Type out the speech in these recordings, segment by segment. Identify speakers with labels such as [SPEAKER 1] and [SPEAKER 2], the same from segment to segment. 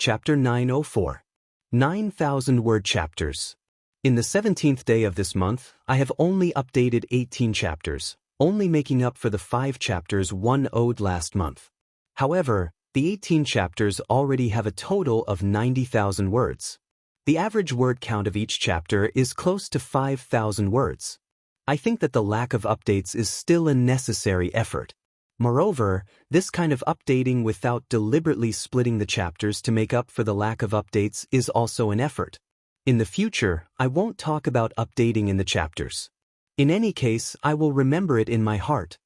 [SPEAKER 1] Chapter 904. 9,000 Word Chapters. In the 17th day of this month, I have only updated 18 chapters, only making up for the 5 chapters one owed last month. However, the 18 chapters already have a total of 90,000 words. The average word count of each chapter is close to 5,000 words. I think that the lack of updates is still a necessary effort. Moreover, this kind of updating without deliberately splitting the chapters to make up for the lack of updates is also an effort. In the future, I won't talk about updating in the chapters. In any case, I will remember it in my heart.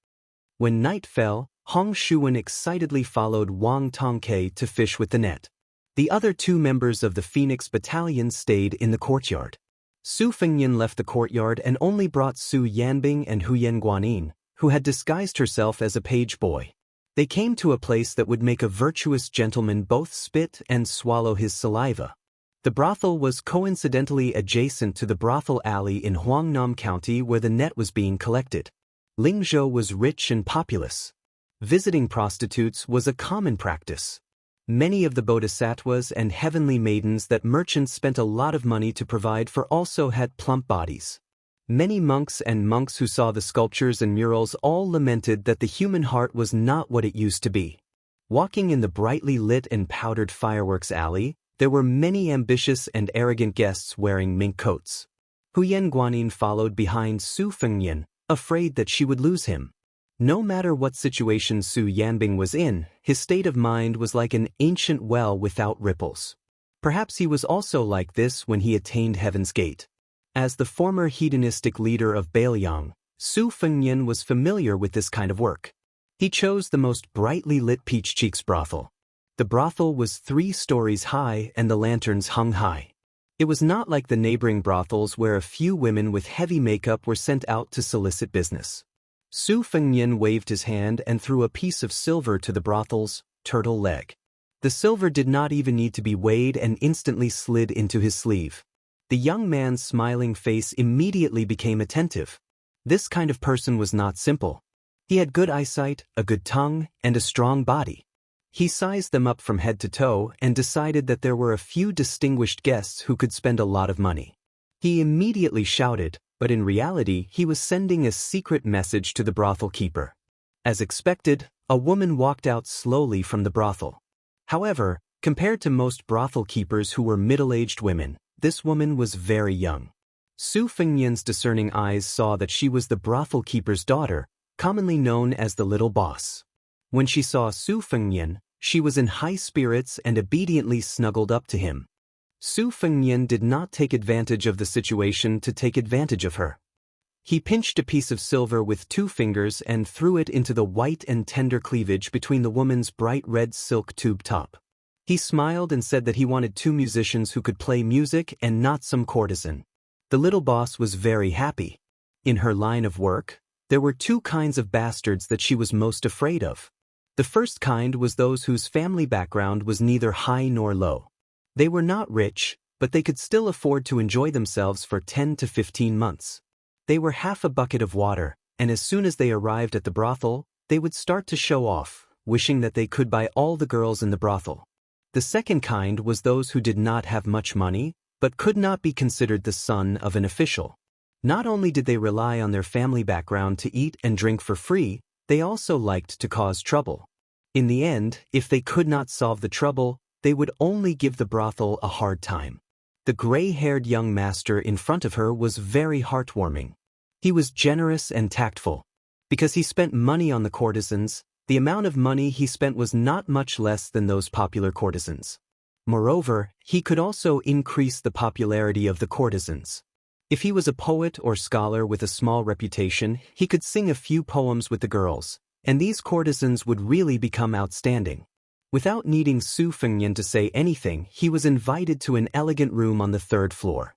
[SPEAKER 1] When night fell, Hong Shuwen excitedly followed Wang Tongke to fish with the net. The other 2 members of the Phoenix Battalion stayed in the courtyard. Su Fengyan left the courtyard and only brought Su Yanbing and Huyen Guanyin, who had disguised herself as a page boy. They came to a place that would make a virtuous gentleman both spit and swallow his saliva. The brothel was coincidentally adjacent to the brothel alley in Huangnam County where the net was being collected. Lingzhou was rich and populous. Visiting prostitutes was a common practice. Many of the bodhisattvas and heavenly maidens that merchants spent a lot of money to provide for also had plump bodies. Many monks who saw the sculptures and murals all lamented that the human heart was not what it used to be. Walking in the brightly lit and powdered fireworks alley, there were many ambitious and arrogant guests wearing mink coats. Huyen Guanyin followed behind Su Fengyan, afraid that she would lose him. No matter what situation Su Yanbing was in, his state of mind was like an ancient well without ripples. Perhaps he was also like this when he attained Heaven's Gate. As the former hedonistic leader of Bailiang, Su Fengyan was familiar with this kind of work. He chose the most brightly lit Peach Cheeks brothel. The brothel was 3 stories high and the lanterns hung high. It was not like the neighboring brothels where a few women with heavy makeup were sent out to solicit business. Su Fengyan waved his hand and threw a piece of silver to the brothel's turtle leg. The silver did not even need to be weighed and instantly slid into his sleeve. The young man's smiling face immediately became attentive. This kind of person was not simple. He had good eyesight, a good tongue, and a strong body. He sized them up from head to toe and decided that there were a few distinguished guests who could spend a lot of money. He immediately shouted, but in reality he was sending a secret message to the brothel keeper. As expected, a woman walked out slowly from the brothel. However, compared to most brothel keepers who were middle-aged women, this woman was very young. Su Fengyan's discerning eyes saw that she was the brothel keeper's daughter, commonly known as the little boss. When she saw Su Fengyan, she was in high spirits and obediently snuggled up to him. Su Fengyan did not take advantage of the situation to take advantage of her. He pinched a piece of silver with 2 fingers and threw it into the white and tender cleavage between the woman's bright red silk tube top. He smiled and said that he wanted 2 musicians who could play music and not some courtesan. The little boss was very happy. In her line of work, there were 2 kinds of bastards that she was most afraid of. The first kind was those whose family background was neither high nor low. They were not rich, but they could still afford to enjoy themselves for 10 to 15 months. They were half a bucket of water, and as soon as they arrived at the brothel, they would start to show off, wishing that they could buy all the girls in the brothel. The second kind was those who did not have much money, but could not be considered the son of an official. Not only did they rely on their family background to eat and drink for free, they also liked to cause trouble. In the end, if they could not solve the trouble, they would only give the brothel a hard time. The gray-haired young master in front of her was very heartwarming. He was generous and tactful. Because he spent money on the courtesans, the amount of money he spent was not much less than those popular courtesans. Moreover, he could also increase the popularity of the courtesans. If he was a poet or scholar with a small reputation, he could sing a few poems with the girls, and these courtesans would really become outstanding. Without needing Su Fengyan to say anything, he was invited to an elegant room on the 3rd floor.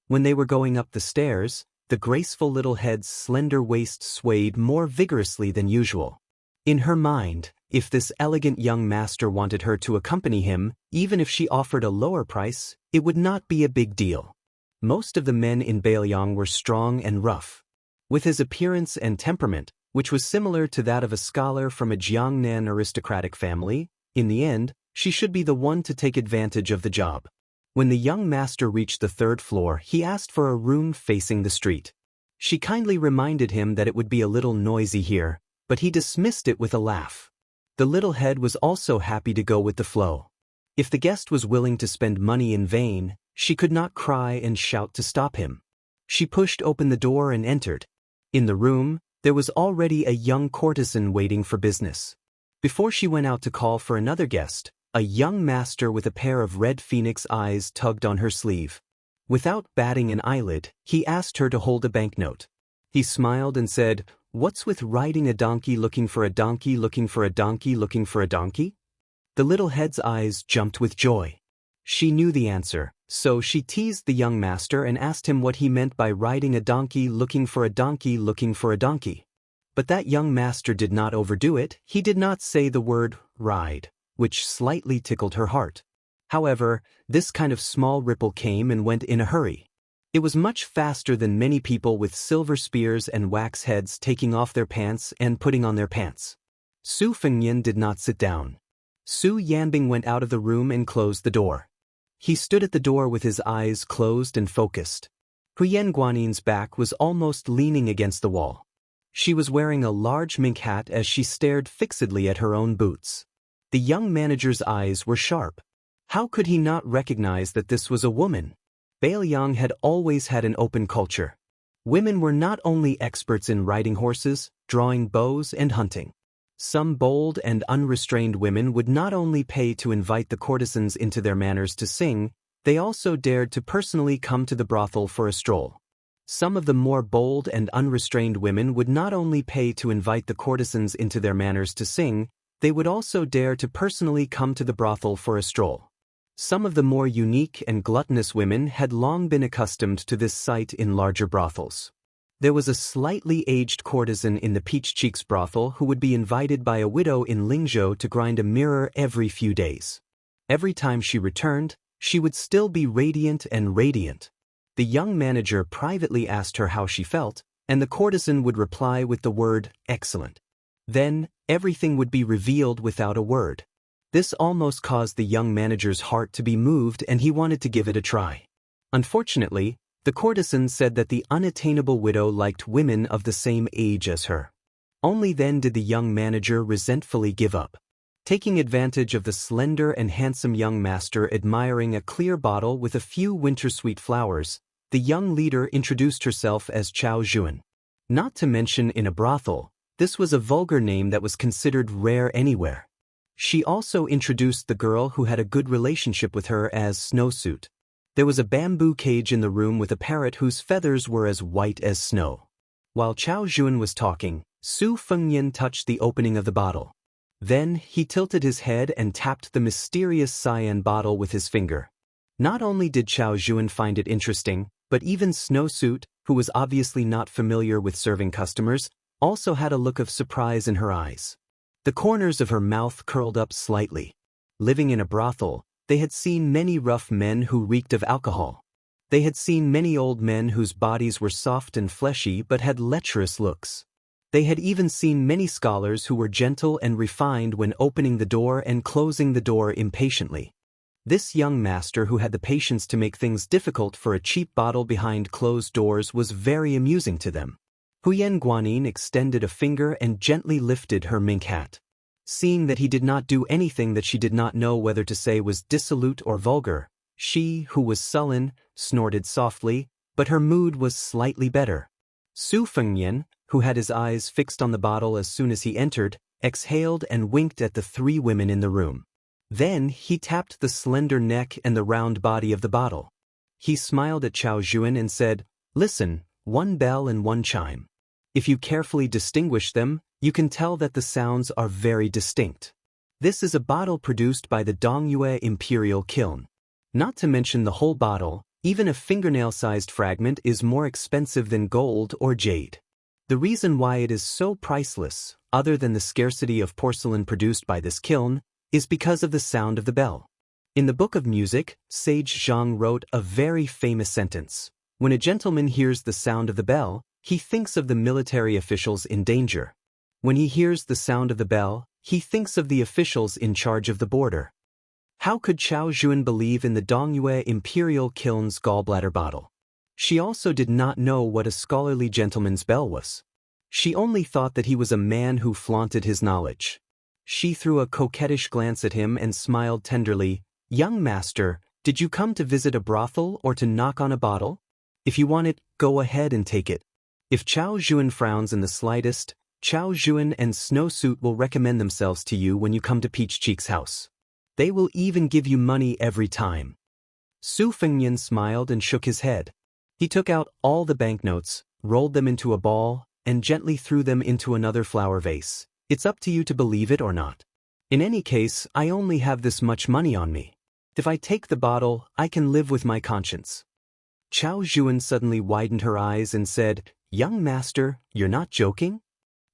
[SPEAKER 1] When they were going up the stairs, the graceful little head's slender waist swayed more vigorously than usual. In her mind, if this elegant young master wanted her to accompany him, even if she offered a lower price, it would not be a big deal. Most of the men in Bailiang were strong and rough. With his appearance and temperament, which was similar to that of a scholar from a Jiangnan aristocratic family, in the end, She should be the one to take advantage of the job. When the young master reached the third floor, he asked for a room facing the street. She kindly reminded him that it would be a little noisy here, but he dismissed it with a laugh. The little head was also happy to go with the flow. If the guest was willing to spend money in vain, she could not cry and shout to stop him. She pushed open the door and entered. In the room, there was already a young courtesan waiting for business. Before she went out to call for another guest, a young master with a pair of red phoenix eyes tugged on her sleeve. Without batting an eyelid, he asked her to hold a banknote. He smiled and said, "What's with riding a donkey looking for a donkey looking for a donkey looking for a donkey?" The little head's eyes jumped with joy. She knew the answer, so she teased the young master and asked him what he meant by riding a donkey looking for a donkey looking for a donkey. But that young master did not overdo it. He did not say the word ride, which slightly tickled her heart. However, this kind of small ripple came and went in a hurry. It was much faster than many people with silver spears and wax heads taking off their pants and putting on their pants. Su Fengyan did not sit down. Su Yanbing went out of the room and closed the door. He stood at the door with his eyes closed and focused. Huyen Guanin's back was almost leaning against the wall. She was wearing a large mink hat as she stared fixedly at her own boots. The young manager's eyes were sharp. How could he not recognize that this was a woman? Bailiang had always had an open culture. Women were not only experts in riding horses, drawing bows, and hunting. Some bold and unrestrained women would not only pay to invite the courtesans into their manors to sing, they also dared to personally come to the brothel for a stroll. Some of the more bold and unrestrained women would not only pay to invite the courtesans into their manors to sing, they would also dare to personally come to the brothel for a stroll. Some of the more unique and gluttonous women had long been accustomed to this sight in larger brothels. There was a slightly aged courtesan in the Peach Cheeks brothel who would be invited by a widow in Lingzhou to grind a mirror every few days. Every time she returned, she would still be radiant and radiant. The young manager privately asked her how she felt, and the courtesan would reply with the word, "Excellent." Then, everything would be revealed without a word. This almost caused the young manager's heart to be moved and he wanted to give it a try. Unfortunately, the courtesan said that the unattainable widow liked women of the same age as her. Only then did the young manager resentfully give up. Taking advantage of the slender and handsome young master admiring a clear bottle with a few wintersweet flowers, the young leader introduced herself as Chao Juan. Not to mention in a brothel, this was a vulgar name that was considered rare anywhere. She also introduced the girl who had a good relationship with her as Snowsuit. There was a bamboo cage in the room with a parrot whose feathers were as white as snow. While Chao Juan was talking, Su Fengyan touched the opening of the bottle. Then he tilted his head and tapped the mysterious cyan bottle with his finger. Not only did Chao Juan find it interesting, but even Snowsuit, who was obviously not familiar with serving customers, also had a look of surprise in her eyes. The corners of her mouth curled up slightly. Living in a brothel, they had seen many rough men who reeked of alcohol. They had seen many old men whose bodies were soft and fleshy but had lecherous looks. They had even seen many scholars who were gentle and refined when opening the door and closing the door impatiently. This young master who had the patience to make things difficult for a cheap bottle behind closed doors was very amusing to them. Huyen Guanin extended a finger and gently lifted her mink hat. Seeing that he did not do anything that she did not know whether to say was dissolute or vulgar, she, who was sullen, snorted softly, but her mood was slightly better. Su Fengyan, who had his eyes fixed on the bottle as soon as he entered, exhaled and winked at the three women in the room. Then he tapped the slender neck and the round body of the bottle. He smiled at Chao Juan and said, "Listen, one bell and one chime. If you carefully distinguish them, you can tell that the sounds are very distinct. This is a bottle produced by the Dongyue Imperial Kiln. Not to mention the whole bottle, even a fingernail-sized fragment is more expensive than gold or jade. The reason why it is so priceless, other than the scarcity of porcelain produced by this kiln, is because of the sound of the bell." In the Book of Music, Sage Zhang wrote a very famous sentence. When a gentleman hears the sound of the bell, he thinks of the military officials in danger. When he hears the sound of the bell, he thinks of the officials in charge of the border. How could Chao Jun believe in the Dongyue Imperial Kiln's gallbladder bottle? She also did not know what a scholarly gentleman's bell was. She only thought that he was a man who flaunted his knowledge. She threw a coquettish glance at him and smiled tenderly. "Young master, did you come to visit a brothel or to knock on a bottle? If you want it, go ahead and take it." If Chao Jun frowns in the slightest, Chao Jun and Snowsuit will recommend themselves to you when you come to Peach Cheek's house. They will even give you money every time. Su Fengnian smiled and shook his head. He took out all the banknotes, rolled them into a ball, and gently threw them into another flower vase. "It's up to you to believe it or not. In any case, I only have this much money on me. If I take the bottle, I can live with my conscience." Chao Jun suddenly widened her eyes and said, "Young master, you're not joking?"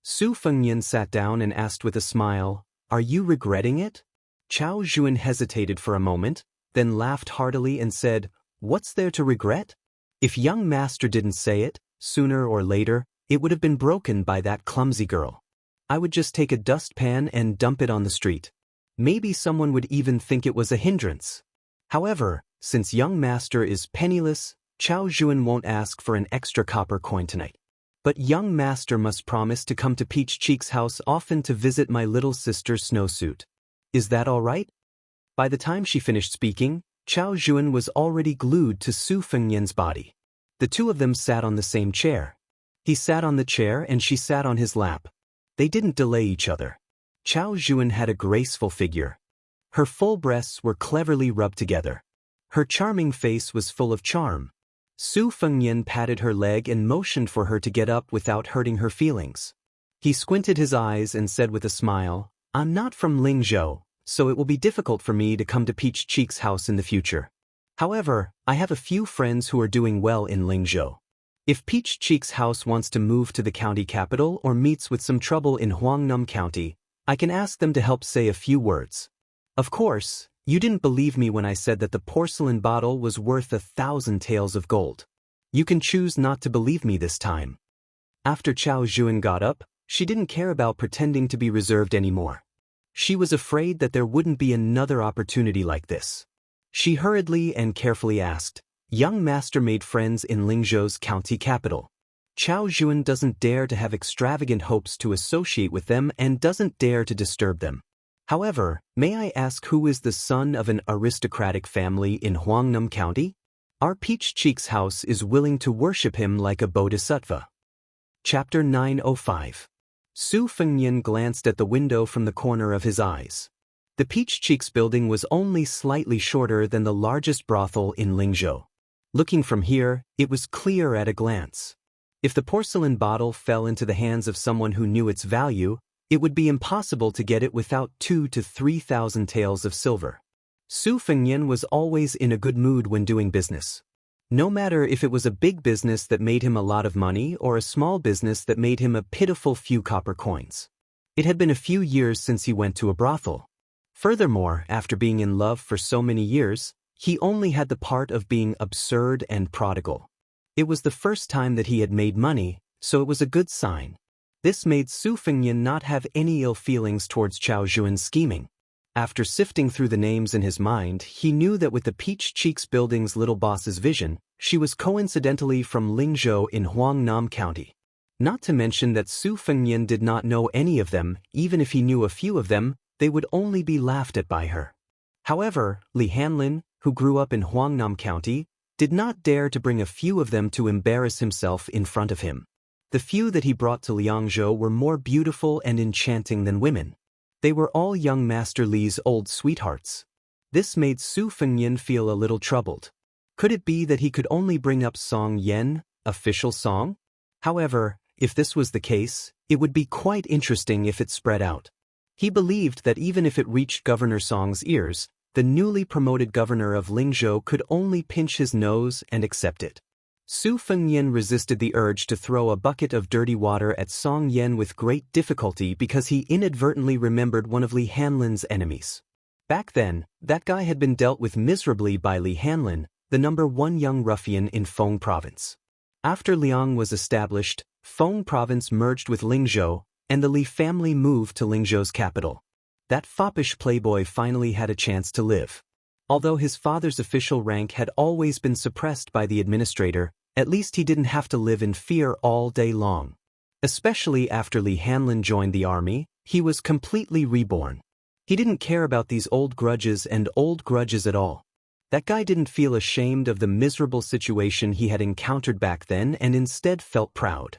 [SPEAKER 1] Su Fengnian sat down and asked with a smile, "Are you regretting it?" Chao Jun hesitated for a moment, then laughed heartily and said, "What's there to regret? If young master didn't say it, sooner or later, it would have been broken by that clumsy girl. I would just take a dustpan and dump it on the street. Maybe someone would even think it was a hindrance. However, since young master is penniless, Chao Jun won't ask for an extra copper coin tonight. But young master must promise to come to Peach Cheek's house often to visit my little sister Snowsuit. Is that all right?" By the time she finished speaking, Chao Jun was already glued to Su Fengnian's body. The two of them sat on the same chair. He sat on the chair and she sat on his lap. They didn't delay each other. Chao Jun had a graceful figure. Her full breasts were cleverly rubbed together. Her charming face was full of charm. Su Fengnian patted her leg and motioned for her to get up without hurting her feelings. He squinted his eyes and said with a smile, "I'm not from Lingzhou, so it will be difficult for me to come to Peach Cheek's house in the future. However, I have a few friends who are doing well in Lingzhou. If Peach Cheek's house wants to move to the county capital or meets with some trouble in Huangnam County, I can ask them to help say a few words. Of course, you didn't believe me when I said that the porcelain bottle was worth 1,000 taels of gold. You can choose not to believe me this time." After Chao Jun got up, she didn't care about pretending to be reserved anymore. She was afraid that there wouldn't be another opportunity like this. She hurriedly and carefully asked, "Young master made friends in Lingzhou's county capital. Chao Jun doesn't dare to have extravagant hopes to associate with them and doesn't dare to disturb them. However, may I ask who is the son of an aristocratic family in Huangnam County? Our Peach Cheek's house is willing to worship him like a bodhisattva." Chapter 905. Su Fengnian glanced at the window from the corner of his eyes. The Peach Cheeks building was only slightly shorter than the largest brothel in Lingzhou. Looking from here, it was clear at a glance. If the porcelain bottle fell into the hands of someone who knew its value, it would be impossible to get it without 2,000 to 3,000 taels of silver. Su Fengnian was always in a good mood when doing business. No matter if it was a big business that made him a lot of money or a small business that made him a pitiful few copper coins. It had been a few years since he went to a brothel. Furthermore, after being in love for so many years, he only had the part of being absurd and prodigal. It was the first time that he had made money, so it was a good sign. This made Su Fengnian not have any ill feelings towards Chao Jun's scheming. After sifting through the names in his mind, he knew that with the Peach Cheeks building's little boss's vision, she was coincidentally from Lingzhou in Huangnam County. Not to mention that Su Fengnian did not know any of them. Even if he knew a few of them, they would only be laughed at by her. However, Li Hanlin, who grew up in Huangnam County, did not dare to bring a few of them to embarrass himself in front of him. The few that he brought to Liangzhou were more beautiful and enchanting than women. They were all young Master Li's old sweethearts. This made Su Fengnian feel a little troubled. Could it be that he could only bring up Song Yen, official song? However, if this was the case, it would be quite interesting if it spread out. He believed that even if it reached Governor Song's ears, the newly promoted governor of Lingzhou could only pinch his nose and accept it. Su Fengnian resisted the urge to throw a bucket of dirty water at Song Yen with great difficulty because he inadvertently remembered one of Li Hanlin's enemies. Back then, that guy had been dealt with miserably by Li Hanlin, the #1 young ruffian in Feng Province. After Liang was established, Feng Province merged with Lingzhou, and the Li family moved to Lingzhou's capital. that foppish playboy finally had a chance to live. Although his father's official rank had always been suppressed by the administrator, at least he didn't have to live in fear all day long. Especially after Li Hanlin joined the army, he was completely reborn. He didn't care about these old grudges at all. That guy didn't feel ashamed of the miserable situation he had encountered back then and instead felt proud.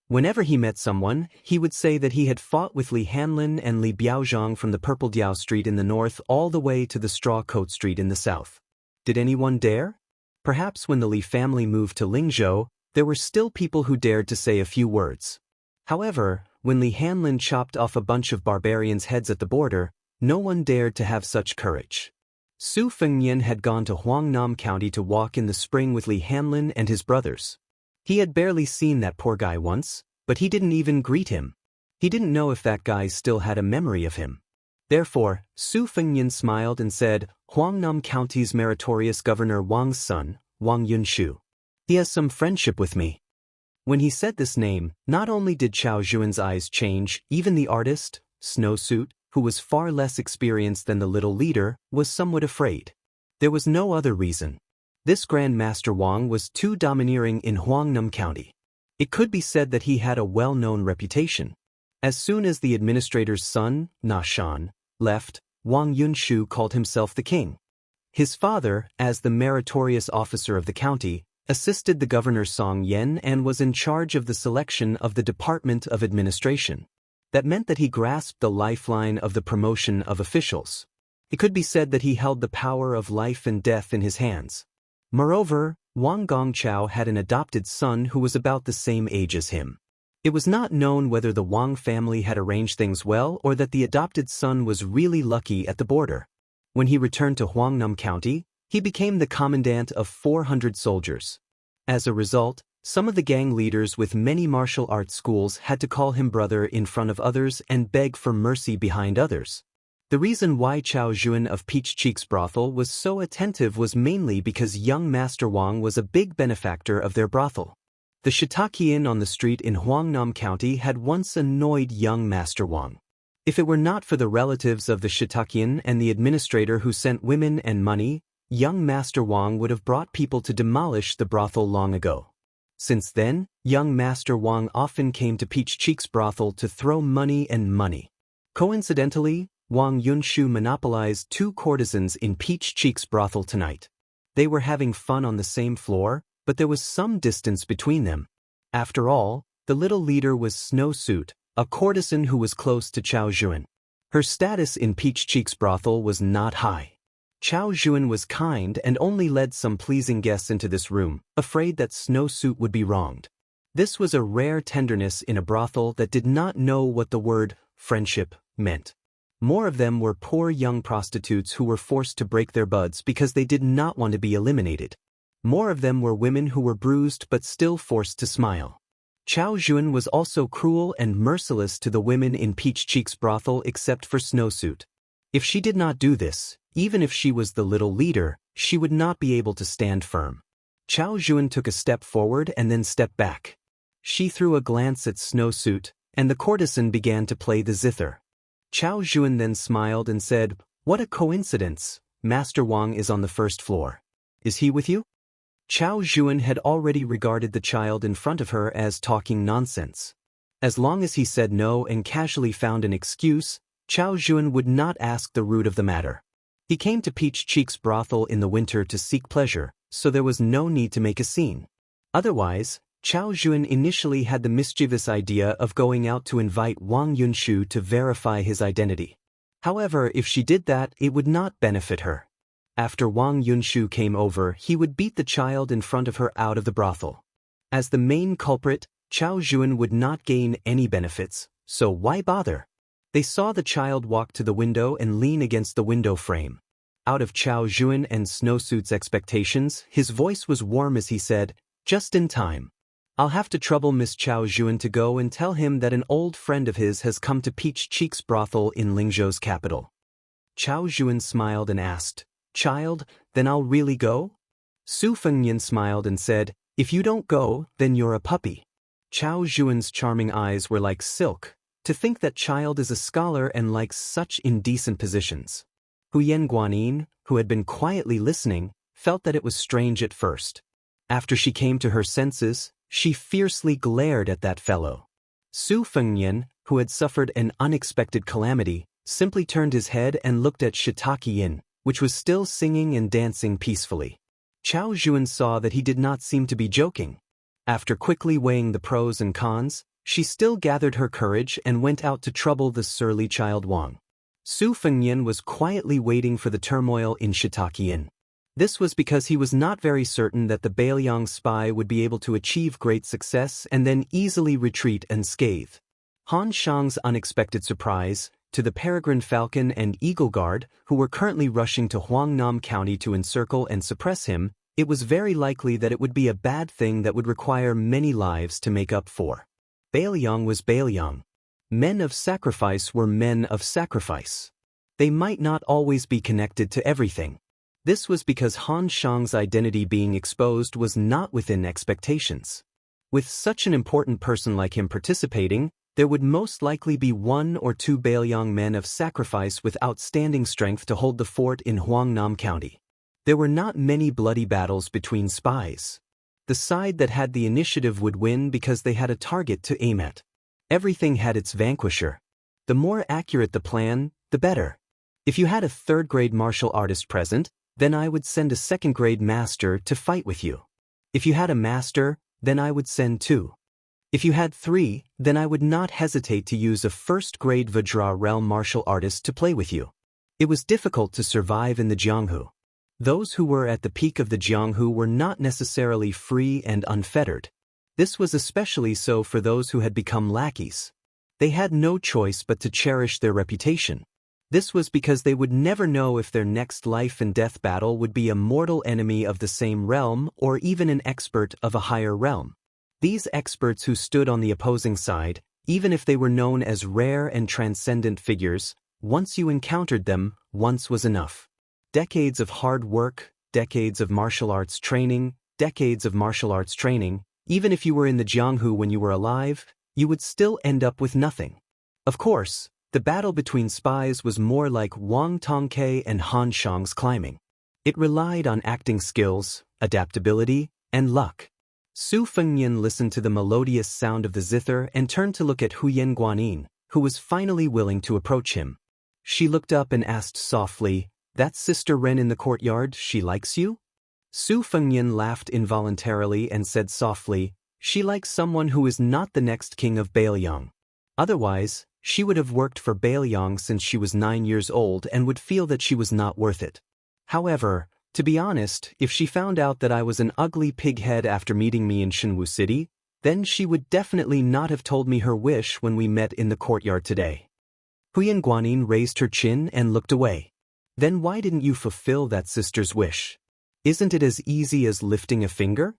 [SPEAKER 1] Whenever he met someone, he would say that he had fought with Li Hanlin and Li Biaozhang from the Purple Diao Street in the north all the way to the Straw Coat Street in the south. Did anyone dare? Perhaps when the Li family moved to Lingzhou, there were still people who dared to say a few words. However, when Li Hanlin chopped off a bunch of barbarians' heads at the border, no one dared to have such courage. Su Fengnian had gone to Huangnam County to walk in the spring with Li Hanlin and his brothers. He had barely seen that poor guy once, but he didn't even greet him. He didn't know if that guy still had a memory of him. Therefore, Su Fengnian smiled and said, "Huangnam County's meritorious governor Wang's son, Wang Yunshu. He has some friendship with me." When he said this name, not only did Chao Zhuan's eyes change, even the artist, Snowsuit, who was far less experienced than the little leader, was somewhat afraid. There was no other reason. This Grand Master Wang was too domineering in Huangnam County. It could be said that he had a well-known reputation. As soon as the administrator's son, Na Shan, left, Wang Yunshu called himself the king. His father, as the meritorious officer of the county, assisted the governor Song Yan and was in charge of the selection of the Department of Administration. That meant that he grasped the lifeline of the promotion of officials. It could be said that he held the power of life and death in his hands. Moreover, Wang Gongchao had an adopted son who was about the same age as him. It was not known whether the Wang family had arranged things well or that the adopted son was really lucky at the border. When he returned to Huangnam County, he became the commandant of 400 soldiers. As a result, some of the gang leaders with many martial arts schools had to call him brother in front of others and beg for mercy behind others. The reason why Chao Zhuan of Peach Cheek's brothel was so attentive was mainly because young Master Wang was a big benefactor of their brothel. The Shiitake Inn on the street in Huangnam County had once annoyed young Master Wang. If it were not for the relatives of the Shiitake Inn and the administrator who sent women and money, young Master Wang would have brought people to demolish the brothel long ago. Since then, young Master Wang often came to Peach Cheek's brothel to throw money and money. Coincidentally, Wang Yunshu monopolized 2 courtesans in Peach Cheek's brothel tonight. They were having fun on the same floor, but there was some distance between them. After all, the little leader was Snowsuit, a courtesan who was close to Chao Zhuan. Her status in Peach Cheek's brothel was not high. Chao Zhuan was kind and only led some pleasing guests into this room, afraid that Snowsuit would be wronged. This was a rare tenderness in a brothel that did not know what the word friendship meant. More of them were poor young prostitutes who were forced to break their buds because they did not want to be eliminated. More of them were women who were bruised but still forced to smile. Chao Zhuan was also cruel and merciless to the women in Peach Cheek's brothel except for Snowsuit. If she did not do this, even if she was the little leader, she would not be able to stand firm. Chao Zhuan took a step forward and then stepped back. She threw a glance at Snowsuit, and the courtesan began to play the zither. Chao Zhuan then smiled and said, "What a coincidence, Master Wang is on the first floor. Is he with you?" Chao Zhuan had already regarded the child in front of her as talking nonsense. As long as he said no and casually found an excuse, Chao Zhuan would not ask the root of the matter. He came to Peach Cheek's brothel in the winter to seek pleasure, so there was no need to make a scene. Otherwise, Chao Zhuan initially had the mischievous idea of going out to invite Wang Yunshu to verify his identity. However, if she did that, it would not benefit her. After Wang Yunshu came over, he would beat the child in front of her out of the brothel. As the main culprit, Chao Zhuan would not gain any benefits, so why bother? They saw the child walk to the window and lean against the window frame. Out of Chao Zhuan and Snowsuit's expectations, his voice was warm as he said, "Just in time. I'll have to trouble Miss Chao Zhuan to go and tell him that an old friend of his has come to Peach Cheek's brothel in Lingzhou's capital." Chao Zhuan smiled and asked, "Child, then I'll really go?" Su Fengnian smiled and said, "If you don't go, then you're a puppy." Chao Zhuan's charming eyes were like silk, To think that child is a scholar and likes such indecent positions. Huyen Guanyin, who had been quietly listening, felt that it was strange at first. After she came to her senses, she fiercely glared at that fellow. Su Fengnian, who had suffered an unexpected calamity, simply turned his head and looked at Shiitake Yin, which was still singing and dancing peacefully. Chao Juan saw that he did not seem to be joking. After quickly weighing the pros and cons, she still gathered her courage and went out to trouble the surly child Wang. Su Fengnian was quietly waiting for the turmoil in Shiitake Yin. This was because he was not very certain that the Bailiang spy would be able to achieve great success and then easily retreat unscathed. Han Shang's unexpected surprise, to the Peregrine Falcon and Eagle Guard, who were currently rushing to Huangnam County to encircle and suppress him, it was very likely that it would be a bad thing that would require many lives to make up for. Bailiang was Bailiang. Men of sacrifice were men of sacrifice. They might not always be connected to everything. This was because Han Shang's identity being exposed was not within expectations. With such an important person like him participating, there would most likely be 1 or 2 Bailiang men of sacrifice with outstanding strength to hold the fort in Huangnam County. There were not many bloody battles between spies. The side that had the initiative would win because they had a target to aim at. Everything had its vanquisher. The more accurate the plan, the better. If you had a 3rd-grade martial artist present, then I would send a 2nd-grade master to fight with you. If you had a master, then I would send 2. If you had 3, then I would not hesitate to use a 1st-grade Vajra realm martial artist to play with you. It was difficult to survive in the Jianghu. Those who were at the peak of the Jianghu were not necessarily free and unfettered. This was especially so for those who had become lackeys. They had no choice but to cherish their reputation. This was because they would never know if their next life and death battle would be a mortal enemy of the same realm or even an expert of a higher realm. These experts who stood on the opposing side, even if they were known as rare and transcendent figures, once you encountered them, once was enough. Decades of hard work, decades of martial arts training, even if you were in the Jianghu when you were alive, you would still end up with nothing. Of course, the battle between spies was more like Wang Tongke and Han Shang's climbing. It relied on acting skills, adaptability, and luck. Su Fengnian listened to the melodious sound of the zither and turned to look at Huyen Guanyin, who was finally willing to approach him. She looked up and asked softly, "That Sister Ren in the courtyard, she likes you?" Su Fengnian laughed involuntarily and said softly, "She likes someone who is not the next king of Bailiang. Otherwise, she would have worked for Bailiang since she was 9 years old and would feel that she was not worth it. However, to be honest, if she found out that I was an ugly pighead after meeting me in Shenwu City, then she would definitely not have told me her wish when we met in the courtyard today." Huyen Guanyin raised her chin and looked away. "Then why didn't you fulfill that sister's wish? Isn't it as easy as lifting a finger?"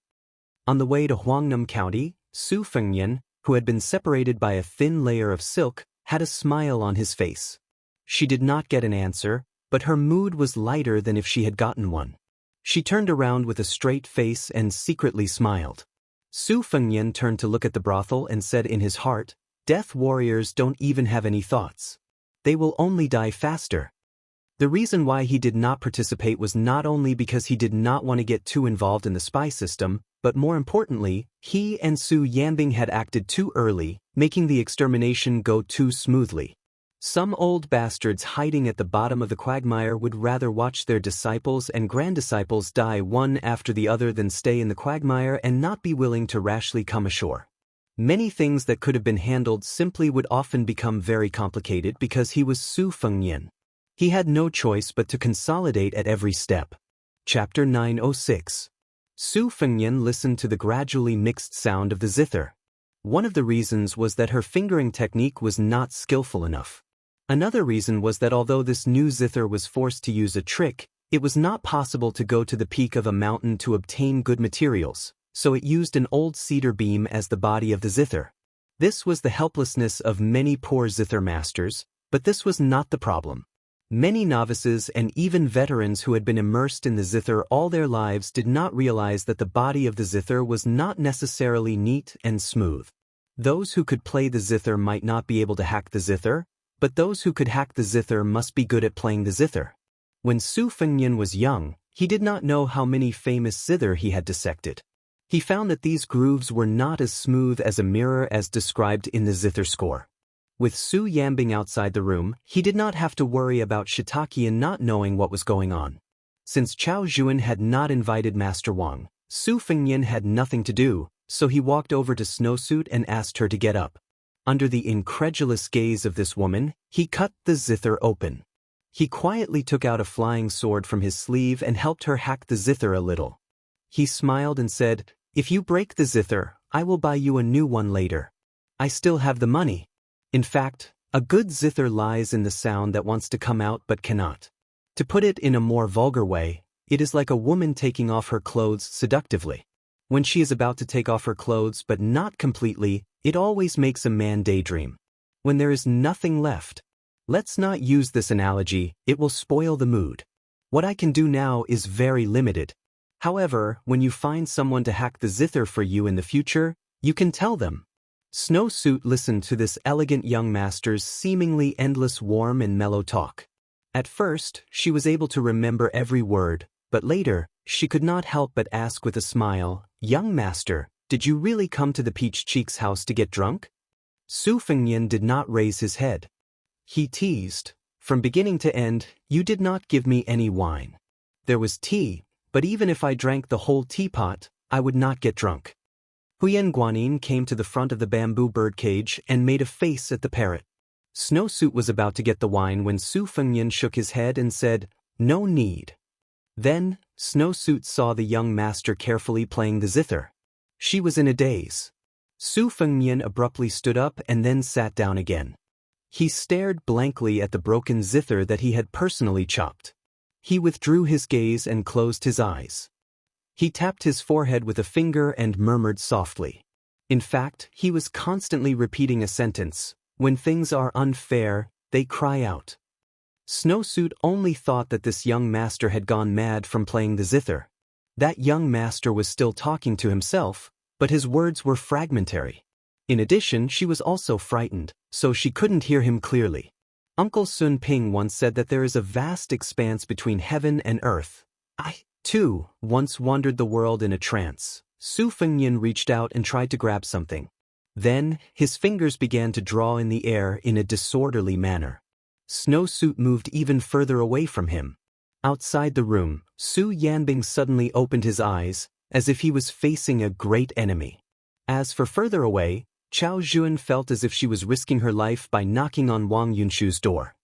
[SPEAKER 1] On the way to Huangnam County, Su Fengnian, who had been separated by a thin layer of silk, had a smile on his face. She did not get an answer, but her mood was lighter than if she had gotten one. She turned around with a straight face and secretly smiled. Su Fengnian turned to look at the brothel and said in his heart, "Death warriors don't even have any thoughts. They will only die faster." The reason why he did not participate was not only because he did not want to get too involved in the spy system, but more importantly, he and Su Yanbing had acted too early, making the extermination go too smoothly. Some old bastards hiding at the bottom of the quagmire would rather watch their disciples and granddisciples die one after the other than stay in the quagmire and not be willing to rashly come ashore. Many things that could have been handled simply would often become very complicated because he was Su Fengnian. He had no choice but to consolidate at every step. Chapter 906. Su Fengnian listened to the gradually mixed sound of the zither. One of the reasons was that her fingering technique was not skillful enough. Another reason was that although this new zither was forced to use a trick, it was not possible to go to the peak of a mountain to obtain good materials, so it used an old cedar beam as the body of the zither. This was the helplessness of many poor zither masters, but this was not the problem. Many novices and even veterans who had been immersed in the zither all their lives did not realize that the body of the zither was not necessarily neat and smooth. Those who could play the zither might not be able to hack the zither, but those who could hack the zither must be good at playing the zither. When Su Fengnian was young, he did not know how many famous zither he had dissected. He found that these grooves were not as smooth as a mirror as described in the zither score. With Su Yanbing outside the room, he did not have to worry about Shitakian not knowing what was going on. Since Chao Juan had not invited Master Wang, Su Fengnian had nothing to do, so he walked over to Snowsuit and asked her to get up. Under the incredulous gaze of this woman, he cut the zither open. He quietly took out a flying sword from his sleeve and helped her hack the zither a little. He smiled and said, "If you break the zither, I will buy you a new one later. I still have the money." In fact, a good zither lies in the sound that wants to come out but cannot. To put it in a more vulgar way, it is like a woman taking off her clothes seductively. When she is about to take off her clothes but not completely, it always makes a man daydream. When there is nothing left. Let's not use this analogy, it will spoil the mood. What I can do now is very limited. However, when you find someone to hack the zither for you in the future, you can tell them. Snowsuit listened to this elegant young master's seemingly endless warm and mellow talk. At first, she was able to remember every word, but later, she could not help but ask with a smile, "Young master, did you really come to the Peach Cheek's house to get drunk?" Su Fengnian did not raise his head. He teased, "From beginning to end, you did not give me any wine. There was tea, but even if I drank the whole teapot, I would not get drunk." Huyen Guanyin came to the front of the bamboo birdcage and made a face at the parrot. Snowsuit was about to get the wine when Su Fengnian shook his head and said, "No need." Then, Snowsuit saw the young master carefully playing the zither. She was in a daze. Su Fengnian abruptly stood up and then sat down again. He stared blankly at the broken zither that he had personally chopped. He withdrew his gaze and closed his eyes. He tapped his forehead with a finger and murmured softly. In fact, he was constantly repeating a sentence, "When things are unfair, they cry out." Snowsuit only thought that this young master had gone mad from playing the zither. That young master was still talking to himself, but his words were fragmentary. In addition, she was also frightened, so she couldn't hear him clearly. Uncle Sun Ping once said that there is a vast expanse between heaven and earth. I, too, once wandered the world in a trance. Su Fengnian reached out and tried to grab something. Then, his fingers began to draw in the air in a disorderly manner. Snowsuit moved even further away from him. Outside the room, Su Yanbing suddenly opened his eyes, as if he was facing a great enemy. As for further away, Chao Juan felt as if she was risking her life by knocking on Wang Yunshu's door.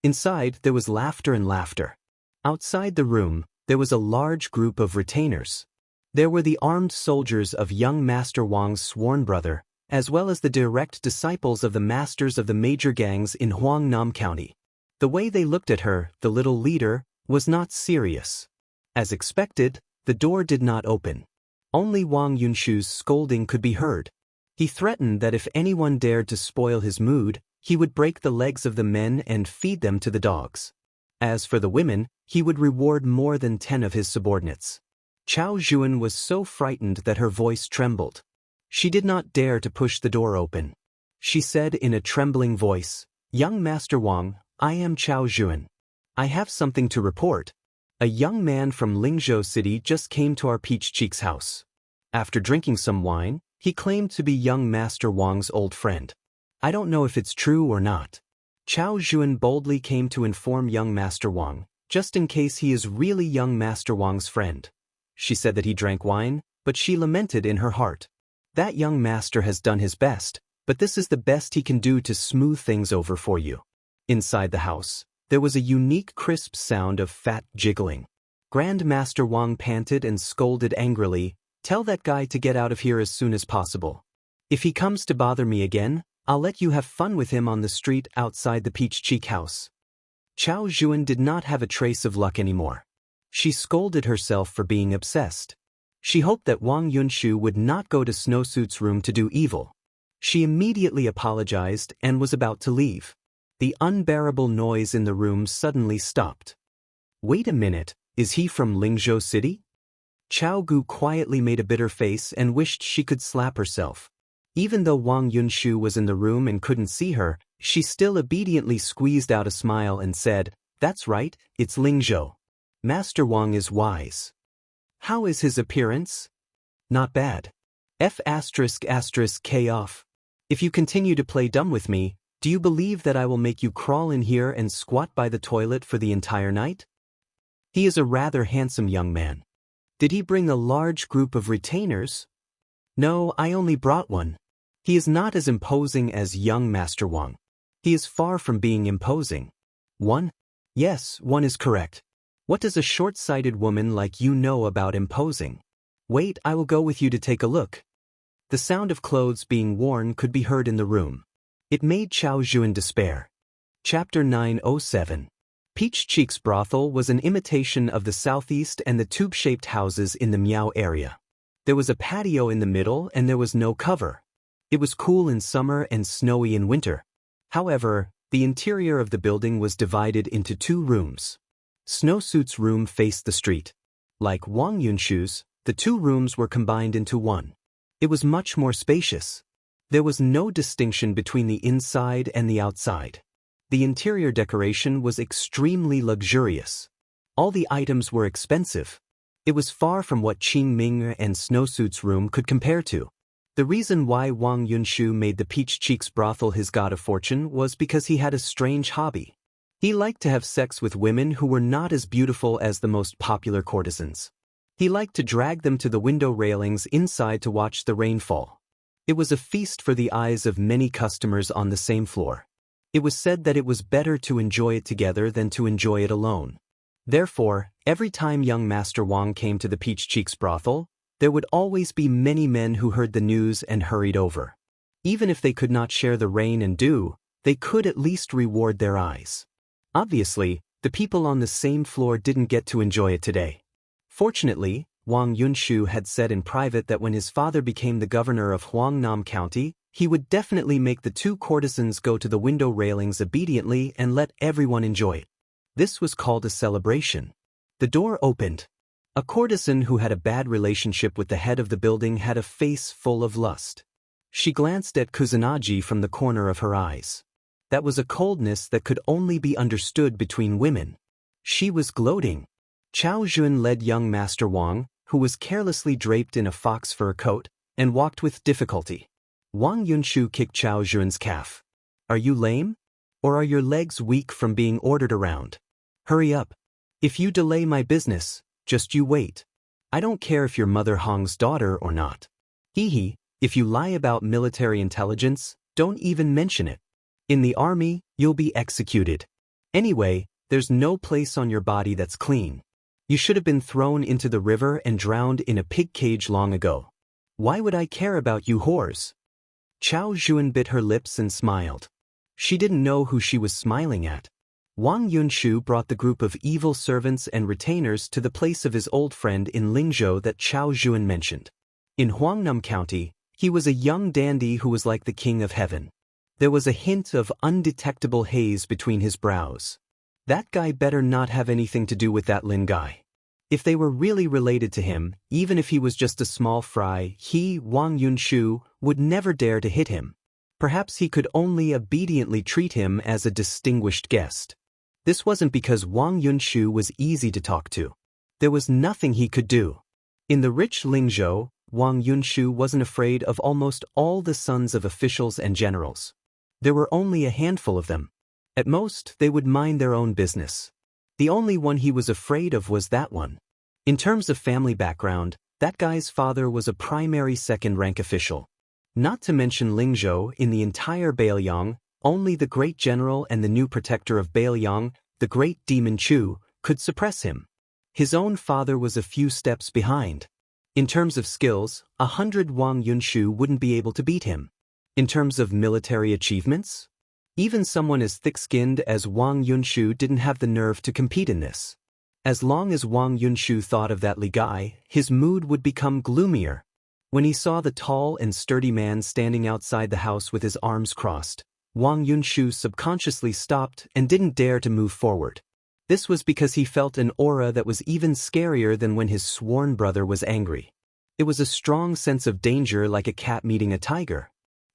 [SPEAKER 1] Inside, there was laughter and laughter. Outside the room, there was a large group of retainers. There were the armed soldiers of young Master Wang's sworn brother, as well as the direct disciples of the masters of the major gangs in Huangnam County. The way they looked at her, the little leader, was not serious. As expected, the door did not open. Only Wang Yunshu's scolding could be heard. He threatened that if anyone dared to spoil his mood, he would break the legs of the men and feed them to the dogs. As for the women, he would reward more than 10 of his subordinates. Chao Juan was so frightened that her voice trembled. She did not dare to push the door open. She said in a trembling voice, "Young Master Wang, I am Chao Juan. I have something to report. A young man from Lingzhou City just came to our Peach Cheek's house. After drinking some wine, he claimed to be young Master Wang's old friend. I don't know if it's true or not." Chao Juan boldly came to inform young Master Wang, just in case he is really young Master Wang's friend. She said that he drank wine, but she lamented in her heart. That young master has done his best, but this is the best he can do to smooth things over for you. Inside the house, there was a unique crisp sound of fat jiggling. Grand Master Wang panted and scolded angrily, "Tell that guy to get out of here as soon as possible. If he comes to bother me again, I'll let you have fun with him on the street outside the Peach Cheek house." Chao Juan did not have a trace of luck anymore. She scolded herself for being obsessed. She hoped that Wang Yunshu would not go to Snowsuit's room to do evil. She immediately apologized and was about to leave. The unbearable noise in the room suddenly stopped. "Wait a minute, is he from Lingzhou City?" Chao Gu quietly made a bitter face and wished she could slap herself. Even though Wang Yunshu was in the room and couldn't see her, she still obediently squeezed out a smile and said, "That's right, it's Lingzhou. Master Wang is wise. How is his appearance?" "Not bad. F***K off. If you continue to play dumb with me, do you believe that I will make you crawl in here and squat by the toilet for the entire night?" He is a rather handsome young man. Did he bring a large group of retainers? No, I only brought one. He is not as imposing as young Master Wang. He is far from being imposing. One? Yes, one is correct. What does a short-sighted woman like you know about imposing? Wait, I will go with you to take a look. The sound of clothes being worn could be heard in the room. It made Chao Juan despair. Chapter 907. Peach Cheek's brothel was an imitation of the southeast and the tube-shaped houses in the Miao area. There was a patio in the middle and there was no cover. It was cool in summer and snowy in winter. However, the interior of the building was divided into 2 rooms. Snowsuit's room faced the street. Like Wang Yunshu's, the 2 rooms were combined into one. It was much more spacious. There was no distinction between the inside and the outside. The interior decoration was extremely luxurious. All the items were expensive. It was far from what Qing Ming and Snowsuit's room could compare to. The reason why Wang Yunshu made the Peach Cheek's brothel his god of fortune was because he had a strange hobby. He liked to have sex with women who were not as beautiful as the most popular courtesans. He liked to drag them to the window railings inside to watch the rain fall. It was a feast for the eyes of many customers on the same floor. It was said that it was better to enjoy it together than to enjoy it alone. Therefore, every time young Master Wang came to the Peach Cheek's brothel, there would always be many men who heard the news and hurried over. Even if they could not share the rain and dew, they could at least reward their eyes. Obviously, the people on the same floor didn't get to enjoy it today. Fortunately, Wang Yunshu had said in private that when his father became the governor of Huangnam County, he would definitely make the 2 courtesans go to the window railings obediently and let everyone enjoy it. This was called a celebration. The door opened. A courtesan who had a bad relationship with the head of the building had a face full of lust. She glanced at Kusanagi from the corner of her eyes. That was a coldness that could only be understood between women. She was gloating. Chao Juan led young Master Wang, who was carelessly draped in a fox fur coat, and walked with difficulty. Wang Yunshu kicked Chao Juan's calf. "Are you lame? Or are your legs weak from being ordered around? Hurry up. If you delay my business, just you wait. I don't care if you're Mother Hong's daughter or not. Hee, if you lie about military intelligence, don't even mention it. In the army, you'll be executed. Anyway, there's no place on your body that's clean. You should have been thrown into the river and drowned in a pig cage long ago. Why would I care about you whores?" Chao Juan bit her lips and smiled. She didn't know who she was smiling at. Wang Yunshu brought the group of evil servants and retainers to the place of his old friend in Lingzhou that Chao Juan mentioned. In Huangnam County, he was a young dandy who was like the king of heaven. There was a hint of undetectable haze between his brows. That guy better not have anything to do with that Lin guy. If they were really related to him, even if he was just a small fry, he, Wang Yunshu, would never dare to hit him. Perhaps he could only obediently treat him as a distinguished guest. This wasn't because Wang Yunshu was easy to talk to. There was nothing he could do. In the rich Lingzhou, Wang Yunshu wasn't afraid of almost all the sons of officials and generals. There were only a handful of them. At most, they would mind their own business. The only one he was afraid of was that one. In terms of family background, that guy's father was a primary second-rank official. Not to mention Lingzhou, in the entire Bailiang, only the great general and the new protector of Bailiang, the great Demon Chu, could suppress him. His own father was a few steps behind. In terms of skills, 100 Wang Yunshu wouldn't be able to beat him. In terms of military achievements, even someone as thick-skinned as Wang Yunshu didn't have the nerve to compete in this. As long as Wang Yunshu thought of that Li guy, his mood would become gloomier. When he saw the tall and sturdy man standing outside the house with his arms crossed, Wang Yunshu subconsciously stopped and didn't dare to move forward. This was because he felt an aura that was even scarier than when his sworn brother was angry. It was a strong sense of danger, like a cat meeting a tiger.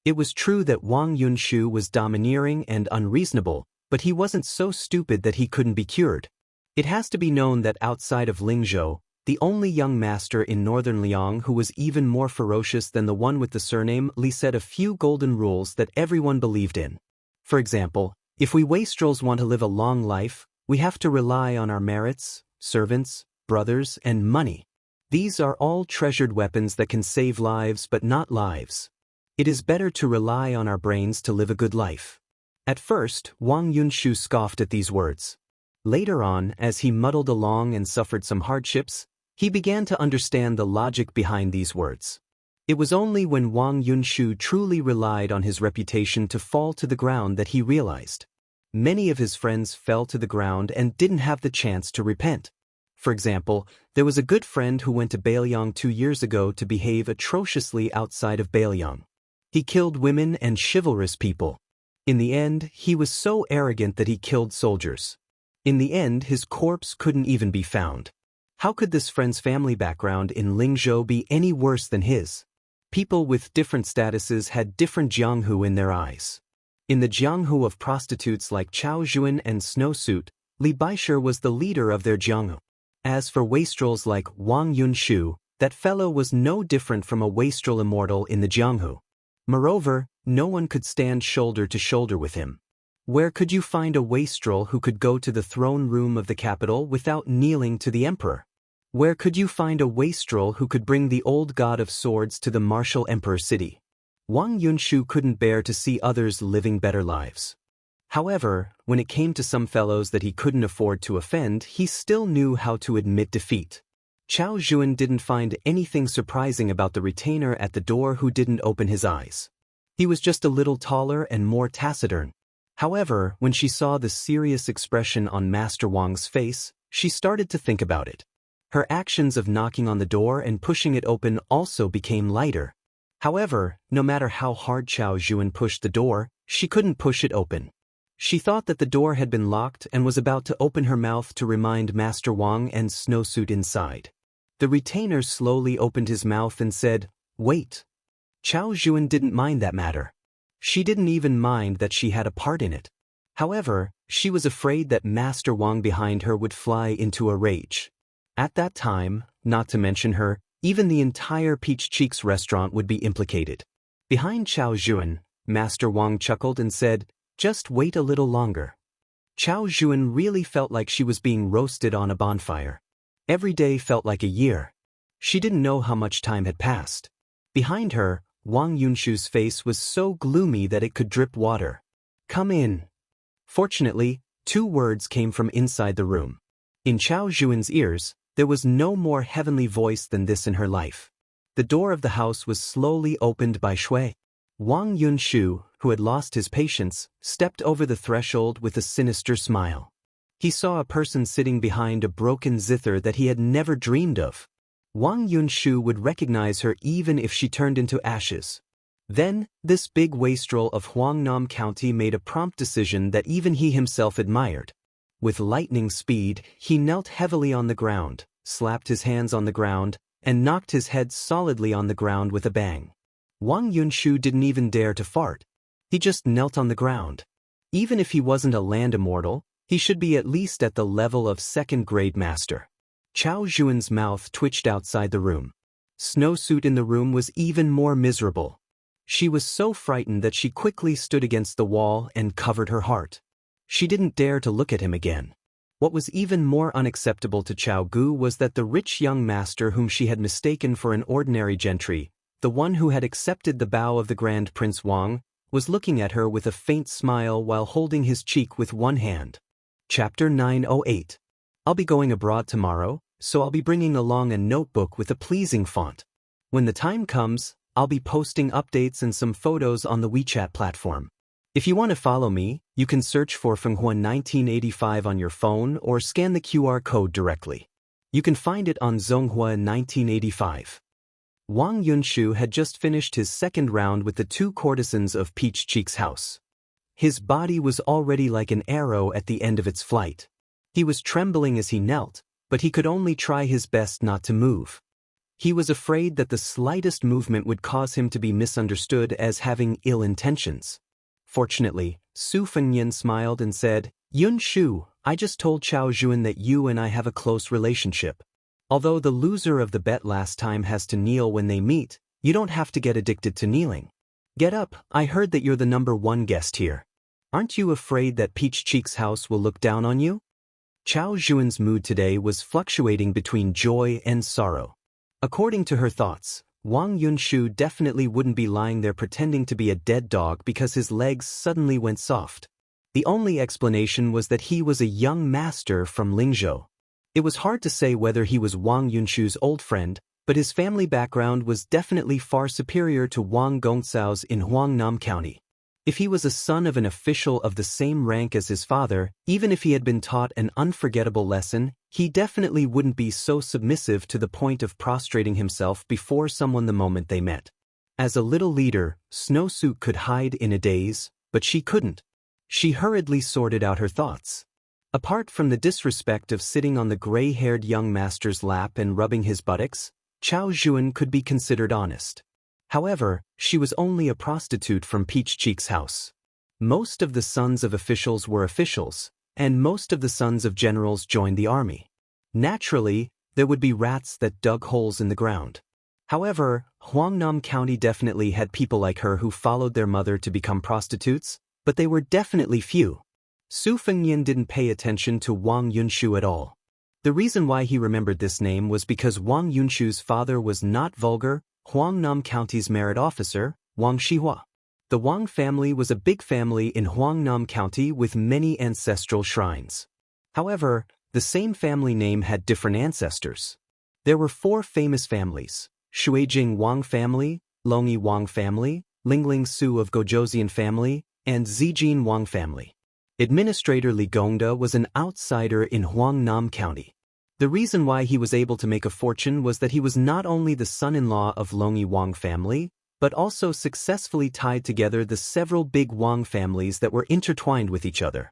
[SPEAKER 1] It was true that Wang Yunshu was domineering and unreasonable, but he wasn't so stupid that he couldn't be cured. It has to be known that outside of Lingzhou, the only young master in northern Liang who was even more ferocious than the one with the surname Li set a few golden rules that everyone believed in. For example, if we wastrels want to live a long life, we have to rely on our merits, servants, brothers, and money. These are all treasured weapons that can save lives but not lives. It is better to rely on our brains to live a good life. At first, Wang Yunshu scoffed at these words. Later on, as he muddled along and suffered some hardships, he began to understand the logic behind these words. It was only when Wang Yunshu truly relied on his reputation to fall to the ground that he realized. Many of his friends fell to the ground and didn't have the chance to repent. For example, there was a good friend who went to Bailiang 2 years ago to behave atrociously outside of Bailiang. He killed women and chivalrous people. In the end, he was so arrogant that he killed soldiers. In the end, his corpse couldn't even be found. How could this friend's family background in Lingzhou be any worse than his? People with different statuses had different jianghu in their eyes. In the jianghu of prostitutes like Chao Juan and Snowsuit, Li Baisher was the leader of their jianghu. As for wastrels like Wang Yunshu, that fellow was no different from a wastrel immortal in the jianghu. Moreover, no one could stand shoulder to shoulder with him. Where could you find a wastrel who could go to the throne room of the capital without kneeling to the emperor? Where could you find a wastrel who could bring the old god of swords to the martial emperor city? Wang Yunshu couldn't bear to see others living better lives. However, when it came to some fellows that he couldn't afford to offend, he still knew how to admit defeat. Chao Juan didn't find anything surprising about the retainer at the door who didn't open his eyes. He was just a little taller and more taciturn. However, when she saw the serious expression on Master Wang's face, she started to think about it. Her actions of knocking on the door and pushing it open also became lighter. However, no matter how hard Chao Juan pushed the door, she couldn't push it open. She thought that the door had been locked and was about to open her mouth to remind Master Wang and Snowsuit inside. The retainer slowly opened his mouth and said, "Wait." Chao Juan didn't mind that matter. She didn't even mind that she had a part in it. However, she was afraid that Master Wang behind her would fly into a rage. At that time, not to mention her, even the entire Peach Cheeks restaurant would be implicated. Behind Chao Juan, Master Wang chuckled and said, "Just wait a little longer." Chao Juan really felt like she was being roasted on a bonfire. Every day felt like a year. She didn't know how much time had passed. Behind her, Wang Yunshu's face was so gloomy that it could drip water. "Come in." Fortunately, 2 words came from inside the room. In Chao Juan's ears, there was no more heavenly voice than this in her life. The door of the house was slowly opened by Shui. Wang Yunshu, who had lost his patience, stepped over the threshold with a sinister smile. He saw a person sitting behind a broken zither that he had never dreamed of. Wang Yunshu would recognize her even if she turned into ashes. Then, this big wastrel of Huangnam County made a prompt decision that even he himself admired. With lightning speed, he knelt heavily on the ground, slapped his hands on the ground, and knocked his head solidly on the ground with a bang. Wang Yunshu didn't even dare to fart. He just knelt on the ground. Even if he wasn't a land immortal, he should be at least at the level of 2nd grade master. Chao Juan's mouth twitched outside the room. Snowsuit in the room was even more miserable. She was so frightened that she quickly stood against the wall and covered her heart. She didn't dare to look at him again. What was even more unacceptable to Chao Gu was that the rich young master whom she had mistaken for an ordinary gentry, the one who had accepted the bow of the Grand Prince Wang, was looking at her with a faint smile while holding his cheek with one hand. Chapter 908. I'll be going abroad tomorrow, so I'll be bringing along a notebook with a pleasing font. When the time comes, I'll be posting updates and some photos on the WeChat platform. If you want to follow me, you can search for Fenghua 1985 on your phone or scan the QR code directly. You can find it on Zonghua 1985. Wang Yunshu had just finished his 2nd round with the 2 courtesans of Peach Cheek's house. His body was already like an arrow at the end of its flight. He was trembling as he knelt, but he could only try his best not to move. He was afraid that the slightest movement would cause him to be misunderstood as having ill intentions. Fortunately, Su Fengnian smiled and said, "Yun Shu, I just told Chao Juan that you and I have a close relationship. Although the loser of the bet last time has to kneel when they meet, you don't have to get addicted to kneeling. Get up, I heard that you're the #1 guest here. Aren't you afraid that Peach Cheek's house will look down on you?" Chao Juan's mood today was fluctuating between joy and sorrow. According to her thoughts, Wang Yunshu definitely wouldn't be lying there pretending to be a dead dog because his legs suddenly went soft. The only explanation was that he was a young master from Lingzhou. It was hard to say whether he was Wang Yunshu's old friend, but his family background was definitely far superior to Wang Gongcao's in Huangnam County. If he was a son of an official of the same rank as his father, even if he had been taught an unforgettable lesson, he definitely wouldn't be so submissive to the point of prostrating himself before someone the moment they met. As a little leader, Snowsuit could hide in a daze, but she couldn't. She hurriedly sorted out her thoughts. Apart from the disrespect of sitting on the gray-haired young master's lap and rubbing his buttocks, Chao Juan could be considered honest. However, she was only a prostitute from Peach Cheek's house. Most of the sons of officials were officials, and most of the sons of generals joined the army. Naturally, there would be rats that dug holes in the ground. However, Huangnam County definitely had people like her who followed their mother to become prostitutes, but they were definitely few. Su Fengnian didn't pay attention to Wang Yunshu at all. The reason why he remembered this name was because Wang Yunshu's father was not vulgar, Huangnam County's merit officer, Wang Shihua. The Wang family was a big family in Huangnam County with many ancestral shrines. However, the same family name had different ancestors. There were 4 famous families: Shuijing Wang family, Longyi Wang family, Lingling Su of Gojosian family, and Zijin Wang family. Administrator Li Gongda was an outsider in Huangnam County. The reason why he was able to make a fortune was that he was not only the son-in-law of Longyi Wang family, but also successfully tied together the several big Wang families that were intertwined with each other.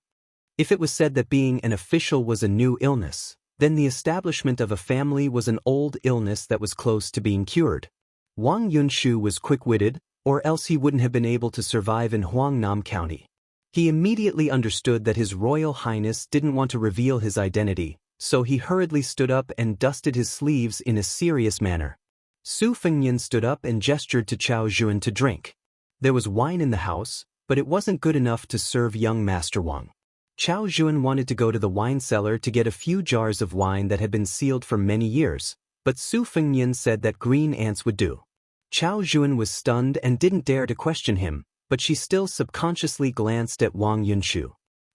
[SPEAKER 1] If it was said that being an official was a new illness, then the establishment of a family was an old illness that was close to being cured. Wang Yunshu was quick-witted, or else he wouldn't have been able to survive in Huangnam County. He immediately understood that His Royal Highness didn't want to reveal his identity, so he hurriedly stood up and dusted his sleeves in a serious manner. Su Fengnian stood up and gestured to Chao Juan to drink. There was wine in the house, but it wasn't good enough to serve young Master Wang. Chao Juan wanted to go to the wine cellar to get a few jars of wine that had been sealed for many years, but Su Fengnian said that green ants would do. Chao Juan was stunned and didn't dare to question him, but she still subconsciously glanced at Wang Yunshu.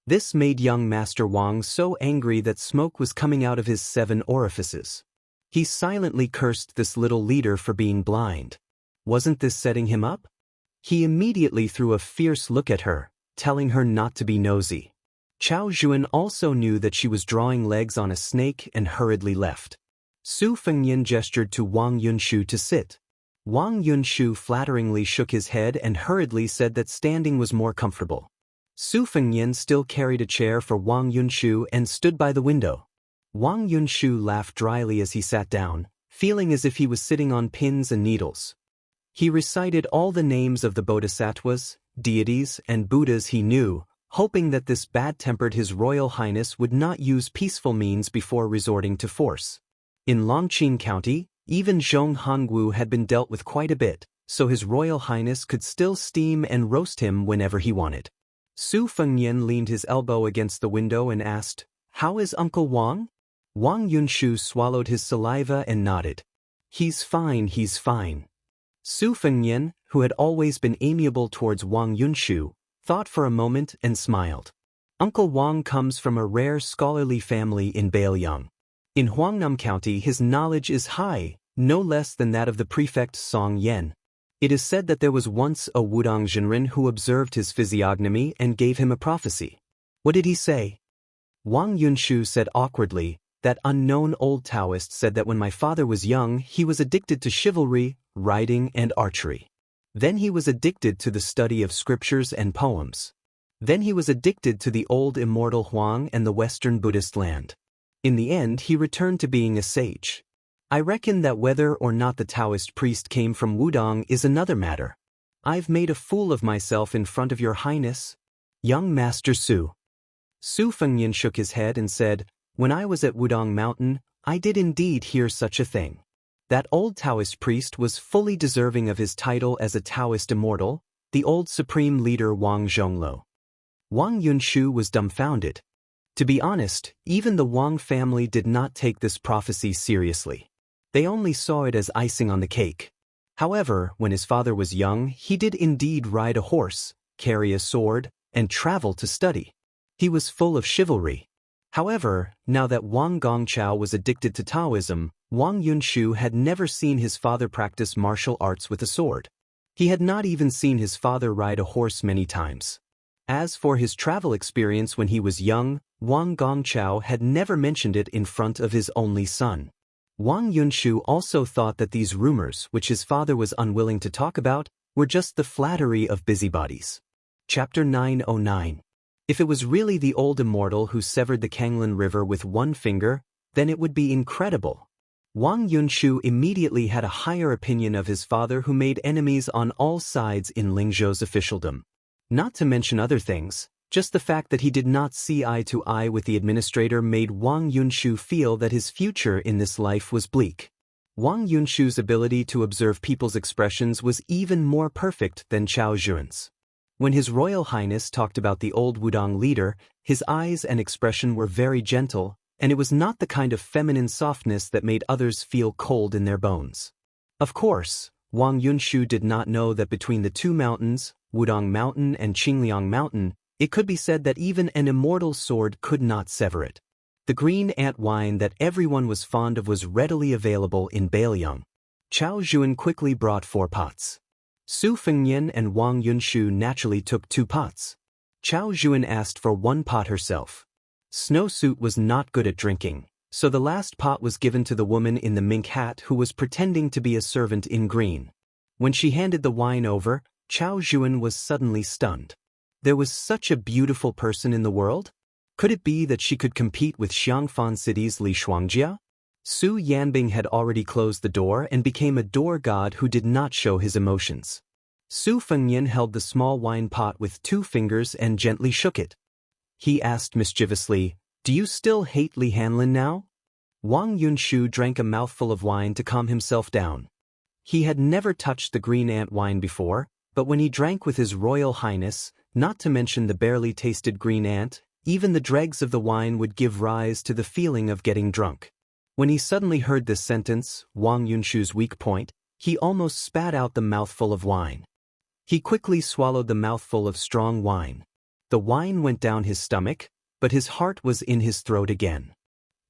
[SPEAKER 1] This made young Master Wang so angry that smoke was coming out of his 7 orifices. He silently cursed this little leader for being blind. Wasn't this setting him up? He immediately threw a fierce look at her, telling her not to be nosy. Chao Juan also knew that she was drawing legs on a snake and hurriedly left. Su Fengnian gestured to Wang Yunshu to sit. Wang Yunshu flatteringly shook his head and hurriedly said that standing was more comfortable. Su Fengnian still carried a chair for Wang Yunshu and stood by the window. Wang Yunshu laughed dryly as he sat down, feeling as if he was sitting on pins and needles. He recited all the names of the bodhisattvas, deities, and Buddhas he knew, hoping that this bad-tempered His Royal Highness would not use peaceful means before resorting to force. In Longqing County, even Zhong Hongwu had been dealt with quite a bit, so His Royal Highness could still steam and roast him whenever he wanted. Su Fengnian leaned his elbow against the window and asked, "How is Uncle Wang?" Wang Yunshu swallowed his saliva and nodded. He's fine. Su Fengnian, who had always been amiable towards Wang Yunshu, thought for a moment and smiled. Uncle Wang comes from a rare scholarly family in Bailiang. In Huangnam County his knowledge is high, no less than that of the prefect Song Yen. It is said that there was once a Wudang Zhenren who observed his physiognomy and gave him a prophecy. What did he say? Wang Yunshu said awkwardly, that unknown old Taoist said that when my father was young he was addicted to chivalry, riding, and archery. Then he was addicted to the study of scriptures and poems. Then he was addicted to the old immortal Huang and the Western Buddhist land. In the end he returned to being a sage. I reckon that whether or not the Taoist priest came from Wudong is another matter. I've made a fool of myself in front of your highness. Young Master Su. Su Fengnian shook his head and said, when I was at Wudong Mountain, I did indeed hear such a thing. That old Taoist priest was fully deserving of his title as a Taoist immortal, the old supreme leader Wang Zhonglo. Wang Yunshu was dumbfounded. To be honest, even the Wang family did not take this prophecy seriously. They only saw it as icing on the cake. However, when his father was young, he did indeed ride a horse, carry a sword, and travel to study. He was full of chivalry. However, now that Wang Gongchao was addicted to Taoism, Wang Yunshu had never seen his father practice martial arts with a sword. He had not even seen his father ride a horse many times. As for his travel experience when he was young, Wang Gongchao had never mentioned it in front of his only son. Wang Yunshu also thought that these rumors, which his father was unwilling to talk about, were just the flattery of busybodies. Chapter 909. If it was really the old immortal who severed the Kanglan River with one finger, then it would be incredible. Wang Yunshu immediately had a higher opinion of his father, who made enemies on all sides in Lingzhou's officialdom. Not to mention other things, just the fact that he did not see eye to eye with the administrator made Wang Yunshu feel that his future in this life was bleak. Wang Yunshu's ability to observe people's expressions was even more perfect than Chao Zhuan's. When His Royal Highness talked about the old Wudong leader, his eyes and expression were very gentle, and it was not the kind of feminine softness that made others feel cold in their bones. Of course, Wang Yunshu did not know that between the two mountains, Wudong Mountain and Qingliang Mountain, it could be said that even an immortal sword could not sever it. The green ant wine that everyone was fond of was readily available in Bailiang. Chao Zhuan quickly brought 4 pots. Su Fengnian and Wang Yunshu naturally took 2 pots. Chao Zhuan asked for 1 pot herself. Snowsuit was not good at drinking, so the last pot was given to the woman in the mink hat who was pretending to be a servant in green. When she handed the wine over, Chao Zhuan was suddenly stunned. There was such a beautiful person in the world? Could it be that she could compete with Xiangfan City's Li Shuangjia? Su Yanbing had already closed the door and became a door god who did not show his emotions. Su Fengnian held the small wine pot with 2 fingers and gently shook it. He asked mischievously, "Do you still hate Li Hanlin now?" Wang Yunshu drank a mouthful of wine to calm himself down. He had never touched the green ant wine before, but when he drank with His Royal Highness, not to mention the barely tasted green ant, even the dregs of the wine would give rise to the feeling of getting drunk. When he suddenly heard this sentence, Wang Yunshu's weak point, he almost spat out the mouthful of wine. He quickly swallowed the mouthful of strong wine. The wine went down his stomach, but his heart was in his throat again.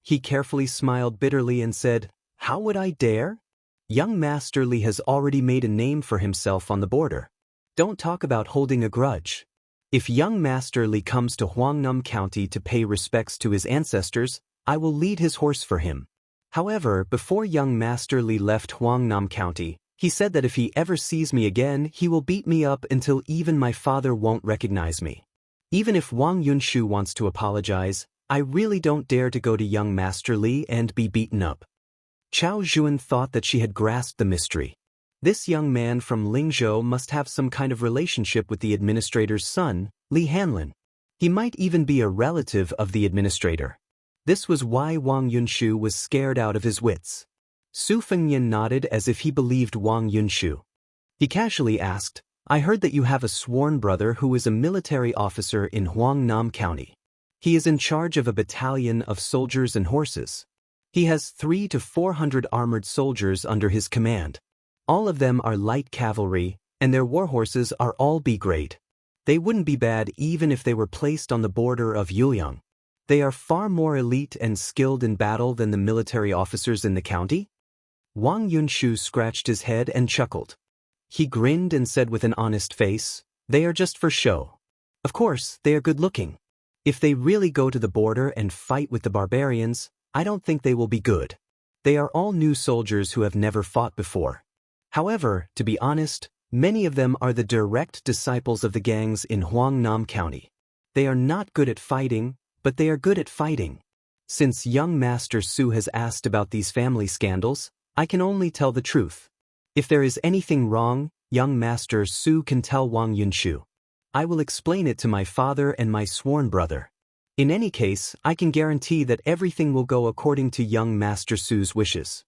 [SPEAKER 1] He carefully smiled bitterly and said, "How would I dare? Young Master Li has already made a name for himself on the border. Don't talk about holding a grudge. If young Master Li comes to Huangnam County to pay respects to his ancestors, I will lead his horse for him." However, before young Master Li left Huangnam County, he said that if he ever sees me again, he will beat me up until even my father won't recognize me. Even if Wang Yunshu wants to apologize, I really don't dare to go to young Master Li and be beaten up. Chao Zhuan thought that she had grasped the mystery. This young man from Lingzhou must have some kind of relationship with the administrator's son, Li Hanlin. He might even be a relative of the administrator. This was why Wang Yunshu was scared out of his wits. Su Fengnian nodded as if he believed Wang Yunshu. He casually asked, "I heard that you have a sworn brother who is a military officer in Huangnam County. He is in charge of a battalion of soldiers and horses. He has 300 to 400 armored soldiers under his command. All of them are light cavalry, and their war horses are all B grade. They wouldn't be bad even if they were placed on the border of Yuliang. They are far more elite and skilled in battle than the military officers in the county." Wang Yunshu scratched his head and chuckled. He grinned and said with an honest face, "They are just for show. Of course, they are good-looking. If they really go to the border and fight with the barbarians, I don't think they will be good. They are all new soldiers who have never fought before. However, to be honest, many of them are the direct disciples of the gangs in Huangnam County. They are not good at fighting, but they are good at fighting. Since young Master Su has asked about these family scandals, I can only tell the truth. If there is anything wrong, young Master Su can tell Wang Yunshu. I will explain it to my father and my sworn brother. In any case, I can guarantee that everything will go according to young Master Su's wishes.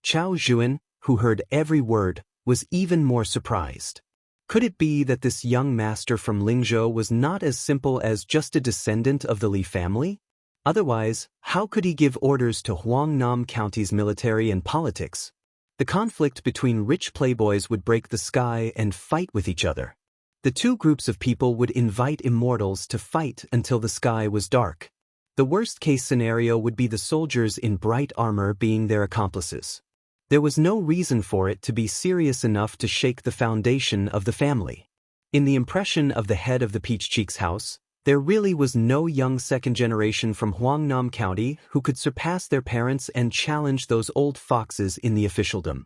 [SPEAKER 1] Chao Zhuan, who heard every word, was even more surprised. Could it be that this young master from Lingzhou was not as simple as just a descendant of the Li family? Otherwise, how could he give orders to Huangnam County's military and politics? The conflict between rich playboys would break the sky and fight with each other. The two groups of people would invite immortals to fight until the sky was dark. The worst-case scenario would be the soldiers in bright armor being their accomplices. There was no reason for it to be serious enough to shake the foundation of the family. In the impression of the head of the Peach Cheeks house, there really was no young second generation from Huangnam County who could surpass their parents and challenge those old foxes in the officialdom.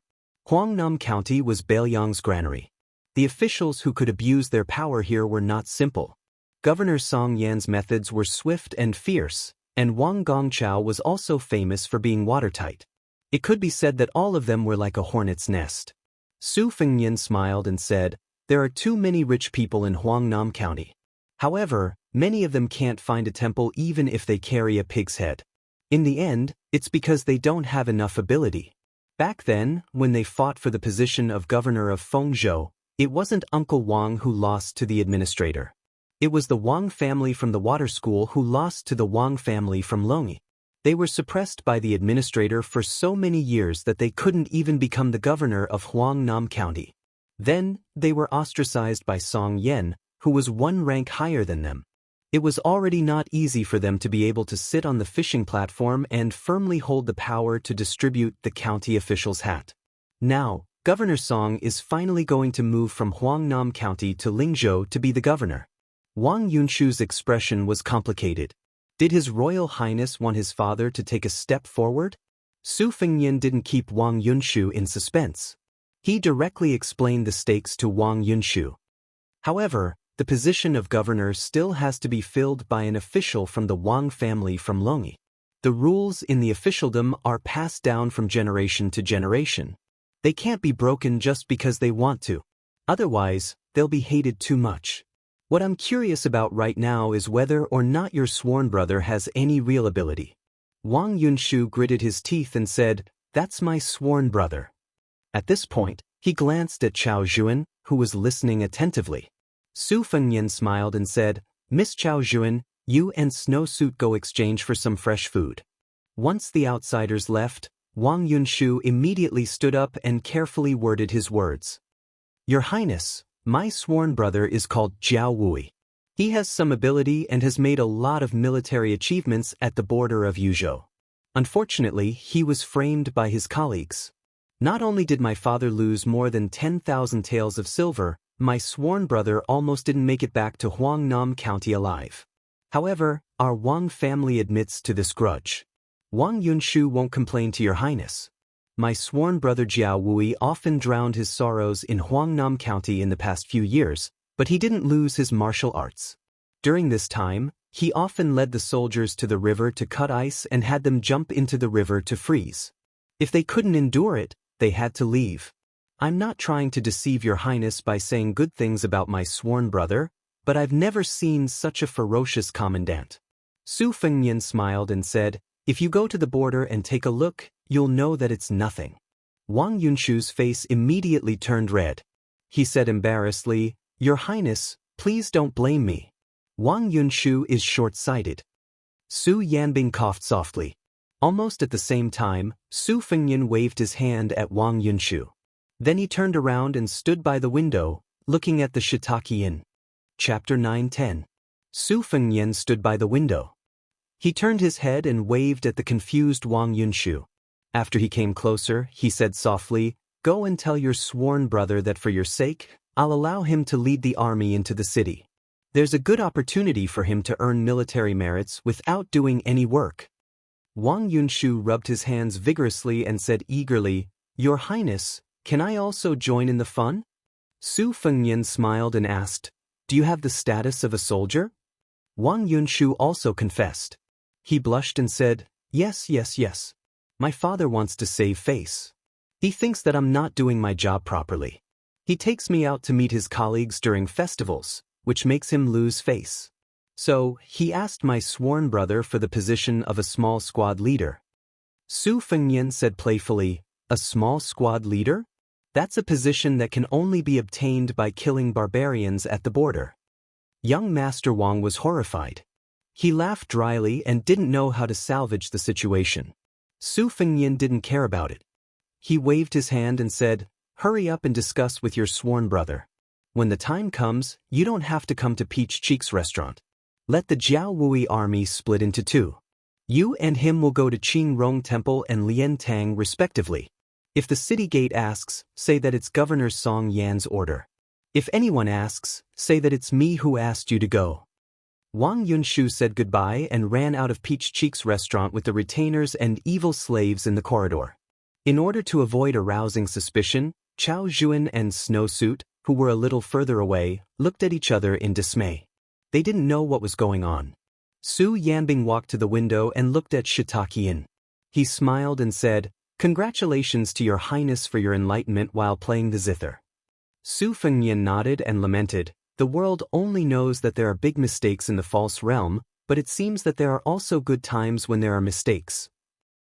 [SPEAKER 1] Huangnam County was Bailiang's granary. The officials who could abuse their power here were not simple. Governor Song Yan's methods were swift and fierce, and Wang Gongchao was also famous for being watertight. It could be said that all of them were like a hornet's nest. Su Fengyan smiled and said, "There are too many rich people in Huangnam County. However, many of them can't find a temple even if they carry a pig's head. In the end, it's because they don't have enough ability." Back then, when they fought for the position of governor of Fengzhou, it wasn't Uncle Wang who lost to the administrator. It was the Wang family from the water school who lost to the Wang family from Longyi. They were suppressed by the administrator for so many years that they couldn't even become the governor of Huangnam County. Then, they were ostracized by Song Yan, who was one rank higher than them. It was already not easy for them to be able to sit on the fishing platform and firmly hold the power to distribute the county official's hat. Now, Governor Song is finally going to move from Huangnam County to Lingzhou to be the governor. Wang Yunshu's expression was complicated. Did His Royal Highness want his father to take a step forward? Su Fengyan didn't keep Wang Yunshu in suspense. He directly explained the stakes to Wang Yunshu. However, the position of governor still has to be filled by an official from the Wang family from Longyi. The rules in the officialdom are passed down from generation to generation. They can't be broken just because they want to. Otherwise, they'll be hated too much. What I'm curious about right now is whether or not your sworn brother has any real ability. Wang Yunshu gritted his teeth and said, "That's my sworn brother." At this point, he glanced at Chao Zhuan, who was listening attentively. Su Fengyan smiled and said, "Miss Chao Zhuan, you and Snowsuit go exchange for some fresh food." Once the outsiders left, Wang Yunshu immediately stood up and carefully worded his words. "Your Highness, my sworn brother is called Jiao Wui. He has some ability and has made a lot of military achievements at the border of Yuzhou. Unfortunately, he was framed by his colleagues. Not only did my father lose more than 10,000 taels of silver, my sworn brother almost didn't make it back to Huangnam County alive. However, our Wang family admits to this grudge. Wang Yunshu won't complain to your Highness. My sworn brother Jiao Wui often drowned his sorrows in Huangnam County in the past few years, but he didn't lose his martial arts. During this time, he often led the soldiers to the river to cut ice and had them jump into the river to freeze. If they couldn't endure it, they had to leave. I'm not trying to deceive your Highness by saying good things about my sworn brother, but I've never seen such a ferocious commandant." Su Fengyan smiled and said, "If you go to the border and take a look, you'll know that it's nothing." Wang Yunshu's face immediately turned red. He said embarrassedly, "Your Highness, please don't blame me. Wang Yunshu is short-sighted." Su Yanbing coughed softly. Almost at the same time, Su Fengyan waved his hand at Wang Yunshu. Then he turned around and stood by the window, looking at the Shiitake Inn. Chapter 9-10. Su Fengyan stood by the window. He turned his head and waved at the confused Wang Yunshu. After he came closer, he said softly, "Go and tell your sworn brother that for your sake, I'll allow him to lead the army into the city. There's a good opportunity for him to earn military merits without doing any work." Wang Yunshu rubbed his hands vigorously and said eagerly, "Your Highness, can I also join in the fun?" Su Fengyan smiled and asked, "Do you have the status of a soldier?" Wang Yunshu also confessed. He blushed and said, "Yes, yes, yes. My father wants to save face. He thinks that I'm not doing my job properly. He takes me out to meet his colleagues during festivals, which makes him lose face. So, he asked my sworn brother for the position of a small squad leader." Su Fengnian said playfully, "A small squad leader? That's a position that can only be obtained by killing barbarians at the border." Young Master Wang was horrified. He laughed dryly and didn't know how to salvage the situation. Su Fengnian didn't care about it. He waved his hand and said, "Hurry up and discuss with your sworn brother. When the time comes, you don't have to come to Peach Cheek's restaurant. Let the Jiao Wui army split into two. You and him will go to Qing Rong Temple and Lian Tang respectively. If the city gate asks, say that it's Governor Song Yan's order. If anyone asks, say that it's me who asked you to go." Wang Yunshu said goodbye and ran out of Peach Cheek's restaurant with the retainers and evil slaves in the corridor. In order to avoid arousing suspicion, Chao Zhuan and Snowsuit, who were a little further away, looked at each other in dismay. They didn't know what was going on. Su Yanbing walked to the window and looked at Shitakian. He smiled and said, "Congratulations to your highness for your enlightenment while playing the zither." Su Fengnian nodded and lamented, "The world only knows that there are big mistakes in the false realm, but it seems that there are also good times when there are mistakes."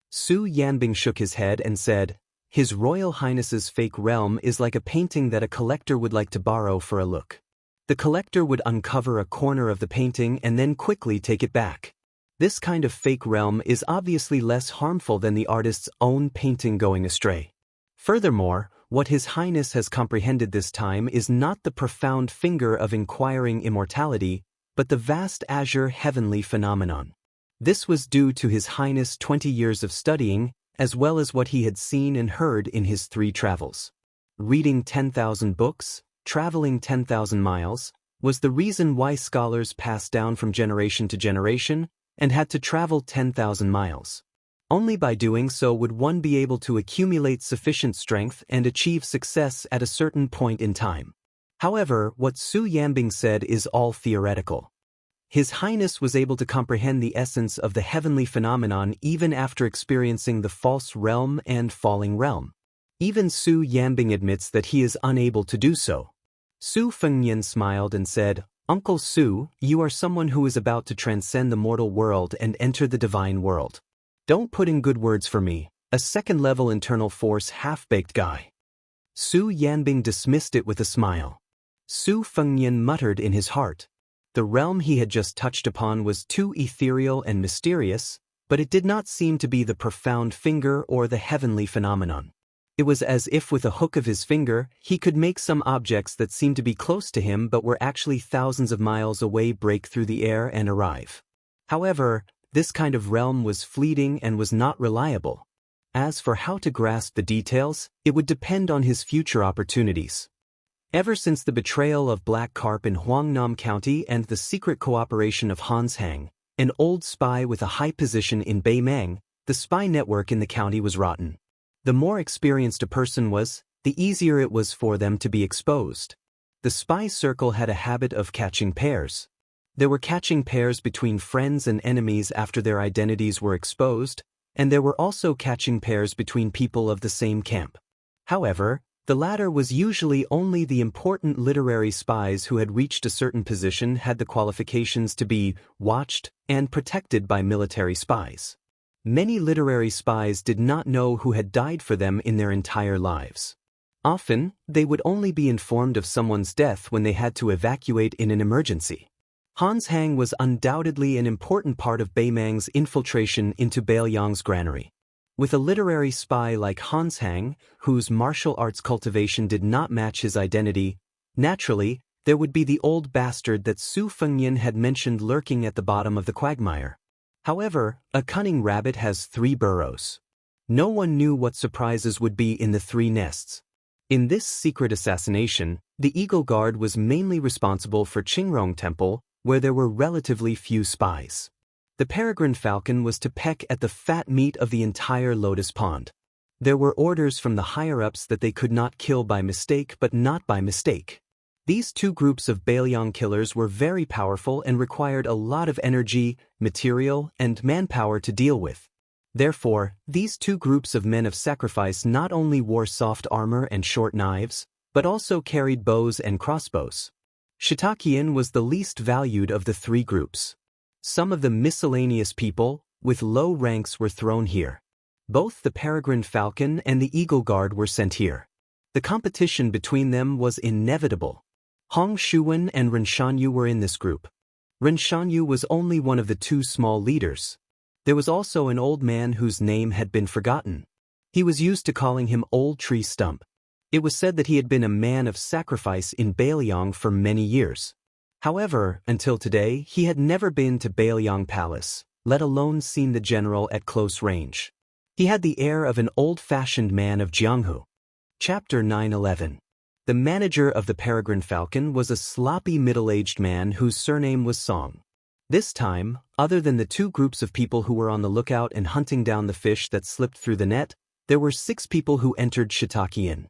[SPEAKER 1] Su Yanbing shook his head and said, "His Royal Highness's fake realm is like a painting that a collector would like to borrow for a look. The collector would uncover a corner of the painting and then quickly take it back. This kind of fake realm is obviously less harmful than the artist's own painting going astray. Furthermore, what His Highness has comprehended this time is not the profound finger of inquiring immortality, but the vast azure heavenly phenomenon. This was due to His Highness 20 years of studying, as well as what he had seen and heard in his 3 travels. Reading 10,000 books, traveling 10,000 miles, was the reason why scholars passed down from generation to generation and had to travel 10,000 miles. Only by doing so would one be able to accumulate sufficient strength and achieve success at a certain point in time. However, what Su Yanbing said is all theoretical. His Highness was able to comprehend the essence of the heavenly phenomenon even after experiencing the false realm and falling realm. Even Su Yanbing admits that he is unable to do so. Su Fengnian smiled and said, "Uncle Su, you are someone who is about to transcend the mortal world and enter the divine world. Don't put in good words for me, a second-level internal force half-baked guy." Su Yanbing dismissed it with a smile. Su Fengnian muttered in his heart. The realm he had just touched upon was too ethereal and mysterious, but it did not seem to be the profound finger or the heavenly phenomenon. It was as if with a hook of his finger, he could make some objects that seemed to be close to him but were actually thousands of miles away break through the air and arrive. However, this kind of realm was fleeting and was not reliable. As for how to grasp the details, it would depend on his future opportunities. Ever since the betrayal of Black Carp in Huangnam County and the secret cooperation of Hans Hang, an old spy with a high position in Beimang, the spy network in the county was rotten. The more experienced a person was, the easier it was for them to be exposed. The spy circle had a habit of catching pairs. There were catching pairs between friends and enemies after their identities were exposed, and there were also catching pairs between people of the same camp. However, the latter was usually only the important literary spies who had reached a certain position had the qualifications to be watched and protected by military spies. Many literary spies did not know who had died for them in their entire lives. Often, they would only be informed of someone's death when they had to evacuate in an emergency. Hans Hang was undoubtedly an important part of Beimang's infiltration into Baoyang's granary. With a literary spy like Hans Hang, whose martial arts cultivation did not match his identity, naturally, there would be the old bastard that Su Fengnian had mentioned lurking at the bottom of the quagmire. However, a cunning rabbit has 3 burrows. No one knew what surprises would be in the 3 nests. In this secret assassination, the Eagle Guard was mainly responsible for Qingrong Temple, where there were relatively few spies. The peregrine falcon was to peck at the fat meat of the entire lotus pond. There were orders from the higher-ups that they could not kill by mistake but not by mistake. These two groups of Bailiang killers were very powerful and required a lot of energy, material, and manpower to deal with. Therefore, these two groups of men of sacrifice not only wore soft armor and short knives, but also carried bows and crossbows. Shitakian was the least valued of the three groups. Some of the miscellaneous people, with low ranks, were thrown here. Both the Peregrine Falcon and the Eagle Guard were sent here. The competition between them was inevitable. Hong Shuwen and Ren Shanyu were in this group. Ren Shanyu was only one of the two small leaders. There was also an old man whose name had been forgotten. He was used to calling him Old Tree Stump. It was said that he had been a man of sacrifice in Bailiang for many years. However, until today, he had never been to Bailiang Palace, let alone seen the general at close range. He had the air of an old-fashioned man of Jianghu. Chapter 9:11. The manager of the Peregrine Falcon was a sloppy middle-aged man whose surname was Song. This time, other than the two groups of people who were on the lookout and hunting down the fish that slipped through the net, there were 6 people who entered Shitakian.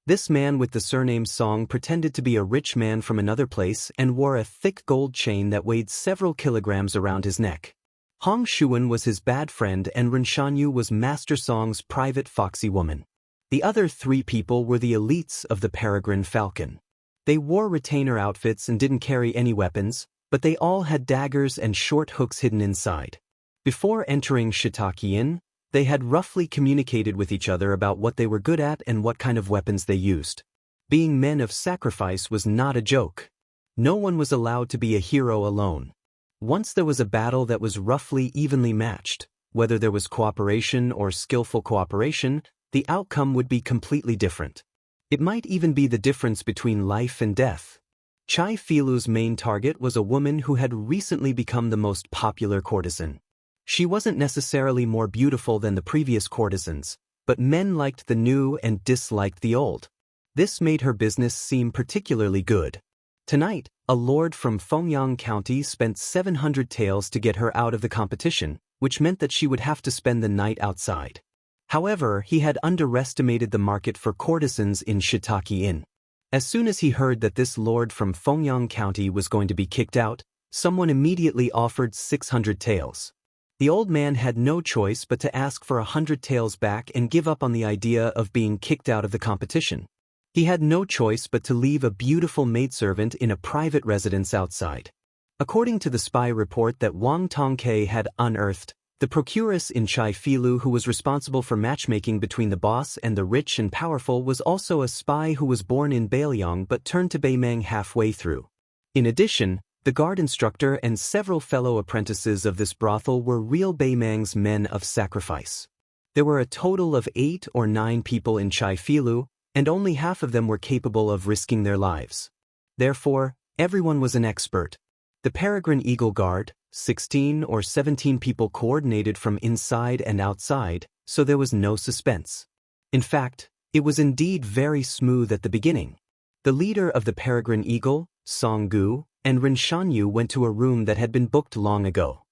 [SPEAKER 1] This man with the surname Song pretended to be a rich man from another place and wore a thick gold chain that weighed several kilograms around his neck. Hong Shuwen was his bad friend and Ren Shanyu was Master Song's private foxy woman. The other 3 people were the elites of the Peregrine Falcon. They wore retainer outfits and didn't carry any weapons, but they all had daggers and short hooks hidden inside. Before entering Shitakian, they had roughly communicated with each other about what they were good at and what kind of weapons they used. Being men of sacrifice was not a joke. No one was allowed to be a hero alone. Once there was a battle that was roughly evenly matched, whether there was cooperation or skillful cooperation, the outcome would be completely different. It might even be the difference between life and death. Chai Filu's main target was a woman who had recently become the most popular courtesan. She wasn't necessarily more beautiful than the previous courtesans, but men liked the new and disliked the old. This made her business seem particularly good. Tonight, a lord from Fengyang County spent 700 taels to get her out of the competition, which meant that she would have to spend the night outside. However, he had underestimated the market for courtesans in Shitaki Inn. As soon as he heard that this lord from Fengyang County was going to be kicked out, someone immediately offered 600 taels. The old man had no choice but to ask for 100 taels back and give up on the idea of being kicked out of the competition. He had no choice but to leave a beautiful maidservant in a private residence outside. According to the spy report that Wang Tongke had unearthed, the procuress in Chai Filu who was responsible for matchmaking between the boss and the rich and powerful was also a spy who was born in Bailiang but turned to Beimeng halfway through. In addition, the guard instructor and several fellow apprentices of this brothel were real Beimeng's men of sacrifice. There were a total of 8 or 9 people in Chai Filu, and only half of them were capable of risking their lives. Therefore, everyone was an expert. The Peregrine Eagle Guard, 16 or 17 people coordinated from inside and outside, so there was no suspense. In fact, it was indeed very smooth at the beginning. The leader of the Peregrine Eagle, Song Gu, and Ren Shanyu went to a room that had been booked long ago.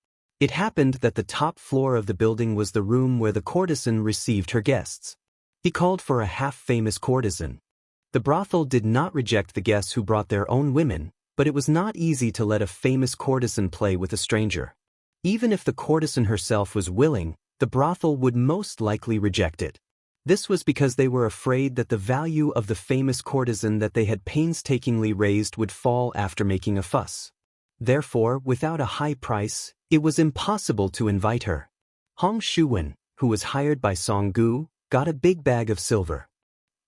[SPEAKER 1] It happened that the top floor of the building was the room where the courtesan received her guests. He called for a half-famous courtesan. The brothel did not reject the guests who brought their own women, but it was not easy to let a famous courtesan play with a stranger. Even if the courtesan herself was willing, the brothel would most likely reject it. This was because they were afraid that the value of the famous courtesan that they had painstakingly raised would fall after making a fuss. Therefore, without a high price, it was impossible to invite her. Hong Shuwen, who was hired by Song Gu, got a big bag of silver.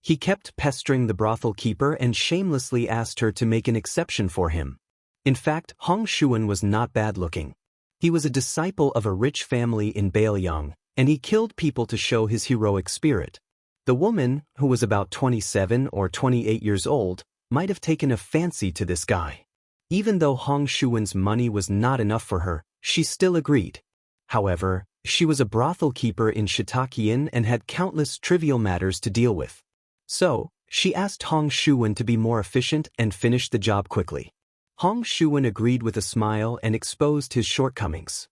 [SPEAKER 1] He kept pestering the brothel keeper and shamelessly asked her to make an exception for him. In fact, Hong Shuwen was not bad-looking. He was a disciple of a rich family in Bailiang, and he killed people to show his heroic spirit. The woman, who was about 27 or 28 years old, might have taken a fancy to this guy. Even though Hong Shuwen's money was not enough for her, she still agreed. However, she was a brothel keeper in Shitakian and had countless trivial matters to deal with. So, she asked Hong Shuwen to be more efficient and finish the job quickly. Hong Shuwen agreed with a smile and exposed his shortcomings.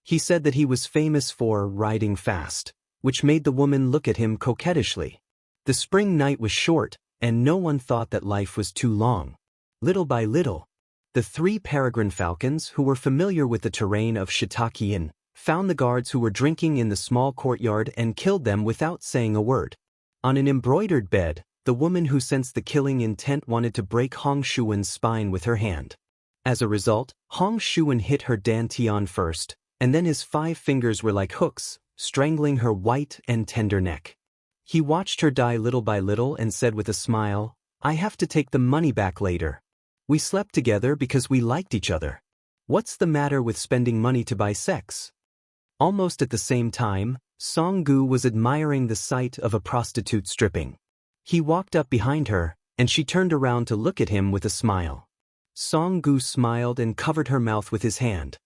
[SPEAKER 1] He said that he was famous for riding fast, which made the woman look at him coquettishly. The spring night was short, and no one thought that life was too long. Little by little, the 3 peregrine falcons who were familiar with the terrain of Xianxia found the guards who were drinking in the small courtyard and killed them without saying a word. On an embroidered bed, the woman who sensed the killing intent wanted to break Hong Shuwen's spine with her hand. As a result, Hong Shuwen hit her dantian first, and then his 5 fingers were like hooks, strangling her white and tender neck. He watched her die little by little and said with a smile, "I have to take the money back later. We slept together because we liked each other. What's the matter with spending money to buy sex?" Almost at the same time, Song Gu was admiring the sight of a prostitute stripping. He walked up behind her, and she turned around to look at him with a smile. Song Gu smiled and covered her mouth with his hand.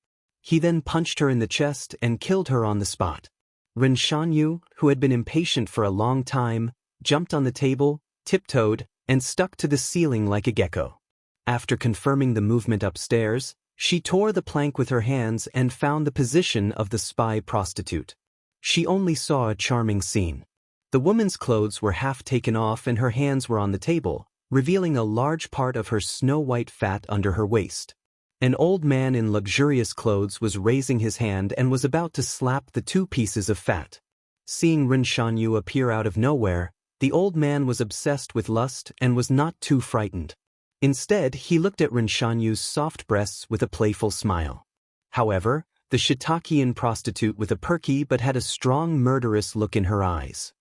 [SPEAKER 1] He then punched her in the chest and killed her on the spot. Ren Shanyu, who had been impatient for a long time, jumped on the table, tiptoed, and stuck to the ceiling like a gecko. After confirming the movement upstairs, she tore the plank with her hands and found the position of the spy prostitute. She only saw a charming scene. The woman's clothes were half taken off and her hands were on the table, revealing a large part of her snow-white fat under her waist. An old man in luxurious clothes was raising his hand and was about to slap the 2 pieces of fat. Seeing Ren Shanyu appear out of nowhere, the old man was obsessed with lust and was not too frightened. Instead, he looked at Ren Shanyu's soft breasts with a playful smile. However, the Shiitakian prostitute with a perky but had a strong murderous look in her eyes.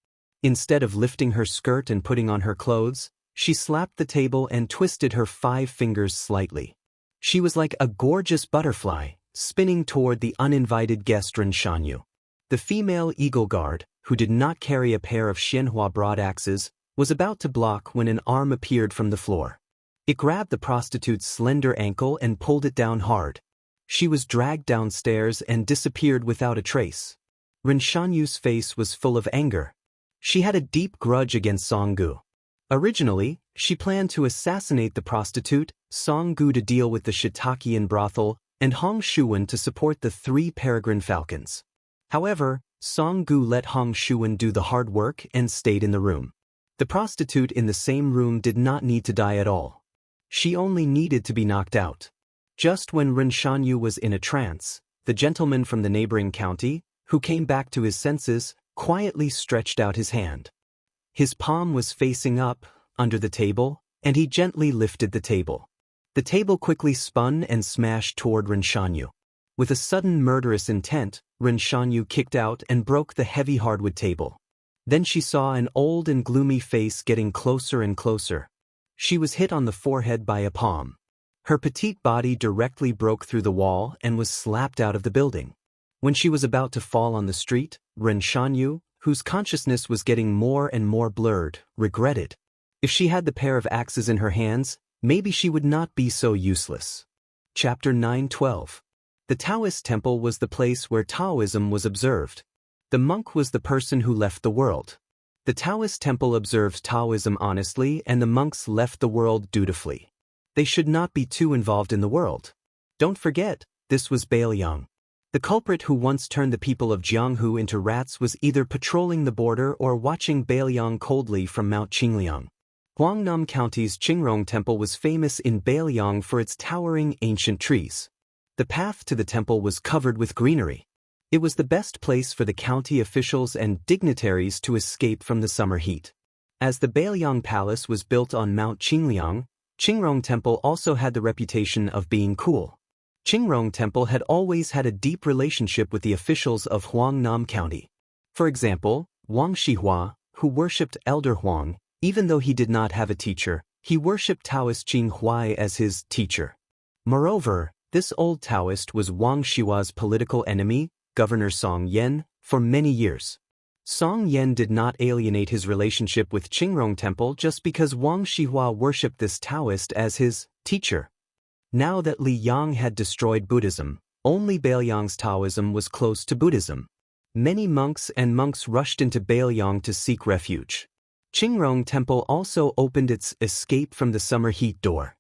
[SPEAKER 1] Instead of lifting her skirt and putting on her clothes, she slapped the table and twisted her 5 fingers slightly. She was like a gorgeous butterfly, spinning toward the uninvited guest Ren Shanyu. The female eagle guard, who did not carry a pair of Xianxia broadaxes, was about to block when an arm appeared from the floor. It grabbed the prostitute's slender ankle and pulled it down hard. She was dragged downstairs and disappeared without a trace. Ren Shanyu's face was full of anger. She had a deep grudge against Song Gu. Originally, she planned to assassinate the prostitute, Song Gu to deal with the Shiitakian brothel, and Hong Shuwen to support the 3 peregrine falcons. However, Song Gu let Hong Shuwen do the hard work and stayed in the room. The prostitute in the same room did not need to die at all. She only needed to be knocked out. Just when Ren Shanyu was in a trance, the gentleman from the neighboring county, who came back to his senses, quietly stretched out his hand. His palm was facing up, under the table, and he gently lifted the table. The table quickly spun and smashed toward Ren Shanyu. With a sudden murderous intent, Ren Shanyu kicked out and broke the heavy hardwood table. Then she saw an old and gloomy face getting closer and closer. She was hit on the forehead by a palm. Her petite body directly broke through the wall and was slapped out of the building. When she was about to fall on the street, Ren Shanyu, whose consciousness was getting more and more blurred, regretted. If she had the pair of axes in her hands, maybe she would not be so useless. Chapter 9:12. The Taoist temple was the place where Taoism was observed. The monk was the person who left the world. The Taoist temple observed Taoism honestly and the monks left the world dutifully. They should not be too involved in the world. Don't forget, this was Bailiang. The culprit who once turned the people of Jianghu into rats was either patrolling the border or watching Bailiang coldly from Mount Qingliang. Huangnam County's Qingrong Temple was famous in Bailiang for its towering ancient trees. The path to the temple was covered with greenery. It was the best place for the county officials and dignitaries to escape from the summer heat. As the Bailiang Palace was built on Mount Qingliang, Qingrong Temple also had the reputation of being cool. Qingrong Temple had always had a deep relationship with the officials of Huangnam County. For example, Wang Shihua, who worshipped Elder Huang, even though he did not have a teacher, he worshipped Taoist Qing Huai as his teacher. Moreover, this old Taoist was Wang Shihua's political enemy, Governor Song Yan, for many years. Song Yan did not alienate his relationship with Qingrong Temple just because Wang Shihua worshipped this Taoist as his teacher. Now that Li Yang had destroyed Buddhism, only Bailiang's Taoism was close to Buddhism. Many monks rushed into Bailiang to seek refuge. Qingrong Temple also opened its escape from the summer heat door.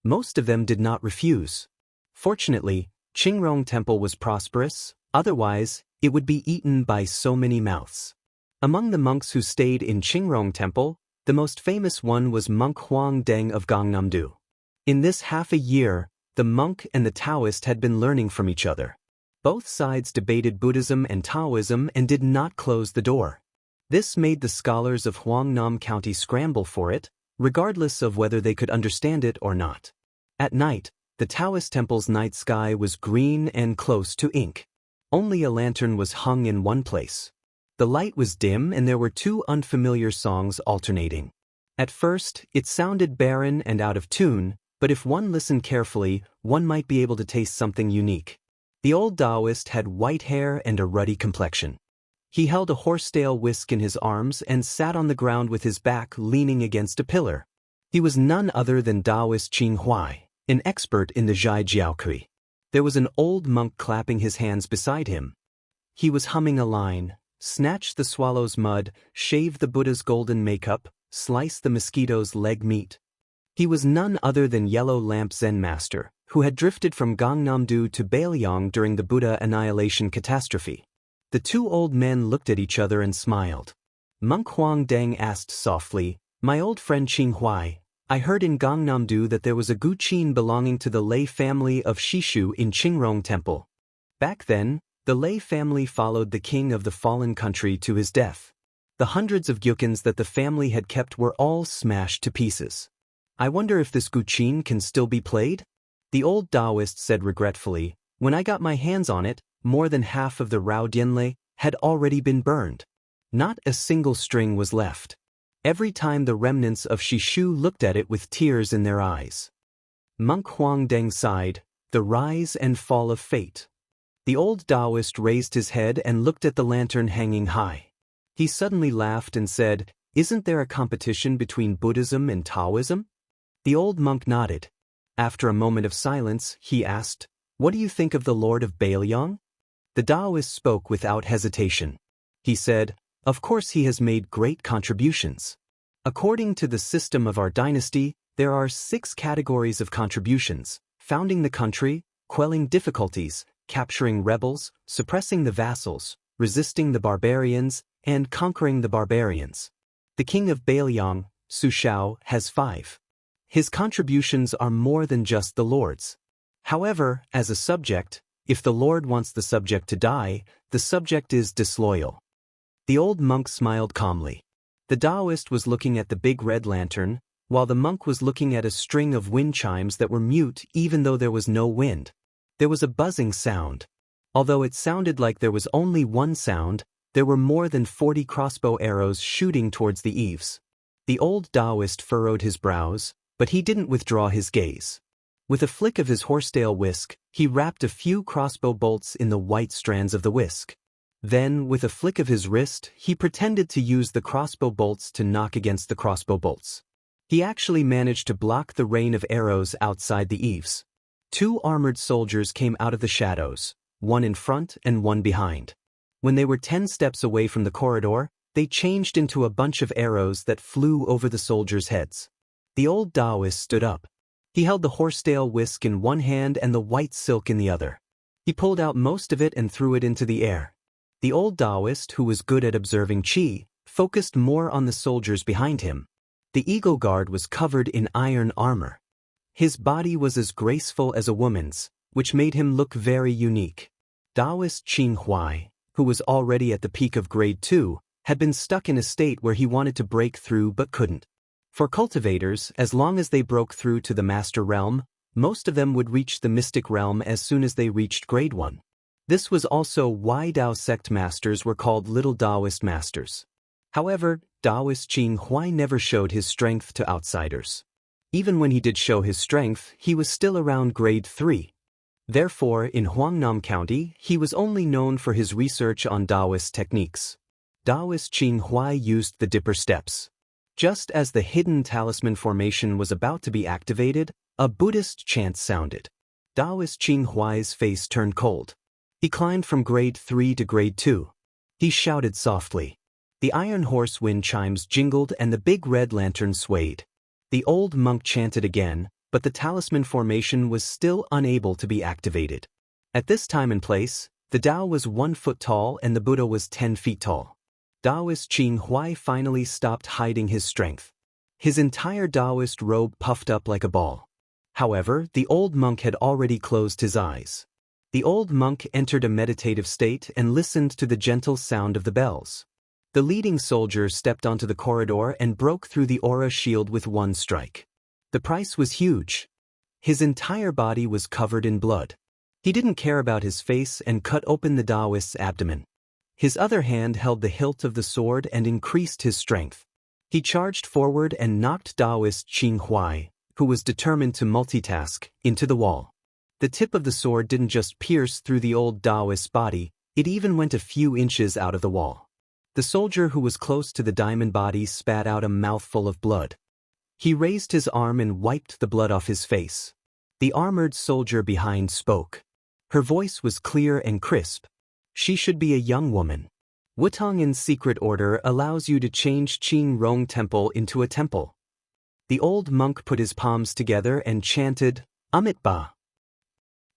[SPEAKER 1] Most of them did not refuse. Fortunately, Qingrong Temple was prosperous, otherwise, it would be eaten by so many mouths. Among the monks who stayed in Qingrong Temple, the most famous one was monk Huang Deng of Gangnam-do. In this half a year, the monk and the Taoist had been learning from each other. Both sides debated Buddhism and Taoism and did not close the door. This made the scholars of Huangnam County scramble for it, regardless of whether they could understand it or not. At night, the Taoist temple's night sky was green and close to ink. Only a lantern was hung in one place. The light was dim and there were two unfamiliar songs alternating. At first, it sounded barren and out of tune, but if one listened carefully, one might be able to taste something unique. The old Taoist had white hair and a ruddy complexion. He held a horsetail whisk in his arms and sat on the ground with his back leaning against a pillar. He was none other than Taoist Qing Huai, an expert in the Zhai Jiaokui. There was an old monk clapping his hands beside him. He was humming a line: snatch the swallow's mud, shave the Buddha's golden makeup, slice the mosquito's leg meat. He was none other than Yellow Lamp Zen Master, who had drifted from Gangnam-do to Bailiang during the Buddha annihilation catastrophe. The two old men looked at each other and smiled. Monk Huang Deng asked softly, "My old friend Qing Huai, I heard in Gangnam-do that there was a Guqin belonging to the lay family of Shishu in Qingrong Temple. Back then, the lay family followed the king of the fallen country to his death. The hundreds of gyukins that the family had kept were all smashed to pieces. I wonder if this Guqin can still be played?" The old Taoist said regretfully, "When I got my hands on it, more than half of the Rao Dianlei had already been burned. Not a single string was left. Every time the remnants of Shishu looked at it with tears in their eyes." Monk Huang Deng sighed, "The rise and fall of fate." The old Taoist raised his head and looked at the lantern hanging high. He suddenly laughed and said, "Isn't there a competition between Buddhism and Taoism?" The old monk nodded. After a moment of silence, he asked, "What do you think of the Lord of Bailiang?" The Taoist spoke without hesitation. He said, "Of course he has made great contributions. According to the system of our dynasty, there are 6 categories of contributions: founding the country, quelling difficulties, capturing rebels, suppressing the vassals, resisting the barbarians, and conquering the barbarians. The king of Bailiang, Su Shao, has 5. His contributions are more than just the lord's. However, as a subject, if the lord wants the subject to die, the subject is disloyal." The old monk smiled calmly. The Taoist was looking at the big red lantern, while the monk was looking at a string of wind chimes that were mute even though there was no wind. There was a buzzing sound. Although it sounded like there was only one sound, there were more than 40 crossbow arrows shooting towards the eaves. The old Taoist furrowed his brows, but he didn't withdraw his gaze. With a flick of his horsetail whisk, he wrapped a few crossbow bolts in the white strands of the whisk. Then, with a flick of his wrist, he pretended to use the crossbow bolts to knock against the crossbow bolts. He actually managed to block the rain of arrows outside the eaves. 2 armored soldiers came out of the shadows, one in front and one behind. When they were 10 steps away from the corridor, they changed into a bunch of arrows that flew over the soldiers' heads. The old Taoist stood up. He held the horsetail whisk in one hand and the white silk in the other. He pulled out most of it and threw it into the air. The old Taoist, who was good at observing qi, focused more on the soldiers behind him. The eagle guard was covered in iron armor. His body was as graceful as a woman's, which made him look very unique. Taoist Qing Huai, who was already at the peak of grade 2, had been stuck in a state where he wanted to break through but couldn't. For cultivators, as long as they broke through to the master realm, most of them would reach the mystic realm as soon as they reached grade 1. This was also why Dao sect masters were called little Taoist masters. However, Taoist Qing Huai never showed his strength to outsiders. Even when he did show his strength, he was still around grade 3. Therefore, in Huangnam County, he was only known for his research on Taoist techniques. Taoist Qing Huai used the Dipper steps. Just as the hidden talisman formation was about to be activated, a Buddhist chant sounded. Taoist Qing Huai's face turned cold. He climbed from grade 3 to grade 2. He shouted softly. The iron horse wind chimes jingled and the big red lantern swayed. The old monk chanted again, but the talisman formation was still unable to be activated. At this time and place, the Tao was 1 foot tall and the Buddha was 10 feet tall. Taoist Qing Huai finally stopped hiding his strength. His entire Taoist robe puffed up like a ball. However, the old monk had already closed his eyes. The old monk entered a meditative state and listened to the gentle sound of the bells. The leading soldier stepped onto the corridor and broke through the aura shield with one strike. The price was huge. His entire body was covered in blood. He didn't care about his face and cut open the Taoist's abdomen. His other hand held the hilt of the sword and increased his strength. He charged forward and knocked Taoist Qing Huai, who was determined to multitask, into the wall. The tip of the sword didn't just pierce through the old Taoist's body, it even went a few inches out of the wall. The soldier who was close to the diamond body spat out a mouthful of blood. He raised his arm and wiped the blood off his face. The armored soldier behind spoke. Her voice was clear and crisp. She should be a young woman. Wutangin's secret order allows you to change Qing Rong Temple into a temple. The old monk put his palms together and chanted, Amitba.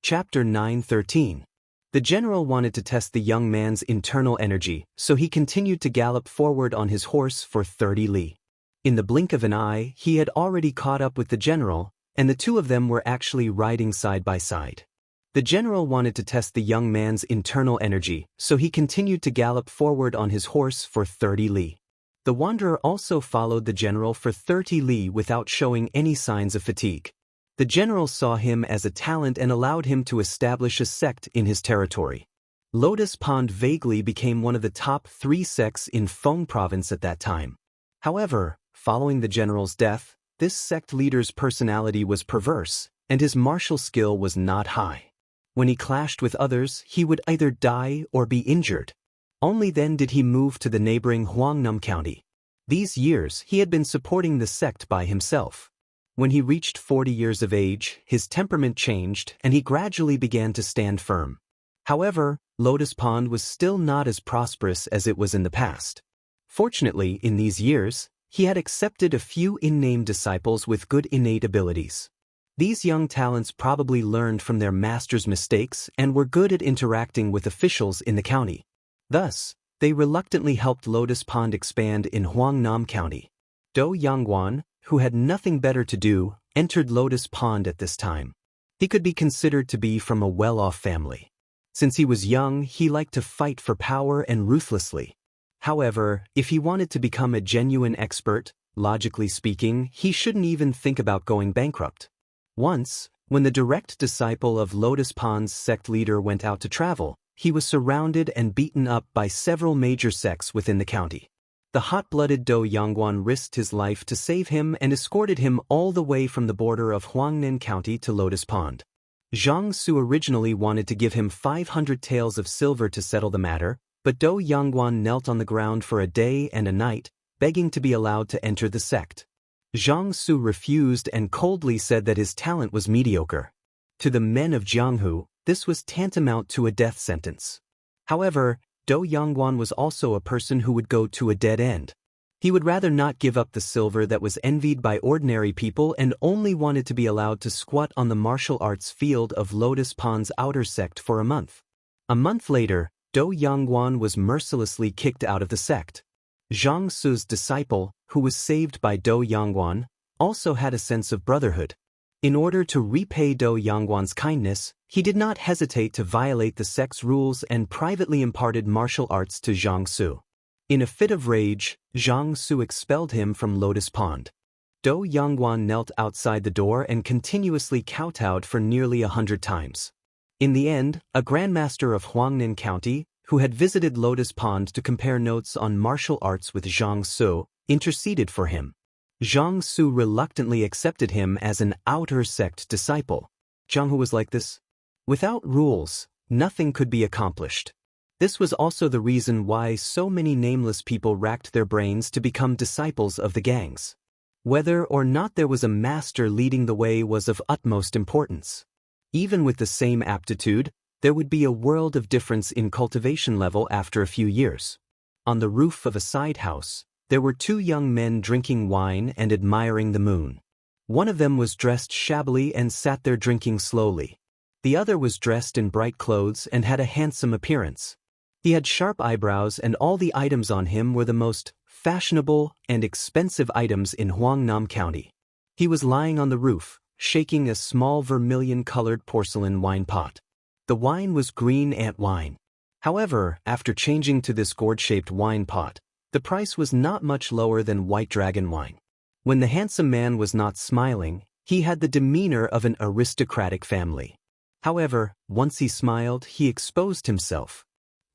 [SPEAKER 1] Chapter 9:13. The general wanted to test the young man's internal energy, so he continued to gallop forward on his horse for 30 li. In the blink of an eye, he had already caught up with the general, and the two of them were actually riding side by side. The general wanted to test the young man's internal energy, so he continued to gallop forward on his horse for 30 li. The wanderer also followed the general for 30 li without showing any signs of fatigue. The general saw him as a talent and allowed him to establish a sect in his territory. Lotus Pond vaguely became one of the top 3 sects in Feng province at that time. However, following the general's death, this sect leader's personality was perverse, and his martial skill was not high. When he clashed with others, he would either die or be injured. Only then did he move to the neighboring Huangnam County. These years, he had been supporting the sect by himself. When he reached 40 years of age, his temperament changed and he gradually began to stand firm. However, Lotus Pond was still not as prosperous as it was in the past. Fortunately, in these years, he had accepted a few in-name disciples with good innate abilities. These young talents probably learned from their master's mistakes and were good at interacting with officials in the county. Thus, they reluctantly helped Lotus Pond expand in Huangnam County. Do Yangguan, who had nothing better to do, entered Lotus Pond at this time. He could be considered to be from a well-off family. Since he was young, he liked to fight for power and ruthlessly. However, if he wanted to become a genuine expert, logically speaking, he shouldn't even think about going bankrupt. Once, when the direct disciple of Lotus Pond's sect leader went out to travel, he was surrounded and beaten up by several major sects within the county. The hot-blooded Do Yangguan risked his life to save him and escorted him all the way from the border of Huangnan County to Lotus Pond. Zhang Su originally wanted to give him 500 taels of silver to settle the matter, but Do Yangguan knelt on the ground for a day and a night, begging to be allowed to enter the sect. Zhang Su refused and coldly said that his talent was mediocre. To the men of Jianghu, this was tantamount to a death sentence. However, Do Yangguan was also a person who would go to a dead end. He would rather not give up the silver that was envied by ordinary people and only wanted to be allowed to squat on the martial arts field of Lotus Pond's outer sect for a month. A month later, Do Yangguan was mercilessly kicked out of the sect. Zhang Su's disciple, who was saved by Do Yangguan, also had a sense of brotherhood. In order to repay Do Yangguan's kindness, he did not hesitate to violate the sect's rules and privately imparted martial arts to Zhang Su. In a fit of rage, Zhang Su expelled him from Lotus Pond. Do Yangguan knelt outside the door and continuously kowtowed for nearly 100 times. In the end, a grandmaster of Huangnan County, who had visited Lotus Pond to compare notes on martial arts with Zhang Su, interceded for him. Zhang Su reluctantly accepted him as an outer sect disciple. Jianghu was like this. Without rules, nothing could be accomplished. This was also the reason why so many nameless people racked their brains to become disciples of the gangs. Whether or not there was a master leading the way was of utmost importance. Even with the same aptitude, there would be a world of difference in cultivation level after a few years. On the roof of a side house, there were 2 young men drinking wine and admiring the moon. One of them was dressed shabbily and sat there drinking slowly. The other was dressed in bright clothes and had a handsome appearance. He had sharp eyebrows and all the items on him were the most fashionable and expensive items in Huangnam County. He was lying on the roof, shaking a small vermilion-colored porcelain wine pot. The wine was green ant wine. However, after changing to this gourd-shaped wine pot, the price was not much lower than white dragon wine. When the handsome man was not smiling, he had the demeanor of an aristocratic family. However, once he smiled, he exposed himself.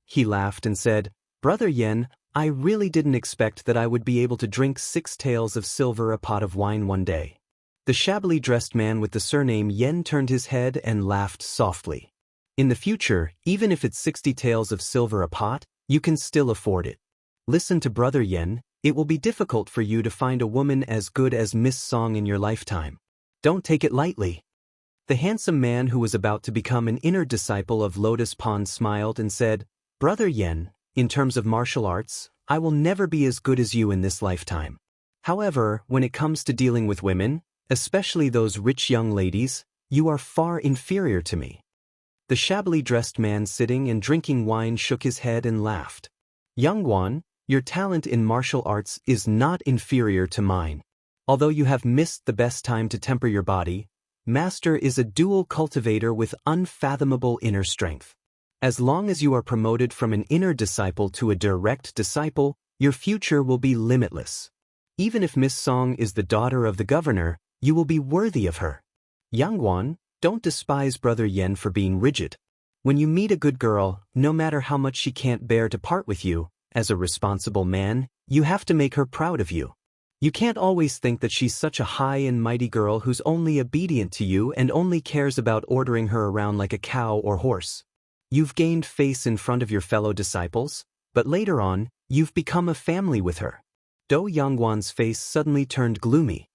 [SPEAKER 1] He laughed and said, "Brother Yen, I really didn't expect that I would be able to drink 6 taels of silver a pot of wine one day." The shabbily dressed man with the surname Yen turned his head and laughed softly. "In the future, even if it's 60 taels of silver a pot, you can still afford it. Listen to Brother Yen, it will be difficult for you to find a woman as good as Miss Song in your lifetime. Don't take it lightly." The handsome man who was about to become an inner disciple of Lotus Pond smiled and said, "Brother Yen, in terms of martial arts, I will never be as good as you in this lifetime. However, when it comes to dealing with women, especially those rich young ladies, you are far inferior to me." The shabbily dressed man sitting and drinking wine shook his head and laughed. "Young one, your talent in martial arts is not inferior to mine. Although you have missed the best time to temper your body, Master is a dual cultivator with unfathomable inner strength. As long as you are promoted from an inner disciple to a direct disciple, your future will be limitless. Even if Miss Song is the daughter of the governor, you will be worthy of her. Young one, don't despise Brother Yen for being rigid. When you meet a good girl, no matter how much she can't bear to part with you, as a responsible man, you have to make her proud of you. You can't always think that she's such a high and mighty girl who's only obedient to you and only cares about ordering her around like a cow or horse. You've gained face in front of your fellow disciples, but later on, you've become a family with her." Do Yangwan's face suddenly turned gloomy.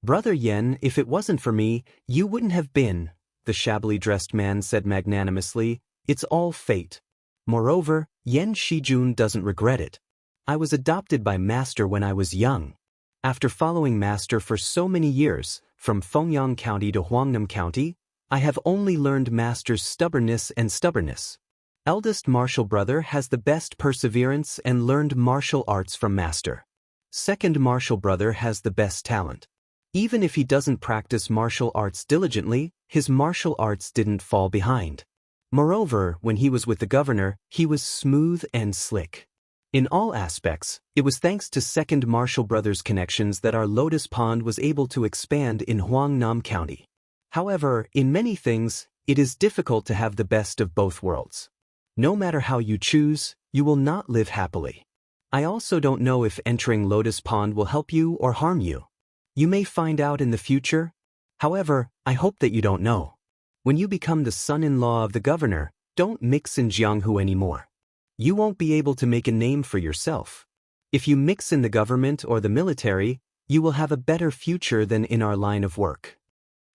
[SPEAKER 1] "Brother Yen, if it wasn't for me, you wouldn't have been," the shabbily dressed man said magnanimously. "It's all fate. Moreover, Yen Shijun doesn't regret it. I was adopted by Master when I was young. After following Master for so many years, from Fengyang County to Huangnam County, I have only learned Master's stubbornness and stubbornness. Eldest martial brother has the best perseverance and learned martial arts from Master. Second martial brother has the best talent. Even if he doesn't practice martial arts diligently, his martial arts didn't fall behind. Moreover, when he was with the governor, he was smooth and slick. In all aspects, it was thanks to second martial brother's connections that our Lotus Pond was able to expand in Huangnam County. However, in many things, it is difficult to have the best of both worlds. No matter how you choose, you will not live happily. I also don't know if entering Lotus Pond will help you or harm you. You may find out in the future. However, I hope that you don't know. When you become the son-in-law of the governor, don't mix in Jianghu anymore. You won't be able to make a name for yourself. If you mix in the government or the military, you will have a better future than in our line of work."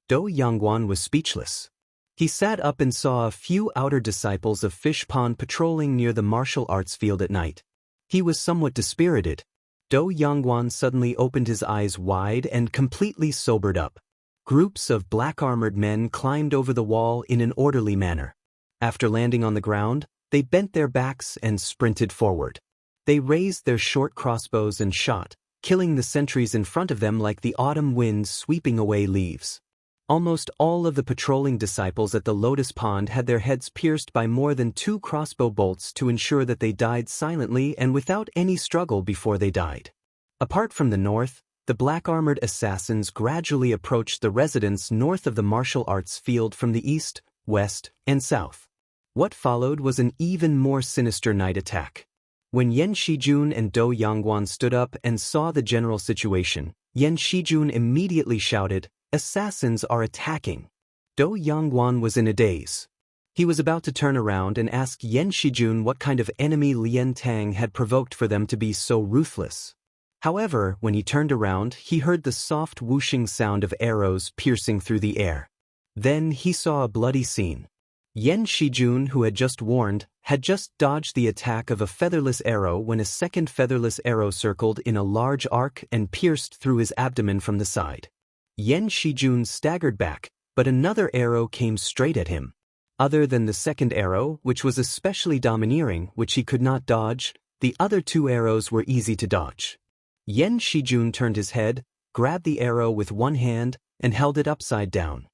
[SPEAKER 1] Do Yangwan was speechless. He sat up and saw a few outer disciples of Fish Pond patrolling near the martial arts field at night. He was somewhat dispirited. Do Yangwan suddenly opened his eyes wide and completely sobered up. Groups of black-armored men climbed over the wall in an orderly manner. After landing on the ground, they bent their backs and sprinted forward. They raised their short crossbows and shot, killing the sentries in front of them like the autumn wind sweeping away leaves. Almost all of the patrolling disciples at the Lotus Pond had their heads pierced by more than 2 crossbow bolts to ensure that they died silently and without any struggle before they died. Apart from the north, the black-armored assassins gradually approached the residents north of the martial arts field from the east, west, and south. What followed was an even more sinister night attack. When Yen Shijun and Do Yangwan stood up and saw the general situation, Yen Shijun immediately shouted, "Assassins are attacking." Do Yangwan was in a daze. He was about to turn around and ask Yen Shijun what kind of enemy Lien Tang had provoked for them to be so ruthless. However, when he turned around, he heard the soft whooshing sound of arrows piercing through the air. Then he saw a bloody scene. Yen Shijun, who had just warned, had just dodged the attack of a featherless arrow when a second featherless arrow circled in a large arc and pierced through his abdomen from the side. Yen Shijun staggered back, but another arrow came straight at him. Other than the second arrow, which was especially domineering, which he could not dodge, the other 2 arrows were easy to dodge. Yen Shijun turned his head, grabbed the arrow with one hand and held it upside down.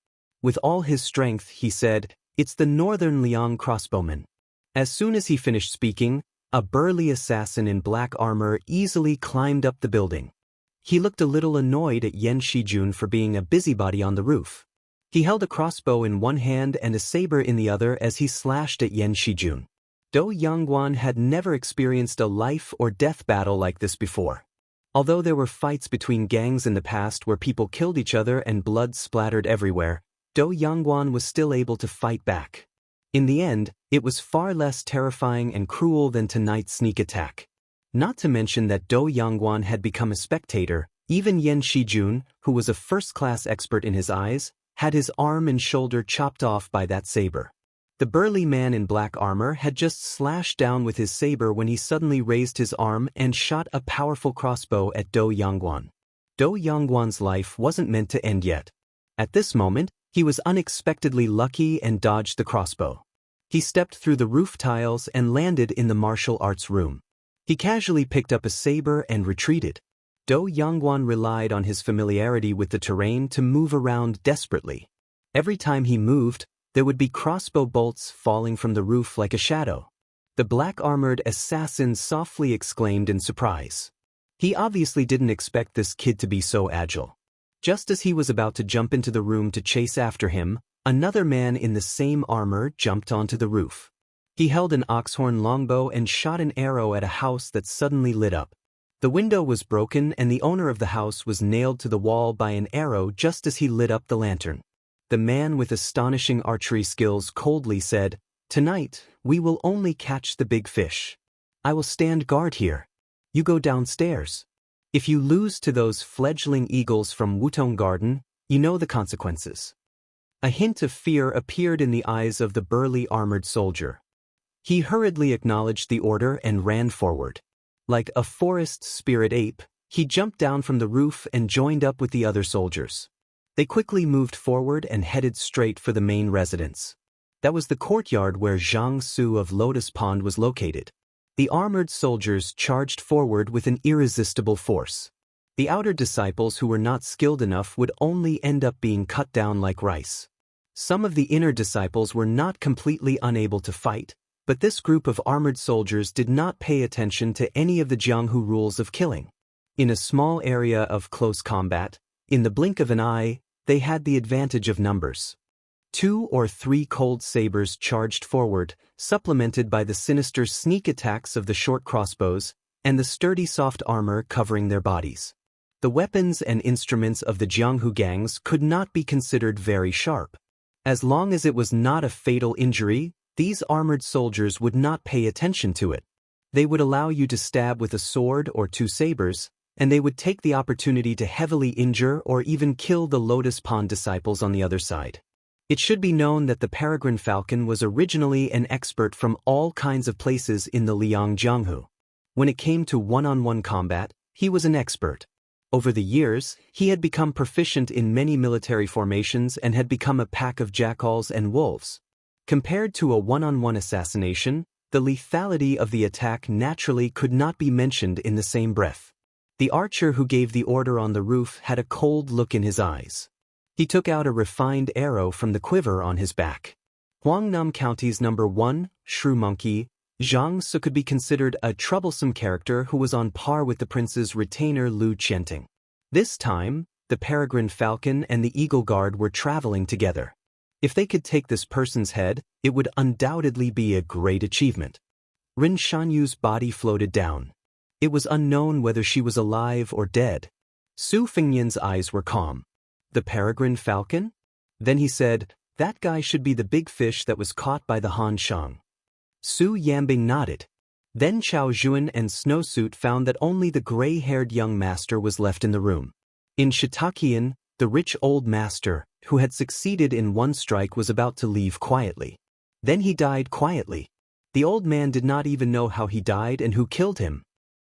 [SPEAKER 1] With all his strength, he said, "It's the Northern Liang crossbowman." As soon as he finished speaking, a burly assassin in black armor easily climbed up the building. He looked a little annoyed at Yan Shijun for being a busybody on the roof. He held a crossbow in one hand and a saber in the other as he slashed at Yan Shijun. Dou Yangguan had never experienced a life-or-death battle like this before. Although there were fights between gangs in the past where people killed each other and blood splattered everywhere, Dou Yangguan was still able to fight back. In the end, it was far less terrifying and cruel than tonight's sneak attack. Not to mention that Dou Yangguan had become a spectator. Even Yan Shijun, who was a first-class expert in his eyes, had his arm and shoulder chopped off by that saber. The burly man in black armor had just slashed down with his saber when he suddenly raised his arm and shot a powerful crossbow at Dou Yangguan. Dou Yangguan's life wasn't meant to end yet. At this moment, he was unexpectedly lucky and dodged the crossbow. He stepped through the roof tiles and landed in the martial arts room. He casually picked up a saber and retreated. Dou Yangguan relied on his familiarity with the terrain to move around desperately. Every time he moved, there would be crossbow bolts falling from the roof like a shadow. The black-armored assassin softly exclaimed in surprise. He obviously didn't expect this kid to be so agile. Just as he was about to jump into the room to chase after him, another man in the same armor jumped onto the roof. He held an oxhorn longbow and shot an arrow at a house that suddenly lit up. The window was broken and the owner of the house was nailed to the wall by an arrow just as he lit up the lantern. The man with astonishing archery skills coldly said, "Tonight, we will only catch the big fish. I will stand guard here. You go downstairs. If you lose to those fledgling eagles from Wutong Garden, you know the consequences." A hint of fear appeared in the eyes of the burly armored soldier. He hurriedly acknowledged the order and ran forward. Like a forest spirit ape, he jumped down from the roof and joined up with the other soldiers. They quickly moved forward and headed straight for the main residence. That was the courtyard where Zhang Su of Lotus Pond was located. The armored soldiers charged forward with an irresistible force. The outer disciples who were not skilled enough would only end up being cut down like rice. Some of the inner disciples were not completely unable to fight, but this group of armored soldiers did not pay attention to any of the Jianghu rules of killing. In a small area of close combat, in the blink of an eye, they had the advantage of numbers. 2 or 3 cold sabers charged forward, supplemented by the sinister sneak attacks of the short crossbows and the sturdy soft armor covering their bodies. The weapons and instruments of the Jianghu gangs could not be considered very sharp. As long as it was not a fatal injury, these armored soldiers would not pay attention to it. They would allow you to stab with a sword or 2 sabers, and they would take the opportunity to heavily injure or even kill the Lotus Pond disciples on the other side. It should be known that the peregrine falcon was originally an expert from all kinds of places in the Liang Jianghu. When it came to one-on-one combat, he was an expert. Over the years, he had become proficient in many military formations and had become a pack of jackals and wolves. Compared to a one-on-one assassination, the lethality of the attack naturally could not be mentioned in the same breath. The archer who gave the order on the roof had a cold look in his eyes. He took out a refined arrow from the quiver on his back. Huangnam County's number 1, shrew monkey, Zhang Su could be considered a troublesome character who was on par with the prince's retainer Lu Qianting. This time, the peregrine falcon and the eagle guard were traveling together. If they could take this person's head, it would undoubtedly be a great achievement. Rin Shanyu's body floated down. It was unknown whether she was alive or dead. Su Fengyan's eyes were calm. The peregrine falcon? Then he said, "That guy should be the big fish that was caught by the Han Shang." Su Yambing nodded. Then Chao Zhuan and Snowsuit found that only the gray-haired young master was left in the room. In Shitakian, the rich old master, who had succeeded in one strike, was about to leave quietly. Then he died quietly. The old man did not even know how he died and who killed him.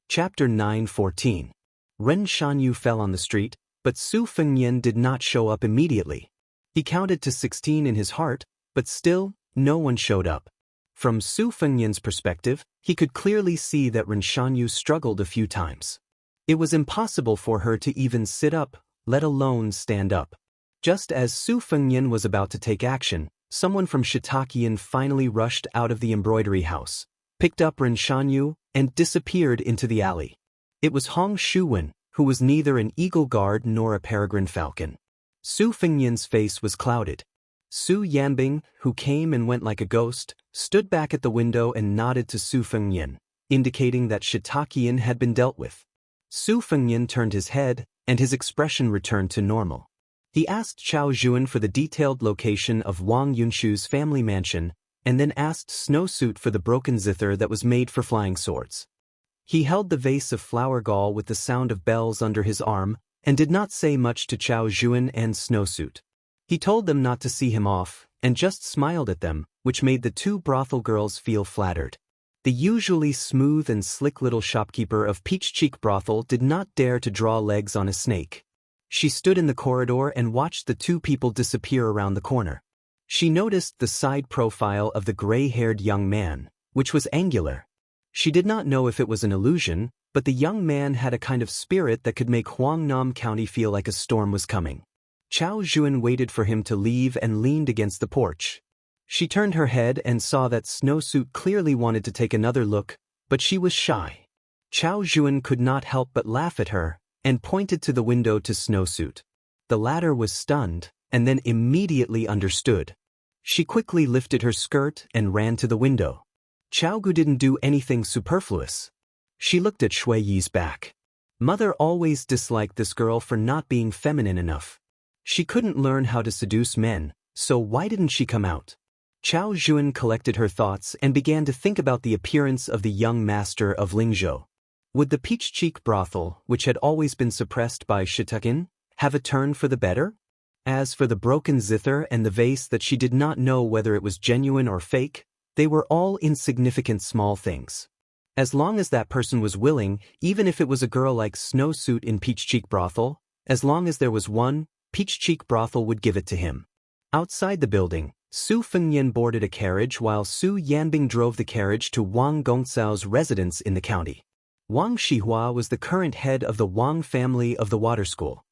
[SPEAKER 1] Chapter 9:14. Ren Shanyu fell on the street, but Su Fengyan did not show up immediately. He counted to 16 in his heart, but still, no one showed up. From Su Fengyan's perspective, he could clearly see that Ren Shanyu struggled a few times. It was impossible for her to even sit up, let alone stand up. Just as Su Fengnian was about to take action, someone from Shitakian finally rushed out of the embroidery house, picked up Ren Shanyu, and disappeared into the alley. It was Hong Shuwen, who was neither an eagle guard nor a peregrine falcon. Su Fengnian's face was clouded. Su Yanbing, who came and went like a ghost, stood back at the window and nodded to Su Fengnian, indicating that Shitakian had been dealt with. Su Fengnian turned his head, and his expression returned to normal. He asked Chao Zhuan for the detailed location of Wang Yunshu's family mansion, and then asked Snowsuit for the broken zither that was made for flying swords. He held the vase of flower gall with the sound of bells under his arm, and did not say much to Chao Zhuan and Snowsuit. He told them not to see him off, and just smiled at them, which made the two brothel girls feel flattered. The usually smooth and slick little shopkeeper of Peach Cheek Brothel did not dare to draw legs on a snake. She stood in the corridor and watched the two people disappear around the corner. She noticed the side profile of the gray-haired young man, which was angular. She did not know if it was an illusion, but the young man had a kind of spirit that could make Huangnam County feel like a storm was coming. Chao Zhuan waited for him to leave and leaned against the porch. She turned her head and saw that Snowsuit clearly wanted to take another look, but she was shy. Chao Zhuan could not help but laugh at her, and pointed to the window to Snowsuit. The latter was stunned, and then immediately understood. She quickly lifted her skirt and ran to the window. Chao Gu didn't do anything superfluous. She looked at Shui Yi's back. Mother always disliked this girl for not being feminine enough. She couldn't learn how to seduce men, so why didn't she come out? Chao Zhuan collected her thoughts and began to think about the appearance of the young master of Lingzhou. Would the Peach Cheek Brothel, which had always been suppressed by Shitakin, have a turn for the better? As for the broken zither and the vase that she did not know whether it was genuine or fake, they were all insignificant small things. As long as that person was willing, even if it was a girl like Snowsuit in Peach Cheek Brothel, as long as there was one, Peach Cheek Brothel would give it to him. Outside the building, Su Fengnian boarded a carriage while Su Yanbing drove the carriage to Wang Gongcao's residence in the county. Wang Shihua was the current head of the Wang family of the water school.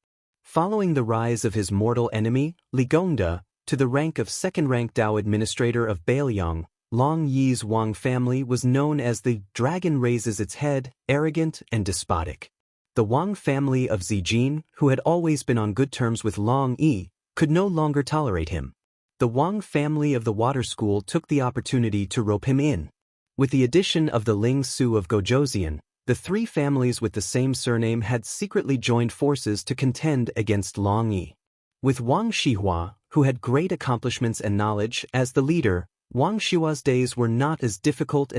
[SPEAKER 1] Following the rise of his mortal enemy, Li Gongda, to the rank of second-rank Dao administrator of Bailiang, Long Yi's Wang family was known as the dragon raises its head, arrogant and despotic. The Wang family of Zijin, who had always been on good terms with Long Yi, could no longer tolerate him. The Wang family of the water school took the opportunity to rope him in. With the addition of the Ling Su of Gojoseon, the three families with the same surname had secretly joined forces to contend against Long Yi. With Wang Shihua, who had great accomplishments and knowledge, as the leader, Wang Shihua's days were not as difficult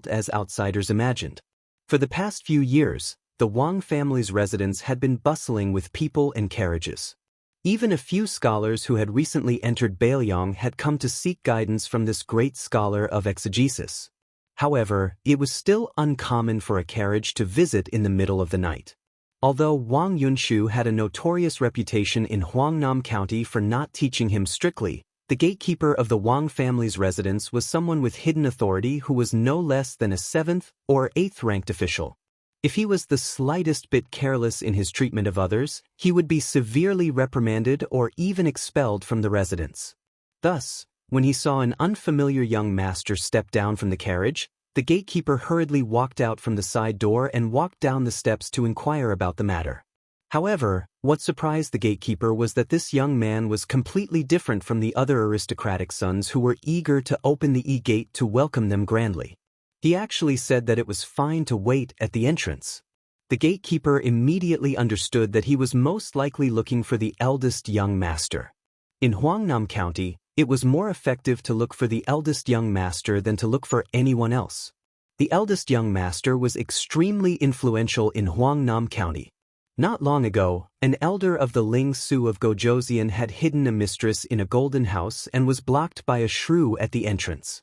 [SPEAKER 1] as outsiders imagined. For the past few years, the Wang family's residence had been bustling with people and carriages. Even a few scholars who had recently entered Bailiang had come to seek guidance from this great scholar of exegesis. However, it was still uncommon for a carriage to visit in the middle of the night. Although Wang Yunshu had a notorious reputation in Huangnam County for not teaching him strictly, the gatekeeper of the Wang family's residence was someone with hidden authority who was no less than a 7th or 8th ranked official. If he was the slightest bit careless in his treatment of others, he would be severely reprimanded or even expelled from the residence. Thus, when he saw an unfamiliar young master step down from the carriage, the gatekeeper hurriedly walked out from the side door and walked down the steps to inquire about the matter. However, what surprised the gatekeeper was that this young man was completely different from the other aristocratic sons who were eager to open the e-gate to welcome them grandly. He actually said that it was fine to wait at the entrance. The gatekeeper immediately understood that he was most likely looking for the eldest young master. In Huangnam County, it was more effective to look for the eldest young master than to look for anyone else. The eldest young master was extremely influential in Huangnam County. Not long ago, an elder of the Ling Su of Gojoseon had hidden a mistress in a golden house and was blocked by a shrew at the entrance.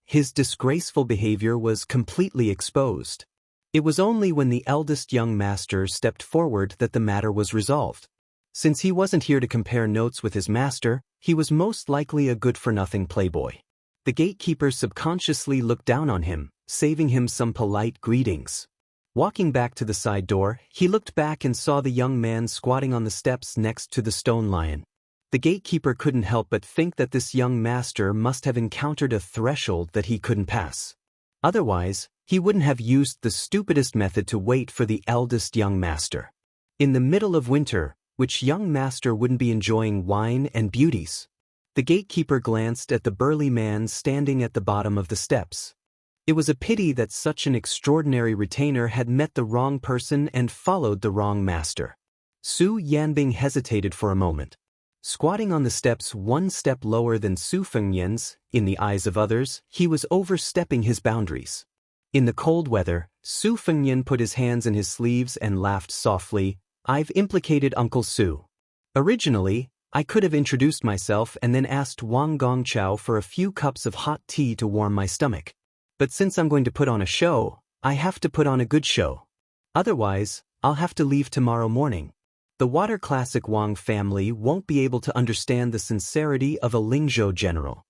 [SPEAKER 1] His disgraceful behavior was completely exposed. It was only when the eldest young master stepped forward that the matter was resolved. Since he wasn't here to compare notes with his master, he was most likely a good-for-nothing playboy. The gatekeeper subconsciously looked down on him, saving him some polite greetings. Walking back to the side door, he looked back and saw the young man squatting on the steps next to the stone lion. The gatekeeper couldn't help but think that this young master must have encountered a threshold that he couldn't pass. Otherwise, he wouldn't have used the stupidest method to wait for the eldest young master. In the middle of winter, which young master wouldn't be enjoying wine and beauties? The gatekeeper glanced at the burly man standing at the bottom of the steps. It was a pity that such an extraordinary retainer had met the wrong person and followed the wrong master. Su Yanbing hesitated for a moment. Squatting on the steps one step lower than Su Fengnian's, in the eyes of others, he was overstepping his boundaries. In the cold weather, Su Fengnian put his hands in his sleeves and laughed softly. "I've implicated Uncle Su. Originally, I could have introduced myself and then asked Wang Gongchao for a few cups of hot tea to warm my stomach. But since I'm going to put on a show, I have to put on a good show. Otherwise, I'll have to leave tomorrow morning. The water classic Wang family won't be able to understand the sincerity of a Lingzhou general."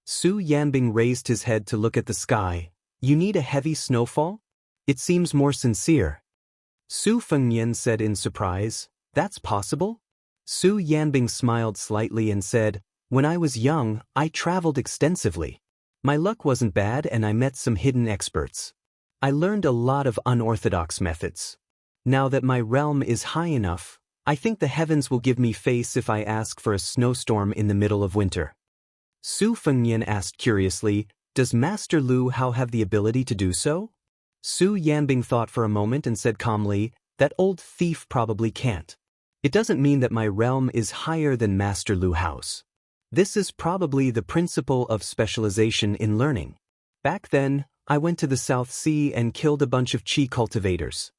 [SPEAKER 1] Su Yanbing raised his head to look at the sky. "You need a heavy snowfall? It seems more sincere." Su Fengnian said in surprise, "That's possible?" Su Yanbing smiled slightly and said, "When I was young, I traveled extensively. My luck wasn't bad and I met some hidden experts. I learned a lot of unorthodox methods. Now that my realm is high enough, I think the heavens will give me face if I ask for a snowstorm in the middle of winter." Su Fengnian asked curiously, "Does Master Lu Hao have the ability to do so?" Su Yanbing thought for a moment and said calmly, "That old thief probably can't. It doesn't mean that my realm is higher than Master Lu Hao's. This is probably the principle of specialization in learning. Back then, I went to the South Sea and killed a bunch of chi cultivators.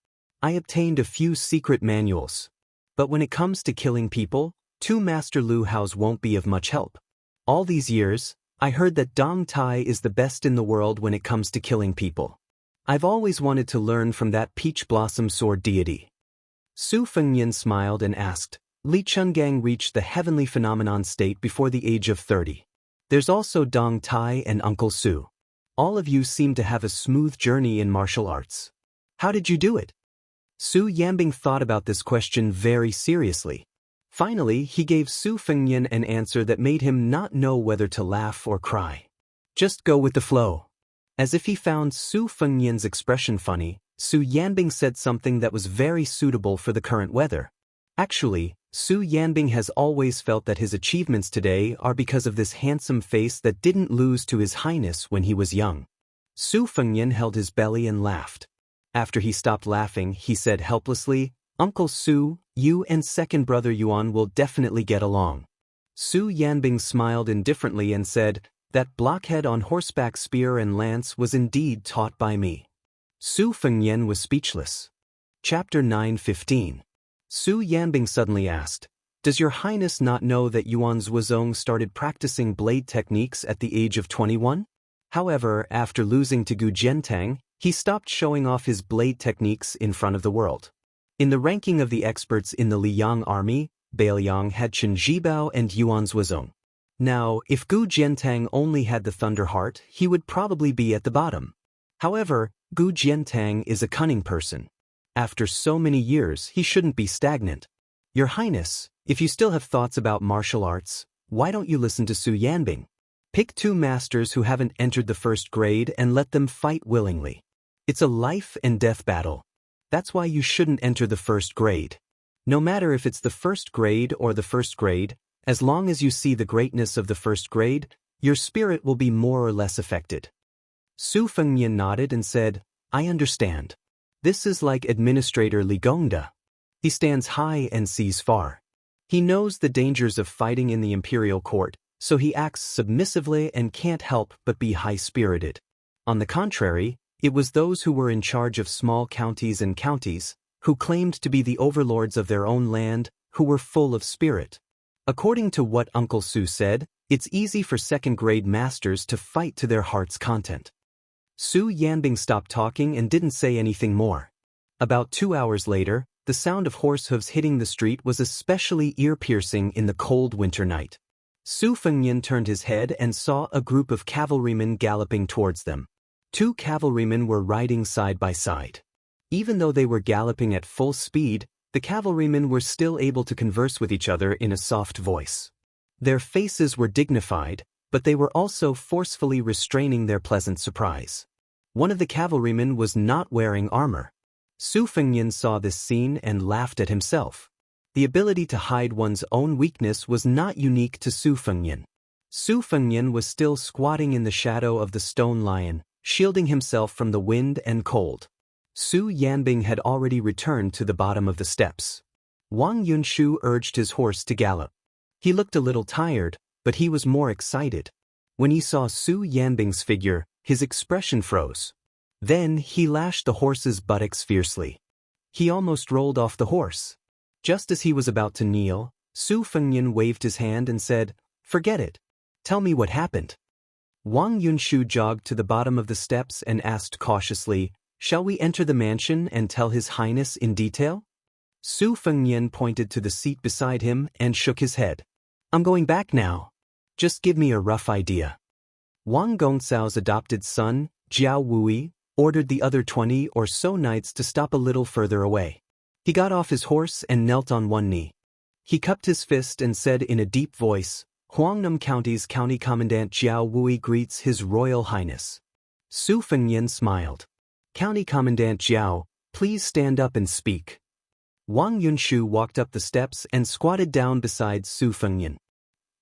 [SPEAKER 1] I obtained a few secret manuals. But when it comes to killing people, two Master Lu Hao's won't be of much help. All these years, I heard that Dong Tai is the best in the world when it comes to killing people. I've always wanted to learn from that peach blossom sword deity." Su Fengnian smiled and asked, "Li Chungang reached the heavenly phenomenon state before the age of 30. There's also Dong Tai and Uncle Su. All of you seem to have a smooth journey in martial arts. How did you do it?" Su Yanbing thought about this question very seriously. Finally, he gave Su Fengnian an answer that made him not know whether to laugh or cry. "Just go with the flow." As if he found Su Fengnian's expression funny, Su Yanbing said something that was very suitable for the current weather. Actually, Su Yanbing has always felt that his achievements today are because of this handsome face that didn't lose to his highness when he was young. Su Fengnian held his belly and laughed. After he stopped laughing, he said helplessly, "Uncle Su, you and second brother Yuan will definitely get along." Su Yanbing smiled indifferently and said, "That blockhead on horseback spear and lance was indeed taught by me." Su Fengnian was speechless. Chapter 9:15. Su Yanbing suddenly asked, "Does your highness not know that Yuan Zhuozong started practicing blade techniques at the age of 21? However, after losing to Gu Jiantang, he stopped showing off his blade techniques in front of the world. In the ranking of the experts in the Liang army, Bailiang had Chen Zhibao and Yuan Zhuozong. Now, if Gu Jiantang only had the Thunder Heart, he would probably be at the bottom. However, Gu Jiantang is a cunning person. After so many years, he shouldn't be stagnant. Your Highness, if you still have thoughts about martial arts, why don't you listen to Su Yanbing? Pick two masters who haven't entered the first grade and let them fight willingly. It's a life and death battle. That's why you shouldn't enter the first grade. No matter if it's the first grade or the first grade, as long as you see the greatness of the first grade, your spirit will be more or less affected." Su Fengnian nodded and said, "I understand. This is like Administrator Li Gongda. He stands high and sees far. He knows the dangers of fighting in the imperial court, so he acts submissively and can't help but be high-spirited. On the contrary, it was those who were in charge of small counties and counties, who claimed to be the overlords of their own land, who were full of spirit. According to what Uncle Su said, it's easy for second-grade masters to fight to their heart's content." Su Yanbing stopped talking and didn't say anything more. About 2 hours later, the sound of horse hooves hitting the street was especially ear-piercing in the cold winter night. Su Fengnian turned his head and saw a group of cavalrymen galloping towards them. 2 cavalrymen were riding side by side. Even though they were galloping at full speed, the cavalrymen were still able to converse with each other in a soft voice. Their faces were dignified, but they were also forcefully restraining their pleasant surprise. One of the cavalrymen was not wearing armor. Su Fengnian saw this scene and laughed at himself. The ability to hide one's own weakness was not unique to Su Fengnian. Su Fengnian was still squatting in the shadow of the stone lion, shielding himself from the wind and cold. Su Yanbing had already returned to the bottom of the steps. Wang Yunshu urged his horse to gallop. He looked a little tired, but he was more excited. When he saw Su Yanbing's figure, his expression froze. Then he lashed the horse's buttocks fiercely. He almost rolled off the horse. Just as he was about to kneel, Su Fengnian waved his hand and said, "Forget it. Tell me what happened." Wang Yunshu jogged to the bottom of the steps and asked cautiously, "Shall we enter the mansion and tell His Highness in detail?" Su Fengnian pointed to the seat beside him and shook his head. "I'm going back now. Just give me a rough idea." Wang Gongcao's adopted son, Jiao Wui, ordered the other 20 or so knights to stop a little further away. He got off his horse and knelt on one knee. He cupped his fist and said in a deep voice, "Huangnam County's County Commandant Jiao Wui greets His Royal Highness." Su Fengnian smiled. "County Commandant Jiao, please stand up and speak." Wang Yunshu walked up the steps and squatted down beside Su Fengnian.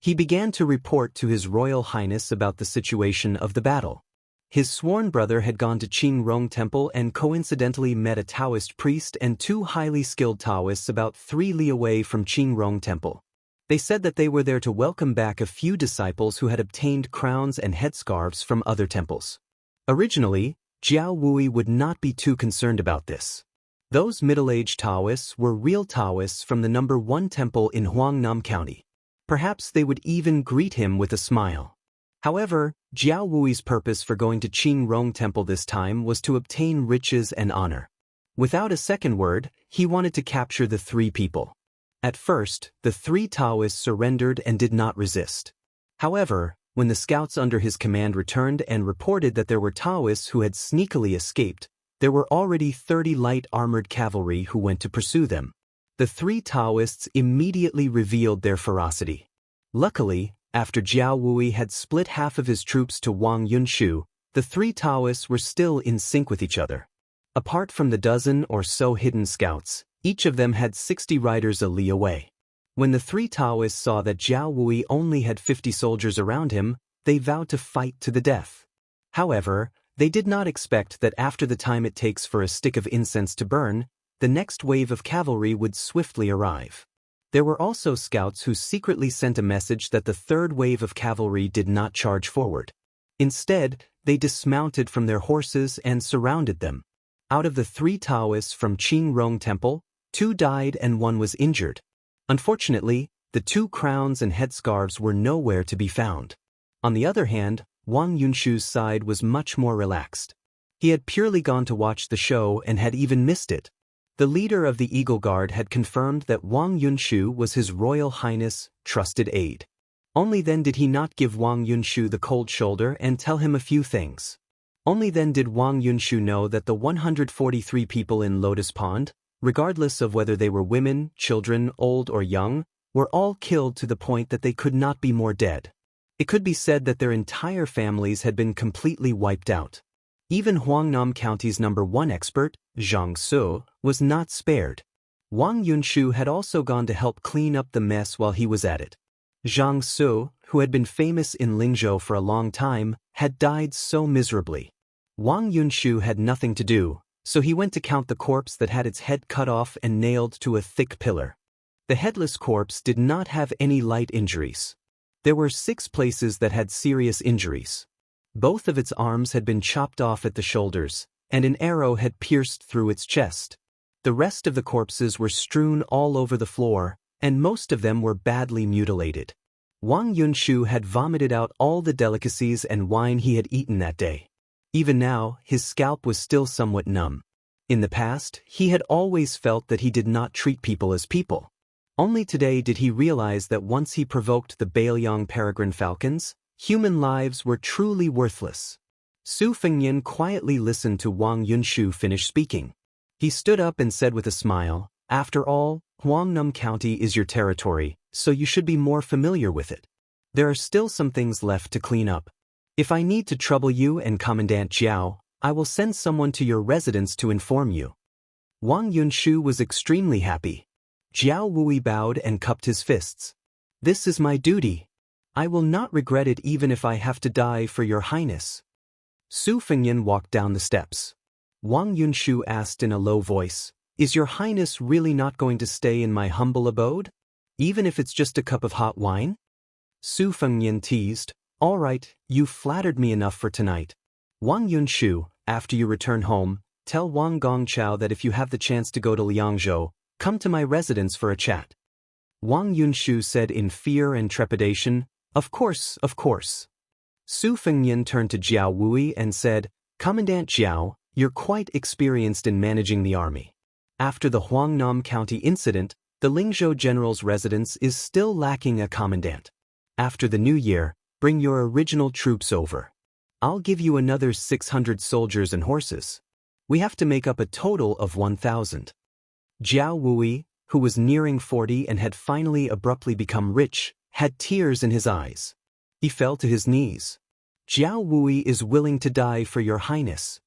[SPEAKER 1] He began to report to His Royal Highness about the situation of the battle. His sworn brother had gone to Qingrong Temple and coincidentally met a Taoist priest and 2 highly skilled Taoists about 3 li away from Qingrong Temple. They said that they were there to welcome back a few disciples who had obtained crowns and headscarves from other temples. Originally, Jiao Wui would not be too concerned about this. Those middle-aged Taoists were real Taoists from the number 1 temple in Huangnam County. Perhaps they would even greet him with a smile. However, Jiao Wui's purpose for going to Qingrong Temple this time was to obtain riches and honor. Without a second word, he wanted to capture the 3 people. At first, the 3 Taoists surrendered and did not resist. However, when the scouts under his command returned and reported that there were Taoists who had sneakily escaped, there were already 30 light armored cavalry who went to pursue them. The 3 Taoists immediately revealed their ferocity. Luckily, after Jiao Wui had split half of his troops to Wang Yunshu, the 3 Taoists were still in sync with each other. Apart from the dozen or so hidden scouts, each of them had 60 riders a li away. When the 3 Taoists saw that Jiao Wui only had 50 soldiers around him, they vowed to fight to the death. However, they did not expect that after the time it takes for a stick of incense to burn, the next wave of cavalry would swiftly arrive. There were also scouts who secretly sent a message that the 3rd wave of cavalry did not charge forward. Instead, they dismounted from their horses and surrounded them. Out of the 3 Taoists from Qingrong Temple, 2 died and 1 was injured. Unfortunately, the 2 crowns and headscarves were nowhere to be found. On the other hand, Wang Yunshu's side was much more relaxed. He had purely gone to watch the show and had even missed it. The leader of the Eagle Guard had confirmed that Wang Yunshu was His Royal Highness' trusted aide. Only then did he not give Wang Yunshu the cold shoulder and tell him a few things. Only then did Wang Yunshu know that the 143 people in Lotus Pond, regardless of whether they were women, children, old or young, were all killed to the point that they could not be more dead. It could be said that their entire families had been completely wiped out. Even Huangnam County's number 1 expert, Xianxia, was not spared. Wang Yunshu had also gone to help clean up the mess while he was at it. Xianxia, who had been famous in Lingzhou for a long time, had died so miserably. Wang Yunshu had nothing to do, so he went to count the corpse that had its head cut off and nailed to a thick pillar. The headless corpse did not have any light injuries. There were 6 places that had serious injuries. Both of its arms had been chopped off at the shoulders, and an arrow had pierced through its chest. The rest of the corpses were strewn all over the floor, and most of them were badly mutilated. Wang Yunshu had vomited out all the delicacies and wine he had eaten that day. Even now, his scalp was still somewhat numb. In the past, he had always felt that he did not treat people as people. Only today did he realize that once he provoked the Baoyang peregrine falcons, human lives were truly worthless. Su Fengnian quietly listened to Wang Yunshu finish speaking. He stood up and said with a smile, "After all, Huangnam County is your territory, so you should be more familiar with it. There are still some things left to clean up. If I need to trouble you and Commandant Jiao, I will send someone to your residence to inform you." Wang Yunshu was extremely happy. Jiao Wui bowed and cupped his fists. "This is my duty. I will not regret it even if I have to die for your highness." Su Fengyan walked down the steps. Wang Yunshu asked in a low voice, "Is your highness really not going to stay in my humble abode? Even if it's just a cup of hot wine?" Su Fengyan teased, "All right, you've flattered me enough for tonight. Wang Yunshu, after you return home, tell Wang Gongchao that if you have the chance to go to Liangzhou, come to my residence for a chat." Wang Yunshu said in fear and trepidation, Of course, of course." Su Fengyan turned to Jiao Wui and said, "Commandant Jiao, you're quite experienced in managing the army. After the Huangnam County incident, the Lingzhou general's residence is still lacking a commandant. After the new year, bring your original troops over. I'll give you another 600 soldiers and horses. We have to make up a total of 1,000. Jiao Wui, who was nearing 40 and had finally abruptly become rich, had tears in his eyes. He fell to his knees. "Jiao Wui is willing to die for your highness."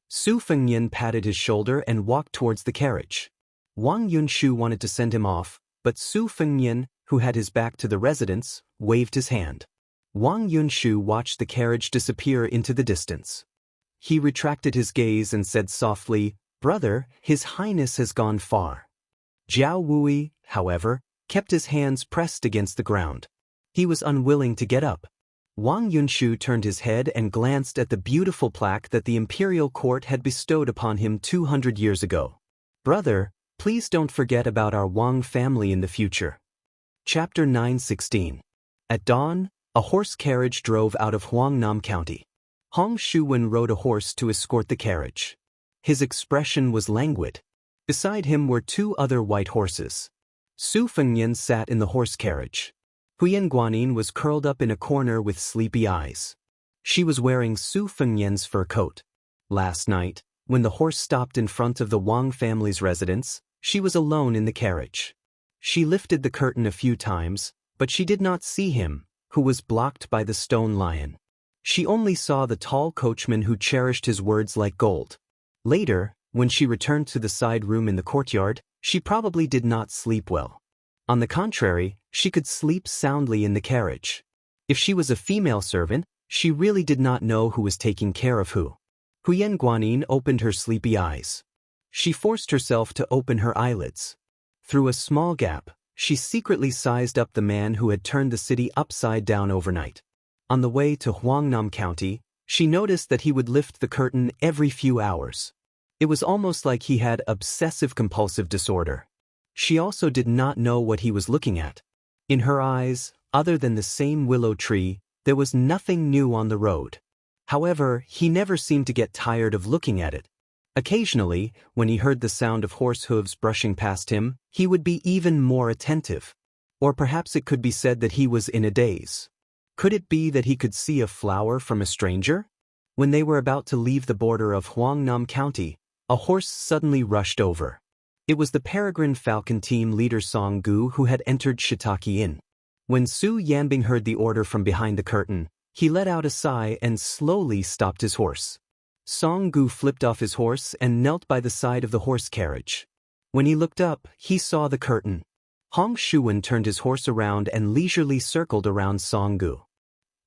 [SPEAKER 1] Su Fengyan patted his shoulder and walked towards the carriage. Wang Yunshu wanted to send him off, but Su Fengyan, who had his back to the residence, waved his hand. Wang Yunshu watched the carriage disappear into the distance. He retracted his gaze and said softly, "Brother, His Highness has gone far." Jiao Wui, however, kept his hands pressed against the ground. He was unwilling to get up. Wang Yunshu turned his head and glanced at the beautiful plaque that the imperial court had bestowed upon him 200 years ago. "Brother, please don't forget about our Wang family in the future." Chapter 9:16. At dawn, a horse carriage drove out of Huangnam County. Hong Shuwen rode a horse to escort the carriage. His expression was languid. Beside him were two other white horses. Su Fengyan sat in the horse carriage. Huyen Guanyin was curled up in a corner with sleepy eyes. She was wearing Su Fengyan's fur coat. Last night, when the horse stopped in front of the Wang family's residence, she was alone in the carriage. She lifted the curtain a few times, but she did not see him, who was blocked by the stone lion. She only saw the tall coachman who cherished his words like gold. Later, when she returned to the side room in the courtyard, she probably did not sleep well. On the contrary, she could sleep soundly in the carriage. If she was a female servant, she really did not know who was taking care of who. Huyen Guanyin opened her sleepy eyes. She forced herself to open her eyelids. Through a small gap, she secretly sized up the man who had turned the city upside down overnight. On the way to Huangnam County, she noticed that he would lift the curtain every few hours. It was almost like he had obsessive-compulsive disorder. She also did not know what he was looking at. In her eyes, other than the same willow tree, there was nothing new on the road. However, he never seemed to get tired of looking at it. Occasionally, when he heard the sound of horse hooves brushing past him, he would be even more attentive. Or perhaps it could be said that he was in a daze. Could it be that he could see a flower from a stranger? When they were about to leave the border of Huangnam County, a horse suddenly rushed over. It was the Peregrine Falcon team leader Song Gu who had entered Shiitake Inn. When Su Yanbing heard the order from behind the curtain, he let out a sigh and slowly stopped his horse. Song Gu flipped off his horse and knelt by the side of the horse carriage. When he looked up, he saw the curtain. Hong Shuwen turned his horse around and leisurely circled around Song Gu.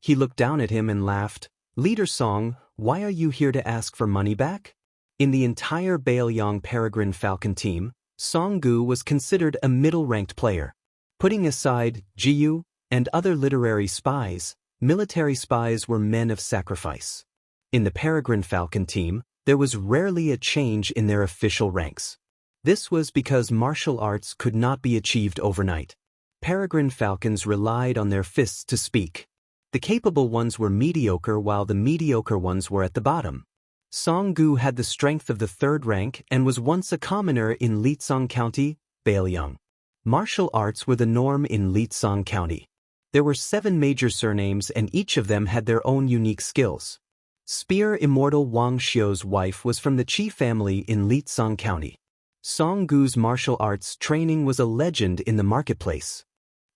[SPEAKER 1] He looked down at him and laughed. "Leader Song, why are you here to ask for money back?" In the entire Baoyang Peregrine Falcon team, Song Gu was considered a middle-ranked player. Putting aside Jiyu and other literary spies, military spies were men of sacrifice. In the Peregrine Falcon team, there was rarely a change in their official ranks. This was because martial arts could not be achieved overnight. Peregrine Falcons relied on their fists to speak. The capable ones were mediocre while the mediocre ones were at the bottom. Song Gu had the strength of the third rank and was once a commoner in Lietsong County, Baoyang. Martial arts were the norm in Lietsong County. There were 7 major surnames and each of them had their own unique skills. Spear immortal Wang Xiu's wife was from the Qi family in Lietsong County. Song Gu's martial arts training was a legend in the marketplace.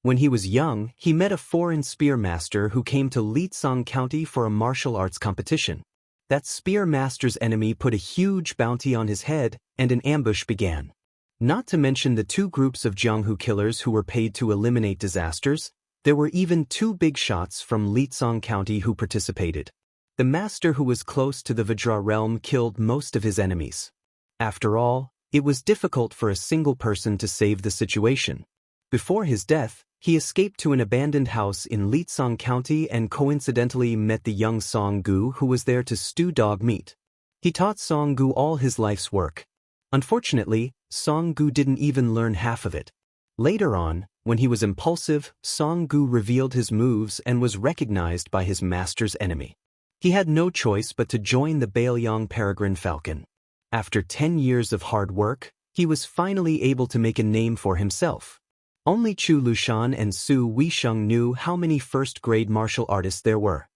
[SPEAKER 1] When he was young, he met a foreign spear master who came to Lietsong County for a martial arts competition. That spear master's enemy put a huge bounty on his head, and an ambush began. Not to mention the two groups of Jianghu killers who were paid to eliminate disasters, there were even two big shots from Lietsong County who participated. The master who was close to the Vajra realm killed most of his enemies. After all, it was difficult for a single person to save the situation. Before his death, he escaped to an abandoned house in Lietsong County and coincidentally met the young Song Gu who was there to stew dog meat. He taught Song Gu all his life's work. Unfortunately, Song Gu didn't even learn half of it. Later on, when he was impulsive, Song Gu revealed his moves and was recognized by his master's enemy. He had no choice but to join the Bailiang Peregrine Falcon. After 10 years of hard work, he was finally able to make a name for himself. Only Chu Lushan and Su Weisheng knew how many first-grade martial artists there were.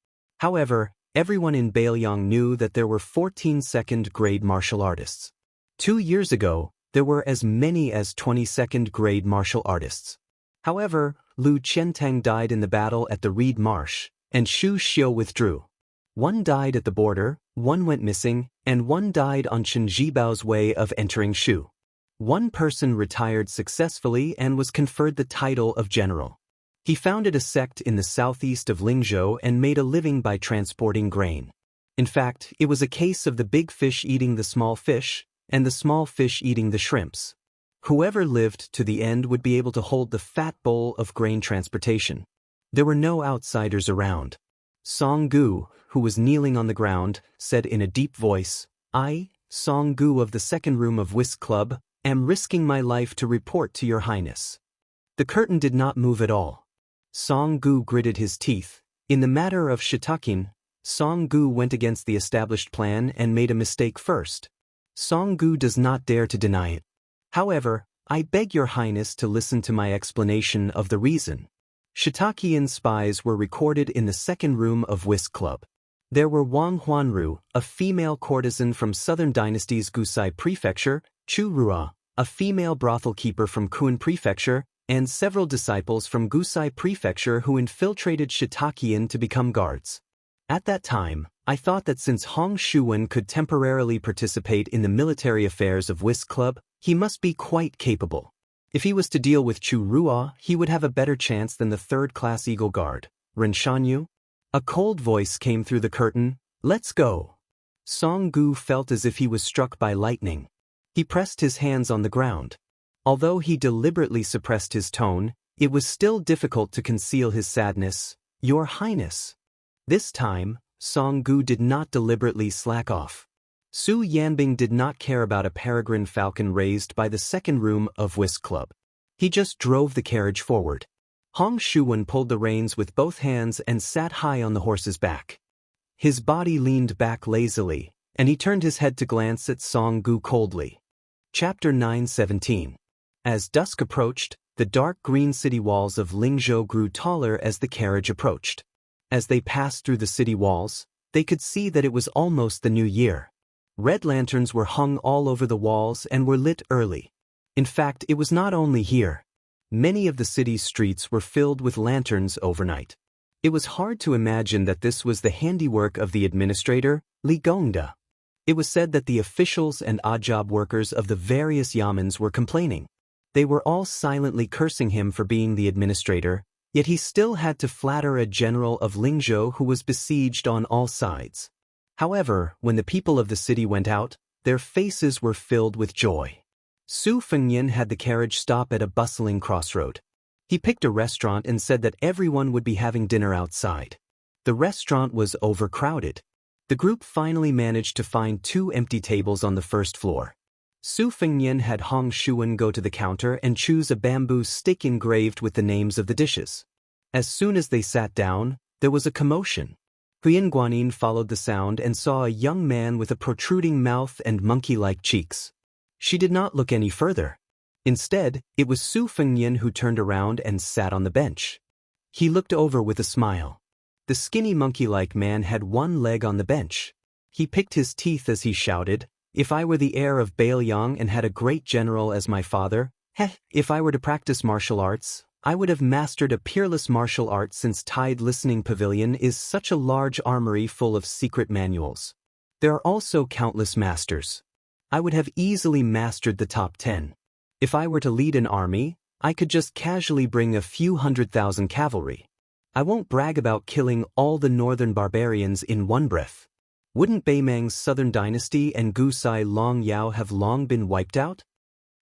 [SPEAKER 1] However, everyone in Bailiang knew that there were 14 second-grade martial artists. 2 years ago, there were as many as 20 second-grade martial artists. However, Lu Qiantang died in the battle at the Reed Marsh, and Xu Xiu withdrew. One died at the border, one went missing, and one died on Chen Jibao's way of entering Shu. One person retired successfully and was conferred the title of general. He founded a sect in the southeast of Lingzhou and made a living by transporting grain. In fact, it was a case of the big fish eating the small fish, and the small fish eating the shrimps. Whoever lived to the end would be able to hold the fat bowl of grain transportation. There were no outsiders around. Song Gu, who was kneeling on the ground, said in a deep voice, "I, Song Gu of the second room of Whist Club, am risking my life to report to your highness." The curtain did not move at all. Song Gu gritted his teeth. In the matter of Shitakin, Song Gu went against the established plan and made a mistake first. Song Gu does not dare to deny it. However, I beg your highness to listen to my explanation of the reason. Shitakian spies were recorded in the second room of Whist Club. There were Wang Huanru, a female courtesan from Southern Dynasty's Gusai Prefecture, Chu Rua, a female brothel keeper from Kun Prefecture, and several disciples from Gusai Prefecture who infiltrated Shitakian to become guards. At that time, I thought that since Hong Shuwen could temporarily participate in the military affairs of Whist Club, he must be quite capable. If he was to deal with Chu Rua, he would have a better chance than the third-class Eagle Guard, Ren Shanyu. A cold voice came through the curtain, "Let's go." Song Gu felt as if he was struck by lightning. He pressed his hands on the ground. Although he deliberately suppressed his tone, it was still difficult to conceal his sadness. "Your Highness." This time, Song Gu did not deliberately slack off. Su Yanbing did not care about a peregrine falcon raised by the second room of Whist Club. He just drove the carriage forward. Hong Shuwen pulled the reins with both hands and sat high on the horse's back. His body leaned back lazily, and he turned his head to glance at Song Gu coldly. Chapter 9:17. As dusk approached, the dark green city walls of Lingzhou grew taller as the carriage approached. As they passed through the city walls, they could see that it was almost the new year. Red lanterns were hung all over the walls and were lit early. In fact, it was not only here. Many of the city's streets were filled with lanterns overnight. It was hard to imagine that this was the handiwork of the administrator, Li Gongda. It was said that the officials and odd-job workers of the various yamens were complaining. They were all silently cursing him for being the administrator, yet he still had to flatter a general of Lingzhou who was besieged on all sides. However, when the people of the city went out, their faces were filled with joy. Su Fengyan had the carriage stop at a bustling crossroad. He picked a restaurant and said that everyone would be having dinner outside. The restaurant was overcrowded. The group finally managed to find 2 empty tables on the first floor. Su Fengyan had Hong Shuwen go to the counter and choose a bamboo stick engraved with the names of the dishes. As soon as they sat down, there was a commotion. Huyen Guanin followed the sound and saw a young man with a protruding mouth and monkey-like cheeks. She did not look any further. Instead, it was Su Fengyan who turned around and sat on the bench. He looked over with a smile. The skinny monkey-like man had one leg on the bench. He picked his teeth as he shouted, "If I were the heir of Baelyang and had a great general as my father, if I were to practice martial arts, I would have mastered a peerless martial art since Tide Listening Pavilion is such a large armory full of secret manuals. There are also countless masters. I would have easily mastered the top 10. If I were to lead an army, I could just casually bring a few 100,000 cavalry. I won't brag about killing all the northern barbarians in one breath. Wouldn't Baimang's southern dynasty and Gusai Long Yao have long been wiped out?"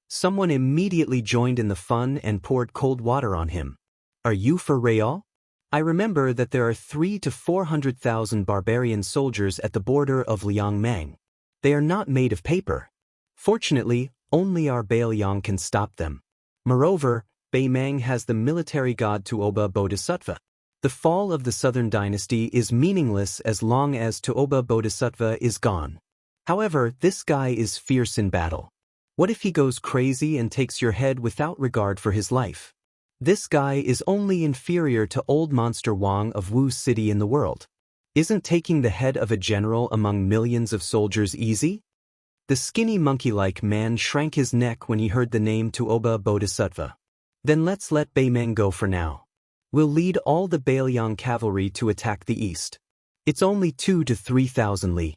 [SPEAKER 1] Someone immediately joined in the fun and poured cold water on him. "Are you for real? I remember that there are 300,000 to 400,000 barbarian soldiers at the border of Liangmang. They are not made of paper. Fortunately, only our Baelyang can stop them. Moreover, Baimang has the military god Tuoba Bodhisattva. The fall of the southern dynasty is meaningless as long as Tuoba Bodhisattva is gone. However, this guy is fierce in battle. What if he goes crazy and takes your head without regard for his life? This guy is only inferior to old monster Wang of Wu City in the world. Isn't taking the head of a general among millions of soldiers easy?" The skinny monkey-like man shrank his neck when he heard the name Tuoba Bodhisattva. "Then let's let Baimang go for now. We'll lead all the Baelyang cavalry to attack the east. It's only 2,000 to 3,000 li.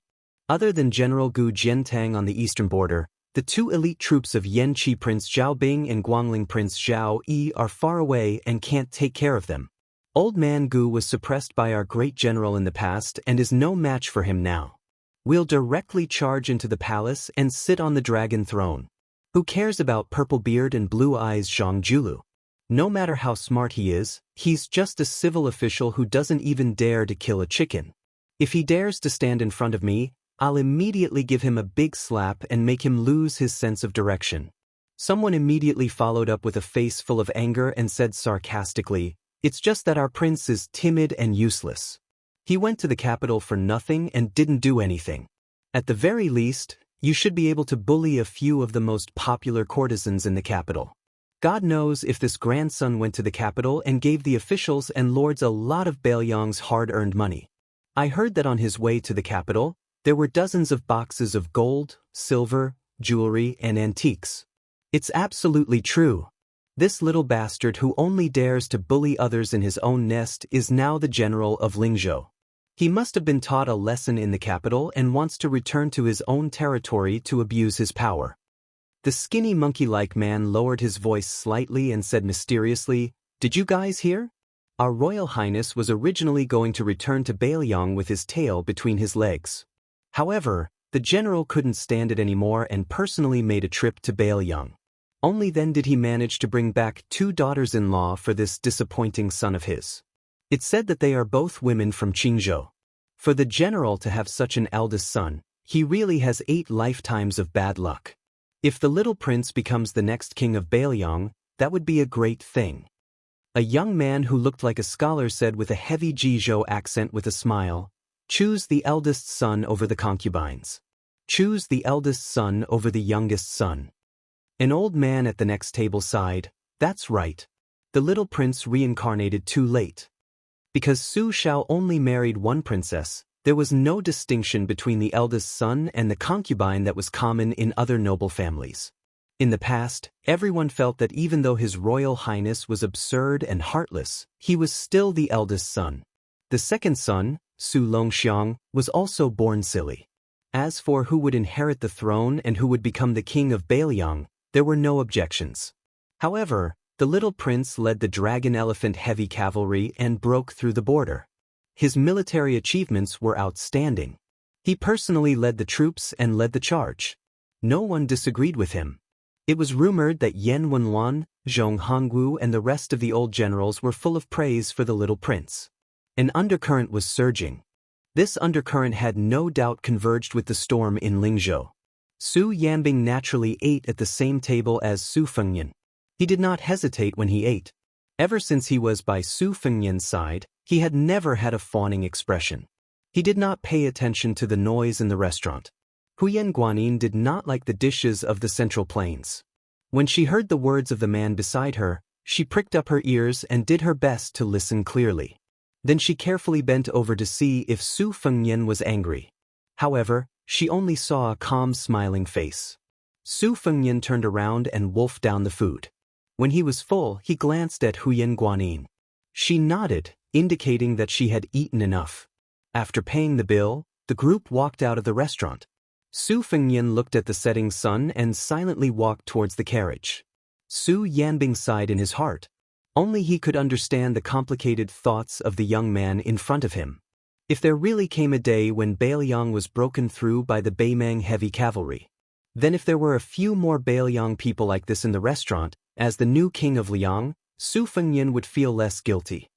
[SPEAKER 1] Other than General Gu Jiantang on the eastern border, the 2 elite troops of Yanqi Prince Zhao Bing and Guangling Prince Zhao Yi are far away and can't take care of them. Old Man Gu was suppressed by our great general in the past and is no match for him now. We'll directly charge into the palace and sit on the dragon throne. Who cares about Purple Beard and Blue Eyes Zhang Julu? No matter how smart he is, he's just a civil official who doesn't even dare to kill a chicken. If he dares to stand in front of me, I'll immediately give him a big slap and make him lose his sense of direction." Someone immediately followed up with a face full of anger and said sarcastically, "It's just that our prince is timid and useless. He went to the capital for nothing and didn't do anything. At the very least, you should be able to bully a few of the most popular courtesans in the capital. God knows if this grandson went to the capital and gave the officials and lords a lot of Baelyang's hard-earned money. I heard that on his way to the capital, there were dozens of boxes of gold, silver, jewelry, and antiques. It's absolutely true. This little bastard who only dares to bully others in his own nest is now the general of Lingzhou. He must have been taught a lesson in the capital and wants to return to his own territory to abuse his power." The skinny monkey-like man lowered his voice slightly and said mysteriously, "Did you guys hear? Our Royal Highness was originally going to return to Baelyang with his tail between his legs. However, the general couldn't stand it anymore and personally made a trip to Baelyang. Only then did he manage to bring back 2 daughters-in-law for this disappointing son of his. It's said that they are both women from Qingzhou. For the general to have such an eldest son, he really has 8 lifetimes of bad luck. If the little prince becomes the next king of Baelyang, that would be a great thing." A young man who looked like a scholar said with a heavy Jizhou accent with a smile, "Choose the eldest son over the concubines. Choose the eldest son over the youngest son." An old man at the next table sighed, "That's right. The little prince reincarnated too late." Because Su Shao only married one princess, there was no distinction between the eldest son and the concubine that was common in other noble families. In the past, everyone felt that even though His Royal Highness was absurd and heartless, he was still the eldest son. The second son, Su Longxiang, was also born silly. As for who would inherit the throne and who would become the king of Baelyang, there were no objections. However, the little prince led the dragon elephant heavy cavalry and broke through the border. His military achievements were outstanding. He personally led the troops and led the charge. No one disagreed with him. It was rumored that Yan Wenluan, Zhong Hongwu and the rest of the old generals were full of praise for the little prince. An undercurrent was surging. This undercurrent had no doubt converged with the storm in Lingzhou. Su Yanbing naturally ate at the same table as Su Fengyan. He did not hesitate when he ate. Ever since he was by Su Fengyan's side, he had never had a fawning expression. He did not pay attention to the noise in the restaurant. Huyen Guanyin did not like the dishes of the Central Plains. When she heard the words of the man beside her, she pricked up her ears and did her best to listen clearly. Then she carefully bent over to see if Su Fengnian was angry. However, she only saw a calm smiling face. Su Fengnian turned around and wolfed down the food. When he was full, he glanced at Huyen Guanyin. She nodded, indicating that she had eaten enough. After paying the bill, the group walked out of the restaurant. Su Fengnian looked at the setting sun and silently walked towards the carriage. Su Yanbing sighed in his heart. Only he could understand the complicated thoughts of the young man in front of him. If there really came a day when Bailiang was broken through by the Beimang heavy cavalry, then if there were a few more Bailiang people like this in the restaurant, as the new king of Liang, Su Fengnian would feel less guilty.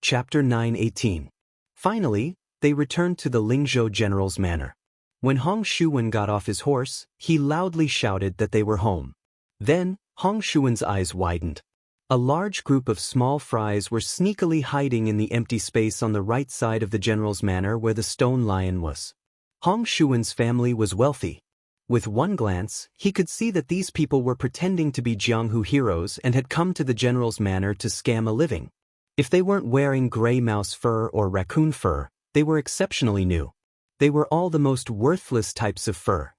[SPEAKER 1] Chapter 9:18. Finally, they returned to the Lingzhou general's manor. When Hong Shuwen got off his horse, he loudly shouted that they were home. Then, Hong Shuwen's eyes widened. A large group of small fries were sneakily hiding in the empty space on the right side of the general's manor where the stone lion was. Hong Shuwen's family was wealthy. With one glance, he could see that these people were pretending to be Jianghu heroes and had come to the general's manor to scam a living. If they weren't wearing gray mouse fur or raccoon fur, they were exceptionally new. They were all the most worthless types of fur.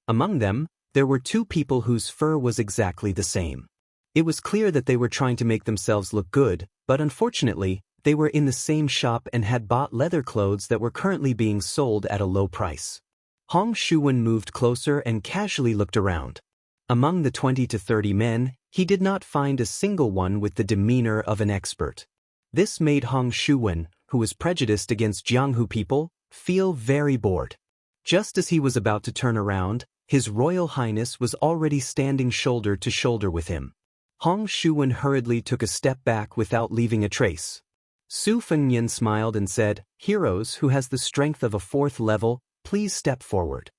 [SPEAKER 1] Among them, there were two people whose fur was exactly the same. It was clear that they were trying to make themselves look good, but unfortunately, they were in the same shop and had bought leather clothes that were currently being sold at a low price. Hong Shuwen moved closer and casually looked around. Among the 20 to 30 men, he did not find a single one with the demeanor of an expert. This made Hong Shuwen, who was prejudiced against Jianghu people, feel very bored. Just as he was about to turn around, His Royal Highness was already standing shoulder to shoulder with him. Hong Shuwen hurriedly took a step back without leaving a trace. Su Fengnian smiled and said, "Heroes who has the strength of a 4th level, please step forward."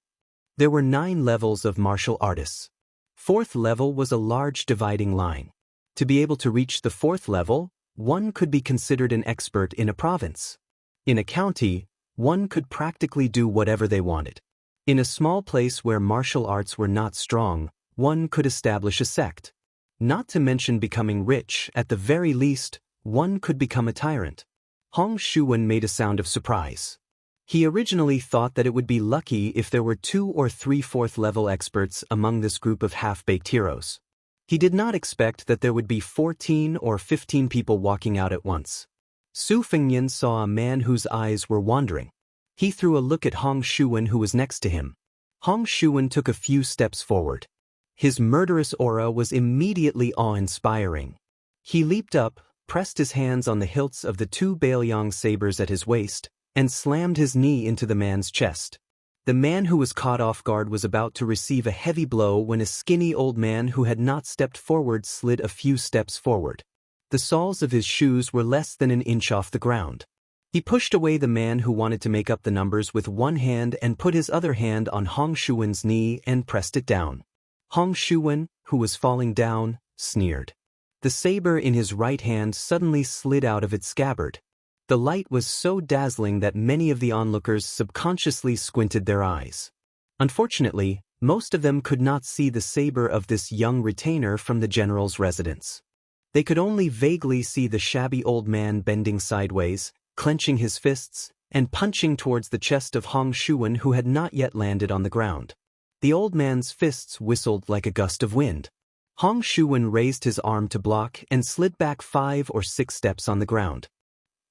[SPEAKER 1] There were 9 levels of martial artists. 4th level was a large dividing line. To be able to reach the 4th level, one could be considered an expert in a province. In a county, one could practically do whatever they wanted. In a small place where martial arts were not strong, one could establish a sect. Not to mention becoming rich, at the very least, one could become a tyrant. Hong Shuwen made a sound of surprise. He originally thought that it would be lucky if there were 2 or 3 4th-level experts among this group of half-baked heroes. He did not expect that there would be 14 or 15 people walking out at once. Su Fengnian saw a man whose eyes were wandering. He threw a look at Hong Shuwen who was next to him. Hong Shuwen took a few steps forward. His murderous aura was immediately awe-inspiring. He leaped up, pressed his hands on the hilts of the 2 Bailiang sabers at his waist, and slammed his knee into the man's chest. The man who was caught off guard was about to receive a heavy blow when a skinny old man who had not stepped forward slid a few steps forward. The soles of his shoes were less than an inch off the ground. He pushed away the man who wanted to make up the numbers with one hand and put his other hand on Hong Shuwen's knee and pressed it down. Hong Shuwen, who was falling down, sneered. The saber in his right hand suddenly slid out of its scabbard. The light was so dazzling that many of the onlookers subconsciously squinted their eyes. Unfortunately, most of them could not see the saber of this young retainer from the general's residence. They could only vaguely see the shabby old man bending sideways, clenching his fists, and punching towards the chest of Hong Shuwen who had not yet landed on the ground. The old man's fists whistled like a gust of wind. Hong Shuwen raised his arm to block and slid back 5 or 6 steps on the ground.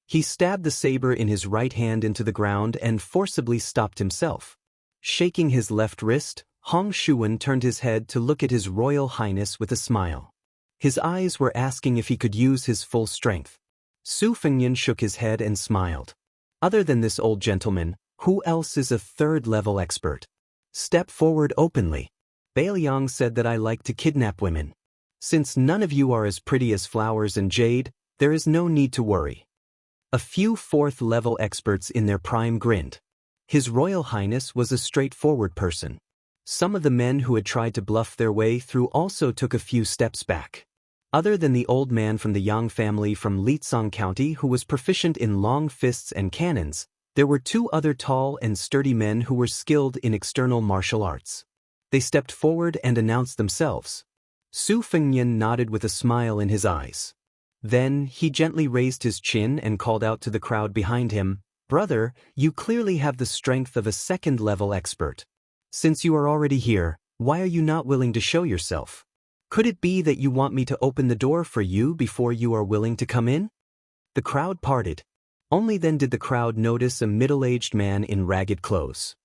[SPEAKER 1] He stabbed the saber in his right hand into the ground and forcibly stopped himself. Shaking his left wrist, Hong Shuwen turned his head to look at His Royal Highness with a smile. His eyes were asking if he could use his full strength. Su Fengnian shook his head and smiled. Other than this old gentleman, who else is a 3rd-level expert? Step forward openly. Bailiang said that I like to kidnap women. Since none of you are as pretty as flowers and jade, there is no need to worry. A few 4th-level experts in their prime grinned. His Royal Highness was a straightforward person. Some of the men who had tried to bluff their way through also took a few steps back. Other than the old man from the Yang family from Lietsong County who was proficient in long fists and cannons, there were 2 other tall and sturdy men who were skilled in external martial arts. They stepped forward and announced themselves. Su Fengnian nodded with a smile in his eyes. Then, he gently raised his chin and called out to the crowd behind him, "Brother, you clearly have the strength of a second-level expert. Since you are already here, why are you not willing to show yourself? Could it be that you want me to open the door for you before you are willing to come in?" The crowd parted. Only then did the crowd notice a middle-aged man in ragged clothes.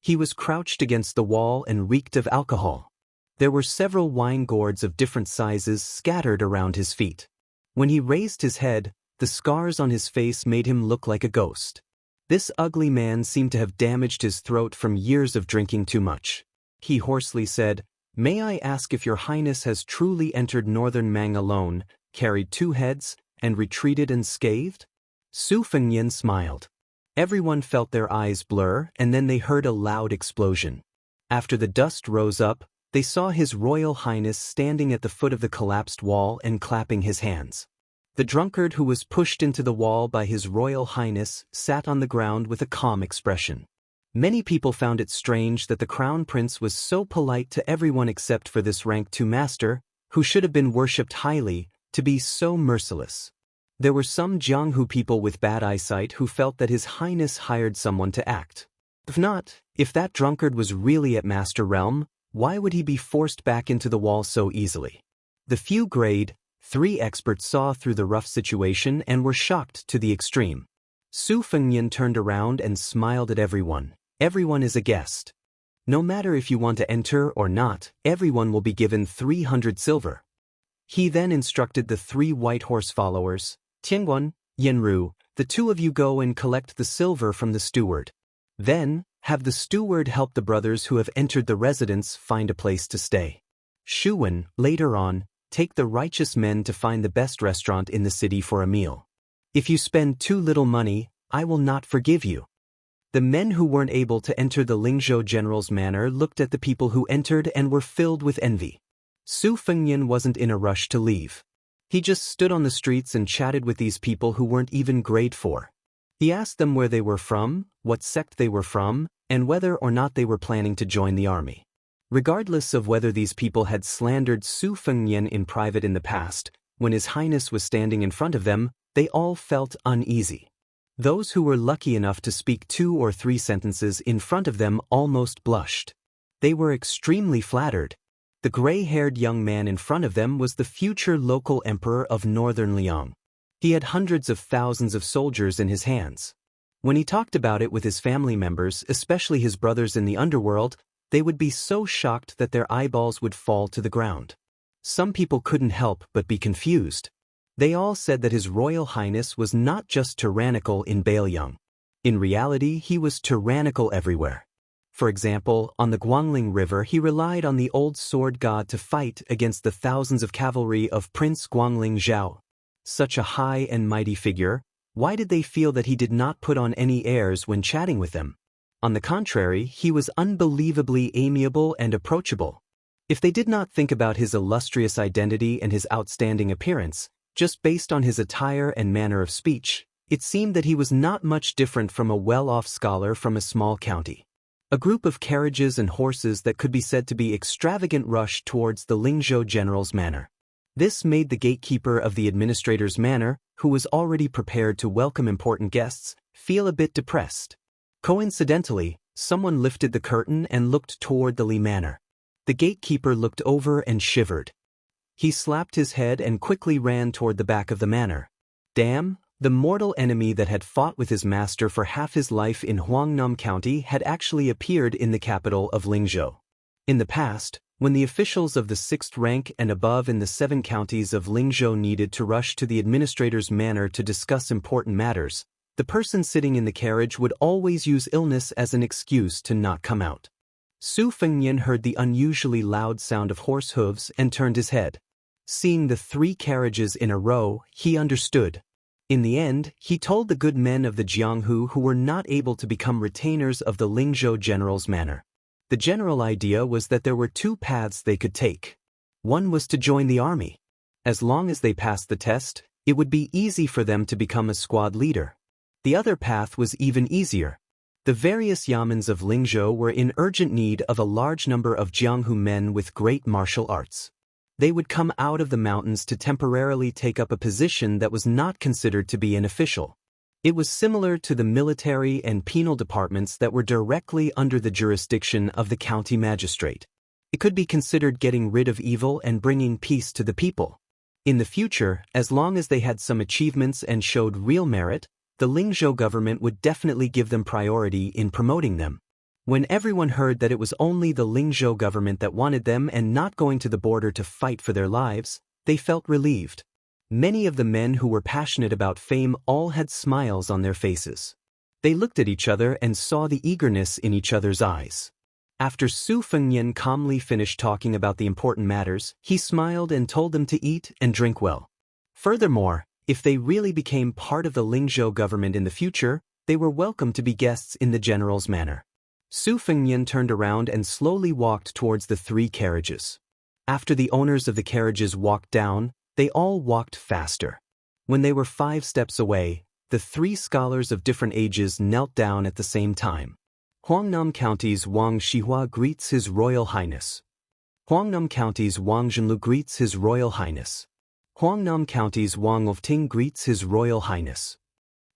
[SPEAKER 1] He was crouched against the wall and reeked of alcohol. There were several wine gourds of different sizes scattered around his feet. When he raised his head, the scars on his face made him look like a ghost. This ugly man seemed to have damaged his throat from years of drinking too much. He hoarsely said, "May I ask if your highness has truly entered northern Mang alone, carried 2 heads, and retreated unscathed?" Su Fengnian smiled. Everyone felt their eyes blur, and then they heard a loud explosion. After the dust rose up, they saw His Royal Highness standing at the foot of the collapsed wall and clapping his hands. The drunkard who was pushed into the wall by His Royal Highness sat on the ground with a calm expression. Many people found it strange that the Crown Prince was so polite to everyone except for this rank 2 master, who should have been worshipped highly, to be so merciless. There were some Jianghu people with bad eyesight who felt that His Highness hired someone to act. If not, if that drunkard was really at Master Realm, why would he be forced back into the wall so easily? The few grade 3 experts saw through the rough situation and were shocked to the extreme. Su Fengnian turned around and smiled at everyone. "Everyone is a guest. No matter if you want to enter or not, everyone will be given 300 silver. He then instructed the 3 white horse followers, Tianguan, Yenru, "The 2 of you go and collect the silver from the steward. Then, have the steward help the brothers who have entered the residence find a place to stay. Shuwen, later on, take the righteous men to find the best restaurant in the city for a meal. If you spend too little money, I will not forgive you." The men who weren't able to enter the Lingzhou general's manor looked at the people who entered and were filled with envy. Su Fengnian wasn't in a rush to leave. He just stood on the streets and chatted with these people who weren't even grade 4. He asked them where they were from, what sect they were from, and whether or not they were planning to join the army. Regardless of whether these people had slandered Su Fengnian in private in the past, when His Highness was standing in front of them, they all felt uneasy. Those who were lucky enough to speak 2 or 3 sentences in front of them almost blushed. They were extremely flattered. The gray-haired young man in front of them was the future local emperor of northern Liang. He had hundreds of thousands of soldiers in his hands. When he talked about it with his family members, especially his brothers in the underworld, they would be so shocked that their eyeballs would fall to the ground. Some people couldn't help but be confused. They all said that His Royal Highness was not just tyrannical in Baiyang. In reality, he was tyrannical everywhere. For example, on the Guangling River he relied on the old sword god to fight against the thousands of cavalry of Prince Guangling Zhao. Such a high and mighty figure, why did they feel that he did not put on any airs when chatting with them? On the contrary, he was unbelievably amiable and approachable. If they did not think about his illustrious identity and his outstanding appearance, just based on his attire and manner of speech, it seemed that he was not much different from a well-off scholar from a small county. A group of carriages and horses that could be said to be extravagant rushed towards the Lingzhou general's manor. This made the gatekeeper of the administrator's manor, who was already prepared to welcome important guests, feel a bit depressed. Coincidentally, someone lifted the curtain and looked toward the Li manor. The gatekeeper looked over and shivered. He slapped his head and quickly ran toward the back of the manor. Damn, the mortal enemy that had fought with his master for half his life in Huangnam County had actually appeared in the capital of Lingzhou. In the past, when the officials of the 6th rank and above in the 7 counties of Lingzhou needed to rush to the administrator's manor to discuss important matters, the person sitting in the carriage would always use illness as an excuse to not come out. Su Fengnian heard the unusually loud sound of horse hooves and turned his head. Seeing the 3 carriages in a row, he understood. In the end, he told the good men of the Jianghu who were not able to become retainers of the Lingzhou general's manor. The general idea was that there were 2 paths they could take. One was to join the army. As long as they passed the test, it would be easy for them to become a squad leader. The other path was even easier. The various yamens of Lingzhou were in urgent need of a large number of Jianghu men with great martial arts. They would come out of the mountains to temporarily take up a position that was not considered to be an official. It was similar to the military and penal departments that were directly under the jurisdiction of the county magistrate. It could be considered getting rid of evil and bringing peace to the people. In the future, as long as they had some achievements and showed real merit, the Lingzhou government would definitely give them priority in promoting them. When everyone heard that it was only the Lingzhou government that wanted them and not going to the border to fight for their lives, they felt relieved. Many of the men who were passionate about fame all had smiles on their faces. They looked at each other and saw the eagerness in each other's eyes. After Su Fengnian calmly finished talking about the important matters, he smiled and told them to eat and drink well. Furthermore, if they really became part of the Lingzhou government in the future, they were welcome to be guests in the general's manor. Su Fengnian turned around and slowly walked towards the 3 carriages. After the owners of the carriages walked down, they all walked faster. When they were 5 steps away, the 3 scholars of different ages knelt down at the same time. Huangnam County's Wang Shihua greets His Royal Highness. Huangnam County's Wang Zhenlu greets His Royal Highness. Huangnam County's Wang Ofting greets His Royal Highness.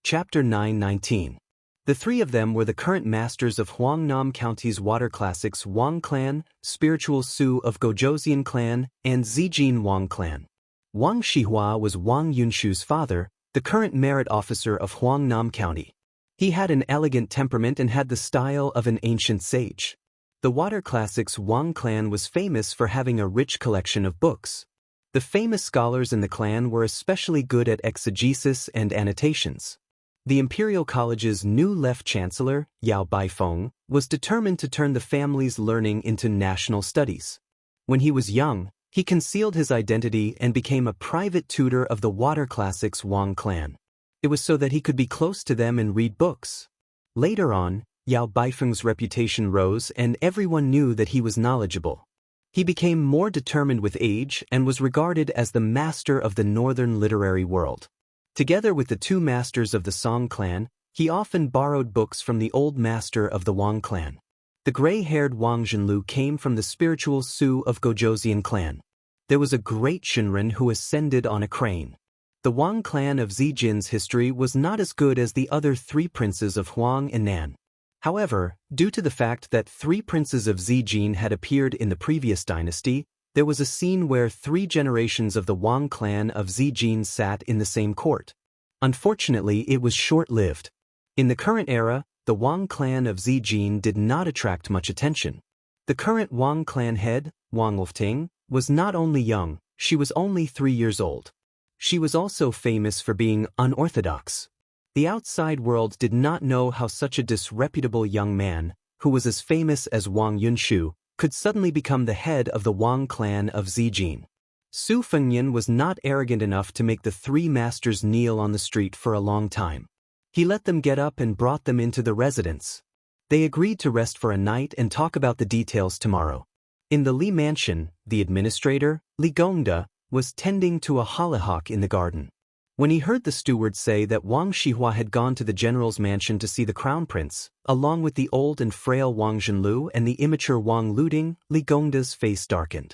[SPEAKER 1] Chapter 9:19. The 3 of them were the current masters of Huangnam County's water classics Wang Clan, Spiritual Su of Gozhouzian Clan, and Zijin Wang Clan. Wang Shihua was Wang Yunshu's father, the current merit officer of Huangnam County. He had an elegant temperament and had the style of an ancient sage. The water classics Wang Clan was famous for having a rich collection of books. The famous scholars in the clan were especially good at exegesis and annotations. The Imperial College's new left chancellor, Yao Baifeng, was determined to turn the family's learning into national studies. When he was young, he concealed his identity and became a private tutor of the water classics Wang clan. It was so that he could be close to them and read books. Later on, Yao Baifeng's reputation rose and everyone knew that he was knowledgeable. He became more determined with age and was regarded as the master of the northern literary world. Together with the 2 masters of the Song clan, he often borrowed books from the old master of the Wang clan. The gray-haired Wang Zhenlu came from the spiritual Su of Gozhouzian clan. There was a great Shinran who ascended on a crane. The Wang clan of Zijin's history was not as good as the other 3 princes of Huang and Nan. However, due to the fact that 3 princes of Zijin had appeared in the previous dynasty, there was a scene where 3 generations of the Wang clan of Zijin sat in the same court. Unfortunately, it was short-lived. In the current era, the Wang clan of Zijin did not attract much attention. The current Wang clan head, Wang Ofting, was not only young, she was only 3 years old. She was also famous for being unorthodox. The outside world did not know how such a disreputable young man, who was as famous as Wang Yunshu, could suddenly become the head of the Wang clan of Zijin. Su Fengnian was not arrogant enough to make the 3 masters kneel on the street for a long time. He let them get up and brought them into the residence. They agreed to rest for a night and talk about the details tomorrow. In the Li mansion, the administrator, Li Gongda, was tending to a hollyhock in the garden. When he heard the steward say that Wang Shihua had gone to the general's mansion to see the crown prince, along with the old and frail Wang Zhenlu and the immature Wang Luding, Li Gongda's face darkened.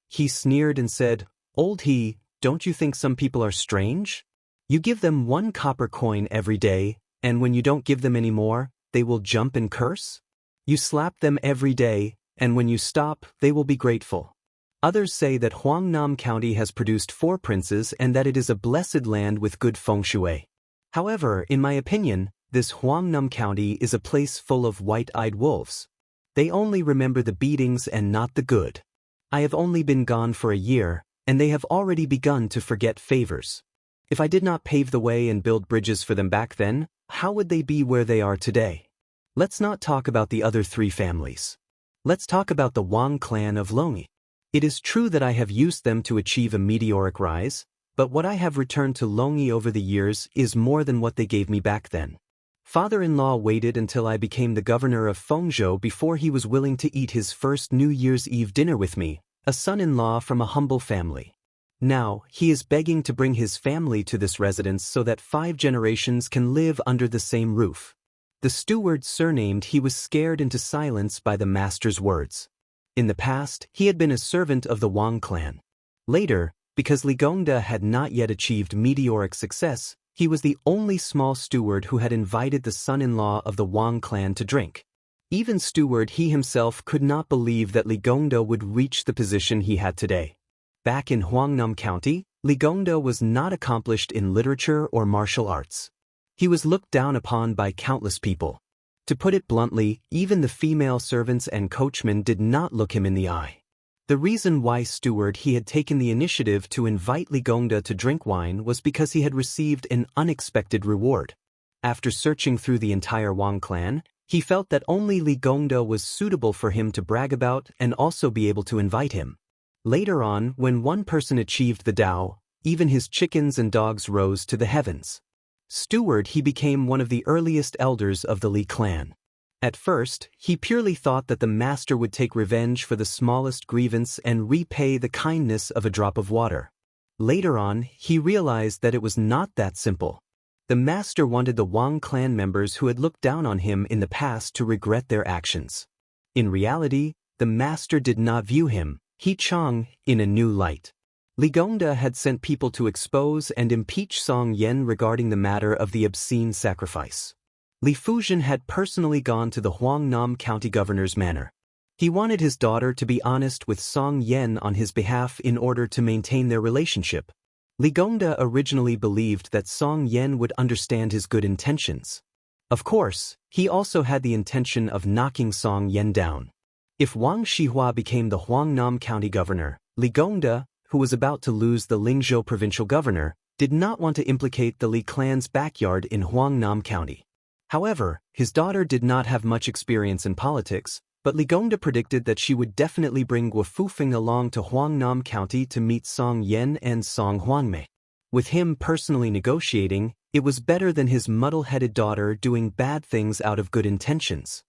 [SPEAKER 1] He sneered and said, "Old he, don't you think some people are strange? You give them 1 copper coin every day, and when you don't give them any more, they will jump and curse? You slap them every day, and when you stop, they will be grateful. Others say that Huangnam County has produced 4 princes and that it is a blessed land with good feng shui. However, in my opinion, this Huangnam County is a place full of white-eyed wolves. They only remember the beatings and not the good. I have only been gone for a year, and they have already begun to forget favors. If I did not pave the way and build bridges for them back then, how would they be where they are today? Let's not talk about the other 3 families. Let's talk about the Wang clan of Longyi. It is true that I have used them to achieve a meteoric rise, but what I have returned to Longyi over the years is more than what they gave me back then. Father-in-law waited until I became the governor of Fengzhou before he was willing to eat his first New Year's Eve dinner with me, a son-in-law from a humble family. Now, he is begging to bring his family to this residence so that 5 generations can live under the same roof. The steward surnamed he was scared into silence by the master's words. In the past, he had been a servant of the Wang clan. Later, because Li Gongda had not yet achieved meteoric success, he was the only small steward who had invited the son-in-law of the Wang clan to drink. Even steward he himself could not believe that Li Gongda would reach the position he had today. Back in Huangnam County, Li Gongda was not accomplished in literature or martial arts. He was looked down upon by countless people. To put it bluntly, even the female servants and coachmen did not look him in the eye. The reason why steward he had taken the initiative to invite Li Gongda to drink wine was because he had received an unexpected reward. After searching through the entire Wang clan, he felt that only Li Gongda was suitable for him to brag about and also be able to invite him. Later on, when one person achieved the Tao, even his chickens and dogs rose to the heavens. Steward he became one of the earliest elders of the Li clan. At first, he purely thought that the master would take revenge for the smallest grievance and repay the kindness of a drop of water. Later on, he realized that it was not that simple. The master wanted the Wang clan members who had looked down on him in the past to regret their actions. In reality, the master did not view him, He Chang, in a new light. Li Gongda had sent people to expose and impeach Song Yen regarding the matter of the obscene sacrifice. Li Fujian had personally gone to the Huangnam County governor's manor. He wanted his daughter to be honest with Song Yen on his behalf in order to maintain their relationship. Li Gongda originally believed that Song Yen would understand his good intentions. Of course, he also had the intention of knocking Song Yen down. If Wang Shihua became the Huangnam County governor, Li Gongda, who was about to lose the Lingzhou provincial governor, did not want to implicate the Li clan's backyard in Huangnam County. However, his daughter did not have much experience in politics, but Li Gongda predicted that she would definitely bring Guo Fufeng along to Huangnam County to meet Song Yen and Song Huangmei. With him personally negotiating, it was better than his muddle-headed daughter doing bad things out of good intentions.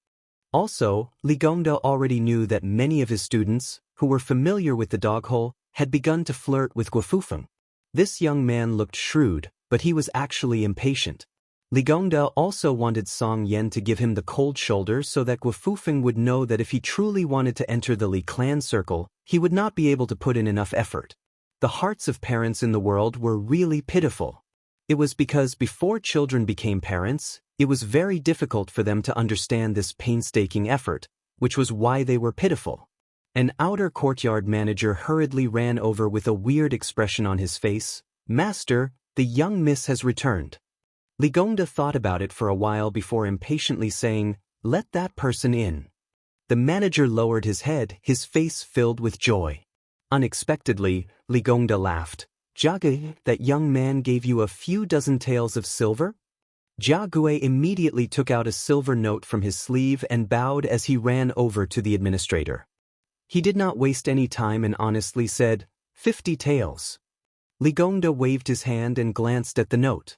[SPEAKER 1] Also, Li Gongda already knew that many of his students, who were familiar with the dog hole, had begun to flirt with Guo Fufeng. This young man looked shrewd, but he was actually impatient. Li Gongda also wanted Song Yen to give him the cold shoulder so that Guo Fufeng would know that if he truly wanted to enter the Li clan circle, he would not be able to put in enough effort. The hearts of parents in the world were really pitiful. It was because before children became parents, it was very difficult for them to understand this painstaking effort, which was why they were pitiful. An outer courtyard manager hurriedly ran over with a weird expression on his face. "Master, the young miss has returned." Li Gongda thought about it for a while before impatiently saying, "Let that person in." The manager lowered his head, his face filled with joy. Unexpectedly, Li Gongda laughed. "Jia Gui, that young man gave you a few dozen taels of silver?" Jia Gui immediately took out a silver note from his sleeve and bowed as he ran over to the administrator. He did not waste any time and honestly said, 50 taels. Li Gongda waved his hand and glanced at the note.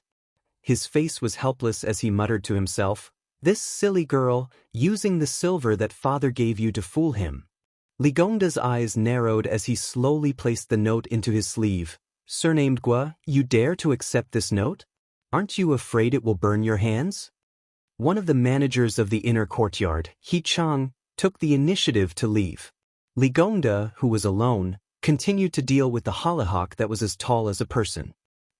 [SPEAKER 1] His face was helpless as he muttered to himself, "This silly girl, using the silver that father gave you to fool him." Li Gongda's eyes narrowed as he slowly placed the note into his sleeve. "Surnamed Gua, you dare to accept this note? Aren't you afraid it will burn your hands?" One of the managers of the inner courtyard, He Chang, took the initiative to leave. Li Gongda, who was alone, continued to deal with the hollyhock that was as tall as a person.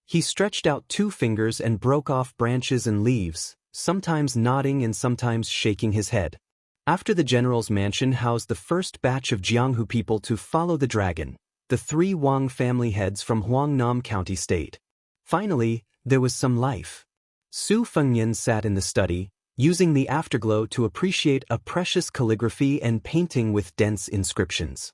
[SPEAKER 1] He stretched out 2 fingers and broke off branches and leaves, sometimes nodding and sometimes shaking his head. After the general's mansion housed the first batch of Jianghu people to follow the dragon, the 3 Wang family heads from Huangnam County stayed. Finally, there was some life. Su Fengyan sat in the study, using the afterglow to appreciate a precious calligraphy and painting with dense inscriptions.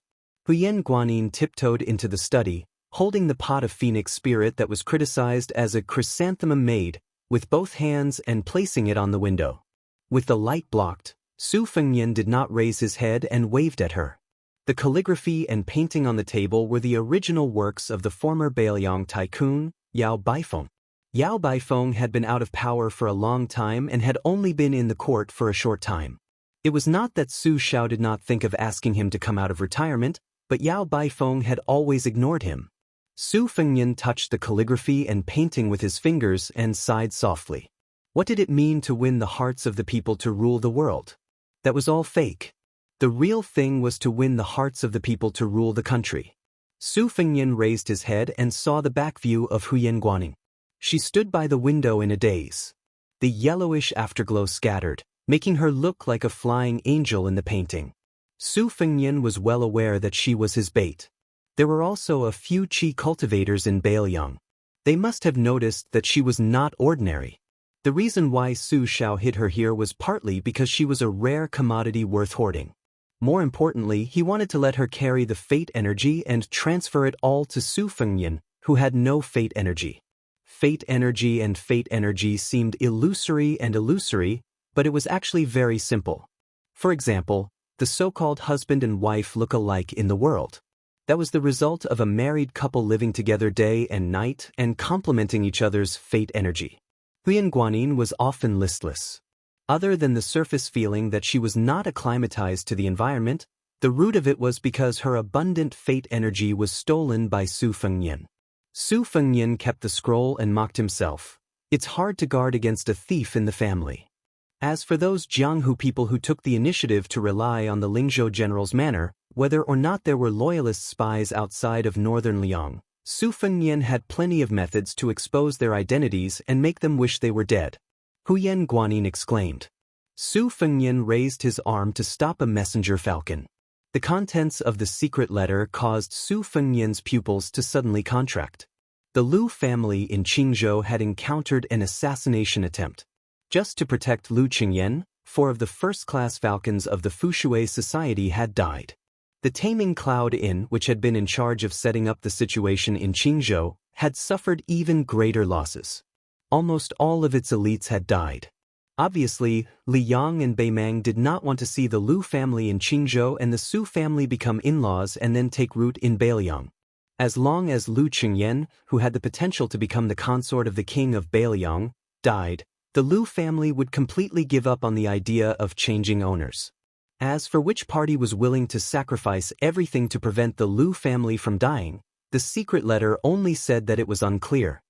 [SPEAKER 1] Huyen Guanyin tiptoed into the study, holding the pot of phoenix spirit that was criticized as a chrysanthemum made, with both hands and placing it on the window. With the light blocked, Su Fengyan did not raise his head and waved at her. The calligraphy and painting on the table were the original works of the former Bailiang tycoon, Yao Baifeng. Yao Baifeng had been out of power for a long time and had only been in the court for a short time. It was not that Su Xiao did not think of asking him to come out of retirement, but Yao Baifeng had always ignored him. Su Fengyan touched the calligraphy and painting with his fingers and sighed softly. What did it mean to win the hearts of the people to rule the world? That was all fake. The real thing was to win the hearts of the people to rule the country. Su Fengnian raised his head and saw the back view of Huyen Guaning. She stood by the window in a daze. The yellowish afterglow scattered, making her look like a flying angel in the painting. Su Fengnian was well aware that she was his bait. There were also a few qi cultivators in Bailiang. They must have noticed that she was not ordinary. The reason why Su Xiao hid her here was partly because she was a rare commodity worth hoarding. More importantly, he wanted to let her carry the fate energy and transfer it all to Su Fengnian, who had no fate energy. Fate energy seemed illusory, but it was actually very simple. For example, the so-called husband and wife look alike in the world. That was the result of a married couple living together day and night and complementing each other's fate energy. Huyen Guanin was often listless. Other than the surface feeling that she was not acclimatized to the environment, the root of it was because her abundant fate energy was stolen by Su Fengnian. Su Fengnian kept the scroll and mocked himself. It's hard to guard against a thief in the family. As for those Jianghu people who took the initiative to rely on the Lingzhou general's manor, whether or not there were loyalist spies outside of northern Liang, Su Fengnian had plenty of methods to expose their identities and make them wish they were dead. Huyen Guanin exclaimed. Su Fengnian raised his arm to stop a messenger falcon. The contents of the secret letter caused Su Fengnian's pupils to suddenly contract. The Lu family in Qingzhou had encountered an assassination attempt. Just to protect Lu Qingyan, 4 of the first-class falcons of the Fushui society had died. The Taming Cloud Inn, which had been in charge of setting up the situation in Qingzhou, had suffered even greater losses. Almost all of its elites had died. Obviously, Li Yang and Beimang did not want to see the Lu family in Qingzhou and the Su family become in-laws and then take root in Bailiang. As long as Lu Qingyan, who had the potential to become the consort of the king of Bailiang, died, the Lu family would completely give up on the idea of changing owners. As for which party was willing to sacrifice everything to prevent the Lu family from dying, the secret letter only said that it was unclear.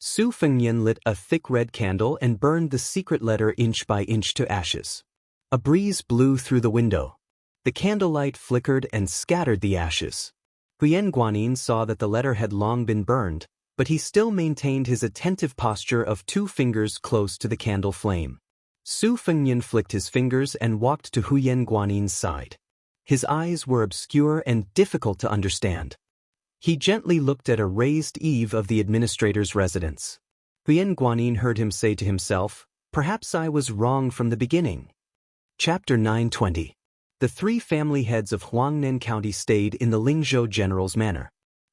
[SPEAKER 1] Su Fengnian lit a thick red candle and burned the secret letter inch by inch to ashes. A breeze blew through the window. The candlelight flickered and scattered the ashes. Huyen Guanin saw that the letter had long been burned, but he still maintained his attentive posture of 2 fingers close to the candle flame. Su Fengnian flicked his fingers and walked to Huyen Guanin's side. His eyes were obscure and difficult to understand. He gently looked at a raised eave of the administrator's residence. Huyen Guanin heard him say to himself, "Perhaps I was wrong from the beginning." Chapter 920. The 3 family heads of Huangnan County stayed in the Lingzhou general's manor.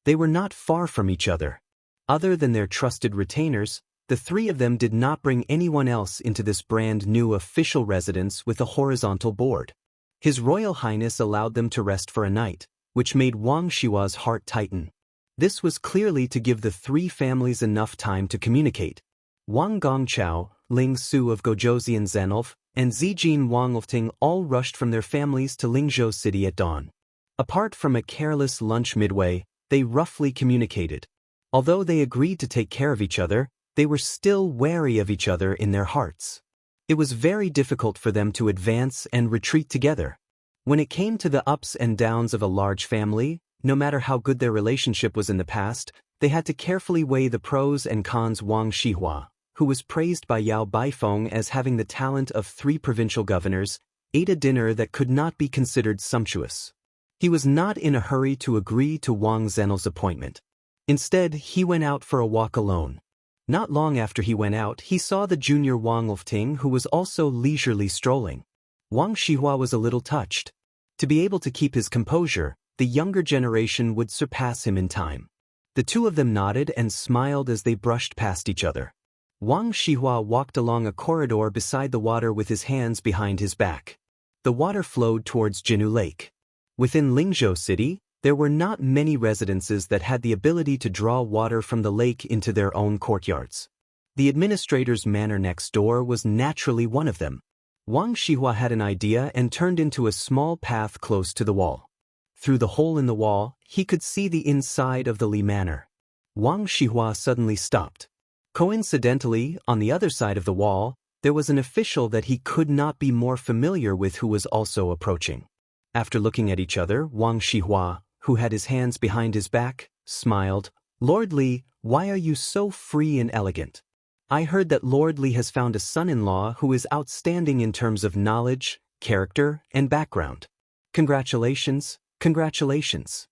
[SPEAKER 1] They were not far from each other. Other than their trusted retainers, the 3 of them did not bring anyone else into this brand new official residence with a horizontal board. His Royal Highness allowed them to rest for a night, which made Wang Xihua's heart tighten. This was clearly to give the 3 families enough time to communicate. Wang Gongchao, Ling Su of Gozhouzian Zenolf, and Zijin Wang Lifting all rushed from their families to Lingzhou City at dawn. Apart from a careless lunch midway, they roughly communicated. Although they agreed to take care of each other, they were still wary of each other in their hearts. It was very difficult for them to advance and retreat together. When it came to the ups and downs of a large family, no matter how good their relationship was in the past, they had to carefully weigh the pros and cons. Wang Xihua, who was praised by Yao Baifeng as having the talent of 3 provincial governors, ate a dinner that could not be considered sumptuous. He was not in a hurry to agree to Wang Zhenl's appointment. Instead, he went out for a walk alone. Not long after he went out, he saw the junior Wang Lifting, who was also leisurely strolling. Wang Xihua was a little touched. To be able to keep his composure, the younger generation would surpass him in time. The 2 of them nodded and smiled as they brushed past each other. Wang Xihua walked along a corridor beside the water with his hands behind his back. The water flowed towards Jinu Lake. Within Lingzhou City, there were not many residences that had the ability to draw water from the lake into their own courtyards. The administrator's manor next door was naturally one of them. Wang Xihua had an idea and turned into a small path close to the wall. Through the hole in the wall, he could see the inside of the Li Manor. Wang Xihua suddenly stopped. Coincidentally, on the other side of the wall, there was an official that he could not be more familiar with who was also approaching. After looking at each other, Wang Xihua, who had his hands behind his back, smiled. "Lord Li, why are you so free and elegant? I heard that Lord Li has found a son-in-law who is outstanding in terms of knowledge, character, and background. Congratulations, congratulations."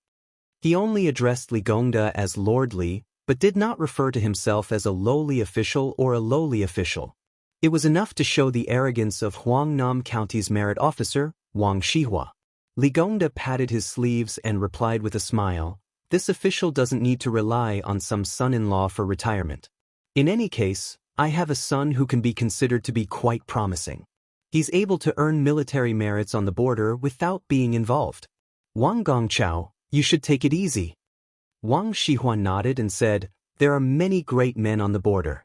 [SPEAKER 1] He only addressed Li Gongda as Lord Li, but did not refer to himself as a lowly official or a lowly official. It was enough to show the arrogance of Huangnam County's merit officer, Wang Shihua. Li Gongda patted his sleeves and replied with a smile, "This official doesn't need to rely on some son-in-law for retirement. In any case, I have a son who can be considered to be quite promising. He's able to earn military merits on the border without being involved. Wang Gongchao, you should take it easy." Wang Shihua nodded and said, "There are many great men on the border.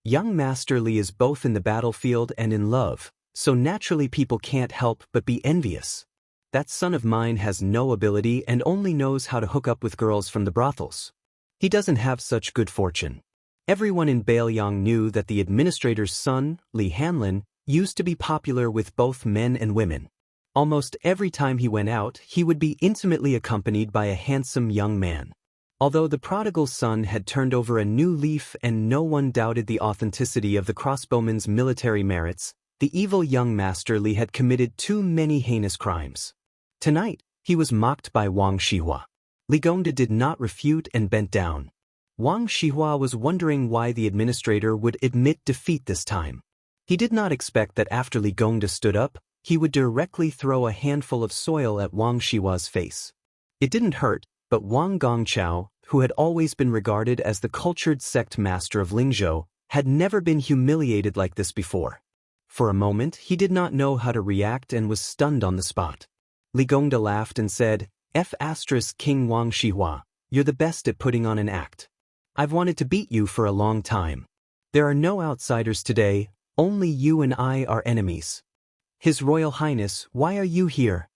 [SPEAKER 1] Young Master Li is both in the battlefield and in love, so naturally people can't help but be envious. That son of mine has no ability and only knows how to hook up with girls from the brothels. He doesn't have such good fortune." Everyone in Bailiang knew that the administrator's son, Li Hanlin, used to be popular with both men and women. Almost every time he went out, he would be intimately accompanied by a handsome young man. Although the prodigal son had turned over a new leaf and no one doubted the authenticity of the crossbowman's military merits, the evil young Master Li had committed too many heinous crimes. Tonight, he was mocked by Wang Shihua. Li Gongda did not refute and bent down. Wang Shihua was wondering why the administrator would admit defeat this time. He did not expect that after Li Gongda stood up, he would directly throw a handful of soil at Wang Shihua's face. It didn't hurt, but Wang Gongchao, who had always been regarded as the cultured sect master of Lingzhou, had never been humiliated like this before. For a moment, he did not know how to react and was stunned on the spot. Li Gongda laughed and said, King Wang Shihua, you're the best at putting on an act. I've wanted to beat you for a long time. There are no outsiders today, only you and I are enemies. His Royal Highness, why are you here?"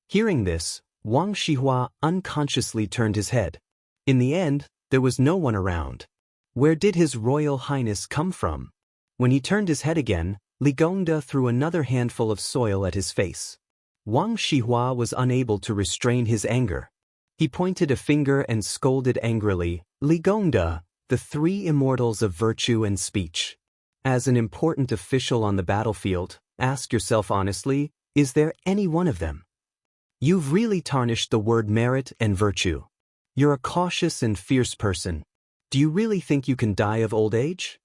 [SPEAKER 1] Hearing this, Wang Shihua unconsciously turned his head. In the end, there was no one around. Where did His Royal Highness come from? When he turned his head again, Li Gongda threw another handful of soil at his face. Wang Shihua was unable to restrain his anger. He pointed a finger and scolded angrily, "Li Gongda, the three immortals of virtue and speech. As an important official on the battlefield, ask yourself honestly, is there any one of them? You've really tarnished the word merit and virtue. You're a cautious and fierce person. Do you really think you can die of old age?"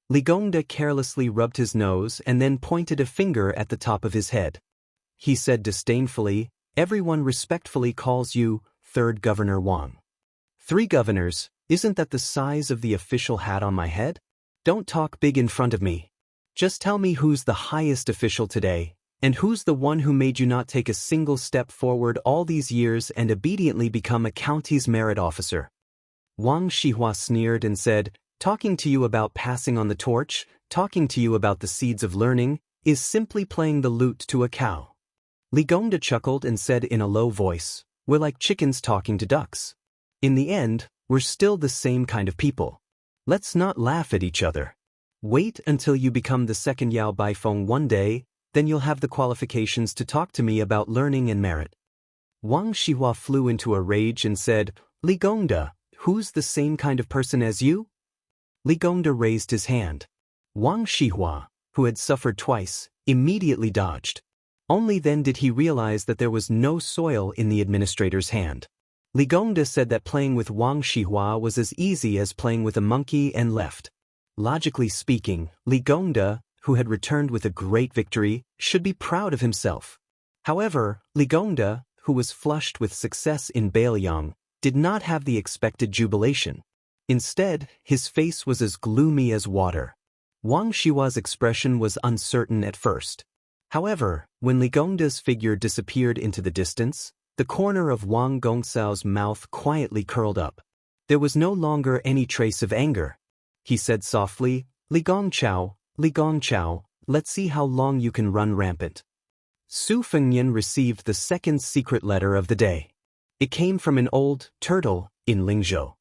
[SPEAKER 1] Li Gongda carelessly rubbed his nose and then pointed a finger at the top of his head. He said disdainfully, "Everyone respectfully calls you Third Governor Wang. 3 governors, isn't that the size of the official hat on my head? Don't talk big in front of me. Just tell me who's the highest official today, and who's the one who made you not take a single step forward all these years and obediently become a county's merit officer." Wang Shihua sneered and said, "Talking to you about passing on the torch, talking to you about the seeds of learning, is simply playing the lute to a cow." Li Gongda chuckled and said in a low voice, "We're like chickens talking to ducks. In the end, we're still the same kind of people. Let's not laugh at each other. Wait until you become the second Yao Baifeng one day, then you'll have the qualifications to talk to me about learning and merit." Wang Shihua flew into a rage and said, "Li Gongda, who's the same kind of person as you?" Li Gongda raised his hand. Wang Shihua, who had suffered twice, immediately dodged. Only then did he realize that there was no soil in the administrator's hand. Li Gongda said that playing with Wang Shihua was as easy as playing with a monkey and left. Logically speaking, Li Gongda, who had returned with a great victory, should be proud of himself. However, Li Gongda, who was flushed with success in Bailiang, did not have the expected jubilation. Instead, his face was as gloomy as water. Wang Shihua's expression was uncertain at first. However, when Li Gongda's figure disappeared into the distance, the corner of Wang Gongxiao's mouth quietly curled up. There was no longer any trace of anger. He said softly, Li Gongchao, let's see how long you can run rampant." Su Fengnian received the second secret letter of the day. It came from an old turtle in Lingzhou.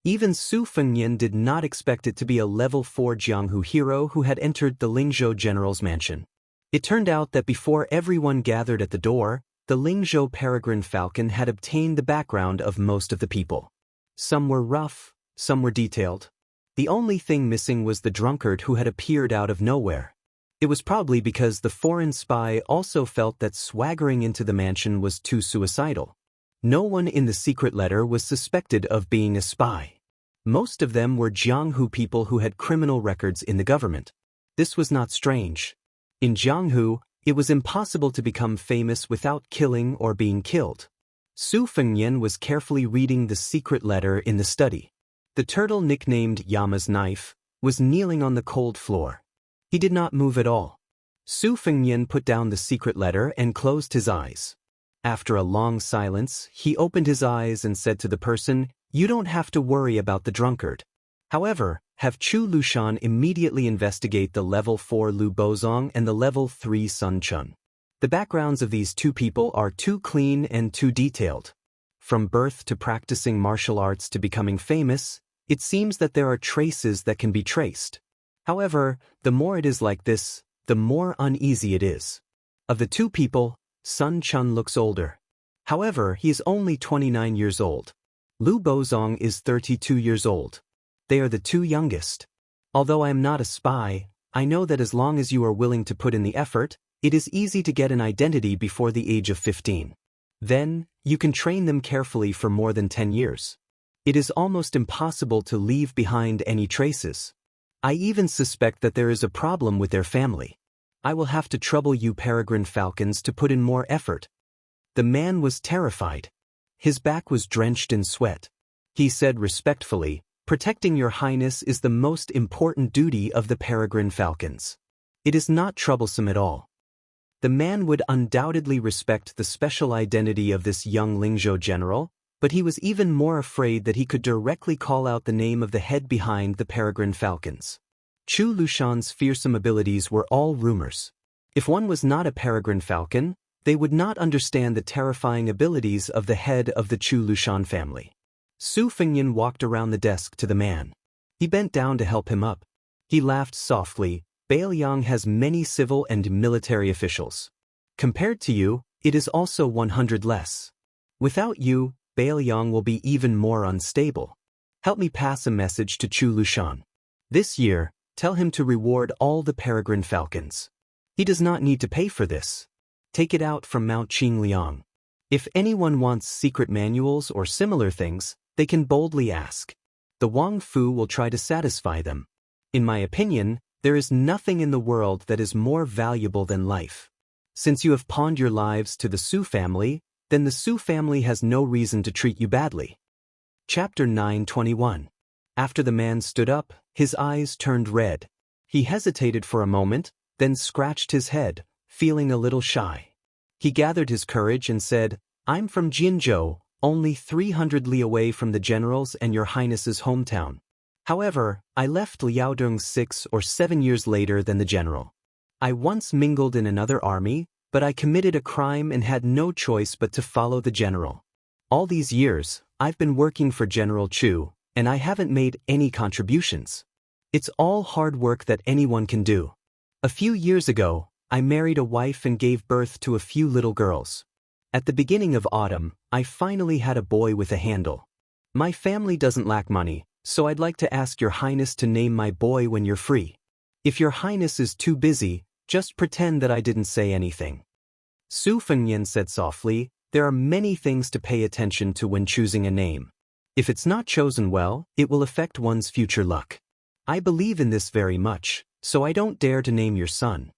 [SPEAKER 1] Even Su Fengnian did not expect it to be a level 4 Jianghu hero who had entered the Lingzhou general's mansion. It turned out that before everyone gathered at the door, the Lingzhou peregrine falcon had obtained the background of most of the people. Some were rough, some were detailed. The only thing missing was the drunkard who had appeared out of nowhere. It was probably because the foreign spy also felt that swaggering into the mansion was too suicidal. No one in the secret letter was suspected of being a spy. Most of them were Jianghu people who had criminal records in the government. This was not strange. In Jianghu, it was impossible to become famous without killing or being killed. Su Fengnian was carefully reading the secret letter in the study. The turtle nicknamed Yama's knife was kneeling on the cold floor. He did not move at all. Su Fengnian put down the secret letter and closed his eyes. After a long silence, he opened his eyes and said to the person, "You don't have to worry about the drunkard. However, have Chu Lushan immediately investigate the level 4 Lu Bozong and the level 3 Sun Chun. The backgrounds of these two people are too clean and too detailed. From birth to practicing martial arts to becoming famous, it seems that there are traces that can be traced. However, the more it is like this, the more uneasy it is. Of the two people, Sun Chun looks older. However, he is only 29 years old. Lu Bozong is 32 years old. They are the two youngest. Although I am not a spy, I know that as long as you are willing to put in the effort, it is easy to get an identity before the age of 15. Then, you can train them carefully for more than 10 years. It is almost impossible to leave behind any traces. I even suspect that there is a problem with their family. I will have to trouble you peregrine falcons to put in more effort." The man was terrified. His back was drenched in sweat. He said respectfully, "Protecting your highness is the most important duty of the peregrine falcons. It is not troublesome at all." The man would undoubtedly respect the special identity of this young Lingzhou general, but he was even more afraid that he could directly call out the name of the head behind the peregrine falcons. Chu Lushan's fearsome abilities were all rumors. If one was not a peregrine falcon, they would not understand the terrifying abilities of the head of the Chu Lushan family. Su Fengnian walked around the desk to the man. He bent down to help him up. He laughed softly. "Bailiang has many civil and military officials. Compared to you, it is also 100 less. Without you, Bailiang will be even more unstable. Help me pass a message to Chu Lushan. This year, tell him to reward all the peregrine falcons. He does not need to pay for this. Take it out from Mount Qingliang. If anyone wants secret manuals or similar things, they can boldly ask. The Wang Fu will try to satisfy them. In my opinion, there is nothing in the world that is more valuable than life. Since you have pawned your lives to the Su family, then the Su family has no reason to treat you badly." Chapter 9:21. After the man stood up, his eyes turned red. He hesitated for a moment, then scratched his head, feeling a little shy. He gathered his courage and said, "I'm from Jinzhou, only 300 li away from the general's and your highness's hometown. However, I left Liaodong 6 or 7 years later than the general. I once mingled in another army, but I committed a crime and had no choice but to follow the general. All these years, I've been working for General Chu, and I haven't made any contributions. It's all hard work that anyone can do. A few years ago, I married a wife and gave birth to a few little girls. At the beginning of autumn, I finally had a boy with a handle. My family doesn't lack money, so I'd like to ask your highness to name my boy when you're free. If your highness is too busy, just pretend that I didn't say anything." Su Fengnian said softly, "There are many things to pay attention to when choosing a name. If it's not chosen well, it will affect one's future luck. I believe in this very much, so I don't dare to name your son."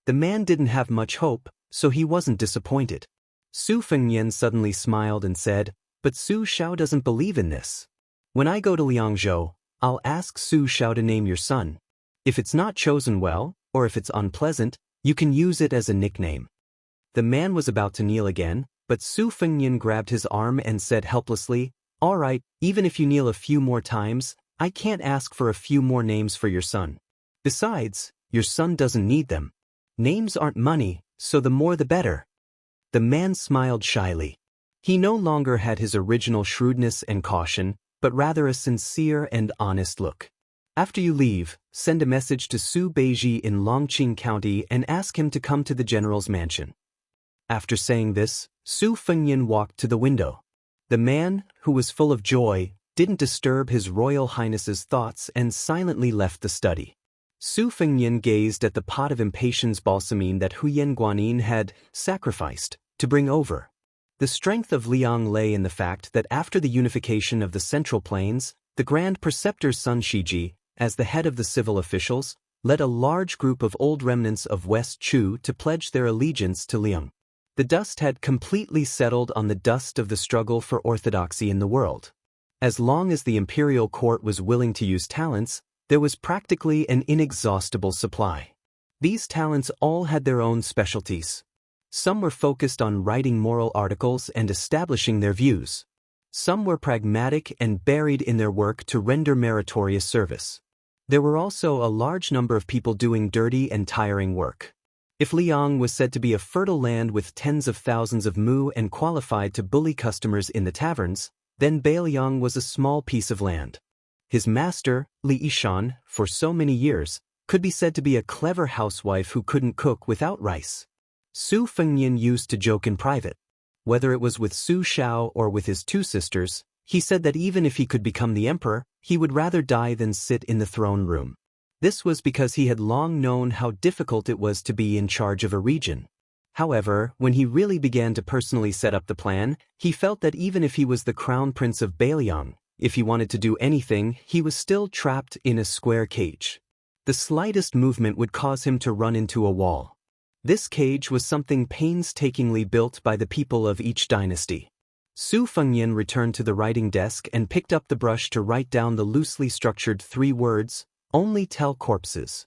[SPEAKER 1] The man didn't have much hope, so he wasn't disappointed. Su Fengnian suddenly smiled and said, "But Su Xiao doesn't believe in this. When I go to Liangzhou, I'll ask Su Xiao to name your son. If it's not chosen well, or if it's unpleasant, you can use it as a nickname." The man was about to kneel again, but Su Fengnian grabbed his arm and said helplessly, "All right, even if you kneel a few more times, I can't ask for a few more names for your son. Besides, your son doesn't need them. Names aren't money, so the more the better." The man smiled shyly. He no longer had his original shrewdness and caution, but rather a sincere and honest look. "After you leave, send a message to Su Beiji in Longqing County and ask him to come to the general's mansion." After saying this, Su Fengnian walked to the window. The man, who was full of joy, didn't disturb His Royal Highness's thoughts and silently left the study. Su Fengnian gazed at the pot of impatience balsamine that Huyen Guanyin had sacrificed to bring over. The strength of Liang lay in the fact that after the unification of the Central Plains, the Grand Preceptor's son Shiji, as the head of the civil officials, led a large group of old remnants of West Chu to pledge their allegiance to Liang. The dust had completely settled on the dust of the struggle for orthodoxy in the world. As long as the imperial court was willing to use talents, there was practically an inexhaustible supply. These talents all had their own specialties. Some were focused on writing moral articles and establishing their views. Some were pragmatic and buried in their work to render meritorious service. There were also a large number of people doing dirty and tiring work. If Liang was said to be a fertile land with tens of thousands of mu and qualified to bully customers in the taverns, then Beiliang was a small piece of land. His master, Li Yishan, for so many years, could be said to be a clever housewife who couldn't cook without rice. Su Fengnian used to joke in private. Whether it was with Su Shao or with his two sisters, he said that even if he could become the emperor, he would rather die than sit in the throne room. This was because he had long known how difficult it was to be in charge of a region. However, when he really began to personally set up the plan, he felt that even if he was the crown prince of Beiliang, if he wanted to do anything, he was still trapped in a square cage. The slightest movement would cause him to run into a wall. This cage was something painstakingly built by the people of each dynasty. Su Fengnian returned to the writing desk and picked up the brush to write down the loosely structured 3 words, "Only tell corpses."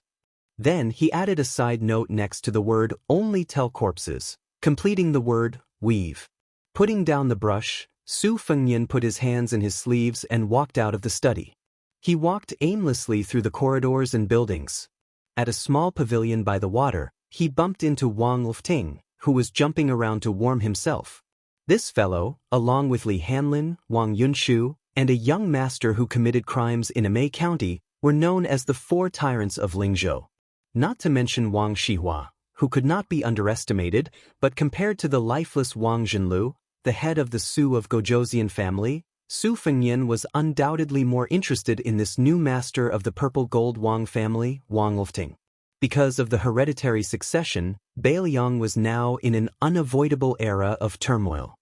[SPEAKER 1] Then he added a side note next to the word "only tell corpses," completing the word "weave." Putting down the brush, Su Fengnian put his hands in his sleeves and walked out of the study. He walked aimlessly through the corridors and buildings. At a small pavilion by the water, he bumped into Wang Lifting, who was jumping around to warm himself. This fellow, along with Li Hanlin, Wang Yunshu, and a young master who committed crimes in Amei County, were known as the 4 tyrants of Lingzhou. Not to mention Wang Shihua, who could not be underestimated, but compared to the lifeless Wang Zhenlu, the head of the Su of Gojouzian family, Su Fengnian was undoubtedly more interested in this new master of the purple gold Wang family, Wang Lifting. Because of the hereditary succession, Beiliang was now in an unavoidable era of turmoil.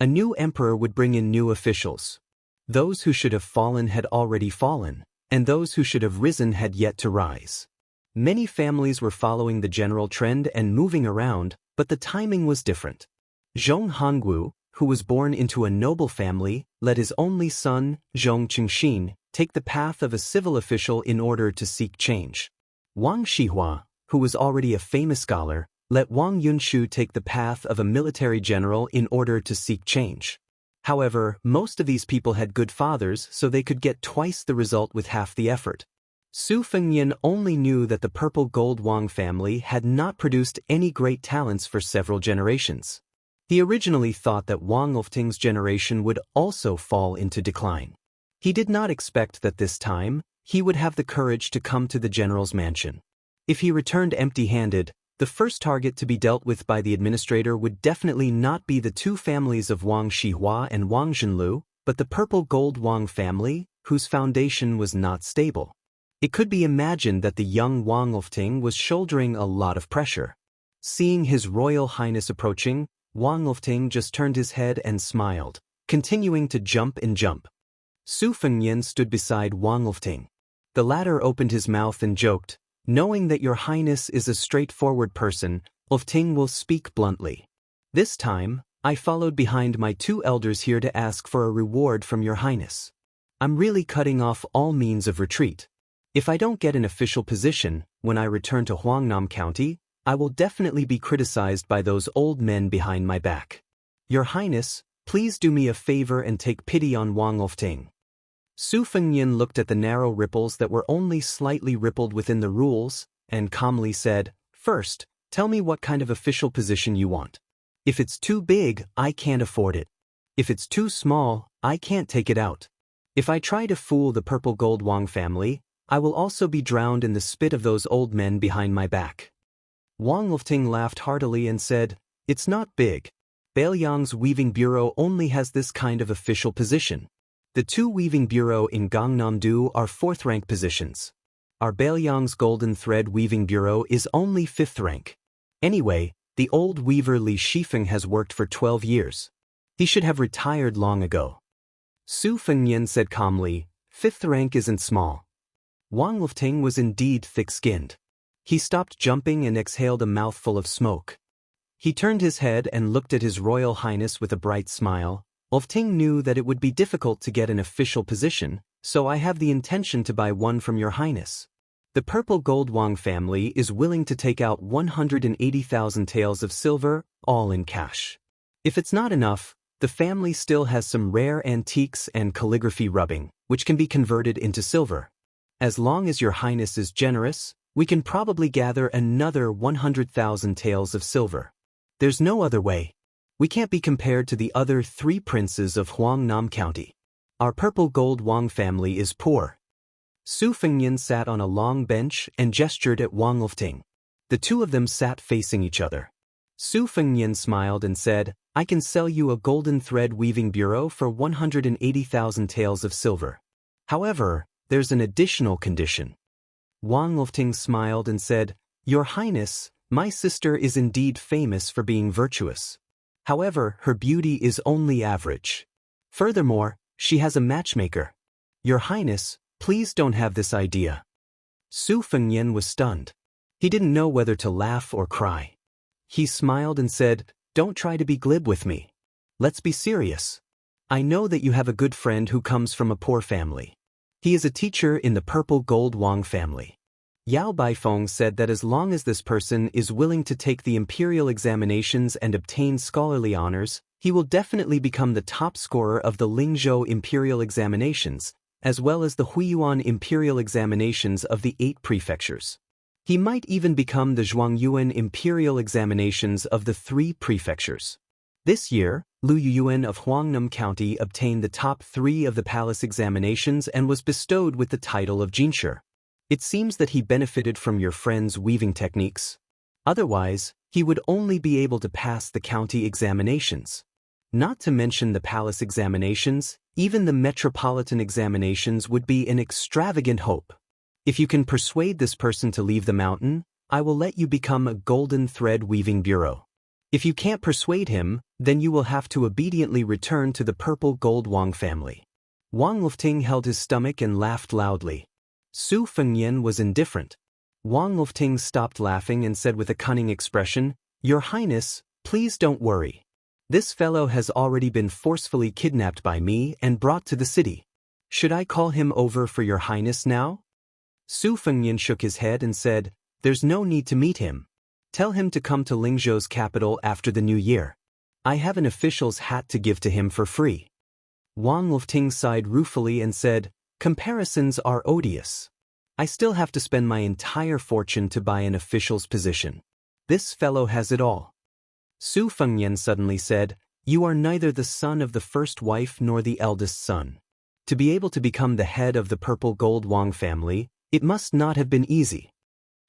[SPEAKER 1] A new emperor would bring in new officials. Those who should have fallen had already fallen, and those who should have risen had yet to rise. Many families were following the general trend and moving around, but the timing was different. Zhong Hongwu, who was born into a noble family, let his only son, Zhong Qingxin, take the path of a civil official in order to seek change. Wang Shihua, who was already a famous scholar, let Wang Yunshu take the path of a military general in order to seek change. However, most of these people had good fathers, so they could get twice the result with half the effort. Su Fengnian only knew that the purple gold Wang family had not produced any great talents for several generations. He originally thought that Wang Lifting's generation would also fall into decline. He did not expect that this time, he would have the courage to come to the general's mansion. If he returned empty-handed, the first target to be dealt with by the administrator would definitely not be the 2 families of Wang Shihua and Wang Zhenlu, but the purple gold Wang family, whose foundation was not stable. It could be imagined that the young Wang Lifting was shouldering a lot of pressure. Seeing His Royal Highness approaching, Wang Lifting just turned his head and smiled, continuing to jump and jump. Su Fengnian stood beside Wang Lifting. The latter opened his mouth and joked, "Knowing that your highness is a straightforward person, Lifting will speak bluntly. This time, I followed behind my 2 elders here to ask for a reward from your highness. I'm really cutting off all means of retreat. If I don't get an official position, when I return to Huangnam County, I will definitely be criticized by those old men behind my back. Your highness, please do me a favor and take pity on Wang Lifting." Su Fengnian looked at the narrow ripples that were only slightly rippled within the rules, and calmly said, "First, tell me what kind of official position you want. If it's too big, I can't afford it. If it's too small, I can't take it out. If I try to fool the purple gold Wang family, I will also be drowned in the spit of those old men behind my back." Wang Lifting laughed heartily and said, It's not big. Bailiang's Weaving Bureau only has this kind of official position. The two Weaving Bureau in Gangnam-do are 4th rank positions. Our Bailiang's Golden Thread Weaving Bureau is only 5th rank. Anyway, the old weaver Li Shifeng has worked for 12 years. He should have retired long ago. Su Fengnian said calmly, 5th rank isn't small. Wang Lufting was indeed thick-skinned. He stopped jumping and exhaled a mouthful of smoke. He turned his head and looked at His Royal Highness with a bright smile. Lufting knew that it would be difficult to get an official position, so I have the intention to buy one from your highness. The Purple Gold Wang family is willing to take out 180,000 taels of silver, all in cash. If it's not enough, the family still has some rare antiques and calligraphy rubbing, which can be converted into silver. As long as your highness is generous, we can probably gather another 100,000 taels of silver. There's no other way. We can't be compared to the other 3 princes of Huangnam County. Our Purple Gold Wang family is poor. Su Fengnian sat on a long bench and gestured at Wang Lufting. The two of them sat facing each other. Su Fengnian smiled and said, I can sell you a golden thread weaving bureau for 180,000 taels of silver. However, there's an additional condition. Wang Lufting smiled and said, Your Highness, my sister is indeed famous for being virtuous. However, her beauty is only average. Furthermore, she has a matchmaker. Your Highness, please don't have this idea. Su Fengnian was stunned. He didn't know whether to laugh or cry. He smiled and said, Don't try to be glib with me. Let's be serious. I know that you have a good friend who comes from a poor family. He is a teacher in the Purple Gold Wang family. Yao Baifeng said that as long as this person is willing to take the imperial examinations and obtain scholarly honors, he will definitely become the top scorer of the Lingzhou imperial examinations, as well as the Huiyuan imperial examinations of the 8 prefectures. He might even become the Zhuangyuan imperial examinations of the 3 prefectures. This year, Lu Yuyuan of Huangnam County obtained the top 3 of the palace examinations and was bestowed with the title of Jinshi. It seems that he benefited from your friend's weaving techniques. Otherwise, he would only be able to pass the county examinations. Not to mention the palace examinations, even the metropolitan examinations would be an extravagant hope. If you can persuade this person to leave the mountain, I will let you become a golden thread weaving bureau. If you can't persuade him, then you will have to obediently return to the Purple Gold Wang family. Wang Lufting held his stomach and laughed loudly. Su Fengnian was indifferent. Wang Lufting stopped laughing and said with a cunning expression, Your Highness, please don't worry. This fellow has already been forcefully kidnapped by me and brought to the city. Should I call him over for your highness now? Su Fengnian shook his head and said, There's no need to meet him. Tell him to come to Lingzhou's capital after the new year. I have an official's hat to give to him for free. Wang Lufting sighed ruefully and said, Comparisons are odious. I still have to spend my entire fortune to buy an official's position. This fellow has it all. Su Fengnian suddenly said, You are neither the son of the first wife nor the eldest son. To be able to become the head of the Purple Gold Wang family, it must not have been easy.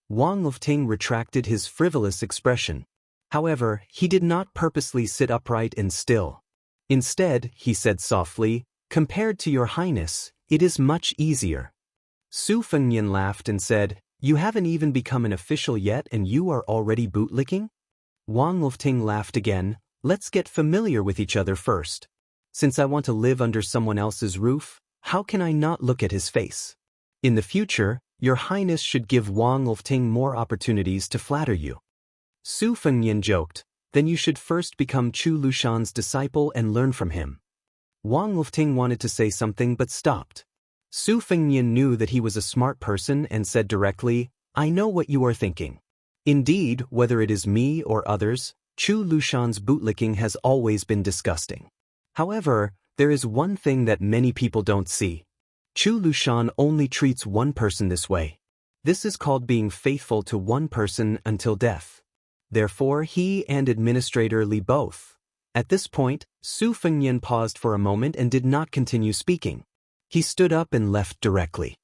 [SPEAKER 1] Wang Lufting retracted his frivolous expression. However, he did not purposely sit upright and still. Instead, he said softly, Compared to your highness, it is much easier. Su Fengnian laughed and said, You haven't even become an official yet and you are already bootlicking? Wang Lufting laughed again, Let's get familiar with each other first. Since I want to live under someone else's roof, how can I not look at his face? In the future, your highness should give Wang Lufting more opportunities to flatter you. Su Fengnian joked, Then you should first become Chu Lushan's disciple and learn from him. Wang Lufting wanted to say something but stopped. Su Fengnian knew that he was a smart person and said directly, I know what you are thinking. Indeed, whether it is me or others, Chu Lushan's bootlicking has always been disgusting. However, there is one thing that many people don't see. Chu Lushan only treats one person this way. This is called being faithful to one person until death. Therefore, he and Administrator Li both. At this point, Su Fengnian paused for a moment and did not continue speaking. He stood up and left directly.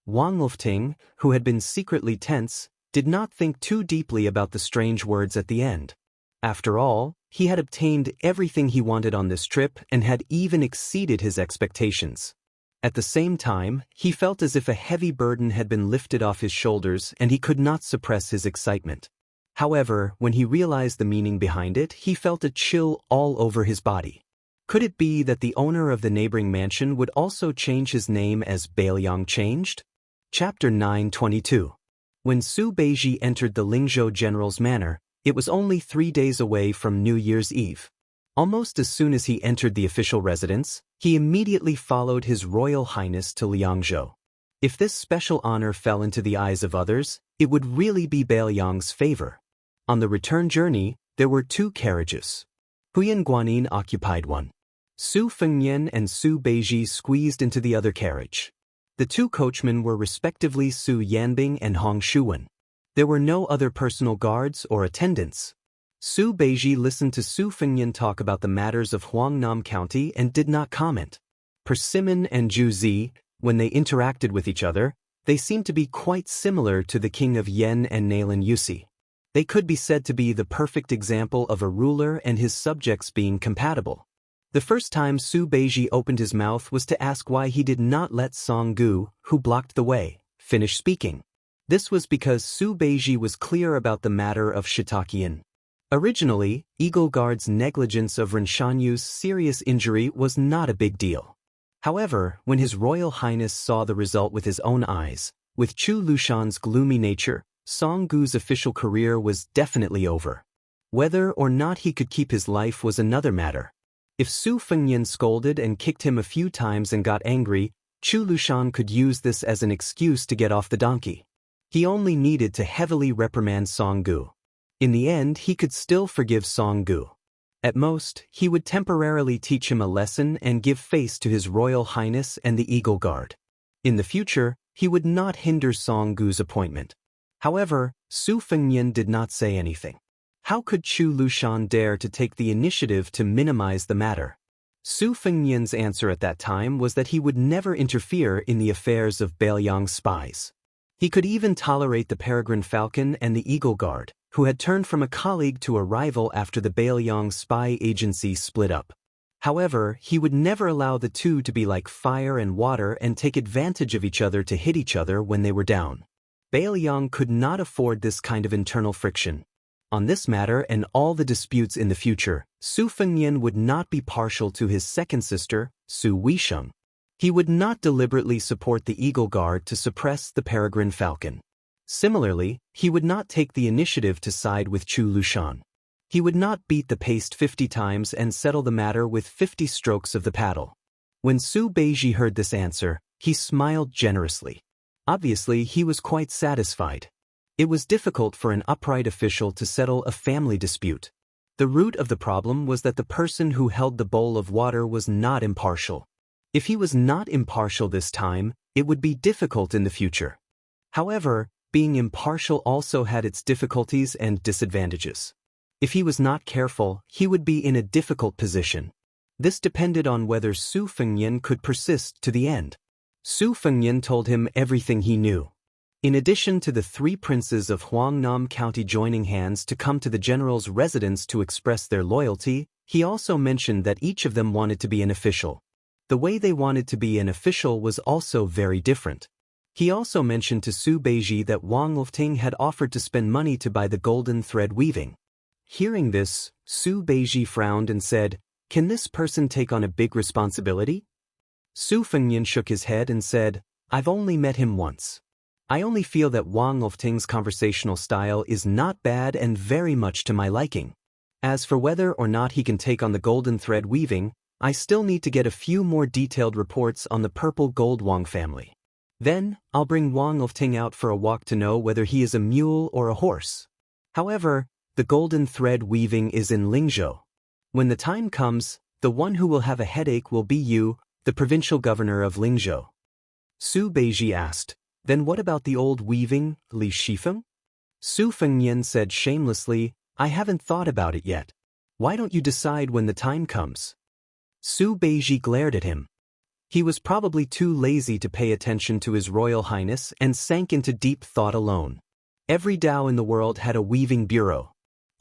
[SPEAKER 1] Wang Lufting, who had been secretly tense, did not think too deeply about the strange words at the end. After all, he had obtained everything he wanted on this trip and had even exceeded his expectations. At the same time, he felt as if a heavy burden had been lifted off his shoulders and he could not suppress his excitement. However, when he realized the meaning behind it, he felt a chill all over his body. Could it be that the owner of the neighboring mansion would also change his name as Bailiang changed? Chapter 922. When Su Beiji entered the Lingzhou general's manor, it was only 3 days away from New Year's Eve. Almost as soon as he entered the official residence, he immediately followed His Royal Highness to Liangzhou. If this special honor fell into the eyes of others, it would really be Bailiang's favor. On the return journey, there were 2 carriages. Huyan Guanyin occupied one. Su Fengnian and Su Beiji squeezed into the other carriage. The 2 coachmen were respectively Su Yanbing and Hong Shuwen. There were no other personal guards or attendants. Su Beiji listened to Su Fengnian talk about the matters of Huangnam County and did not comment. Persimmon and Zhu Zi, when they interacted with each other, they seemed to be quite similar to the king of Yen and Nalin Yusi. They could be said to be the perfect example of a ruler and his subjects being compatible. The first time Su Beiji opened his mouth was to ask why he did not let Song Gu, who blocked the way, finish speaking. This was because Su Beiji was clear about the matter of Shitakian. Originally, Eagle Guard's negligence of Ren Shanyu's serious injury was not a big deal. However, when His Royal Highness saw the result with his own eyes, with Chu Lushan's gloomy nature, Song Gu's official career was definitely over. Whether or not he could keep his life was another matter. If Su Fengnian scolded and kicked him a few times and got angry, Chu Lushan could use this as an excuse to get off the donkey. He only needed to heavily reprimand Song Gu. In the end, he could still forgive Song Gu. At most, he would temporarily teach him a lesson and give face to His Royal Highness and the Eagle Guard. In the future, he would not hinder Song Gu's appointment. However, Su Fengnian did not say anything. How could Chu Lushan dare to take the initiative to minimize the matter? Su Fengnian's answer at that time was that he would never interfere in the affairs of Bailiang's spies. He could even tolerate the Peregrine Falcon and the Eagle Guard, who had turned from a colleague to a rival after the Bailiang spy agency split up. However, he would never allow the 2 to be like fire and water and take advantage of each other to hit each other when they were down. Bailiang could not afford this kind of internal friction. On this matter and all the disputes in the future, Su Fengnian would not be partial to his second sister, Su Weisheng. He would not deliberately support the Eagle Guard to suppress the Peregrine Falcon. Similarly, he would not take the initiative to side with Chu Lushan. He would not beat the paste 50 times and settle the matter with 50 strokes of the paddle. When Su Beiji heard this answer, he smiled generously. Obviously, he was quite satisfied. It was difficult for an upright official to settle a family dispute. The root of the problem was that the person who held the bowl of water was not impartial. If he was not impartial this time, it would be difficult in the future. However, being impartial also had its difficulties and disadvantages. If he was not careful, he would be in a difficult position. This depended on whether Su Fengnian could persist to the end. Su Fengnian told him everything he knew. In addition to the 3 princes of Huangnam County joining hands to come to the general's residence to express their loyalty, he also mentioned that each of them wanted to be an official. The way they wanted to be an official was also very different. He also mentioned to Su Beiji that Wang Lufting had offered to spend money to buy the golden thread weaving. Hearing this, Su Beiji frowned and said, "Can this person take on a big responsibility?" Su Fengnian shook his head and said, "I've only met him once. I only feel that Wang Lufting's conversational style is not bad and very much to my liking. As for whether or not he can take on the golden thread weaving, I still need to get a few more detailed reports on the purple gold Wang family. Then, I'll bring Wang Lufting out for a walk to know whether he is a mule or a horse. However, the golden thread weaving is in Lingzhou. When the time comes, the one who will have a headache will be you, the provincial governor of Lingzhou." Su Beiji asked, "Then what about the old weaving, Li Shifeng?" Su Fengnian said shamelessly, "I haven't thought about it yet. Why don't you decide when the time comes?" Su Beiji glared at him. He was probably too lazy to pay attention to His Royal Highness and sank into deep thought alone. Every Dao in the world had a weaving bureau.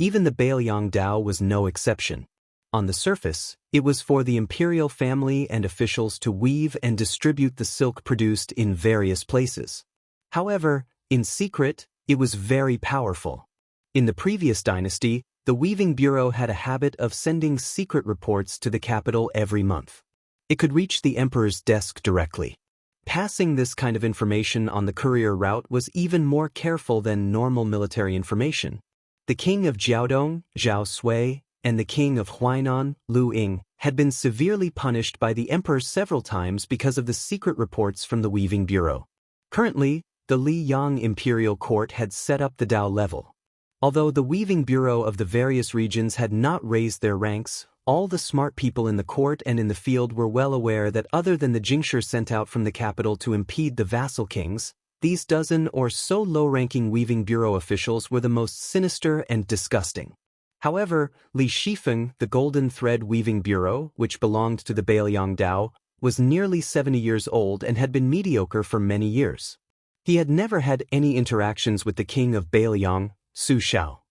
[SPEAKER 1] Even the Bailiang Dao was no exception. On the surface, it was for the imperial family and officials to weave and distribute the silk produced in various places. However, in secret, it was very powerful. In the previous dynasty, the weaving bureau had a habit of sending secret reports to the capital every month. It could reach the emperor's desk directly. Passing this kind of information on the courier route was even more careful than normal military information. The king of Jiaodong, Zhao Sui, and the king of Huainan, Lu Ying, had been severely punished by the emperor several times because of the secret reports from the weaving bureau. Currently, the Liyang imperial court had set up the Dao level. Although the weaving bureau of the various regions had not raised their ranks, all the smart people in the court and in the field were well aware that other than the Jingshi sent out from the capital to impede the vassal kings, these dozen or so low-ranking weaving bureau officials were the most sinister and disgusting. However, Li Shifeng, the Golden Thread Weaving Bureau, which belonged to the Bailiang Dao, was nearly 70 years old and had been mediocre for many years. He had never had any interactions with the king of Bailiang, Su Xiao.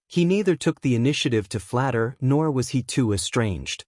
[SPEAKER 1] He neither took the initiative to flatter nor was he too estranged.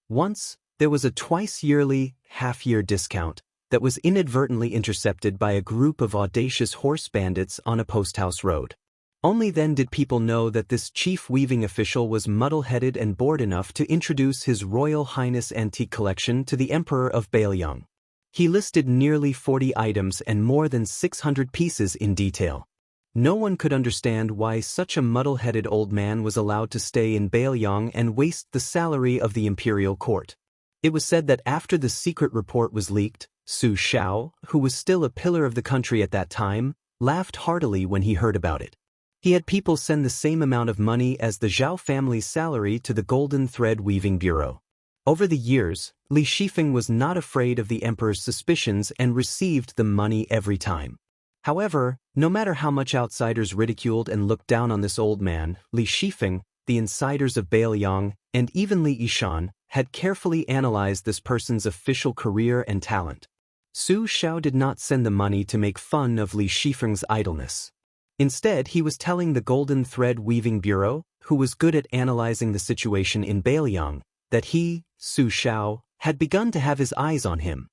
[SPEAKER 1] Once, there was a twice-yearly, half-year discount that was inadvertently intercepted by a group of audacious horse bandits on a post-house road. Only then did people know that this chief weaving official was muddle-headed and bored enough to introduce his Royal Highness antique collection to the Emperor of Bailiang. He listed nearly 40 items and more than 600 pieces in detail. No one could understand why such a muddle-headed old man was allowed to stay in Bailiang and waste the salary of the imperial court. It was said that after the secret report was leaked, Su Xiao, who was still a pillar of the country at that time, laughed heartily when he heard about it. He had people send the same amount of money as the Zhao family's salary to the Golden Thread Weaving Bureau. Over the years, Li Shifeng was not afraid of the emperor's suspicions and received the money every time. However, no matter how much outsiders ridiculed and looked down on this old man, Li Shifeng, the insiders of Bailiang, and even Li Yishan, had carefully analyzed this person's official career and talent. Su Xiao did not send the money to make fun of Li Shifeng's idleness. Instead, he was telling the Golden Thread Weaving Bureau, who was good at analyzing the situation in Bailiang, that he, Su Xiao, had begun to have his eyes on him.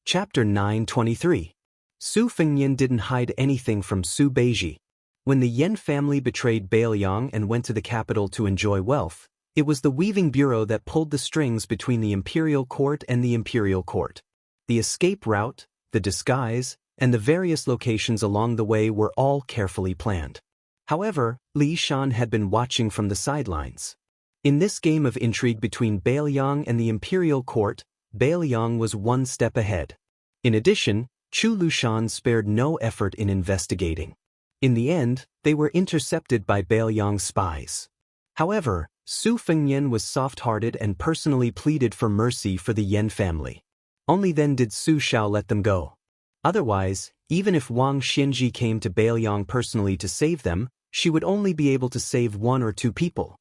[SPEAKER 1] Chapter 923. Su Fengyan didn't hide anything from Su Beiji. When the Yan family betrayed Bailiang and went to the capital to enjoy wealth, it was the Weaving Bureau that pulled the strings between the imperial court and the imperial court. The escape route, the disguise, and the various locations along the way were all carefully planned. However, Li Shan had been watching from the sidelines. In this game of intrigue between Bailiang and the imperial court, Bailiang was one step ahead. In addition, Chu Lushan spared no effort in investigating. In the end, they were intercepted by Bailiang's spies. However, Su Fengyan was soft-hearted and personally pleaded for mercy for the Yan family. Only then did Su Xiao let them go. Otherwise, even if Wang Xianji came to Bailiang personally to save them, she would only be able to save one or two people.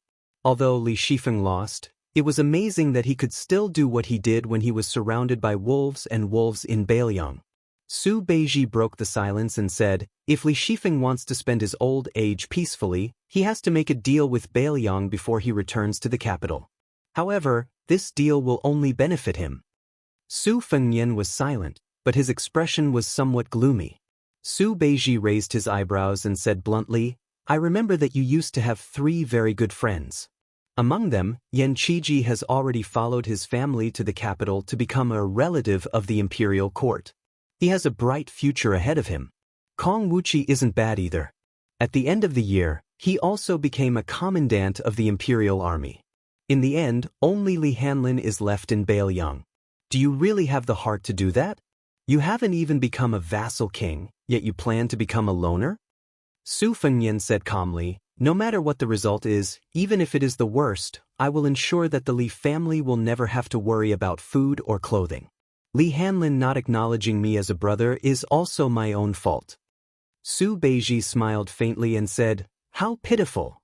[SPEAKER 1] Although Li Shifeng lost, it was amazing that he could still do what he did when he was surrounded by wolves and wolves in Bailiang. Su Beiji broke the silence and said, if Li Shifeng wants to spend his old age peacefully, he has to make a deal with Bailiang before he returns to the capital. However, this deal will only benefit him. Su Fengyan was silent, but his expression was somewhat gloomy. Su Beiji raised his eyebrows and said bluntly, I remember that you used to have 3 very good friends. Among them, Yan Qiji has already followed his family to the capital to become a relative of the imperial court. He has a bright future ahead of him. Kong Wuxi isn't bad either. At the end of the year, he also became a commandant of the imperial army. In the end, only Li Hanlin is left in Bailiang. Do you really have the heart to do that? You haven't even become a vassal king, yet you plan to become a loner? Su Fengyan said calmly, no matter what the result is, even if it is the worst, I will ensure that the Li family will never have to worry about food or clothing. Li Hanlin not acknowledging me as a brother is also my own fault. Su Beiji smiled faintly and said, how pitiful.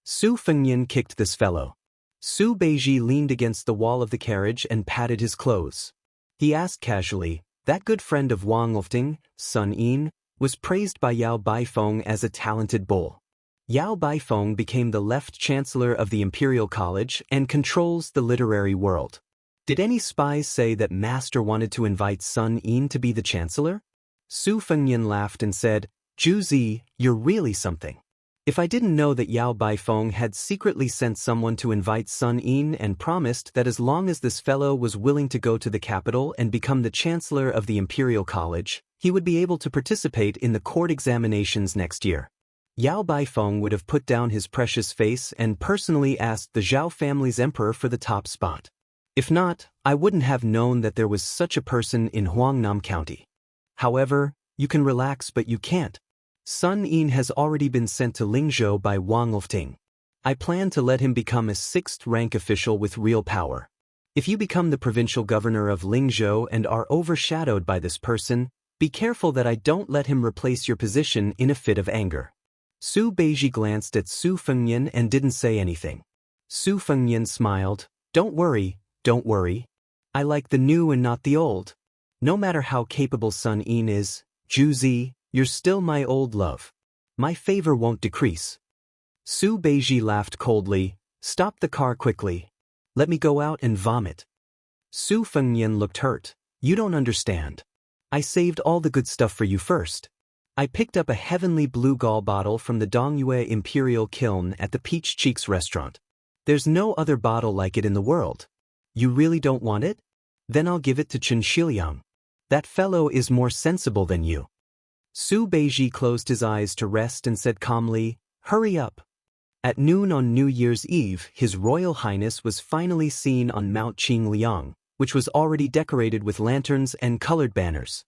[SPEAKER 1] Su Fengyan kicked this fellow. Su Beiji leaned against the wall of the carriage and patted his clothes. He asked casually, that good friend of Wang Lifting, Sun Yin, was praised by Yao Baifeng as a talented bull. Yao Baifeng became the left chancellor of the Imperial College and controls the literary world. Did any spies say that Master wanted to invite Sun Yin to be the chancellor? Su Fengyan laughed and said, "Zhu Zi, you're really something. If I didn't know that Yao Baifeng had secretly sent someone to invite Sun Yin and promised that as long as this fellow was willing to go to the capital and become the chancellor of the Imperial College, he would be able to participate in the court examinations next year." Yao Baifeng would have put down his precious face and personally asked the Zhao family's emperor for the top spot. If not, I wouldn't have known that there was such a person in Huangnam County. However, you can relax but you can't. Sun Yin has already been sent to Lingzhou by Wang Lufting. I plan to let him become a 6th rank official with real power. If you become the provincial governor of Lingzhou and are overshadowed by this person, be careful that I don't let him replace your position in a fit of anger. Su Beiji glanced at Su Fengyan and didn't say anything. Su Fengyan smiled. Don't worry. I like the new and not the old. No matter how capable Sun Yin is, Zhu Zi, you're still my old love. My favor won't decrease. Su Beiji laughed coldly. Stop the car quickly. Let me go out and vomit. Su Fengyan looked hurt. You don't understand. I saved all the good stuff for you first. I picked up a heavenly blue gall bottle from the Dongyue Imperial Kiln at the Peach Cheeks restaurant. There's no other bottle like it in the world. You really don't want it? Then I'll give it to Chen Shiliang. That fellow is more sensible than you. Su Beiji closed his eyes to rest and said calmly, hurry up. At noon on New Year's Eve, His Royal Highness was finally seen on Mount Qingliang, which was already decorated with lanterns and colored banners.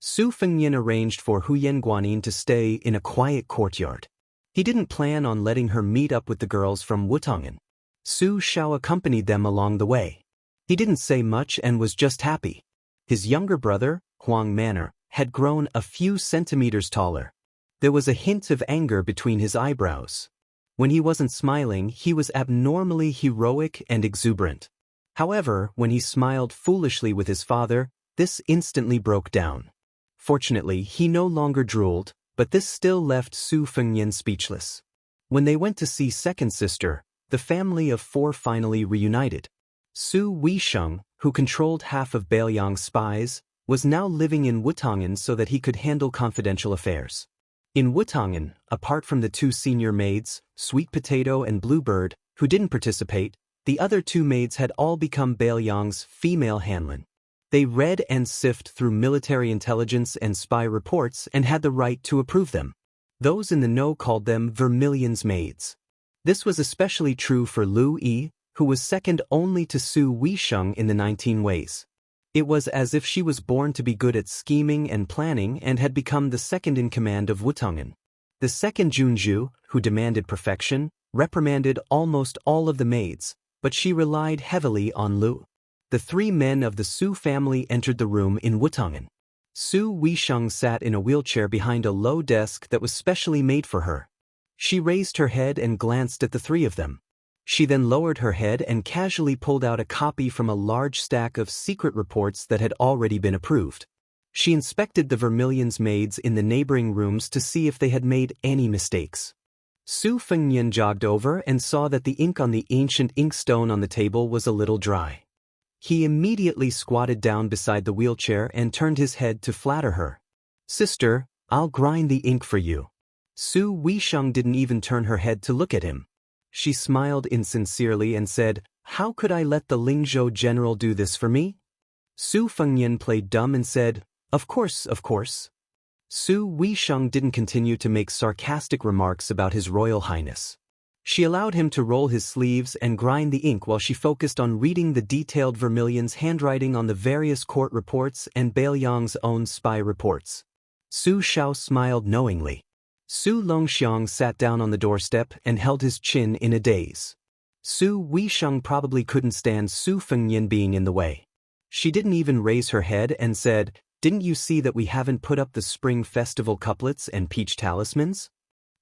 [SPEAKER 1] Su Fengyan arranged for Huyen Guanin to stay in a quiet courtyard. He didn't plan on letting her meet up with the girls from Wutongan. Su Shao accompanied them along the way. He didn't say much and was just happy. His younger brother, Huang Manor, had grown a few centimeters taller. There was a hint of anger between his eyebrows. When he wasn't smiling, he was abnormally heroic and exuberant. However, when he smiled foolishly with his father, this instantly broke down. Fortunately, he no longer drooled, but this still left Su Fengyan speechless. When they went to see second sister, the family of 4 finally reunited. Su Weisheng, who controlled half of Bailiang's spies, was now living in Wutongan so that he could handle confidential affairs. In Wutongan, apart from the 2 senior maids, Sweet Potato and Bluebird, who didn't participate, the other 2 maids had all become Bailiang's female hanlin. They read and sift through military intelligence and spy reports and had the right to approve them. Those in the know called them Vermilion's maids. This was especially true for Lu Yi, who was second only to Su Weisheng in the 19 ways. It was as if she was born to be good at scheming and planning and had become the second in command of Wutongan. The second Junju, who demanded perfection, reprimanded almost all of the maids, but she relied heavily on Lu. The 3 men of the Su family entered the room in Wutongan. Su Weisheng sat in a wheelchair behind a low desk that was specially made for her. She raised her head and glanced at the 3 of them. She then lowered her head and casually pulled out a copy from a large stack of secret reports that had already been approved. She inspected the Vermilion's maids in the neighboring rooms to see if they had made any mistakes. Su Fengyan jogged over and saw that the ink on the ancient inkstone on the table was a little dry. He immediately squatted down beside the wheelchair and turned his head to flatter her. Sister, I'll grind the ink for you. Su Weisheng didn't even turn her head to look at him. She smiled insincerely and said, how could I let the Lingzhou general do this for me? Su Fengyan played dumb and said, of course. Su Weisheng didn't continue to make sarcastic remarks about His Royal Highness. She allowed him to roll his sleeves and grind the ink while she focused on reading the detailed Vermilion's handwriting on the various court reports and Bailiang's own spy reports. Su Shao smiled knowingly. Su Longxiang sat down on the doorstep and held his chin in a daze. Su Weisheng probably couldn't stand Su Fengyan being in the way. She didn't even raise her head and said, didn't you see that we haven't put up the Spring Festival couplets and peach talismans?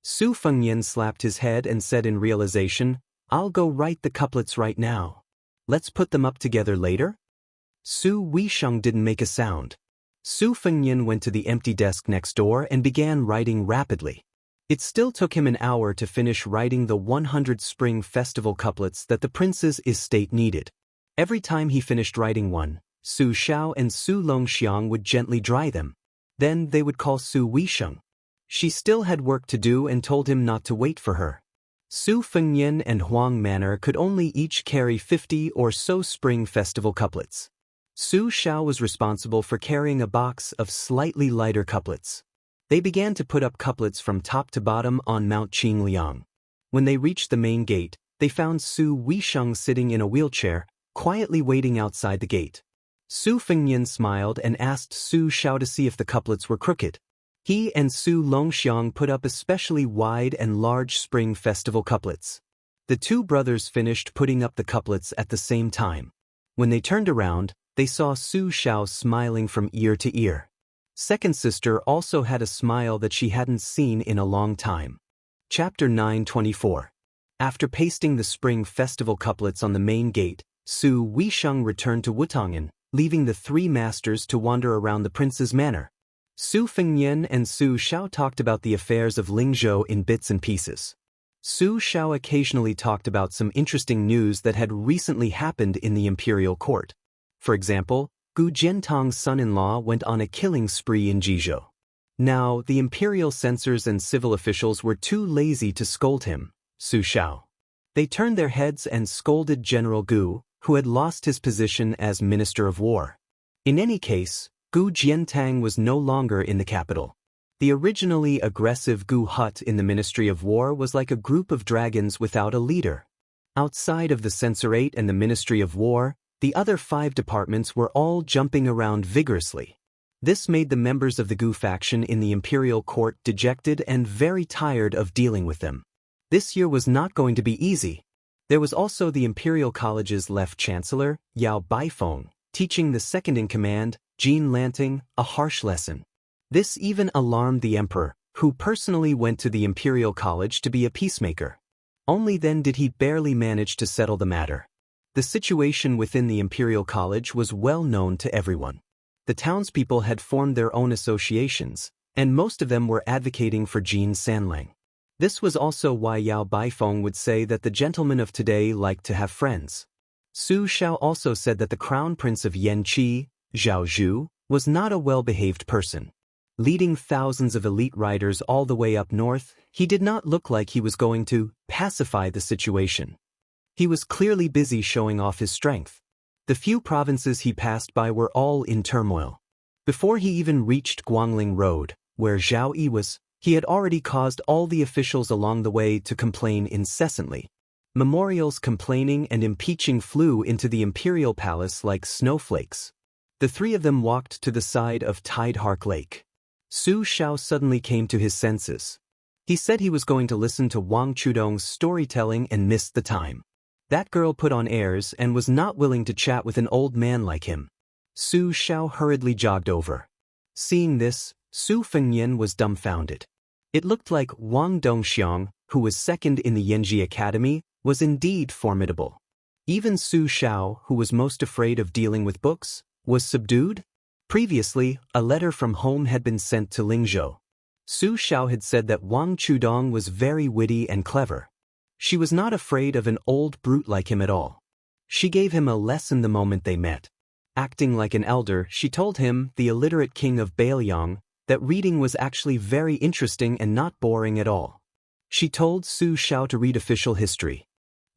[SPEAKER 1] Su Fengyan slapped his head and said in realization, I'll go write the couplets right now. Let's put them up together later? Su Weisheng didn't make a sound. Su Fengyan went to the empty desk next door and began writing rapidly. It still took him an hour to finish writing the 100 spring festival couplets that the prince's estate needed. Every time he finished writing one, Su Xiao and Su Longxiang would gently dry them. Then they would call Su Weisheng. She still had work to do and told him not to wait for her. Su Fengyan and Huang Manor could only each carry 50 or so spring festival couplets. Su Xiao was responsible for carrying a box of slightly lighter couplets. They began to put up couplets from top to bottom on Mount Qingliang. When they reached the main gate, they found Su Weisheng sitting in a wheelchair, quietly waiting outside the gate. Su Fengyan smiled and asked Su Xiao to see if the couplets were crooked. He and Su Longxiang put up especially wide and large spring festival couplets. The two brothers finished putting up the couplets at the same time. When they turned around, they saw Su Xiao smiling from ear to ear. Second sister also had a smile that she hadn't seen in a long time. Chapter 924. After pasting the spring festival couplets on the main gate, Su Weisheng returned to Wutangan, leaving the three masters to wander around the prince's manor. Su Fengyan and Su Xiao talked about the affairs of Lingzhou in bits and pieces. Su Xiao occasionally talked about some interesting news that had recently happened in the imperial court. For example, Gu Jiantong's son-in-law went on a killing spree in Jizhou. Now, the imperial censors and civil officials were too lazy to scold him, Su Xiao. They turned their heads and scolded General Gu, who had lost his position as Minister of War. In any case, Gu Jiantang was no longer in the capital. The originally aggressive Gu hut in the Ministry of War was like a group of dragons without a leader. Outside of the Censorate and the Ministry of War, the other 5 departments were all jumping around vigorously. This made the members of the Gu faction in the imperial court dejected and very tired of dealing with them. This year was not going to be easy. There was also the Imperial College's left chancellor, Yao Baifeng, teaching the second-in-command, Jean Lanting, a harsh lesson. This even alarmed the emperor, who personally went to the Imperial College to be a peacemaker. Only then did he barely manage to settle the matter. The situation within the Imperial College was well known to everyone. The townspeople had formed their own associations, and most of them were advocating for Jean Sanlang. This was also why Yao Baifeng would say that the gentlemen of today like to have friends. Su Xiao also said that the crown prince of Yanqi, Zhao Zhu, was not a well-behaved person. Leading thousands of elite riders all the way up north, he did not look like he was going to pacify the situation. He was clearly busy showing off his strength. The few provinces he passed by were all in turmoil. Before he even reached Guangling Road, where Zhao Yi was, he had already caused all the officials along the way to complain incessantly. Memorials complaining and impeaching flew into the imperial palace like snowflakes. The three of them walked to the side of Tidehark Lake. Su Xiao suddenly came to his senses. He said he was going to listen to Wang Chudong's storytelling and missed the time. That girl put on airs and was not willing to chat with an old man like him. Su Xiao hurriedly jogged over. Seeing this, Su Fengyan was dumbfounded. It looked like Wang Dongxiang, who was second in the Yanji Academy, was indeed formidable. Even Su Xiao, who was most afraid of dealing with books, was subdued. Previously, a letter from home had been sent to Lingzhou. Su Xiao had said that Wang Chudong was very witty and clever. She was not afraid of an old brute like him at all. She gave him a lesson the moment they met. Acting like an elder, she told him, the illiterate king of Bailiang, that reading was actually very interesting and not boring at all. She told Su Xiao to read official history.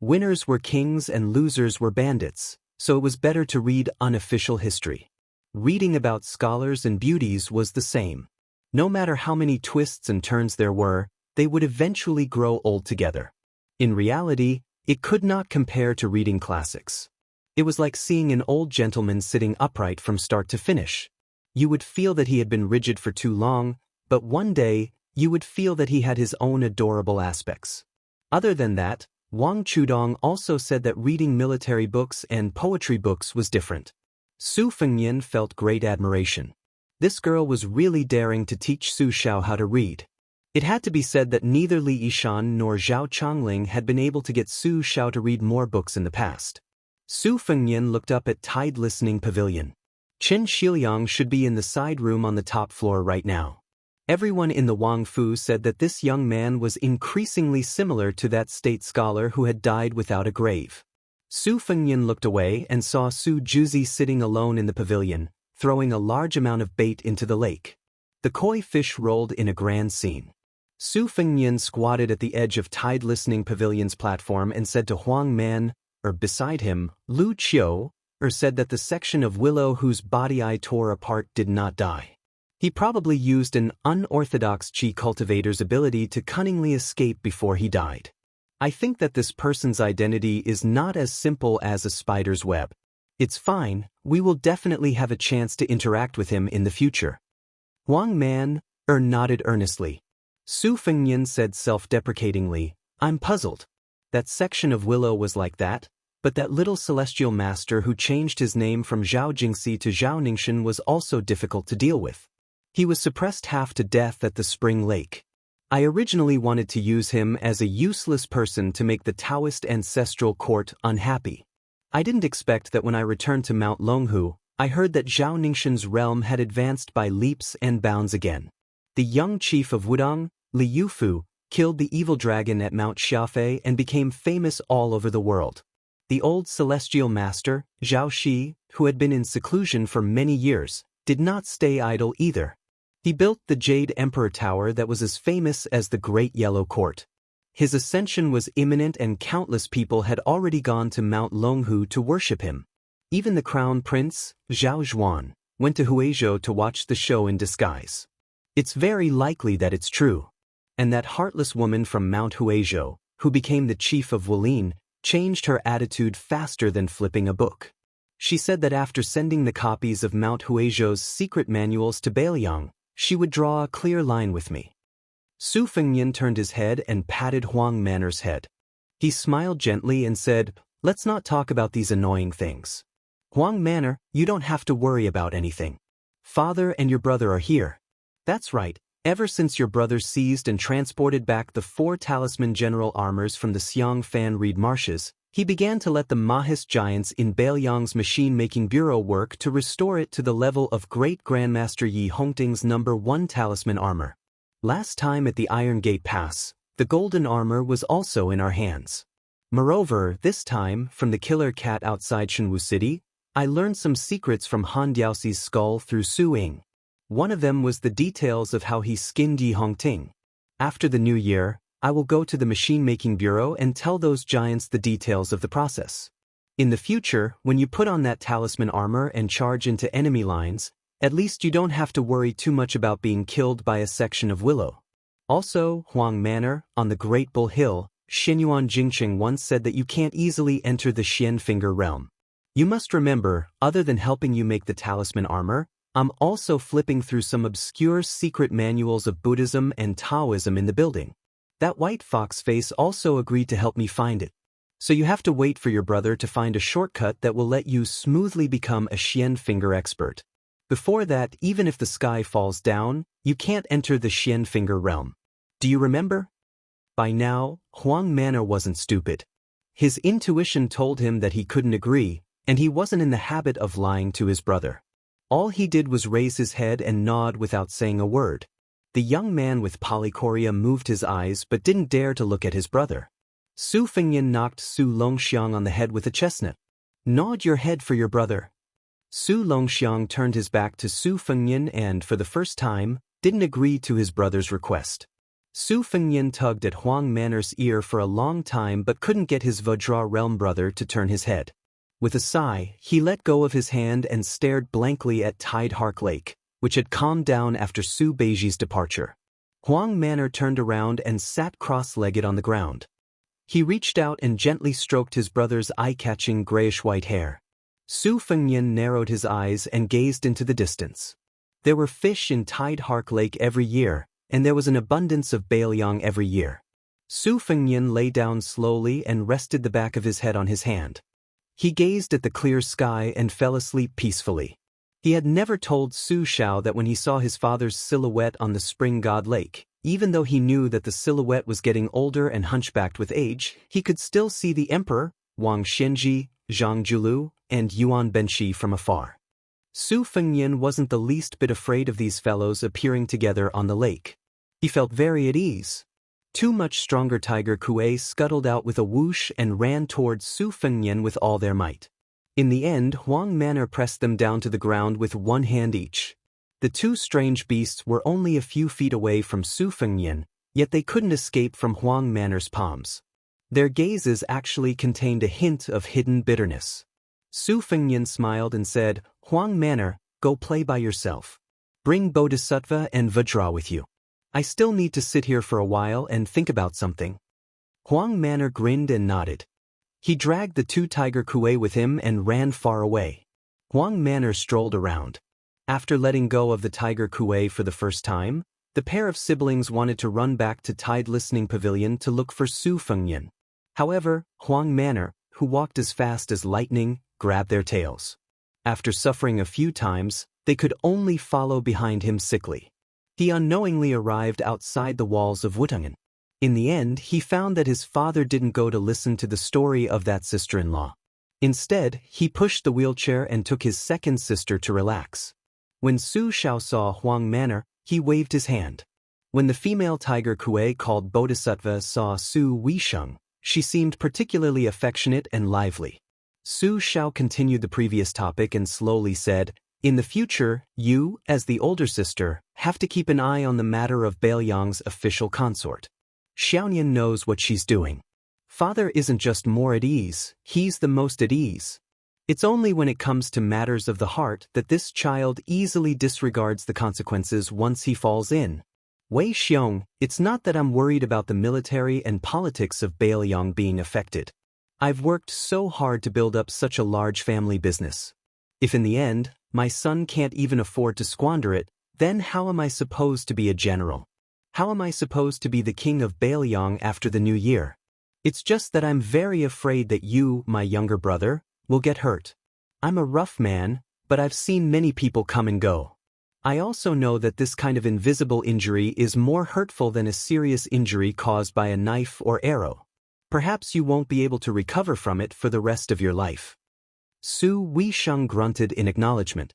[SPEAKER 1] Winners were kings and losers were bandits, so it was better to read unofficial history. Reading about scholars and beauties was the same. No matter how many twists and turns there were, they would eventually grow old together. In reality, it could not compare to reading classics. It was like seeing an old gentleman sitting upright from start to finish. You would feel that he had been rigid for too long, but one day, you would feel that he had his own adorable aspects. Other than that, Wang Chudong also said that reading military books and poetry books was different. Su Fengyan felt great admiration. This girl was really daring to teach Su Xiao how to read. It had to be said that neither Li Yishan nor Zhao Chongling had been able to get Su Xiao to read more books in the past. Su Fengyan looked up at Tide Listening Pavilion. Chen Shiliang should be in the side room on the top floor right now. Everyone in the Wang Fu said that this young man was increasingly similar to that state scholar who had died without a grave. Su Fengyan looked away and saw Su Juzi sitting alone in the pavilion, throwing a large amount of bait into the lake. The koi fish rolled in a grand scene. Su Fengyan squatted at the edge of Tide Listening Pavilion's platform and said to Huang Man, beside him, Lu Qiu, said that the section of Willow whose body I tore apart did not die. He probably used an unorthodox Qi cultivator's ability to cunningly escape before he died. I think that this person's identity is not as simple as a spider's web. It's fine, we will definitely have a chance to interact with him in the future. Huang Man, nodded earnestly. Su Fengyan said self-deprecatingly, I'm puzzled. That section of Willow was like that, but that little celestial master who changed his name from Zhao Jingxi to Zhao Ningxin was also difficult to deal with. He was suppressed half to death at the Spring Lake. I originally wanted to use him as a useless person to make the Taoist ancestral court unhappy. I didn't expect that when I returned to Mount Longhu, I heard that Zhao Ningxin's realm had advanced by leaps and bounds again. The young chief of Wudong, Li Yufu, killed the evil dragon at Mount Xiafei and became famous all over the world. The old celestial master, Zhao Shi, who had been in seclusion for many years, did not stay idle either. He built the Jade Emperor Tower that was as famous as the Great Yellow Court. His ascension was imminent and countless people had already gone to Mount Longhu to worship him. Even the crown prince, Zhao Zhuan, went to Huizhou to watch the show in disguise. It's very likely that it's true. And that heartless woman from Mount Huizhou, who became the chief of Wulin, changed her attitude faster than flipping a book. She said that after sending the copies of Mount Huizhou's secret manuals to Bailiang, she would draw a clear line with me. Su Fengyan turned his head and patted Huang Manor's head. He smiled gently and said, let's not talk about these annoying things. Huang Manor, you don't have to worry about anything. Father and your brother are here. That's right, ever since your brother seized and transported back the 4 talisman general armors from the Xiang Fan Reed marshes, he began to let the Mahis giants in Bailiang's machine-making bureau work to restore it to the level of Great Grandmaster Yi Hongting's No. 1 talisman armor. Last time at the Iron Gate Pass, the golden armor was also in our hands. Moreover, this time, from the killer cat outside Shenwu City, I learned some secrets from Han Diaoxi's skull through Su Ying. One of them was the details of how he skinned Yi Hongting. After the new year, I will go to the machine-making bureau and tell those giants the details of the process. In the future, when you put on that talisman armor and charge into enemy lines, at least you don't have to worry too much about being killed by a section of Willow. Also, Huang Manor, on the Great Bull Hill, Xinyuan Jingqing once said that you can't easily enter the Xian Finger realm. You must remember, other than helping you make the talisman armor, I'm also flipping through some obscure secret manuals of Buddhism and Taoism in the building. That white fox face also agreed to help me find it. So you have to wait for your brother to find a shortcut that will let you smoothly become a Xian Finger expert. Before that, even if the sky falls down, you can't enter the Xian Finger realm. Do you remember? By now, Huang Manor wasn't stupid. His intuition told him that he couldn't agree, and he wasn't in the habit of lying to his brother. All he did was raise his head and nod without saying a word. The young man with polychoria moved his eyes but didn't dare to look at his brother. Su Fengyan knocked Su Longxiang on the head with a chestnut. Nod your head for your brother. Su Longxiang turned his back to Su Fengyan and, for the first time, didn't agree to his brother's request. Su Fengyan tugged at Huang Manor's ear for a long time but couldn't get his Vajra realm brother to turn his head. With a sigh, he let go of his hand and stared blankly at Tide Hark Lake, which had calmed down after Su Beiji's departure. Huang Manor turned around and sat cross-legged on the ground. He reached out and gently stroked his brother's eye-catching grayish-white hair. Su Fengyan narrowed his eyes and gazed into the distance. There were fish in Tide Hark Lake every year, and there was an abundance of Bailiang every year. Su Fengyan lay down slowly and rested the back of his head on his hand. He gazed at the clear sky and fell asleep peacefully. He had never told Su Shao that when he saw his father's silhouette on the Spring God Lake, even though he knew that the silhouette was getting older and hunchbacked with age, he could still see the emperor, Wang Xianji, Zhang Julu, and Yuan Benshi from afar. Su Fengnian wasn't the least bit afraid of these fellows appearing together on the lake. He felt very at ease. Two much stronger tiger kuei scuttled out with a whoosh and ran towards Su Fengnian with all their might. In the end, Huang Manor pressed them down to the ground with one hand each. The two strange beasts were only a few feet away from Su Fengnian, yet they couldn't escape from Huang Manor's palms. Their gazes actually contained a hint of hidden bitterness. Su Fengnian smiled and said, "Huang Manor, go play by yourself. Bring Bodhisattva and Vajra with you. I still need to sit here for a while and think about something." Huang Manor grinned and nodded. He dragged the two tiger kuei with him and ran far away. Huang Manor strolled around. After letting go of the tiger kuei for the first time, the pair of siblings wanted to run back to Tide Listening Pavilion to look for Su Fengnian. However, Huang Manor, who walked as fast as lightning, grabbed their tails. After suffering a few times, they could only follow behind him sickly. He unknowingly arrived outside the walls of Wutangen. In the end, he found that his father didn't go to listen to the story of that sister-in-law. Instead, he pushed the wheelchair and took his second sister to relax. When Su Xiao saw Huang Manor, he waved his hand. When the female tiger kuei called Bodhisattva saw Su Weisheng, she seemed particularly affectionate and lively. Su Xiao continued the previous topic and slowly said, "In the future, you, as the older sister, have to keep an eye on the matter of Baoyang's official consort. Xiaonian knows what she's doing. Father isn't just more at ease, he's the most at ease. It's only when it comes to matters of the heart that this child easily disregards the consequences once he falls in. Wei Xiong, it's not that I'm worried about the military and politics of Baoyang being affected. I've worked so hard to build up such a large family business. If in the end, my son can't even afford to squander it, then how am I supposed to be a general? How am I supposed to be the king of Baoyang after the new year? It's just that I'm very afraid that you, my younger brother, will get hurt. I'm a rough man, but I've seen many people come and go. I also know that this kind of invisible injury is more hurtful than a serious injury caused by a knife or arrow. Perhaps you won't be able to recover from it for the rest of your life." Su Weisheng grunted in acknowledgement.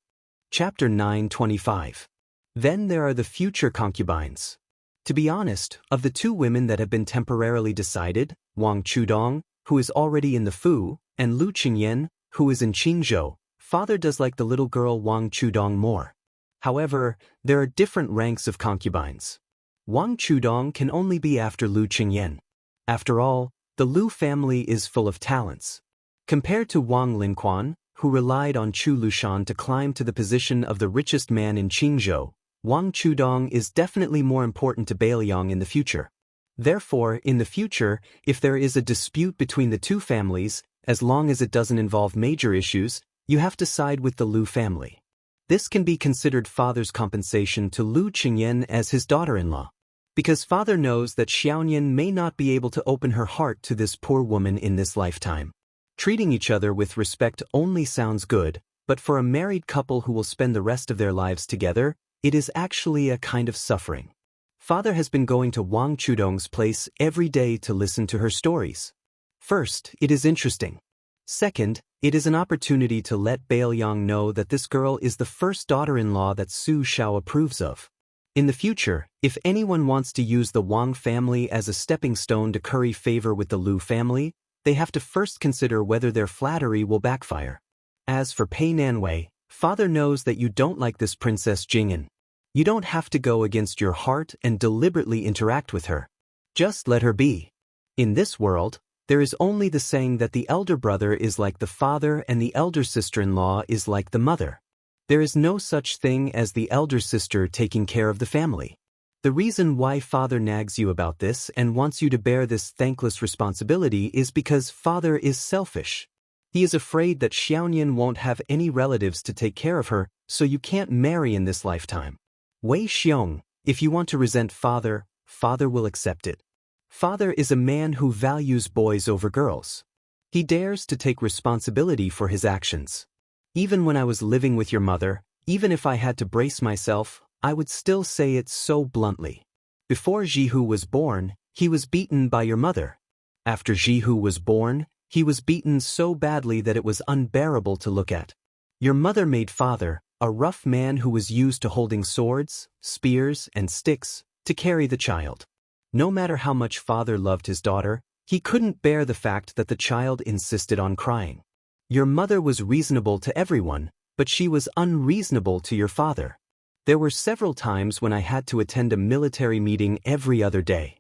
[SPEAKER 1] Chapter 9:25. Then there are the future concubines. To be honest, of the two women that have been temporarily decided, Wang Chudong, who is already in the Fu, and Lu Qingyan, who is in Qingzhou, father does like the little girl Wang Chudong more. However, there are different ranks of concubines. Wang Chudong can only be after Lu Qingyan. After all, the Lu family is full of talents. Compared to Wang Linquan, who relied on Chu Lushan to climb to the position of the richest man in Qingzhou, Wang Chudong is definitely more important to Baoyang in the future. Therefore, in the future, if there is a dispute between the two families, as long as it doesn't involve major issues, you have to side with the Lu family. This can be considered father's compensation to Lu Qingyan as his daughter-in-law. Because father knows that Xiaonian may not be able to open her heart to this poor woman in this lifetime. Treating each other with respect only sounds good, but for a married couple who will spend the rest of their lives together, it is actually a kind of suffering. Father has been going to Wang Chudong's place every day to listen to her stories. First, it is interesting. Second, it is an opportunity to let Baoyang know that this girl is the first daughter-in-law that Su Xiao approves of. In the future, if anyone wants to use the Wang family as a stepping stone to curry favor with the Lu family, they have to first consider whether their flattery will backfire. As for Pei Nanwei, father knows that you don't like this Princess Jing'an. You don't have to go against your heart and deliberately interact with her. Just let her be. In this world, there is only the saying that the elder brother is like the father and the elder sister-in-law is like the mother. There is no such thing as the elder sister taking care of the family. The reason why father nags you about this and wants you to bear this thankless responsibility is because father is selfish. He is afraid that Xiaonian won't have any relatives to take care of her, so you can't marry in this lifetime. Wei Xiong, if you want to resent father, father will accept it. Father is a man who values boys over girls. He dares to take responsibility for his actions. Even when I was living with your mother, even if I had to brace myself, I would still say it so bluntly. Before Jihu was born, he was beaten by your mother. After Jihu was born, he was beaten so badly that it was unbearable to look at. Your mother made father, a rough man who was used to holding swords, spears, and sticks to carry the child. No matter how much father loved his daughter, he couldn't bear the fact that the child insisted on crying. Your mother was reasonable to everyone, but she was unreasonable to your father. There were several times when I had to attend a military meeting every other day.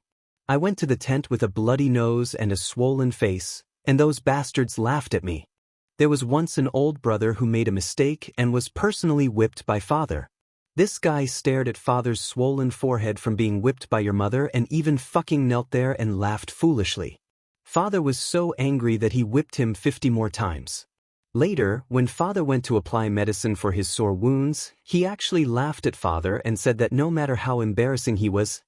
[SPEAKER 1] I went to the tent with a bloody nose and a swollen face, and those bastards laughed at me. There was once an old brother who made a mistake and was personally whipped by father. This guy stared at father's swollen forehead from being whipped by your mother and even fucking knelt there and laughed foolishly. Father was so angry that he whipped him 50 more times. Later, when father went to apply medicine for his sore wounds, he actually laughed at father and said that no matter how embarrassing he was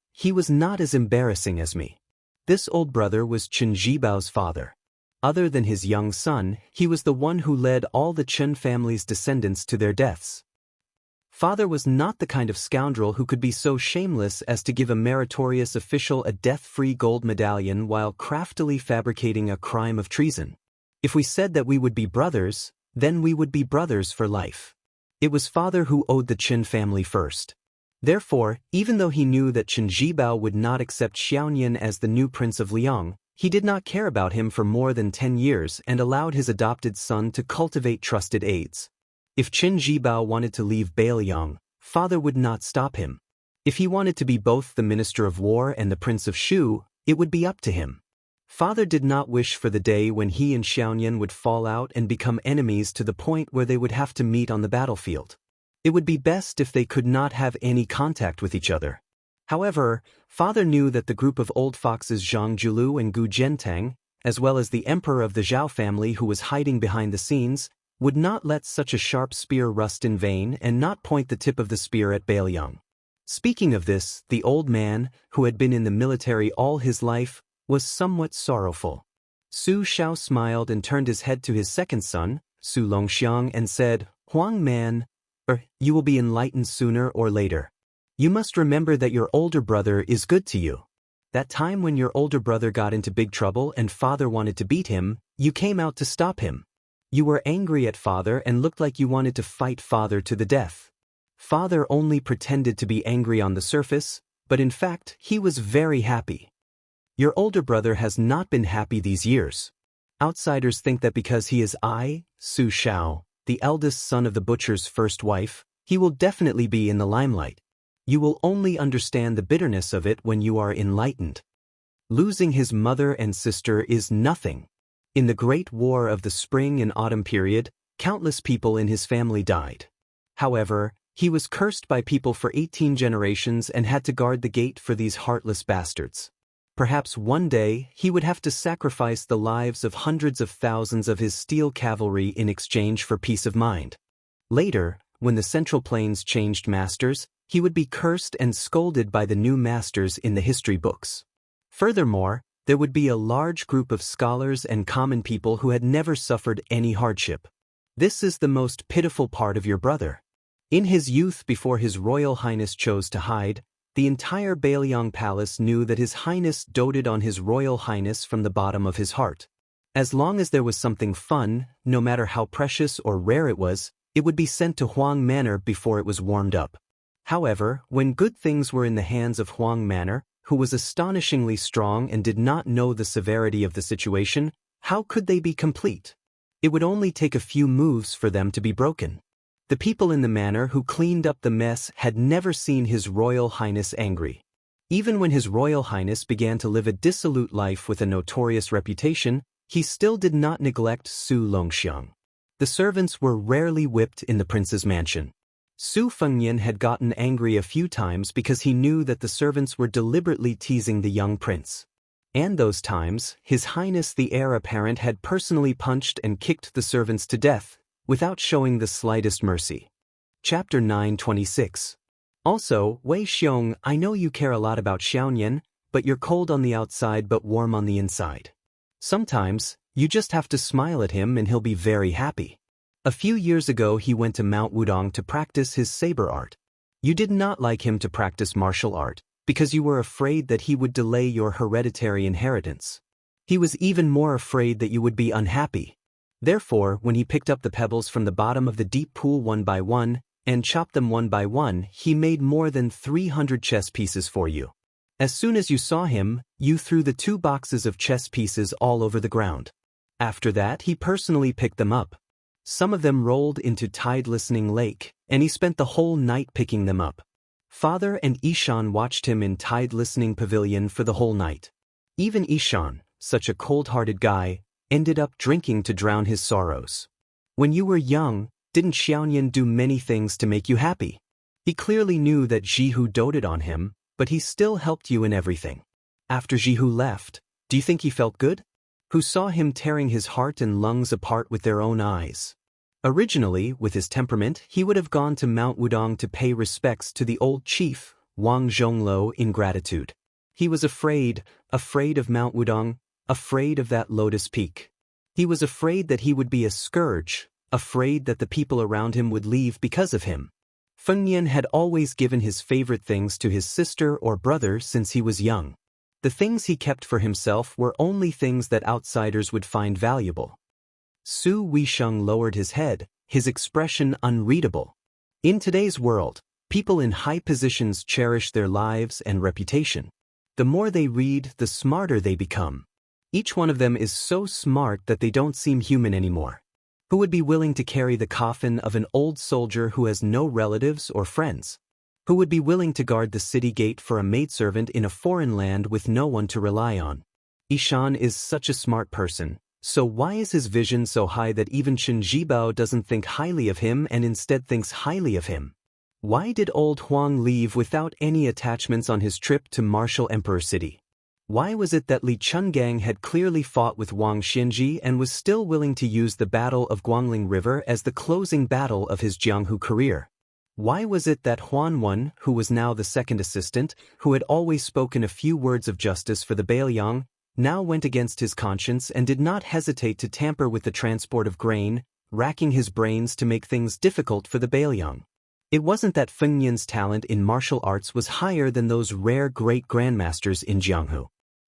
[SPEAKER 1] not as embarrassing as me. This old brother was Chen Jibao's father. Other than his young son, he was the one who led all the Chen family's descendants to their deaths. Father was not the kind of scoundrel who could be so shameless as to give a meritorious official a death-free gold medallion while craftily fabricating a crime of treason. If we said that we would be brothers, then we would be brothers for life. It was father who owed the Chen family first. Therefore, even though he knew that Chen Jibao would not accept Xianxia as the new prince of Liang, he did not care about him for more than 10 years and allowed his adopted son to cultivate trusted aides. If Chen Jibao wanted to leave Bailiang, father would not stop him. If he wanted to be both the minister of war and the prince of Shu, it would be up to him. Father did not wish for the day when he and Xianxia would fall out and become enemies to the point where they would have to meet on the battlefield. It would be best if they could not have any contact with each other. However, father knew that the group of old foxes Zhang Julu and Gu Zhentang, as well as the emperor of the Zhao family who was hiding behind the scenes, would not let such a sharp spear rust in vain and not point the tip of the spear at Bailiang. Speaking of this, the old man, who had been in the military all his life, was somewhat sorrowful. Su Shao smiled and turned his head to his second son, Su Longxiang, and said, "Huang man, you will be enlightened sooner or later. You must remember that your older brother is good to you. That time when your older brother got into big trouble and father wanted to beat him, you came out to stop him. You were angry at father and looked like you wanted to fight father to the death. Father only pretended to be angry on the surface, but in fact, he was very happy. Your older brother has not been happy these years. Outsiders think that because he is Su Shao, the eldest son of the butcher's first wife, he will definitely be in the limelight. You will only understand the bitterness of it when you are enlightened. Losing his mother and sister is nothing. In the Great War of the Spring and Autumn period, countless people in his family died. However, he was cursed by people for 18 generations and had to guard the gate for these heartless bastards. Perhaps one day he would have to sacrifice the lives of hundreds of thousands of his steel cavalry in exchange for peace of mind. Later, when the Central Plains changed masters, he would be cursed and scolded by the new masters in the history books. Furthermore, there would be a large group of scholars and common people who had never suffered any hardship. This is the most pitiful part of your brother. In his youth, before His Royal Highness chose to hide, the entire Bailiang Palace knew that His Highness doted on His Royal Highness from the bottom of his heart. As long as there was something fun, no matter how precious or rare it would be sent to Huang Manor before it was warmed up. However, when good things were in the hands of Huang Manor, who was astonishingly strong and did not know the severity of the situation, how could they be complete? It would only take a few moves for them to be broken. The people in the manor who cleaned up the mess had never seen His Royal Highness angry. Even when His Royal Highness began to live a dissolute life with a notorious reputation, he still did not neglect Su Longxiang. The servants were rarely whipped in the prince's mansion. Su Fengnian had gotten angry a few times because he knew that the servants were deliberately teasing the young prince. And those times, His Highness the heir apparent had personally punched and kicked the servants to death, without showing the slightest mercy. Chapter 926. Also, Wei Xiong, I know you care a lot about Xiaoyan, but you're cold on the outside but warm on the inside. Sometimes, you just have to smile at him and he'll be very happy. A few years ago he went to Mount Wudong to practice his saber art. You did not like him to practice martial art, because you were afraid that he would delay your hereditary inheritance. He was even more afraid that you would be unhappy. Therefore, when he picked up the pebbles from the bottom of the deep pool one by one, and chopped them one by one. He made more than 300 chess pieces for you. As soon as you saw him, you threw the 2 boxes of chess pieces all over the ground. After that, he personally picked them up. Some of them rolled into Tide Listening Lake, and he spent the whole night picking them up. Father and Ishan watched him in Tide Listening Pavilion for the whole night. Even Ishan, such a cold-hearted guy, ended up drinking to drown his sorrows. When you were young, didn't Xianxia do many things to make you happy? He clearly knew that Jihu doted on him, but he still helped you in everything. After Jihu left, do you think he felt good? Who saw him tearing his heart and lungs apart with their own eyes? Originally, with his temperament, he would have gone to Mount Wudong to pay respects to the old chief, Wang Zhonglo, in gratitude. He was afraid of Mount Wudong, afraid of that lotus peak. He was afraid that he would be a scourge, afraid that the people around him would leave because of him. Fengnian had always given his favorite things to his sister or brother since he was young. The things he kept for himself were only things that outsiders would find valuable. Su Weisheng lowered his head, his expression unreadable. In today's world, people in high positions cherish their lives and reputation. The more they read, the smarter they become. Each one of them is so smart that they don't seem human anymore. Who would be willing to carry the coffin of an old soldier who has no relatives or friends? Who would be willing to guard the city gate for a maidservant in a foreign land with no one to rely on? Ishan is such a smart person, so why is his vision so high that even Chen Zhibao doesn't think highly of him and instead thinks highly of him? Why did old Huang leave without any attachments on his trip to Martial Emperor City? Why was it that Li Chungang had clearly fought with Wang Xinji and was still willing to use the Battle of Guangling River as the closing battle of his Jianghu career? Why was it that Huanwen, who was now the second assistant, who had always spoken a few words of justice for the Bailiang, now went against his conscience and did not hesitate to tamper with the transport of grain, racking his brains to make things difficult for the Bailiang? It wasn't that Fengnian's talent in martial arts was higher than those rare great grandmasters in Jianghu.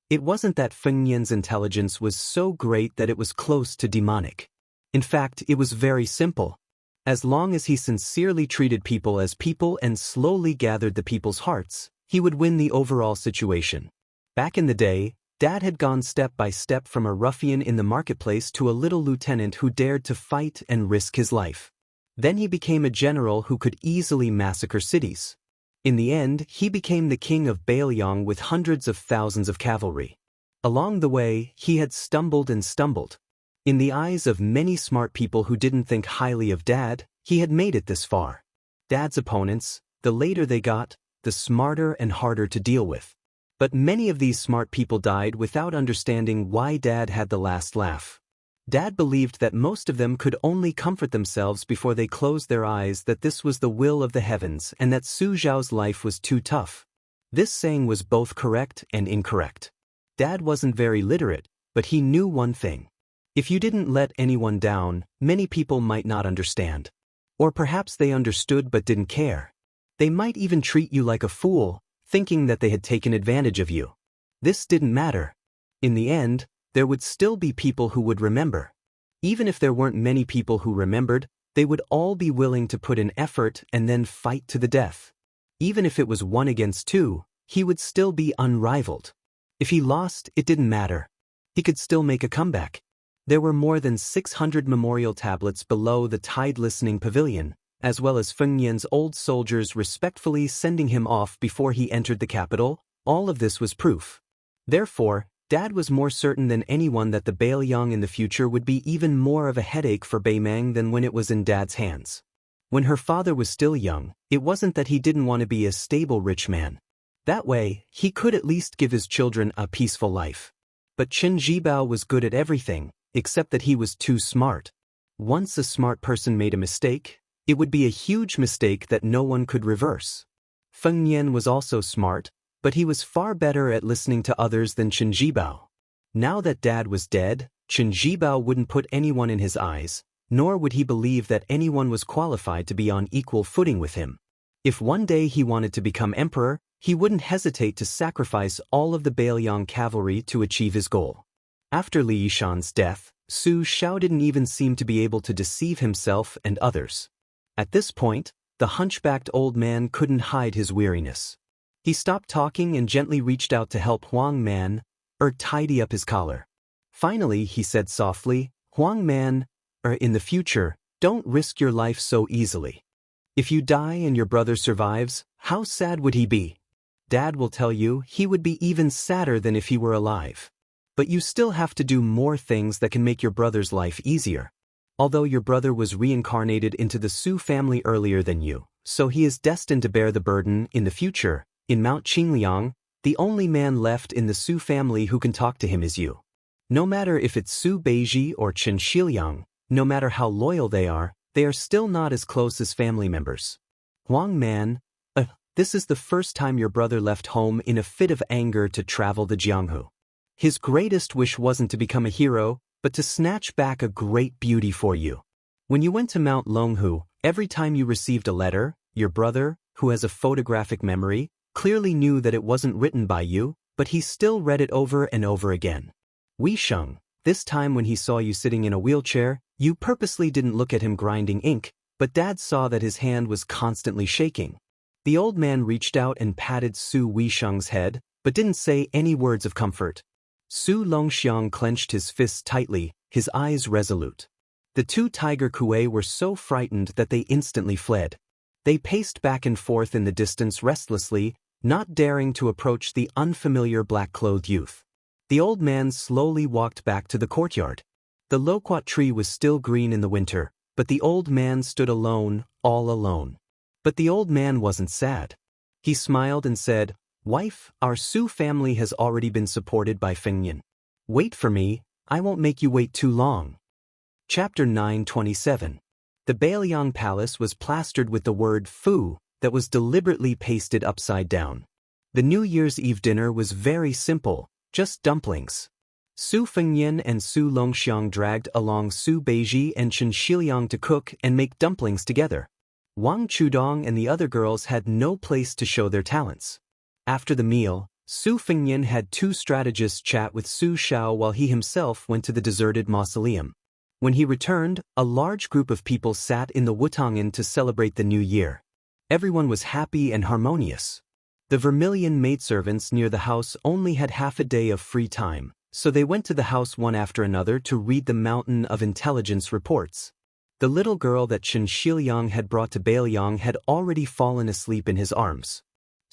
[SPEAKER 1] It wasn't that Fengnian's intelligence was so great that it was close to demonic. In fact, it was very simple. As long as he sincerely treated people as people and slowly gathered the people's hearts, he would win the overall situation. Back in the day, Dad had gone step by step from a ruffian in the marketplace to a little lieutenant who dared to fight and risk his life. Then he became a general who could easily massacre cities. In the end, he became the king of Bailiang with hundreds of thousands of cavalry. Along the way, he had stumbled and stumbled. In the eyes of many smart people who didn't think highly of Dad, he had made it this far. Dad's opponents, the later they got, the smarter and harder to deal with. But many of these smart people died without understanding why Dad had the last laugh. Dad believed that most of them could only comfort themselves before they closed their eyes that this was the will of the heavens and that Su Zhao's life was too tough. This saying was both correct and incorrect. Dad wasn't very literate, but he knew one thing. If you didn't let anyone down, many people might not understand. Or perhaps they understood but didn't care. They might even treat you like a fool, thinking that they had taken advantage of you. This didn't matter. In the end, there would still be people who would remember. Even if there weren't many people who remembered, they would all be willing to put in effort and then fight to the death. Even if it was 1 against 2, he would still be unrivaled. If he lost, it didn't matter. He could still make a comeback. There were more than 600 memorial tablets below the Tide Listening Pavilion, as well as Fengnian's old soldiers respectfully sending him off before he entered the capital. All of this was proof. Therefore, Dad was more certain than anyone that the Bailiang in the future would be even more of a headache for Beimang than when it was in Dad's hands. When her father was still young, it wasn't that he didn't want to be a stable rich man. That way, he could at least give his children a peaceful life. But Chen Zhibao was good at everything, except that he was too smart. Once a smart person made a mistake, it would be a huge mistake that no one could reverse. Feng Nian was also smart, but he was far better at listening to others than Chen Zhibao. Now that Dad was dead, Chen Zhibao wouldn't put anyone in his eyes, nor would he believe that anyone was qualified to be on equal footing with him. If one day he wanted to become emperor, he wouldn't hesitate to sacrifice all of the Bailiang cavalry to achieve his goal. After Li Yishan's death, Su Shao didn't even seem to be able to deceive himself and others. At this point, the hunchbacked old man couldn't hide his weariness. He stopped talking and gently reached out to help Huang Man, tidy up his collar. Finally, he said softly, Huang Man, in the future, don't risk your life so easily. If you die and your brother survives, how sad would he be? Dad will tell you he would be even sadder than if he were alive. But you still have to do more things that can make your brother's life easier. Although your brother was reincarnated into the Su family earlier than you, so he is destined to bear the burden in the future. In Mount Qingliang, the only man left in the Su family who can talk to him is you. No matter if it's Su Beiji or Chen Shiliang, no matter how loyal they are still not as close as family members. Huang Man, this is the first time your brother left home in a fit of anger to travel the Jianghu. His greatest wish wasn't to become a hero, but to snatch back a great beauty for you. When you went to Mount Longhu, every time you received a letter, your brother, who has a photographic memory, clearly knew that it wasn't written by you, but he still read it over and over again. Wei Sheng, this time when he saw you sitting in a wheelchair, you purposely didn't look at him grinding ink, but Dad saw that his hand was constantly shaking. The old man reached out and patted Su Wei Sheng's head, but didn't say any words of comfort. Su Longxiang clenched his fists tightly, his eyes resolute. The two tiger kuei were so frightened that they instantly fled. They paced back and forth in the distance restlessly, not daring to approach the unfamiliar black-clothed youth. The old man slowly walked back to the courtyard. The loquat tree was still green in the winter, but the old man stood alone, all alone. But the old man wasn't sad. He smiled and said, Wife, our Su family has already been supported by Fengyan. Wait for me, I won't make you wait too long. Chapter 927. The Bailiang Palace was plastered with the word Fu that was deliberately pasted upside down. The New Year's Eve dinner was very simple, just dumplings. Su Fengyan and Su Longxiang dragged along Su Beiji and Chen Shiliang to cook and make dumplings together. Wang Chudong and the other girls had no place to show their talents. After the meal, Su Fengyan had two strategists chat with Su Shao while he himself went to the deserted mausoleum. When he returned, a large group of people sat in the Wutong'an to celebrate the new year. Everyone was happy and harmonious. The vermilion maidservants near the house only had half a day of free time, so they went to the house one after another to read the mountain of intelligence reports. The little girl that Chen Shiliang had brought to Bailiang had already fallen asleep in his arms.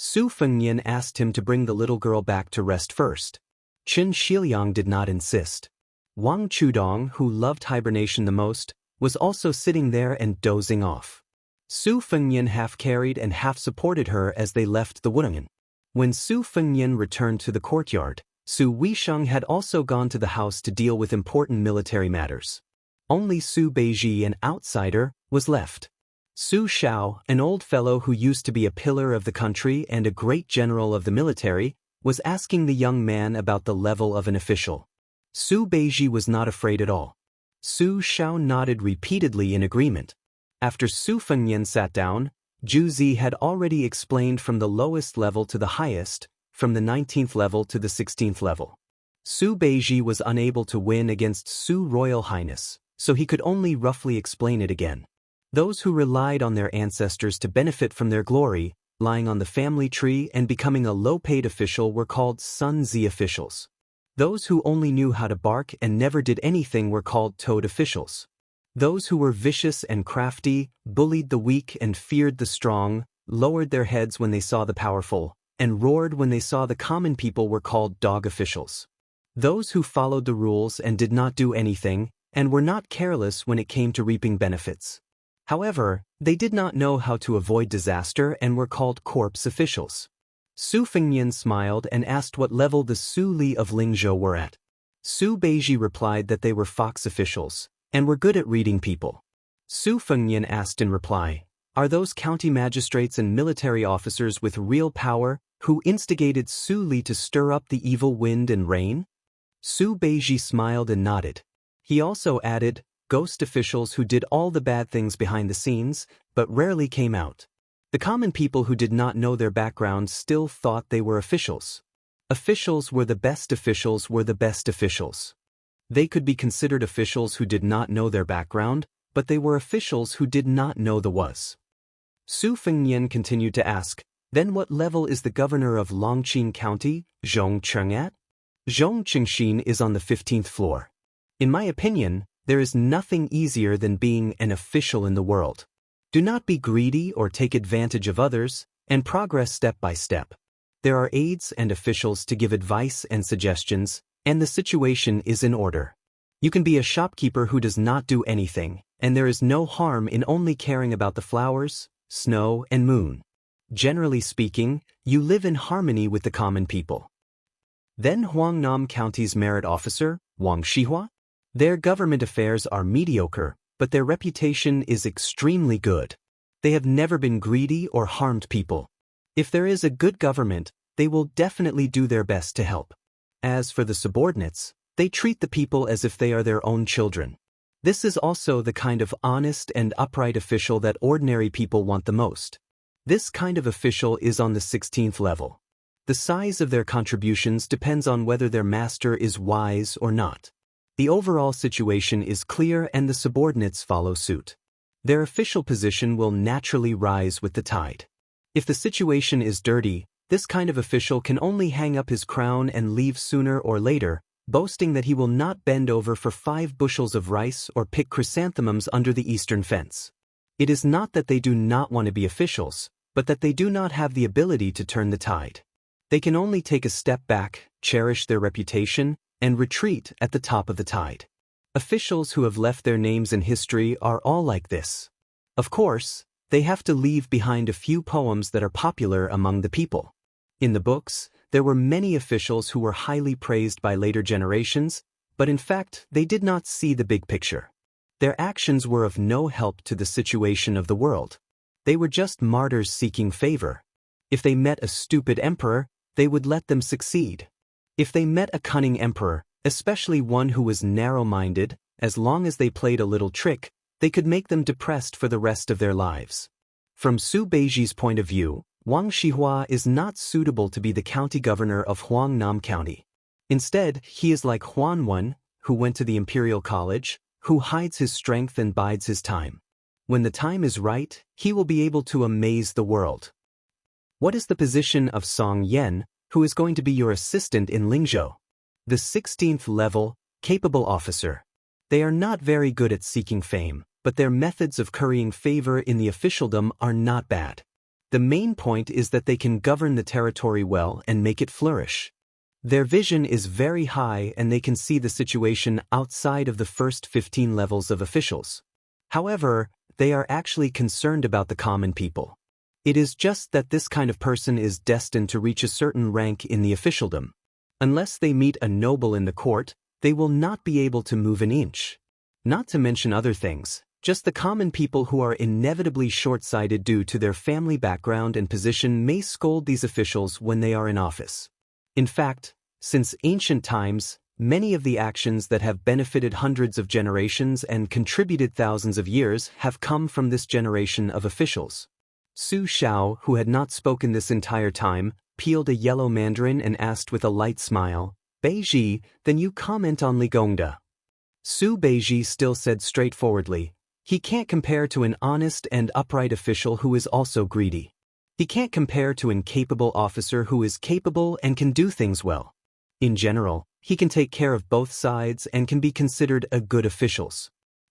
[SPEAKER 1] Su Fengyan asked him to bring the little girl back to rest first. Chen Shiliang did not insist. Wang Chudong, who loved hibernation the most, was also sitting there and dozing off. Su Fengyan half carried and half supported her as they left the Wutong'an. When Su Fengyan returned to the courtyard, Su Weisheng had also gone to the house to deal with important military matters. Only Su Beiji, an outsider, was left. Su Shao, an old fellow who used to be a pillar of the country and a great general of the military, was asking the young man about the level of an official. Su Beiji was not afraid at all. Su Shao nodded repeatedly in agreement. After Su Fengyan sat down, Zhu Zi had already explained from the lowest level to the highest, from the 19th level to the 16th level. Su Beiji was unable to win against Su Royal Highness, so he could only roughly explain it again. Those who relied on their ancestors to benefit from their glory, lying on the family tree and becoming a low-paid official were called Sun Zi officials. Those who only knew how to bark and never did anything were called toad officials. Those who were vicious and crafty, bullied the weak and feared the strong, lowered their heads when they saw the powerful, and roared when they saw the common people were called dog officials. Those who followed the rules and did not do anything, and were not careless when it came to reaping benefits. However, they did not know how to avoid disaster and were called corpse officials. Su Fengyan smiled and asked what level the Su Li of Lingzhou were at. Su Beiji replied that they were fox officials, and were good at reading people. Su Fengyan asked in reply, "Are those county magistrates and military officers with real power who instigated Su Li to stir up the evil wind and rain?" Su Beiji smiled and nodded. He also added, "Ghost officials who did all the bad things behind the scenes, but rarely came out." The common people who did not know their background still thought they were officials. Officials were the best officials were the best officials. They could be considered officials who did not know their background, but they were officials who did not know the was. Su Fengnian continued to ask, "Then what level is the governor of Longqing County, Zhongcheng at?" Zhongchengxin is on the 15th floor. In my opinion, there is nothing easier than being an official in the world. Do not be greedy or take advantage of others, and progress step by step. There are aides and officials to give advice and suggestions, and the situation is in order. You can be a shopkeeper who does not do anything, and there is no harm in only caring about the flowers, snow, and moon. Generally speaking, you live in harmony with the common people. Then Huangnam County's merit officer, Wang Shihua. Their government affairs are mediocre, but their reputation is extremely good. They have never been greedy or harmed people. If there is a good government, they will definitely do their best to help. As for the subordinates, they treat the people as if they are their own children. This is also the kind of honest and upright official that ordinary people want the most. This kind of official is on the 16th level. The size of their contributions depends on whether their master is wise or not. The overall situation is clear and the subordinates follow suit. Their official position will naturally rise with the tide. If the situation is dirty, this kind of official can only hang up his crown and leave sooner or later, boasting that he will not bend over for 5 bushels of rice or pick chrysanthemums under the eastern fence. It is not that they do not want to be officials, but that they do not have the ability to turn the tide. They can only take a step back, cherish their reputation, and retreat at the top of the tide. Officials who have left their names in history are all like this. Of course, they have to leave behind a few poems that are popular among the people. In the books, there were many officials who were highly praised by later generations, but in fact, they did not see the big picture. Their actions were of no help to the situation of the world. They were just martyrs seeking favor. If they met a stupid emperor, they would let them succeed. If they met a cunning emperor, especially one who was narrow-minded, as long as they played a little trick, they could make them depressed for the rest of their lives. From Su Beiji's point of view, Wang Shihua is not suitable to be the county governor of Huangnam County. Instead, he is like Huanwen, who went to the Imperial College, who hides his strength and bides his time. When the time is right, he will be able to amaze the world. What is the position of Song Yan, who is going to be your assistant in Lingzhou? The 16th level, capable officer. They are not very good at seeking fame, but their methods of currying favor in the officialdom are not bad. The main point is that they can govern the territory well and make it flourish. Their vision is very high and they can see the situation outside of the first 15 levels of officials. However, they are actually concerned about the common people. It is just that this kind of person is destined to reach a certain rank in the officialdom. Unless they meet a noble in the court, they will not be able to move an inch. Not to mention other things. Just the common people who are inevitably short-sighted due to their family background and position may scold these officials when they are in office. In fact, since ancient times, many of the actions that have benefited hundreds of generations and contributed thousands of years have come from this generation of officials. Su Xiao, who had not spoken this entire time, peeled a yellow mandarin and asked with a light smile, "Beiji, then you comment on Li Gongda." Su Beiji still said straightforwardly, "He can't compare to an honest and upright official who is also greedy. He can't compare to an incapable officer who is capable and can do things well. In general, he can take care of both sides and can be considered a good official.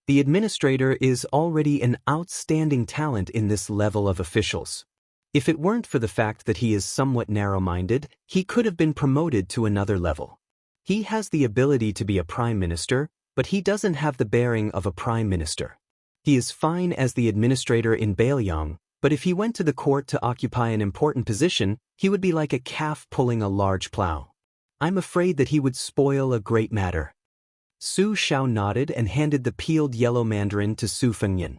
[SPEAKER 1] The administrator is already an outstanding talent in this level of officials. If it weren't for the fact that he is somewhat narrow-minded, he could have been promoted to another level. He has the ability to be a prime minister, but he doesn't have the bearing of a prime minister. He is fine as the administrator in Bailiang, but if he went to the court to occupy an important position, he would be like a calf pulling a large plow. I'm afraid that he would spoil a great matter." Su Xiao nodded and handed the peeled yellow mandarin to Su Fengyan.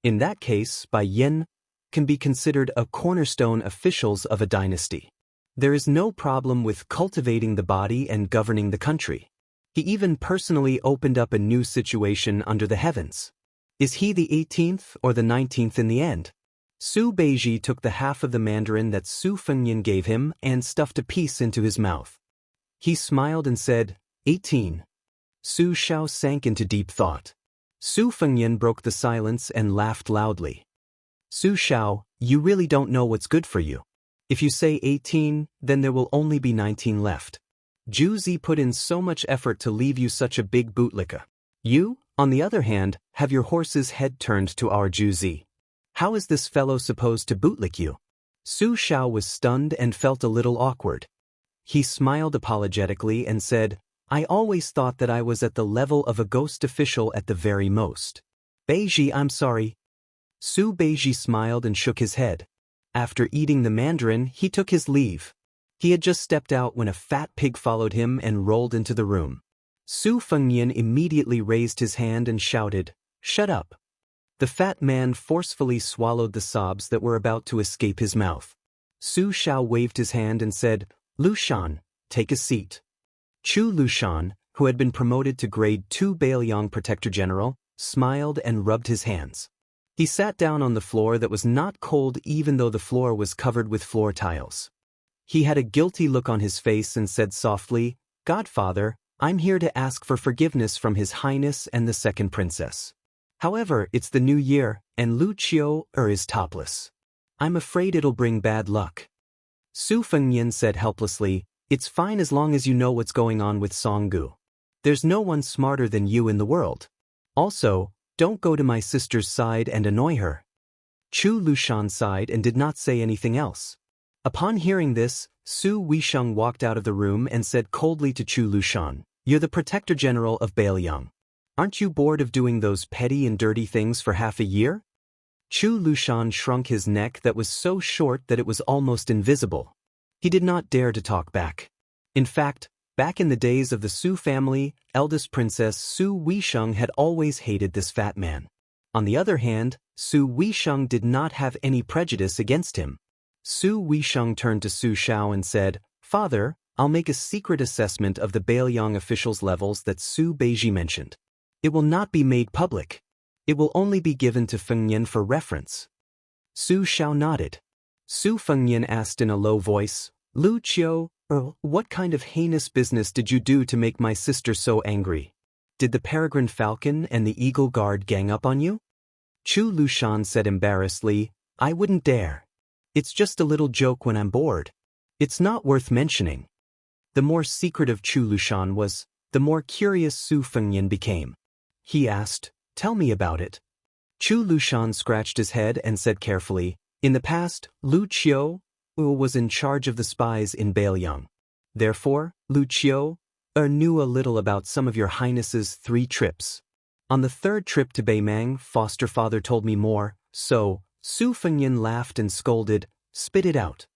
[SPEAKER 1] In that case, Bai Yin can be considered a cornerstone officials of a dynasty. There is no problem with cultivating the body and governing the country. He even personally opened up a new situation under the heavens. Is he the 18th or the 19th in the end? Su Beiji took the half of the mandarin that Su Fengyan gave him and stuffed a piece into his mouth. He smiled and said, 18. Su Xiao sank into deep thought. Su Fengyan broke the silence and laughed loudly. Su Shao, you really don't know what's good for you. If you say 18, then there will only be 19 left. Zhu Zi put in so much effort to leave you such a big bootlicka. You, on the other hand, have your horse's head turned to our Zhu Zi. How is this fellow supposed to bootlick you? Su Shao was stunned and felt a little awkward. He smiled apologetically and said, I always thought that I was at the level of a ghost official at the very most. Beiji, I'm sorry. Su Beiji smiled and shook his head. After eating the mandarin, he took his leave. He had just stepped out when a fat pig followed him and rolled into the room. Su Fengnian immediately raised his hand and shouted, Shut up. The fat man forcefully swallowed the sobs that were about to escape his mouth. Su Shao waved his hand and said, Lu Shan, take a seat. Chu Lushan, who had been promoted to grade 2 Bailiang Protector General, smiled and rubbed his hands. He sat down on the floor that was not cold even though the floor was covered with floor tiles. He had a guilty look on his face and said softly, Godfather, I'm here to ask for forgiveness from His Highness and the second princess. However, it's the new year, and Lu Qiu is topless. I'm afraid it'll bring bad luck. Su Fengnian said helplessly, It's fine as long as you know what's going on with Songgu. There's no one smarter than you in the world. Also, don't go to my sister's side and annoy her. Chu Lushan sighed and did not say anything else. Upon hearing this, Su Weisheng walked out of the room and said coldly to Chu Lushan, You're the Protector General of Bailiang. Aren't you bored of doing those petty and dirty things for half a year? Chu Lushan shrunk his neck that was so short that it was almost invisible. He did not dare to talk back. In fact, back in the days of the Su family, eldest princess Su Weisheng had always hated this fat man. On the other hand, Su Weisheng did not have any prejudice against him. Su Weisheng turned to Su Shao and said, Father, I'll make a secret assessment of the Bailiang officials' levels that Su Beiji mentioned. It will not be made public. It will only be given to Fengnian for reference. Su Shao nodded. Su Fengnian asked in a low voice, Lu Qiu, what kind of heinous business did you do to make my sister so angry? Did the peregrine falcon and the eagle guard gang up on you? Chu Lushan said embarrassedly, I wouldn't dare. It's just a little joke when I'm bored. It's not worth mentioning. The more secretive Chu Lushan was, the more curious Su Fengnian became. He asked, Tell me about it. Chu Lushan scratched his head and said carefully, In the past, Lu Qiu was in charge of the spies in Bailiang. Therefore, Lu Qiu knew a little about some of your highness's 3 trips. On the 3rd trip to Beimang, foster father told me more, so, Su Fengnian laughed and scolded, Spit it out.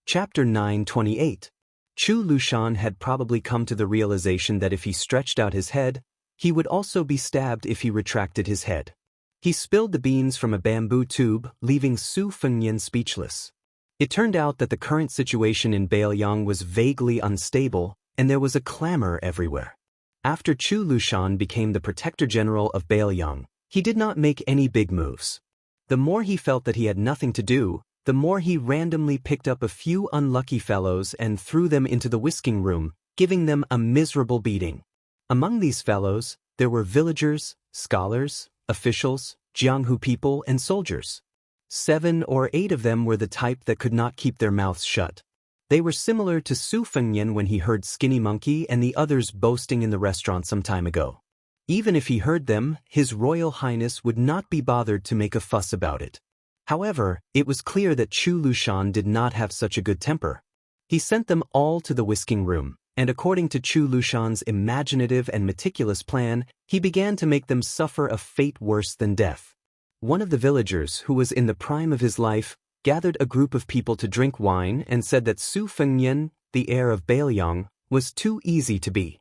[SPEAKER 1] Chapter 9:28. Chu Lushan had probably come to the realization that if he stretched out his head, he would also be stabbed if he retracted his head. He spilled the beans from a bamboo tube, leaving Su Fengnian speechless. It turned out that the current situation in Bailiang was vaguely unstable, and there was a clamor everywhere. After Chu Lushan became the Protector General of Bailiang, he did not make any big moves. The more he felt that he had nothing to do, the more he randomly picked up a few unlucky fellows and threw them into the whisking room, giving them a miserable beating. Among these fellows, there were villagers, scholars, officials, Jianghu people, and soldiers. 7 or 8 of them were the type that could not keep their mouths shut. They were similar to Su Fengnian when he heard Skinny Monkey and the others boasting in the restaurant some time ago. Even if he heard them, His Royal Highness would not be bothered to make a fuss about it. However, it was clear that Chu Lushan did not have such a good temper. He sent them all to the whisking room, and according to Chu Lushan's imaginative and meticulous plan, he began to make them suffer a fate worse than death. One of the villagers, who was in the prime of his life, gathered a group of people to drink wine and said that Su Fengnian, the heir of Bailiang, was too easy to be.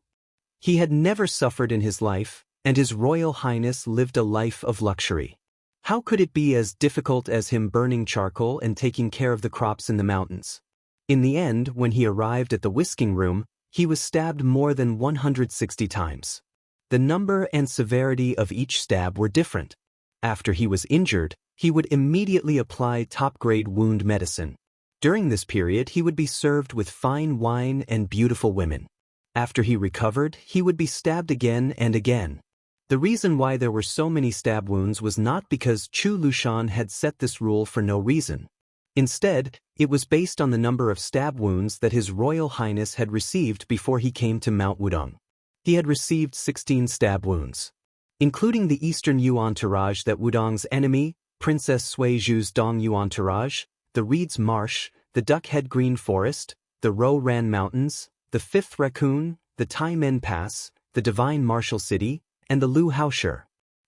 [SPEAKER 1] He had never suffered in his life, and His Royal Highness lived a life of luxury. How could it be as difficult as him burning charcoal and taking care of the crops in the mountains? In the end, when he arrived at the whisking room, he was stabbed more than 160 times. The number and severity of each stab were different. After he was injured, he would immediately apply top-grade wound medicine. During this period, he would be served with fine wine and beautiful women. After he recovered, he would be stabbed again and again. The reason why there were so many stab wounds was not because Chu Lushan had set this rule for no reason. Instead, it was based on the number of stab wounds that His Royal Highness had received before he came to Mount Wudong. He had received 16 stab wounds, including the Eastern Yu entourage that Wudong's enemy, Princess Sui Zhu's Dong Yu entourage, the Reed's Marsh, the Duckhead Green Forest, the Ro Ran Mountains, the Fifth Raccoon, the Tai Men Pass, the Divine Martial City, and the Lu Haoshi.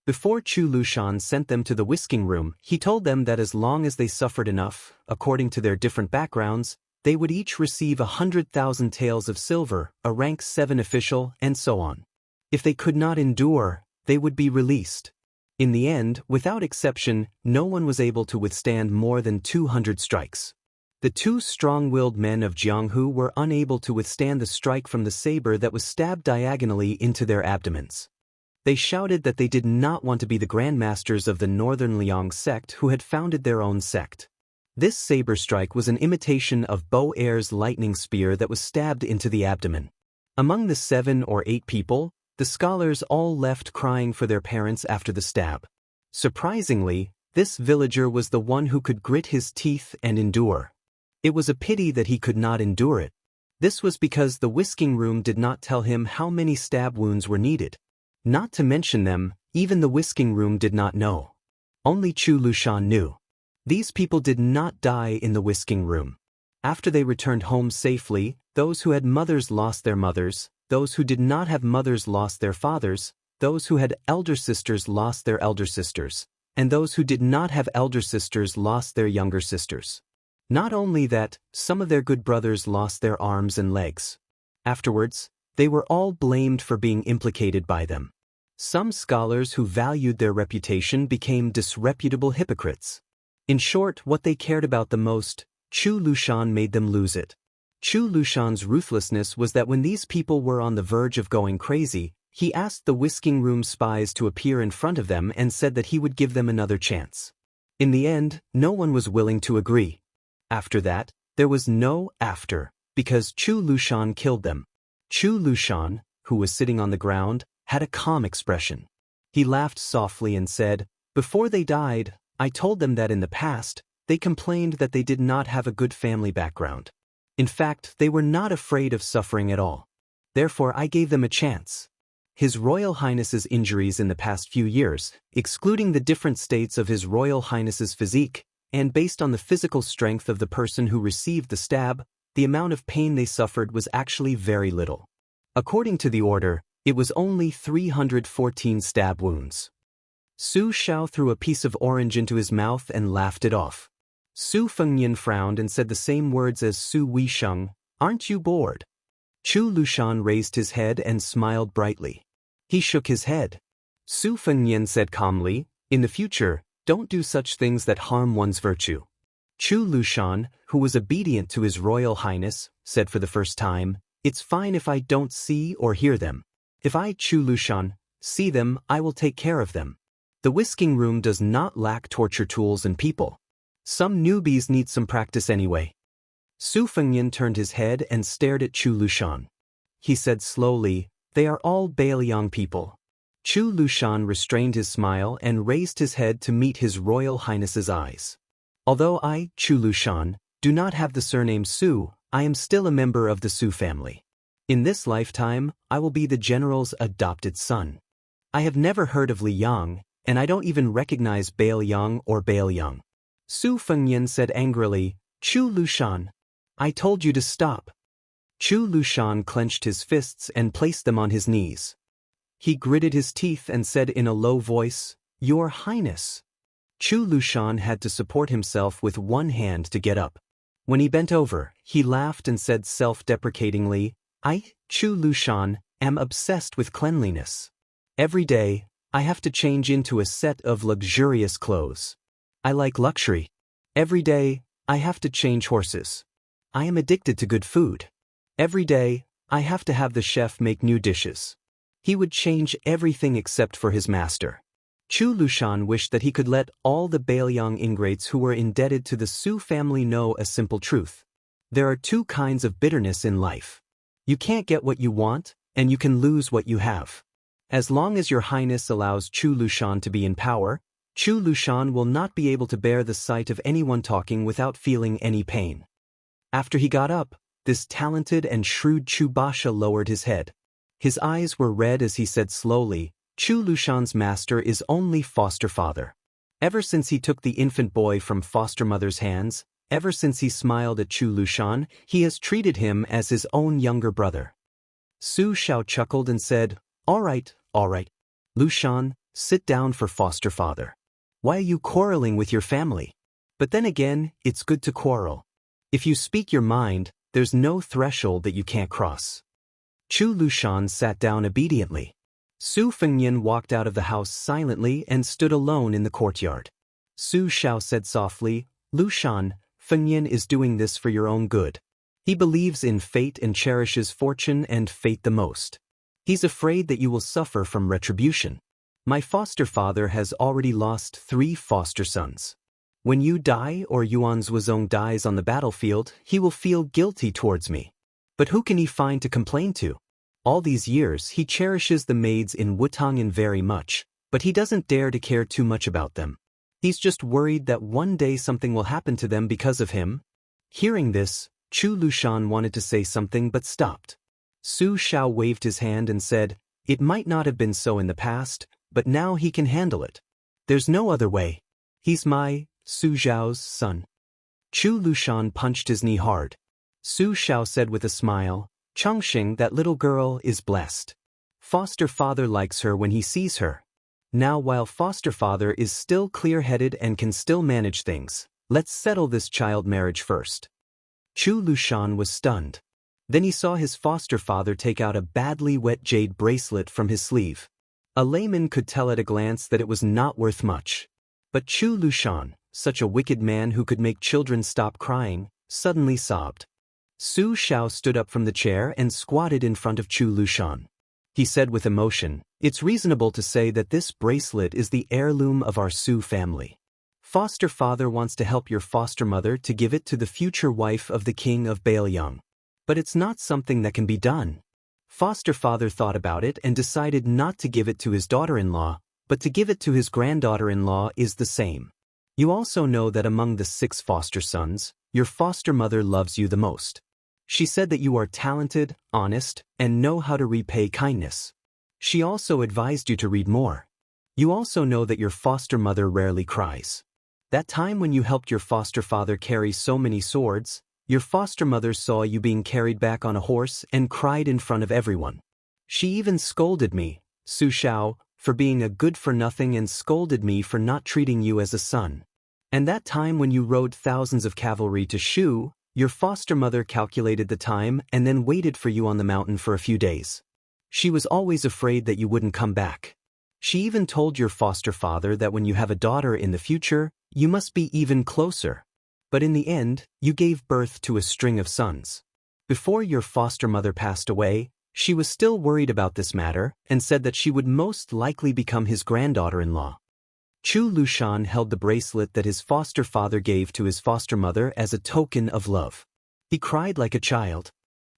[SPEAKER 1] Before Chu Lushan sent them to the whisking room, he told them that as long as they suffered enough, according to their different backgrounds, they would each receive 100,000 taels of silver, a rank 7 official, and so on. If they could not endure, they would be released. In the end, without exception, no one was able to withstand more than 200 strikes. The two strong-willed men of Jianghu were unable to withstand the strike from the saber that was stabbed diagonally into their abdomens. They shouted that they did not want to be the grandmasters of the Northern Liang sect who had founded their own sect. This saber strike was an imitation of Bo Er's lightning spear that was stabbed into the abdomen. Among the 7 or 8 people, the scholars all left crying for their parents after the stab. Surprisingly, this villager was the one who could grit his teeth and endure. It was a pity that he could not endure it. This was because the whisking room did not tell him how many stab wounds were needed. Not to mention them, even the whisking room did not know. Only Chu Lushan knew. These people did not die in the whisking room. After they returned home safely, those who had mothers lost their mothers, those who did not have mothers lost their fathers, those who had elder sisters lost their elder sisters, and those who did not have elder sisters lost their younger sisters. Not only that, some of their good brothers lost their arms and legs. Afterwards, they were all blamed for being implicated by them. Some scholars who valued their reputation became disreputable hypocrites. In short, what they cared about the most, Chu Lushan made them lose it. Chu Lushan's ruthlessness was that when these people were on the verge of going crazy, he asked the whisking room spies to appear in front of them and said that he would give them another chance. In the end, no one was willing to agree. After that, there was no after, because Chu Lushan killed them. Chu Lushan, who was sitting on the ground, had a calm expression. He laughed softly and said, "Before they died, I told them that in the past, they complained that they did not have a good family background. In fact, they were not afraid of suffering at all. Therefore, I gave them a chance." His Royal Highness's injuries in the past few years, excluding the different states of His Royal Highness's physique, and based on the physical strength of the person who received the stab, the amount of pain they suffered was actually very little. According to the order, it was only 314 stab wounds. Su Xiao threw a piece of orange into his mouth and laughed it off. Su Fengnian frowned and said the same words as Su Weisheng, "Aren't you bored?" Chu Lushan raised his head and smiled brightly. He shook his head. Su Fengnian said calmly, "In the future, don't do such things that harm one's virtue." Chu Lushan, who was obedient to His Royal Highness, said for the first time, "It's fine if I don't see or hear them. If I, Chu Lushan, see them, I will take care of them." The whisking room does not lack torture tools and people. Some newbies need some practice anyway. Su Fengnian turned his head and stared at Chu Lushan. He said slowly, "They are all Bailiang people." Chu Lushan restrained his smile and raised his head to meet His Royal Highness's eyes. "Although I, Chu Lushan, do not have the surname Su, I am still a member of the Su family. In this lifetime, I will be the general's adopted son. I have never heard of Liang, and I don't even recognize Bailiang or Bailiang." Su Fengnian said angrily, "Chu Lushan, I told you to stop." Chu Lushan clenched his fists and placed them on his knees. He gritted his teeth and said in a low voice, "Your Highness." Chu Lushan had to support himself with one hand to get up. When he bent over, he laughed and said self-deprecatingly, "I, Chu Lushan, am obsessed with cleanliness. Every day, I have to change into a set of luxurious clothes. I like luxury. Every day, I have to change horses. I am addicted to good food. Every day, I have to have the chef make new dishes." He would change everything except for his master. Chu Lushan wished that he could let all the Bailiang ingrates who were indebted to the Su family know a simple truth. There are two kinds of bitterness in life. You can't get what you want, and you can lose what you have. As long as your highness allows Chu Lushan to be in power, Chu Lushan will not be able to bear the sight of anyone talking without feeling any pain. After he got up, this talented and shrewd Chu Basha lowered his head. His eyes were red as he said slowly, Chu Lushan's master is only foster father. Ever since he took the infant boy from foster mother's hands, ever since he smiled at Chu Lushan, he has treated him as his own younger brother. Su Xiao chuckled and said, all right. Lushan, sit down for foster father. Why are you quarreling with your family? But then again, it's good to quarrel. If you speak your mind, there's no threshold that you can't cross. Chu Lushan sat down obediently. Su Fengnian walked out of the house silently and stood alone in the courtyard. Su Xiao said softly, Lushan, Fengnian is doing this for your own good. He believes in fate and cherishes fortune and fate the most. He's afraid that you will suffer from retribution. My foster father has already lost 3 foster sons. When you die or Yuan Zhuozong dies on the battlefield, he will feel guilty towards me. But who can he find to complain to? All these years he cherishes the maids in Wutong'an very much, but he doesn't dare to care too much about them. He's just worried that one day something will happen to them because of him. Hearing this, Chu Lushan wanted to say something but stopped. Su Xiao waved his hand and said, it might not have been so in the past, but now he can handle it. There's no other way. He's my, Su Xiao's son. Chu Lushan punched his knee hard. Su Xiao said with a smile, Chongqing, that little girl is blessed. Foster father likes her when he sees her. Now while foster father is still clear-headed and can still manage things, let's settle this child marriage first. Chu Lushan was stunned. Then he saw his foster father take out a badly wet jade bracelet from his sleeve. A layman could tell at a glance that it was not worth much. But Chu Lushan, such a wicked man who could make children stop crying, suddenly sobbed. Su Xiao stood up from the chair and squatted in front of Chu Lushan. He said with emotion, it's reasonable to say that this bracelet is the heirloom of our Su family. Foster father wants to help your foster mother to give it to the future wife of the king of Baoyang. But it's not something that can be done. Foster father thought about it and decided not to give it to his daughter-in-law, but to give it to his granddaughter-in-law is the same. You also know that among the 6 foster sons, your foster mother loves you the most. She said that you are talented, honest, and know how to repay kindness. She also advised you to read more. You also know that your foster mother rarely cries. That time when you helped your foster father carry so many swords, your foster mother saw you being carried back on a horse and cried in front of everyone. She even scolded me, Su Xiao, for being a good-for-nothing and scolded me for not treating you as a son. And that time when you rode thousands of cavalry to Shu, your foster mother calculated the time and then waited for you on the mountain for a few days. She was always afraid that you wouldn't come back. She even told your foster father that when you have a daughter in the future, you must be even closer. But in the end, you gave birth to a string of sons. Before your foster mother passed away, she was still worried about this matter and said that she would most likely become his granddaughter-in-law. Chu Lushan held the bracelet that his foster father gave to his foster mother as a token of love. He cried like a child.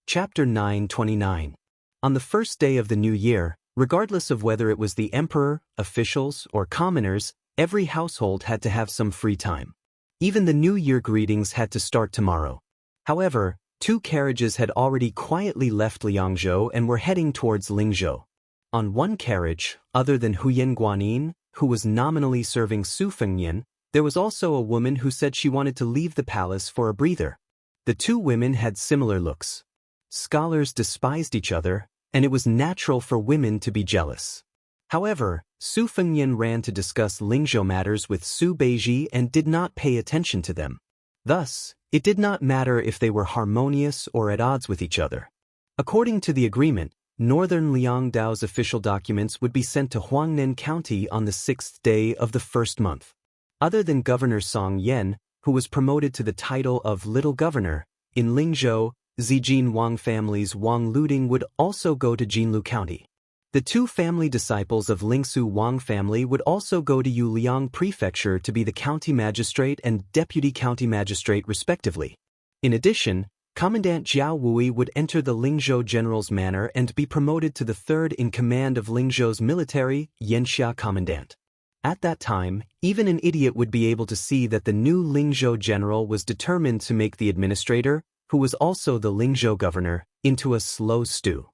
[SPEAKER 1] Chapter 929. On the first day of the new year, regardless of whether it was the emperor, officials, or commoners, every household had to have some free time. Even the New Year greetings had to start tomorrow. However, 2 carriages had already quietly left Liangzhou and were heading towards Lingzhou. On one carriage, other than Huyan Guanin, who was nominally serving Su Fengnian, there was also a woman who said she wanted to leave the palace for a breather. The 2 women had similar looks. Scholars despised each other, and it was natural for women to be jealous. However, Su Fengnian ran to discuss Lingzhou matters with Su Beiji and did not pay attention to them. Thus, it did not matter if they were harmonious or at odds with each other. According to the agreement, Northern Liangdao's official documents would be sent to Huangnan County on the 6th day of the 1st month. Other than Governor Song Yan, who was promoted to the title of Little Governor, in Lingzhou, Zijin Wang family's Wang Luding would also go to Jinlu County. The 2 family disciples of Lingsu Wang family would also go to Yuliang Prefecture to be the county magistrate and deputy county magistrate respectively. In addition, Commandant Jiao Wui would enter the Lingzhou general's manor and be promoted to the third in command of Lingzhou's military, Xianxia commandant. At that time, even an idiot would be able to see that the new Lingzhou general was determined to make the administrator, who was also the Lingzhou governor, into a slow stew.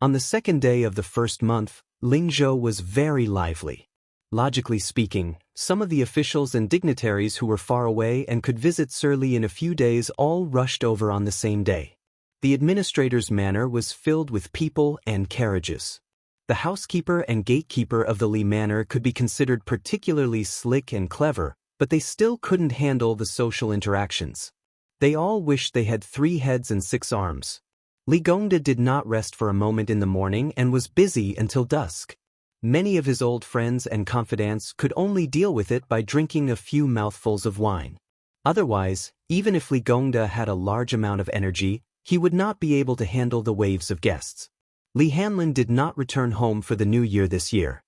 [SPEAKER 1] On the second day of the first month, Lingzhou was very lively. Logically speaking, some of the officials and dignitaries who were far away and could visit Surly in a few days all rushed over on the same day. The administrator's manor was filled with people and carriages. The housekeeper and gatekeeper of the Li Manor could be considered particularly slick and clever, but they still couldn't handle the social interactions. They all wished they had 3 heads and 6 arms. Li Gongda did not rest for a moment in the morning and was busy until dusk. Many of his old friends and confidants could only deal with it by drinking a few mouthfuls of wine. Otherwise, even if Li Gongda had a large amount of energy, he would not be able to handle the waves of guests. Li Hanlin did not return home for the new year this year.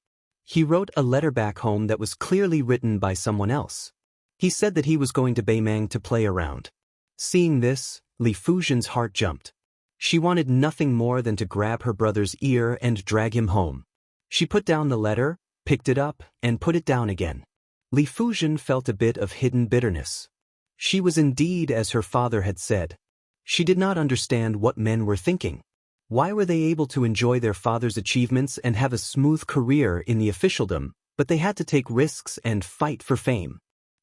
[SPEAKER 1] He wrote a letter back home that was clearly written by someone else. He said that he was going to Beimang to play around. Seeing this, Li Fujian's heart jumped. She wanted nothing more than to grab her brother's ear and drag him home. She put down the letter, picked it up, and put it down again. Li Fujian felt a bit of hidden bitterness. She was indeed as her father had said. She did not understand what men were thinking. Why were they able to enjoy their father's achievements and have a smooth career in the officialdom, but they had to take risks and fight for fame?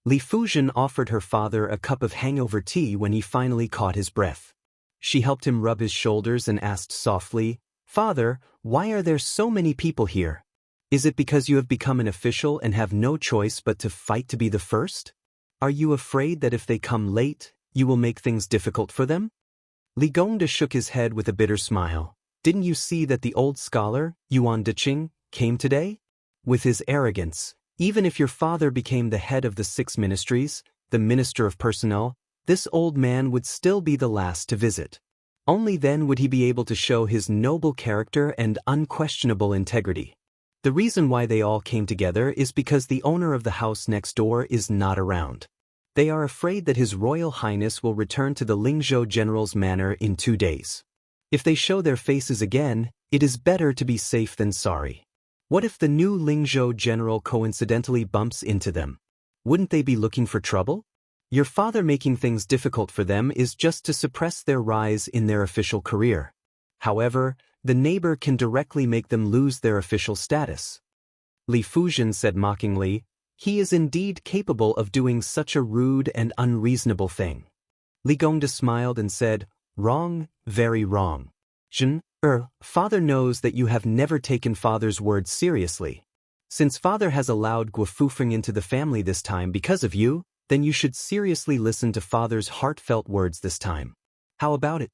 [SPEAKER 1] Li Fujian offered her father a cup of hangover tea when he finally caught his breath. She helped him rub his shoulders and asked softly, "Father, why are there so many people here? Is it because you have become an official and have no choice but to fight to be the first? Are you afraid that if they come late, you will make things difficult for them?" Li Gongda shook his head with a bitter smile. "Didn't you see that the old scholar, Yuan Diqing, came today? With his arrogance, even if your father became the head of the 6 ministries, the minister of personnel, this old man would still be the last to visit. Only then would he be able to show his noble character and unquestionable integrity. The reason why they all came together is because the owner of the house next door is not around. They are afraid that His Royal Highness will return to the Lingzhou general's manor in 2 days. If they show their faces again, it is better to be safe than sorry. What if the new Lingzhou general coincidentally bumps into them? Wouldn't they be looking for trouble? Your father making things difficult for them is just to suppress their rise in their official career. However, the neighbor can directly make them lose their official status." Li Fujian said mockingly, "He is indeed capable of doing such a rude and unreasonable thing." Li Gongda smiled and said, "Wrong, very wrong. Father knows that you have never taken father's words seriously. Since father has allowed Guofufeng into the family this time because of you, then you should seriously listen to father's heartfelt words this time. How about it?"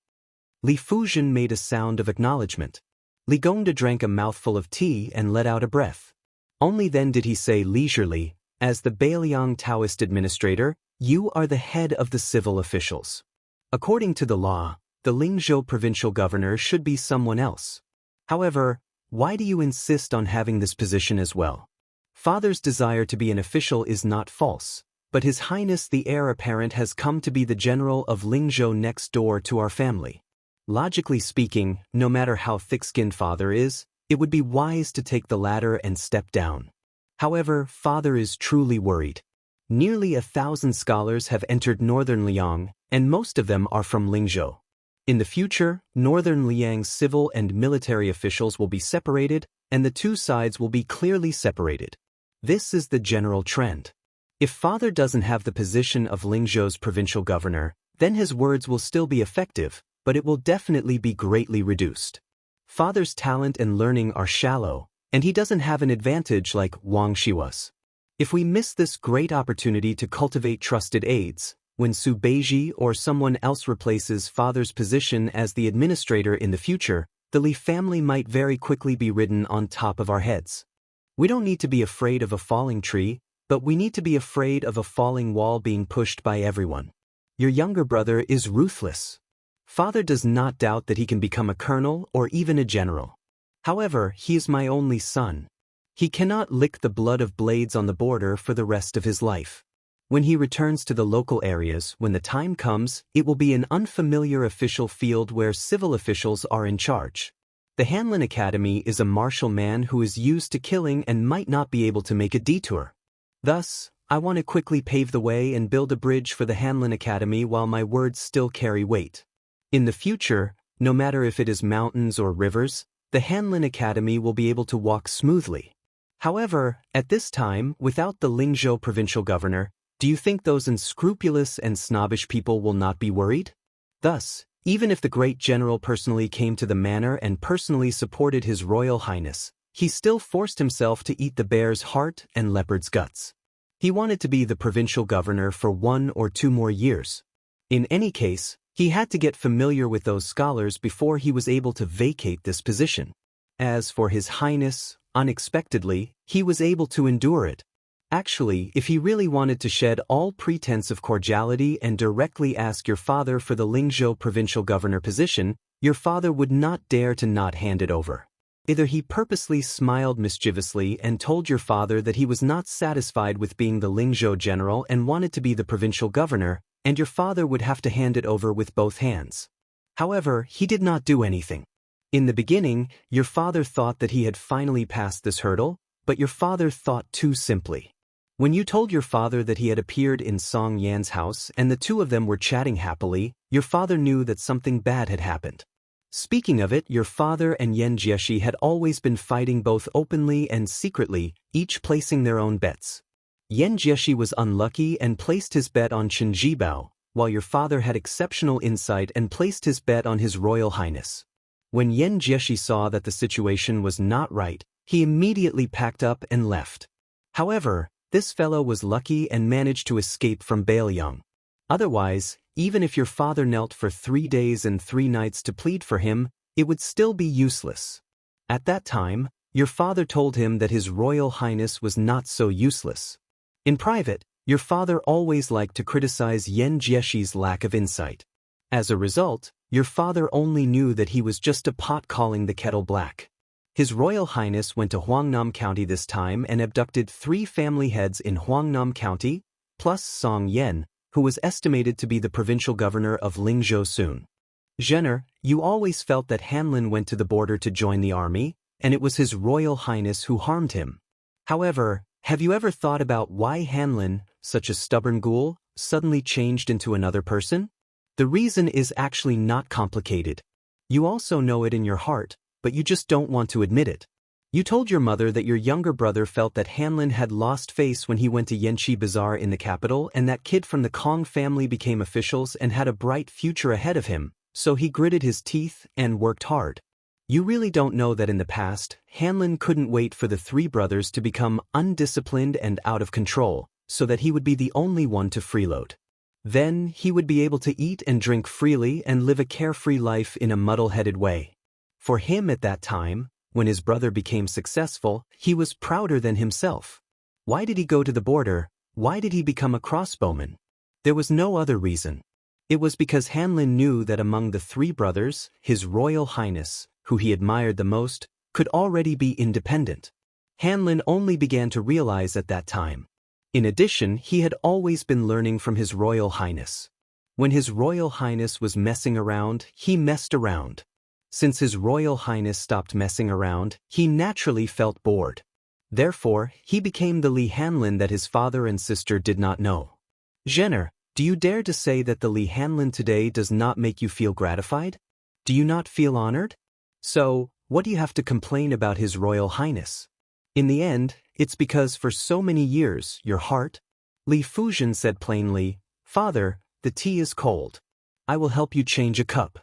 [SPEAKER 1] Li Fujian made a sound of acknowledgement. Li Gongda drank a mouthful of tea and let out a breath. Only then did he say leisurely, "As the Beiliang Taoist administrator, you are the head of the civil officials. According to the law, the Lingzhou provincial governor should be someone else. However, why do you insist on having this position as well? Father's desire to be an official is not false. But His Highness the heir apparent has come to be the general of Lingzhou next door to our family. Logically speaking, no matter how thick-skinned father is, it would be wise to take the ladder and step down. However, father is truly worried. Nearly 1,000 scholars have entered northern Liang, and most of them are from Lingzhou. In the future, northern Liang's civil and military officials will be separated, and the 2 sides will be clearly separated. This is the general trend. If father doesn't have the position of Lingzhou's provincial governor, then his words will still be effective, but it will definitely be greatly reduced. Father's talent and learning are shallow, and he doesn't have an advantage like Wang Shi was. If we miss this great opportunity to cultivate trusted aides, when Su Beiji or someone else replaces father's position as the administrator in the future, the Li family might very quickly be ridden on top of our heads. We don't need to be afraid of a falling tree, but we need to be afraid of a falling wall being pushed by everyone. Your younger brother is ruthless. Father does not doubt that he can become a colonel or even a general. However, he is my only son. He cannot lick the blood of blades on the border for the rest of his life. When he returns to the local areas, when the time comes, it will be an unfamiliar official field where civil officials are in charge. The Hanlin Academy is a martial man who is used to killing and might not be able to make a detour. Thus, I want to quickly pave the way and build a bridge for the Hanlin Academy while my words still carry weight. In the future, no matter if it is mountains or rivers, the Hanlin Academy will be able to walk smoothly. However, at this time, without the Lingzhou provincial governor, do you think those unscrupulous and snobbish people will not be worried? Thus, even if the great general personally came to the manor and personally supported His Royal Highness, he still forced himself to eat the bear's heart and leopard's guts. He wanted to be the provincial governor for 1 or 2 more years. In any case, he had to get familiar with those scholars before he was able to vacate this position. As for His Highness, unexpectedly, he was able to endure it. Actually, if he really wanted to shed all pretense of cordiality and directly ask your father for the Lingzhou provincial governor position, your father would not dare to not hand it over. Either he purposely smiled mischievously and told your father that he was not satisfied with being the Lingzhou general and wanted to be the provincial governor, and your father would have to hand it over with both hands. However, he did not do anything. In the beginning, your father thought that he had finally passed this hurdle, but your father thought too simply. When you told your father that he had appeared in Song Yan's house and the two of them were chatting happily, your father knew that something bad had happened. Speaking of it, your father and Yan Jieshi had always been fighting both openly and secretly, each placing their own bets. Yan Jieshi was unlucky and placed his bet on Chen Jibao, while your father had exceptional insight and placed his bet on His Royal Highness. When Yan Jieshi saw that the situation was not right, he immediately packed up and left. However, this fellow was lucky and managed to escape from Baoyang. Otherwise, even if your father knelt for 3 days and 3 nights to plead for him, it would still be useless. At that time, your father told him that His Royal Highness was not so useless. In private, your father always liked to criticize Yan Jieshi's lack of insight. As a result, your father only knew that he was just a pot calling the kettle black. His Royal Highness went to Huangnam County this time and abducted 3 family heads in Huangnam County, plus Song Yan, who was estimated to be the provincial governor of Lingzhou soon. Zhener, you always felt that Hanlin went to the border to join the army, and it was His Royal Highness who harmed him. However, have you ever thought about why Hanlin, such a stubborn ghoul, suddenly changed into another person? The reason is actually not complicated. You also know it in your heart, but you just don't want to admit it. You told your mother that your younger brother felt that Hanlin had lost face when he went to Yanqi Bazaar in the capital and that kid from the Kong family became officials and had a bright future ahead of him, so he gritted his teeth and worked hard. You really don't know that in the past, Hanlin couldn't wait for the 3 brothers to become undisciplined and out of control, so that he would be the only one to freeload. Then, he would be able to eat and drink freely and live a carefree life in a muddle-headed way. For him at that time, when his brother became successful, he was prouder than himself. Why did he go to the border? Why did he become a crossbowman? There was no other reason. It was because Hanlin knew that among the 3 brothers, His Royal Highness, who he admired the most, could already be independent. Hanlin only began to realize at that time. In addition, he had always been learning from His Royal Highness. When His Royal Highness was messing around, he messed around. Since His Royal Highness stopped messing around, he naturally felt bored. Therefore, he became the Li Hanlin that his father and sister did not know. Zhener, do you dare to say that the Li Hanlin today does not make you feel gratified? Do you not feel honored? So, what do you have to complain about His Royal Highness? In the end, it's because for so many years, your heart... Li Fuzhen said plainly, "Father, the tea is cold. I will help you change a cup."